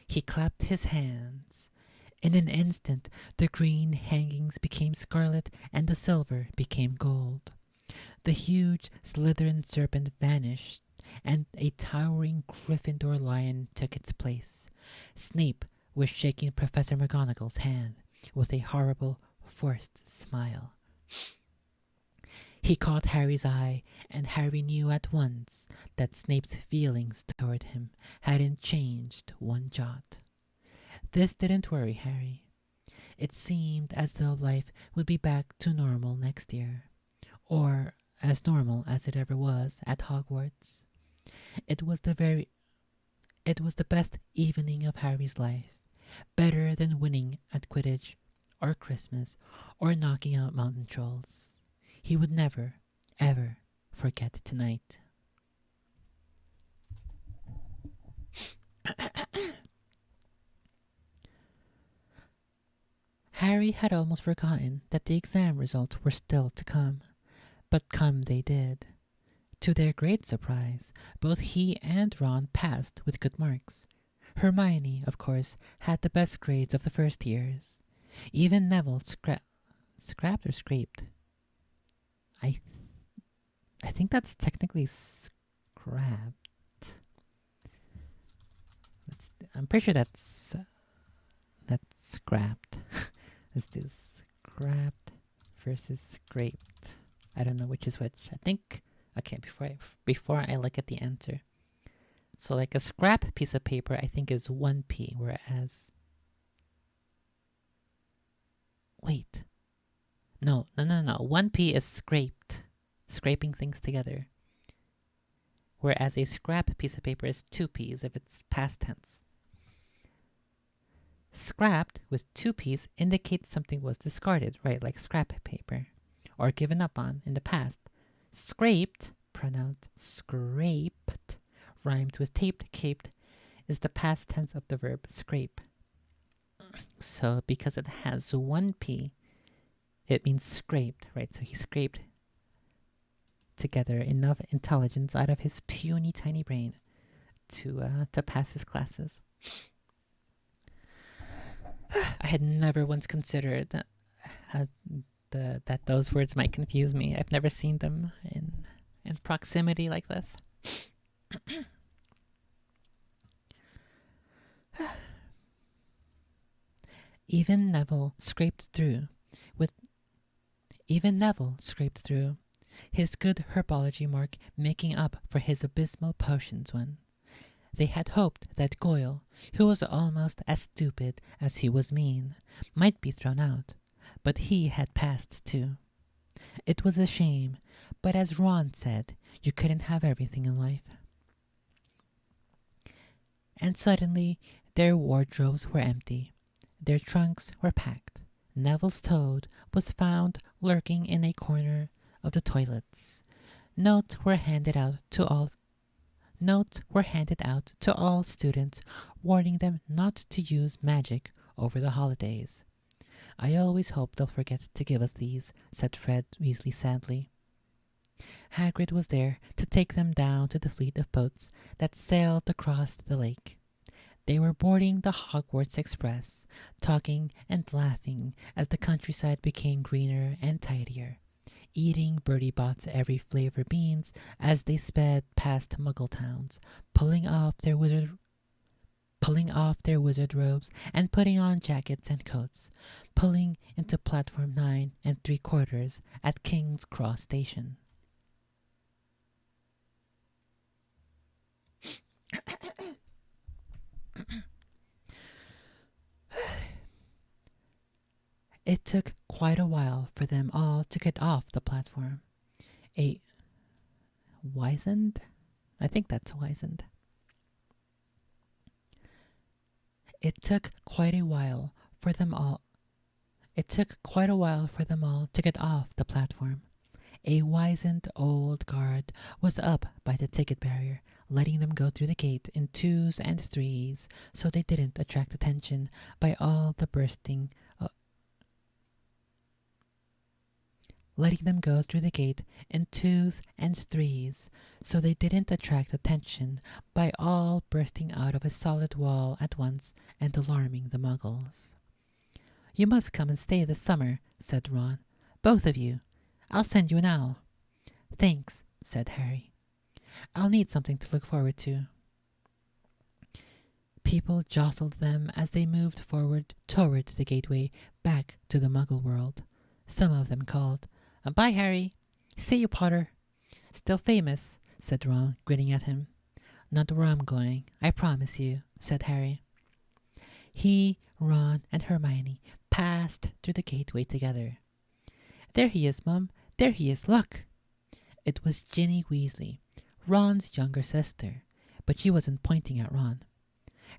He clapped his hands. In an instant, the green hangings became scarlet and the silver became gold. The huge Slytherin serpent vanished, and a towering Gryffindor lion took its place. Snape was shaking Professor McGonagall's hand with a horrible, forced smile. He caught Harry's eye, and Harry knew at once that Snape's feelings toward him hadn't changed one jot. This didn't worry Harry. It seemed as though life would be back to normal next year, or as normal as it ever was at Hogwarts. It was the best evening of Harry's life, better than winning at Quidditch, or Christmas, or knocking out mountain trolls. He would never, ever forget tonight. Harry had almost forgotten that the exam results were still to come, but come they did. To their great surprise, both he and Ron passed with good marks. Hermione, of course, had the best grades of the first years. Even Neville scrapped or scraped. I think that's technically scrapped. I'm pretty sure that's scrapped. Let's do scrapped versus scraped. I don't know which is which. I think okay. Before I look at the answer, so like a scrap piece of paper, I think is 1p, whereas wait, no. 1p is scraped, scraping things together. Whereas a scrap piece of paper is 2p's if it's past tense. Scrapped with 2p's indicates something was discarded, right? Like scrap paper, or given up on in the past. Scraped, pronounced scraped, rhymes with taped, caped, is the past tense of the verb scrape. So because it has 1p, it means scraped, right? So he scraped together enough intelligence out of his puny tiny brain to pass his classes. I had never once considered that those words might confuse me. I've never seen them in proximity like this. Even Neville scraped through, his good herbology mark making up for his abysmal potions one. They had hoped that Goyle, who was almost as stupid as he was mean, might be thrown out, but he had passed too. It was a shame, but as Ron said, you couldn't have everything in life. And suddenly their wardrobes were empty. Their trunks were packed. Neville's toad was found lurking in a corner of the toilets. Notes were handed out to all students, warning them not to use magic over the holidays. I always hope they'll forget to give us these, said Fred Weasley sadly. Hagrid was there to take them down to the fleet of boats that sailed across the lake. They were boarding the Hogwarts Express, talking and laughing as the countryside became greener and tidier, eating Bertie Bott's every flavor beans as they sped past Muggle towns, pulling off their wizard robes and putting on jackets and coats, pulling into platform 9 3/4 at King's Cross Station. It took quite a while for them all to get off the platform. Wizened? I think that's wizened. It took quite a while for them all to get off the platform. A wizened old guard was up by the ticket barrier, letting them go through the gate in 2s and 3s so they didn't attract attention by all the bursting letting them go through the gate in 2s and 3s so they didn't attract attention by all bursting out of a solid wall at once and alarming the Muggles. You must come and stay this summer, said Ron. Both of you. I'll send you an owl. Thanks, said Harry. I'll need something to look forward to. People jostled them as they moved forward toward the gateway back to the Muggle world. Some of them called, Bye, Harry. See you, Potter. Still famous, said Ron, grinning at him. Not where I'm going, I promise you, said Harry. He, Ron, and Hermione passed through the gateway together. "There he is, Mum. There he is, look!" It was Ginny Weasley, Ron's younger sister, but she wasn't pointing at Ron.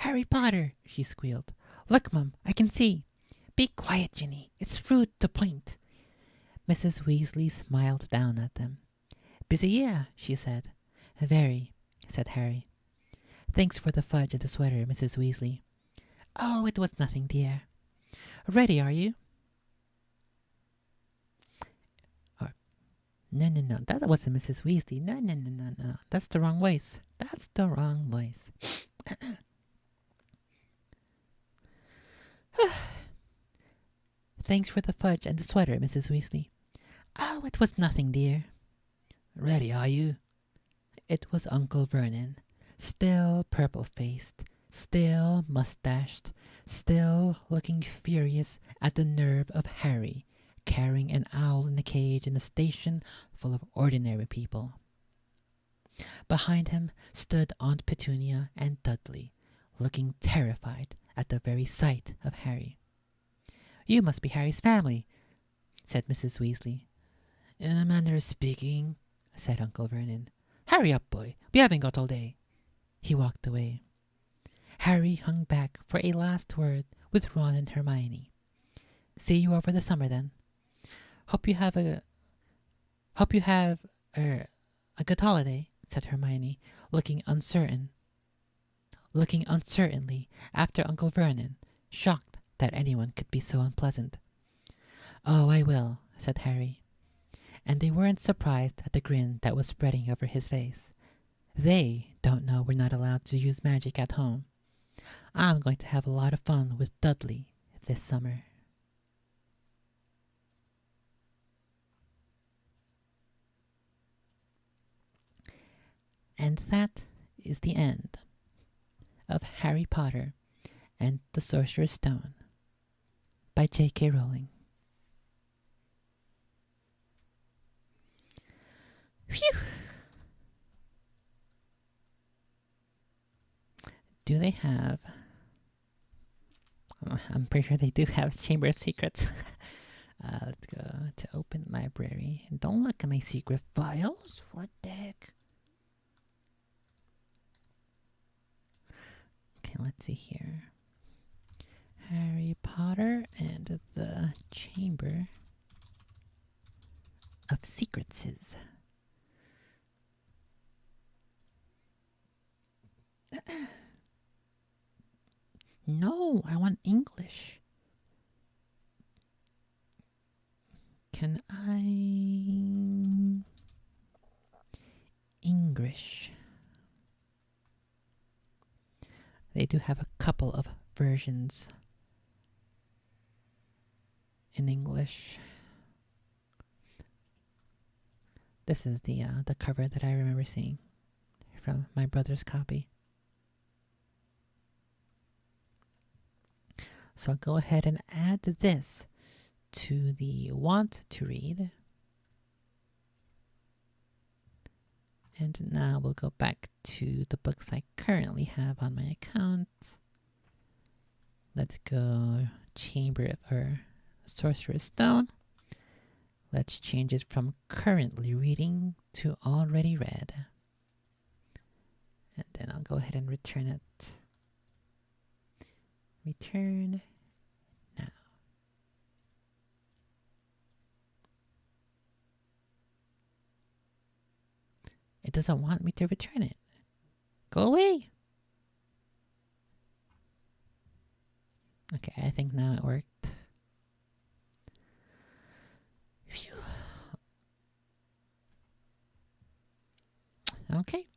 "Harry Potter!" she squealed. "Look, Mum, I can see." "Be quiet, Ginny. It's rude to point." Mrs. Weasley smiled down at them. "Busy, yeah," she said. "Very," said Harry. "Thanks for the fudge and the sweater, Mrs. Weasley." "Oh, it was nothing, dear." "Ready, are you?" No. That wasn't Mrs. Weasley. No. That's the wrong voice. That's the wrong voice. "Thanks for the fudge and the sweater, Mrs. Weasley." "Oh, it was nothing, dear." "Ready, are you?" It was Uncle Vernon, still purple-faced, still mustached, still looking furious at the nerve of Harry, carrying an owl in a cage in a station full of ordinary people. Behind him stood Aunt Petunia and Dudley, looking terrified at the very sight of Harry. "You must be Harry's family," said Mrs. Weasley. "In a manner of speaking," said Uncle Vernon. "Hurry up, boy. We haven't got all day." He walked away. Harry hung back for a last word with Ron and Hermione. "See you over the summer, then. Hope you have a good holiday," said Hermione, looking uncertainly after Uncle Vernon, shocked that anyone could be so unpleasant. "Oh, I will," said Harry. And they weren't surprised at the grin that was spreading over his face. They don't know we're not allowed to use magic at home. I'm going to have a lot of fun with Dudley this summer. And that is the end of Harry Potter and the Sorcerer's Stone by J.K. Rowling. Phew! Do they have... I'm pretty sure they do have Chamber of Secrets. Let's go to Open Library. Don't look at my secret files. What the heck? Okay, let's see here. Harry Potter and the Chamber of Secrets. No, I want English. Can I... English. They do have a couple of versions in English. This is the cover that I remember seeing from my brother's copy. So I'll go ahead and add this to the want to read. And now we'll go back to the books I currently have on my account. Let's go Chamber or Sorcerer's Stone. Let's change it from currently reading to already read. And then I'll go ahead and return it. Return now. It doesn't want me to return it. Go away. Okay, I think now it worked. Phew. Okay,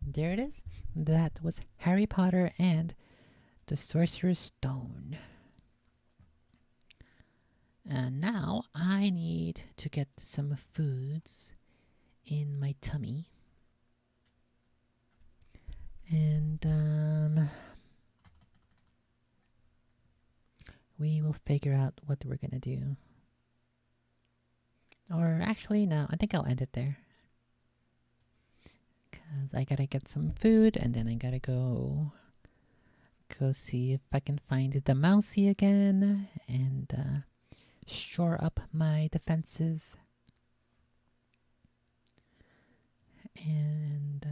there it is. That was Harry Potter and the Sorcerer's Stone. And now I need to get some foods in my tummy. And we will figure out what we're gonna do. Or actually, no, I think I'll end it there. Because I gotta get some food and then I gotta go go see if I can find the mousey again and shore up my defenses. And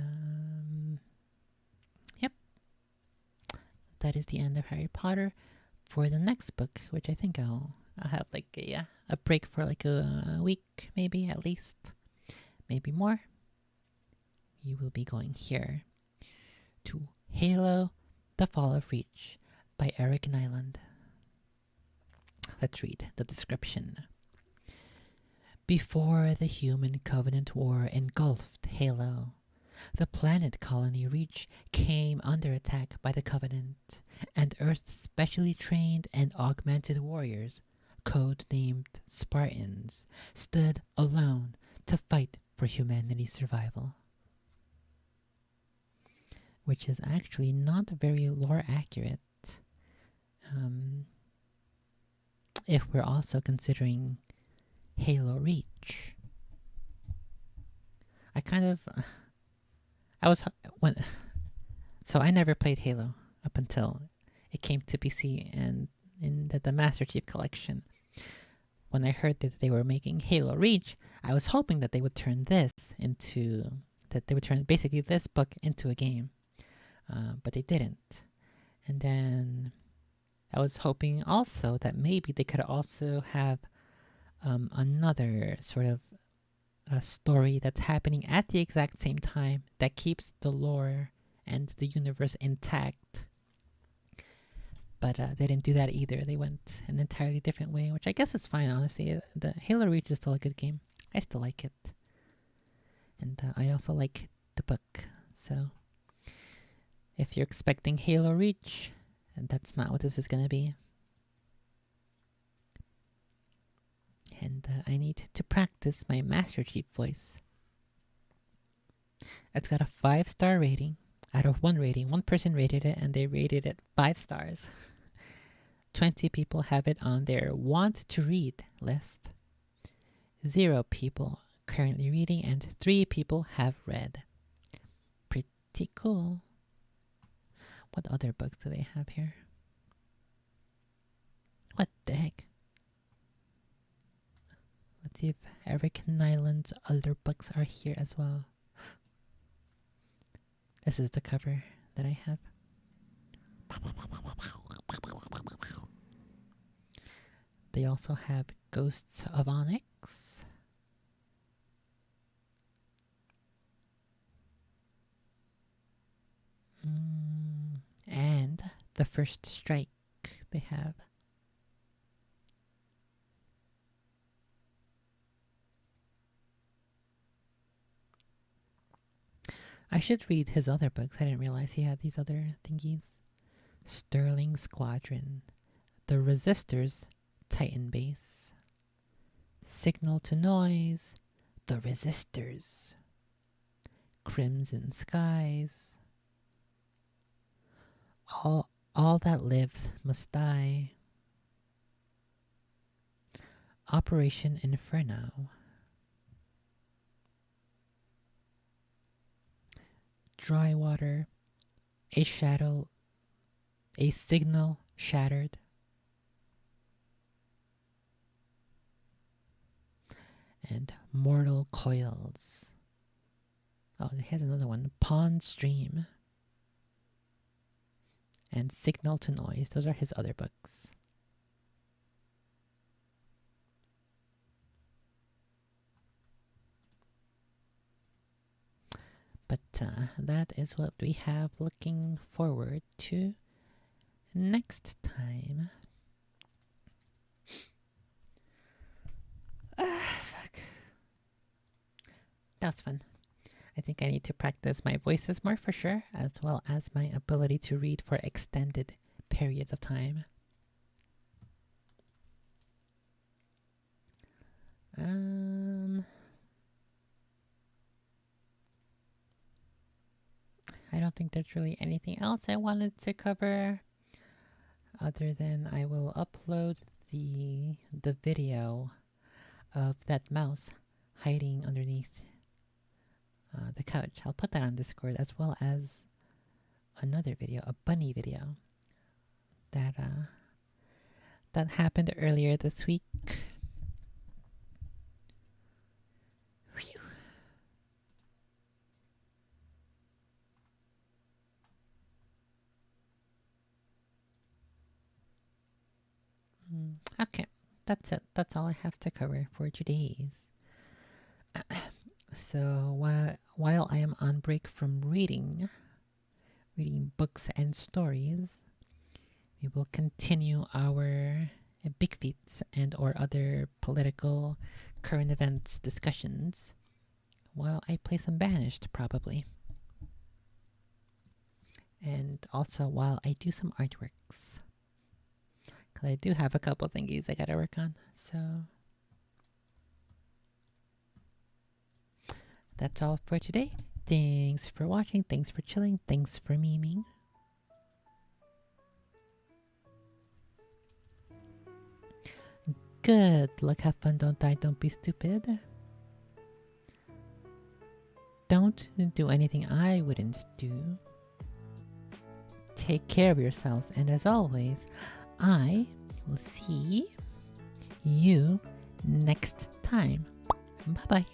yep, that is the end of Harry Potter. For the next book, which I think I'll have like a break for like a week, maybe at least, maybe more. We will be going here to Halo: The Fall of Reach by Eric Nyland. Let's read the description. Before the human Covenant War engulfed Halo, the planet colony Reach came under attack by the Covenant, and Earth's specially trained and augmented warriors, code-named Spartans, stood alone to fight for humanity's survival. Which is actually not very lore accurate. If we're also considering Halo Reach. So I never played Halo up until it came to PC and in the Master Chief Collection. When I heard that they were making Halo Reach, I was hoping that they would turn basically this book into a game. But they didn't. And then I was hoping also that maybe they could also have another sort of a story that's happening at the exact same time that keeps the lore and the universe intact. But they didn't do that either. They went an entirely different way, which I guess is fine, honestly. The Halo Reach is still a good game. I still like it. And I also like the book. So if you're expecting Halo Reach, that's not what this is going to be. And I need to practice my Master Chief voice. It's got a 5-star rating. Out of 1 rating, 1 person rated it, and they rated it 5 stars. 20 people have it on their want to read list. 0 people currently reading, and 3 people have read. Pretty cool. What other books do they have here? What the heck? Let's see if Eric Nyland's other books are here as well. This is the cover that I have. They also have Ghosts of Onyx. And The First Strike they have. I should read his other books. I didn't realize he had these other thingies. Sterling Squadron, The Resistors, Titan Base, Signal to Noise, The Resistors, Crimson Skies, All That Lives Must Die, Operation Inferno, Dry Water, A Signal Shattered, and Mortal Coils. Oh, here's another one. Pawn Stream and Signal to Noise. Those are his other books. But that is what we have looking forward to next time. Fuck. That was fun. I think I need to practice my voices more for sure, as well as my ability to read for extended periods of time. I don't think there's really anything else I wanted to cover, other than I will upload the video of that mouse hiding underneath the couch. I'll put that on Discord, as well as another video, a bunny video that happened earlier this week. Phew. Okay, that's it. That's all I have to cover for today's. So while I am on break from reading books and stories, we will continue our big feats and or other political current events discussions while I play some Banished, probably. And also while I do some artworks. Because I do have a couple thingies I gotta work on. So that's all for today. Thanks for watching. Thanks for chilling. Thanks for memeing. Good luck, have fun, don't die, don't be stupid. Don't do anything I wouldn't do. Take care of yourselves, and as always, I will see you next time. Bye bye.